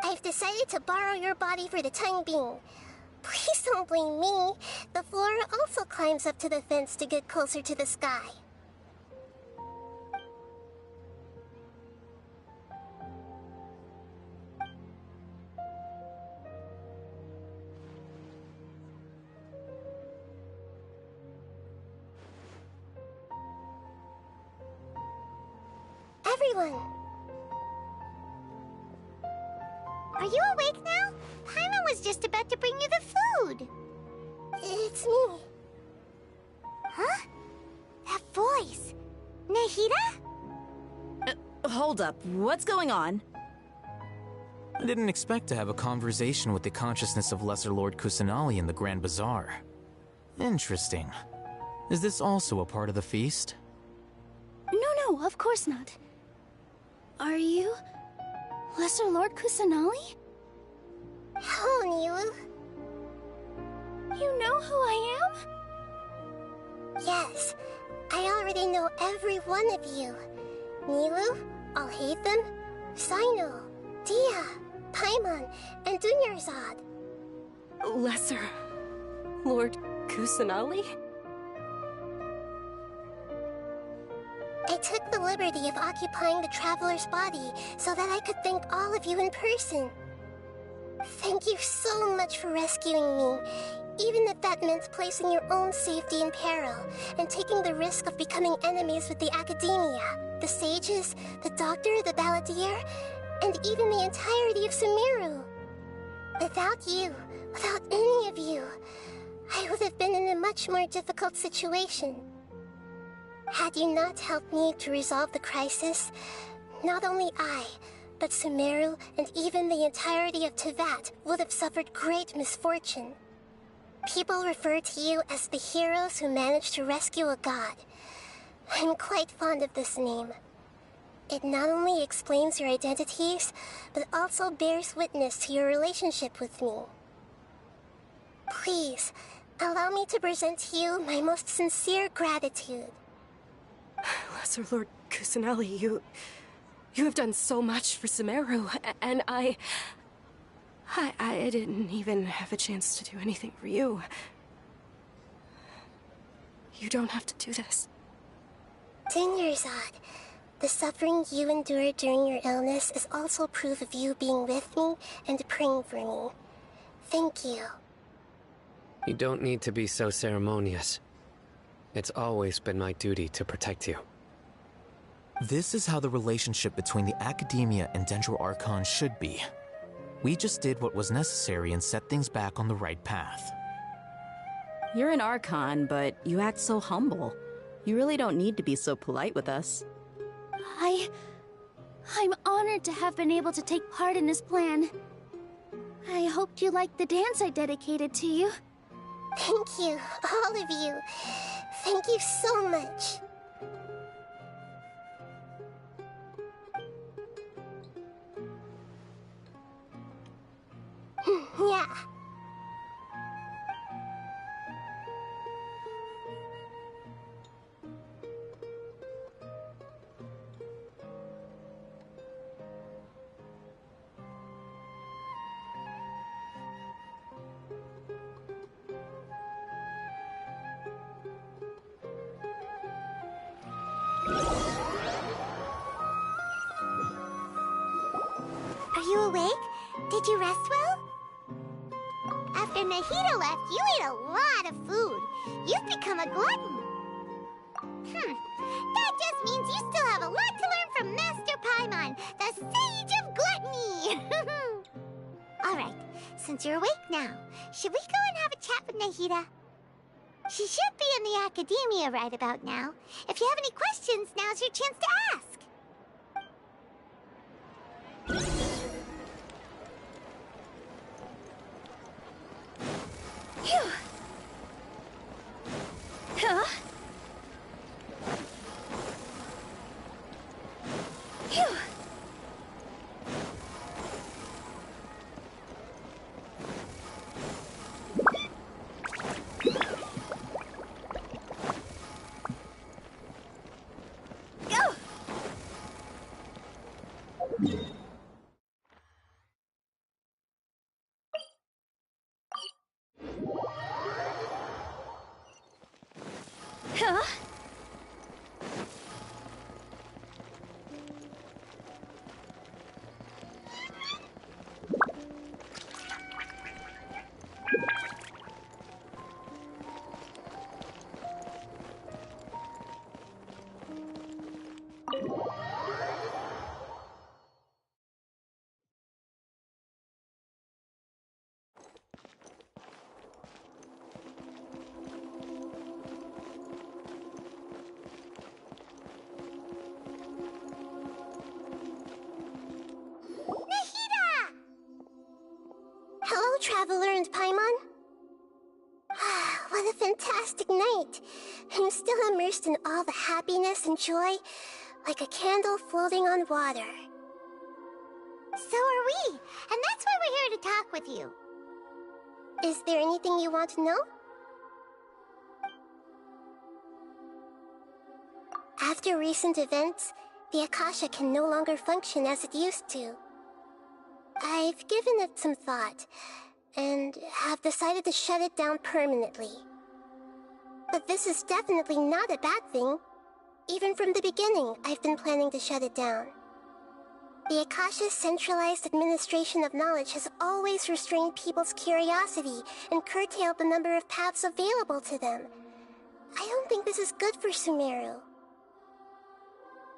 Speaker 15: I've decided to borrow your body for the time being. Please don't blame me. The flora also climbs up to the fence to get closer to the sky. Everyone!
Speaker 2: Are you awake now? Paimon was just about to bring you the food.
Speaker 15: It's me.
Speaker 2: Huh? That voice. Nahida?
Speaker 4: Hold up. What's going on?
Speaker 23: I didn't expect to have a conversation with the consciousness of Lesser Lord Kusanali in the Grand Bazaar. Interesting. Is this also a part of the feast?
Speaker 19: No, of course not. Are you... Lesser Lord Kusanali?
Speaker 15: Hello, Nilu.
Speaker 19: You know who I am?
Speaker 15: Yes, I already know every one of you. Nilu, Alhaitham, Sino, Dia, Paimon, and Dunyarzad.
Speaker 1: Lesser Lord Kusanali?
Speaker 15: I took the liberty of occupying the Traveler's body so that I could thank all of you in person. Thank you so much for rescuing me, even if that meant placing your own safety in peril and taking the risk of becoming enemies with the Academia, the sages, the doctor, the balladeer, and even the entirety of Sumeru. Without you, without any of you, I would have been in a much more difficult situation. Had you not helped me to resolve the crisis, not only I, but Sumeru and even the entirety of Teyvat would have suffered great misfortune. People refer to you as the heroes who managed to rescue a god. I'm quite fond of this name. It not only explains your identities, but also bears witness to your relationship with me. Please, allow me to present to you my most sincere gratitude.
Speaker 1: Lesser Lord Kusanali, you have done so much for Sumeru, and I didn't even have a chance to do anything for you. You don't have to do this.
Speaker 15: Dunyarzad, the suffering you endured during your illness is also proof of you being with me and praying for me. Thank you.
Speaker 5: You don't need to be so ceremonious. It's always been my duty to protect you.
Speaker 23: This is how the relationship between the Academia and Dendro Archon should be. We just did what was necessary and set things back on the right path.
Speaker 4: You're an Archon, but you act so humble. You really don't need to be so polite with us.
Speaker 19: I'm honored to have been able to take part in this plan. I hoped you liked the dance I dedicated to you.
Speaker 15: Thank you, all of you. Thank you so much. Yeah.
Speaker 2: Did you rest well? After Nahida left, you ate a lot of food. You've become a glutton. That just means you still have a lot to learn from Master Paimon, the Sage of Gluttony! Alright, since you're awake now, should we go and have a chat with Nahida? She should be in the academia right about now. If you have any questions, now's your chance to ask.
Speaker 19: Phew. Huh? Phew. Go! Huh?
Speaker 15: Hello, Traveler and Paimon. What a fantastic night. I'm still immersed in all the happiness and joy, like a candle floating on water.
Speaker 2: So are we, and that's why we're here to talk with you.
Speaker 15: Is there anything you want to know? After recent events, the Akasha can no longer function as it used to. I've given it some thought, and have decided to shut it down permanently. But this is definitely not a bad thing. Even from the beginning, I've been planning to shut it down. The Akasha's centralized administration of knowledge has always restrained people's curiosity and curtailed the number of paths available to them. I don't think this is good for Sumeru.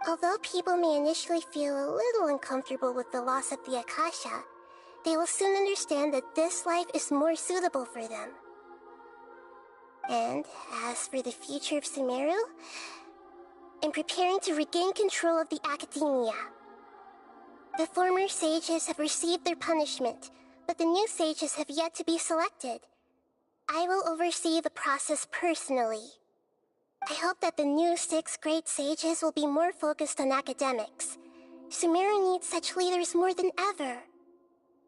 Speaker 15: Although people may initially feel a little uncomfortable with the loss of the Akasha, they will soon understand that this life is more suitable for them. And as for the future of Sumeru, I'm preparing to regain control of the academia. The former sages have received their punishment, but the new sages have yet to be selected. I will oversee the process personally. I hope that the new 6 great sages will be more focused on academics. Sumeru needs such leaders more than ever.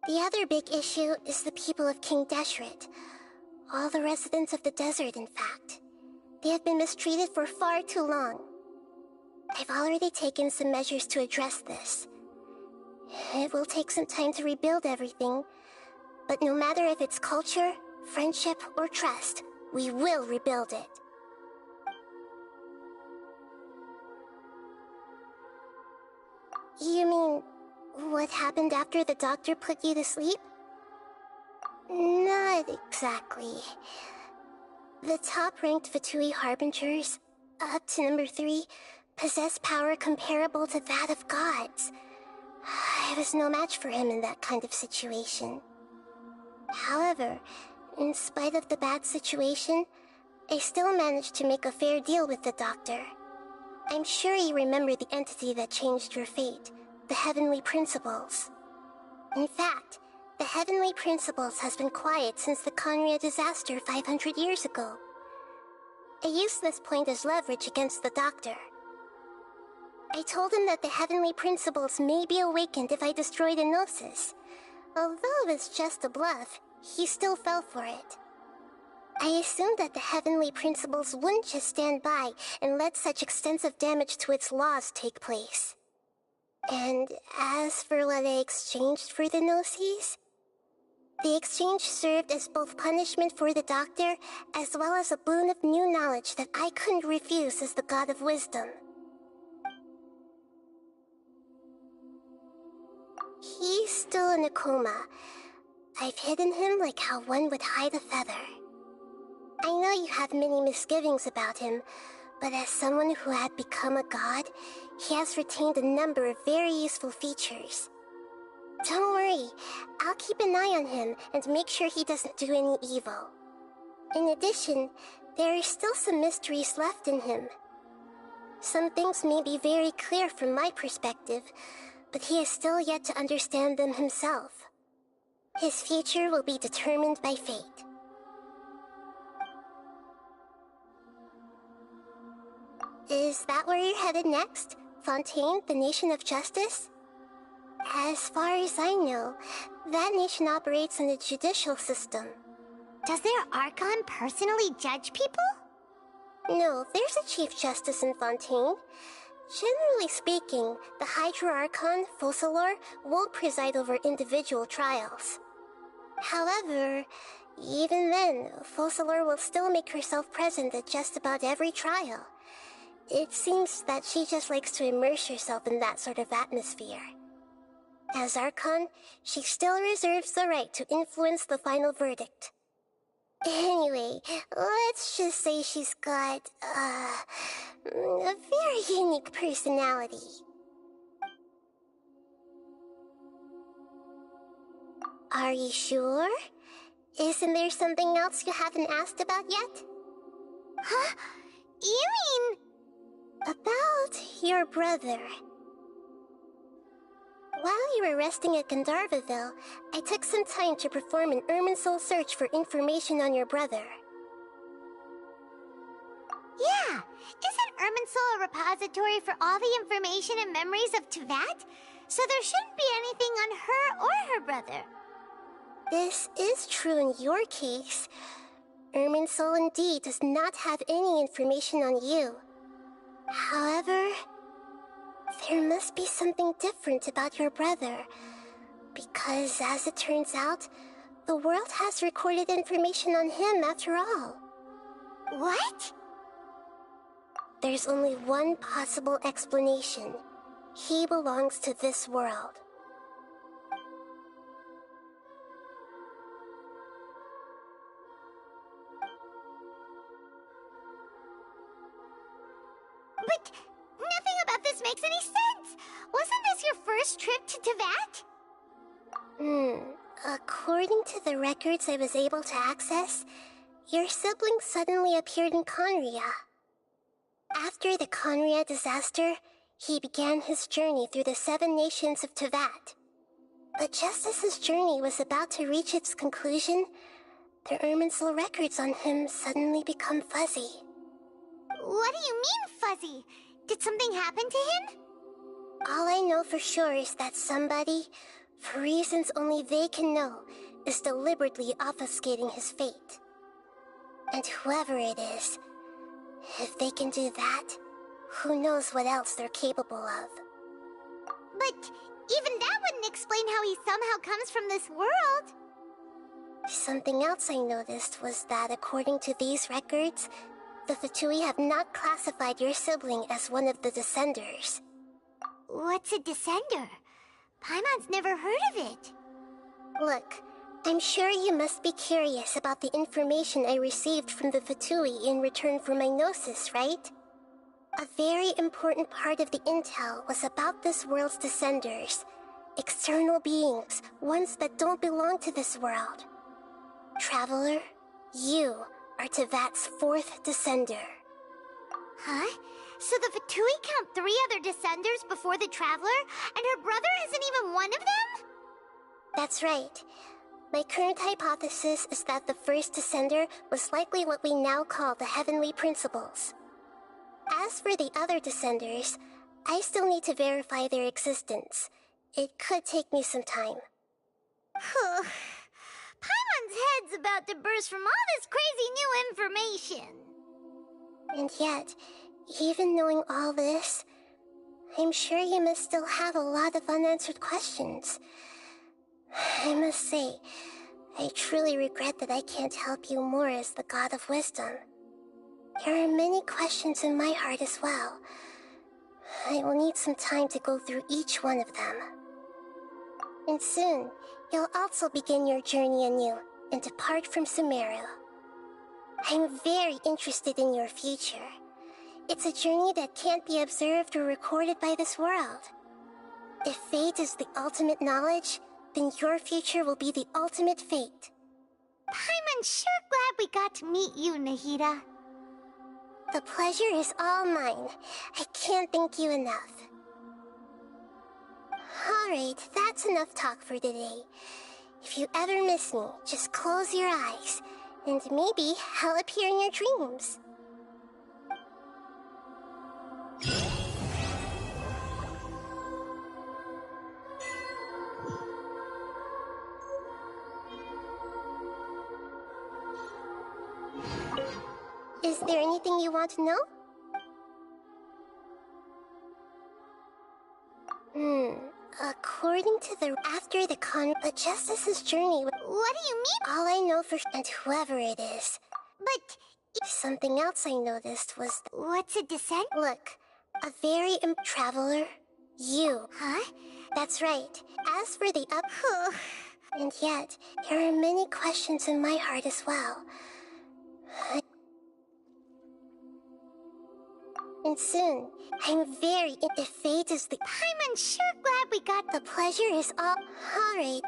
Speaker 15: The other big issue is the people of King Deshret. All the residents of the desert, in fact. They have been mistreated for far too long. I've already taken some measures to address this. It will take some time to rebuild everything, but no matter if it's culture, friendship, or trust, we will rebuild it. You mean, what happened after the doctor put you to sleep? Not exactly. The top-ranked Fatui Harbingers, up to number 3, possess power comparable to that of gods. I was no match for him in that kind of situation. However, in spite of the bad situation, I still managed to make a fair deal with the doctor. I'm sure you remember the entity that changed your fate, the Heavenly Principles. In fact, the Heavenly Principles has been quiet since the Conria disaster 500 years ago. I used this point as leverage against the doctor. I told him that the Heavenly Principles may be awakened if I destroy the Gnosis. Although it's just a bluff, he still fell for it. I assumed that the Heavenly Principles wouldn't just stand by and let such extensive damage to its laws take place. And as for what I exchanged for the Gnosis, the exchange served as both punishment for the doctor, as well as a boon of new knowledge that I couldn't refuse as the God of Wisdom. He's still in a coma. I've hidden him like how one would hide a feather. I know you have many misgivings about him, but as someone who had become a god, he has retained a number of very useful features. Don't worry, I'll keep an eye on him and make sure he doesn't do any evil. In addition, there are still some mysteries left in him. Some things may be very clear from my perspective, but he is still yet to understand them himself. His future will be determined by fate. Is that where you're headed next? Fontaine, the Nation of Justice? As far as I know, that nation operates in a judicial system.
Speaker 2: Does their Archon personally judge people?
Speaker 15: No, there's a Chief Justice in Fontaine. Generally speaking, the Hydra Archon, Focalor, won't preside over individual trials. However, even then, Focalor will still make herself present at just about every trial. It seems that she just likes to immerse herself in that sort of atmosphere. As Archon, she still reserves the right to influence the final verdict. Anyway, let's just say she's got, a very unique personality. Are you sure? Isn't there something else you haven't asked about yet?
Speaker 2: Huh? You mean...
Speaker 15: About your brother. While you were resting at Gandharvaville, I took some time to perform an Irminsul search for information on your brother.
Speaker 2: Yeah! Isn't Irminsul a repository for all the information and memories of Teyvat? So there shouldn't be anything on her or her brother.
Speaker 15: This is true in your case. Irminsul indeed does not have any information on you. However, there must be something different about your brother, because as it turns out, the world has recorded information on him after all.
Speaker 2: What?
Speaker 15: There's only one possible explanation. He belongs to this world.
Speaker 2: But nothing about this makes any sense! Wasn't this your first trip to Teyvat?
Speaker 15: According to the records I was able to access, your sibling suddenly appeared in Conria. After the Conria disaster, he began his journey through the 7 nations of Teyvat. But just as his journey was about to reach its conclusion, the Irminsul records on him suddenly become fuzzy.
Speaker 2: What do you mean, fuzzy? Did something happen to him?
Speaker 15: All I know for sure is that somebody, for reasons only they can know, is deliberately obfuscating his fate. And whoever it is, if they can do that, who knows what else they're capable of.
Speaker 2: But even that wouldn't explain how he somehow comes from this world.
Speaker 15: Something else I noticed was that according to these records, the Fatui have not classified your sibling as one of the Descenders.
Speaker 2: What's a Descender? Paimon's never heard of it.
Speaker 15: Look, I'm sure you must be curious about the information I received from the Fatui in return for my gnosis, right? A very important part of the intel was about this world's Descenders. External beings, ones that don't belong to this world. Traveler, you are Teyvat's 4th Descender.
Speaker 2: Huh? So the Fatui count 3 other Descenders before the Traveler, and her brother isn't even one of them?
Speaker 15: That's right. My current hypothesis is that the first Descender was likely what we now call the Heavenly Principles. As for the other Descenders, I still need to verify their existence. It could take me some time.
Speaker 2: Paimon's head's about to burst from all this crazy new information.
Speaker 15: And yet, even knowing all this, I'm sure you must still have a lot of unanswered questions. I must say, I truly regret that I can't help you more as the God of Wisdom. There are many questions in my heart as well. I will need some time to go through each one of them. And soon, you'll also begin your journey anew and depart from Sumeru. I'm very interested in your future. It's a journey that can't be observed or recorded by this world. If fate is the ultimate knowledge, then your future will be the ultimate fate.
Speaker 2: I'm sure glad we got to meet you, Nahida.
Speaker 15: The pleasure is all mine. I can't thank you enough. Alright, that's enough talk for today. If you ever miss me, just close your eyes, and maybe I'll appear in your dreams. Is there anything you want to know? According to after the the Justice's journey...
Speaker 2: What do you mean?
Speaker 15: All I know for... and whoever it is.
Speaker 2: But...
Speaker 15: Something else I noticed was...
Speaker 2: What's a descent?
Speaker 15: Look, a very traveler. You.
Speaker 2: Huh?
Speaker 15: That's right. As for the and yet, there are many questions in my heart as well. And soon, I'm very... If fate is the...
Speaker 2: I'm sure glad we got...
Speaker 15: The pleasure is all... Alright.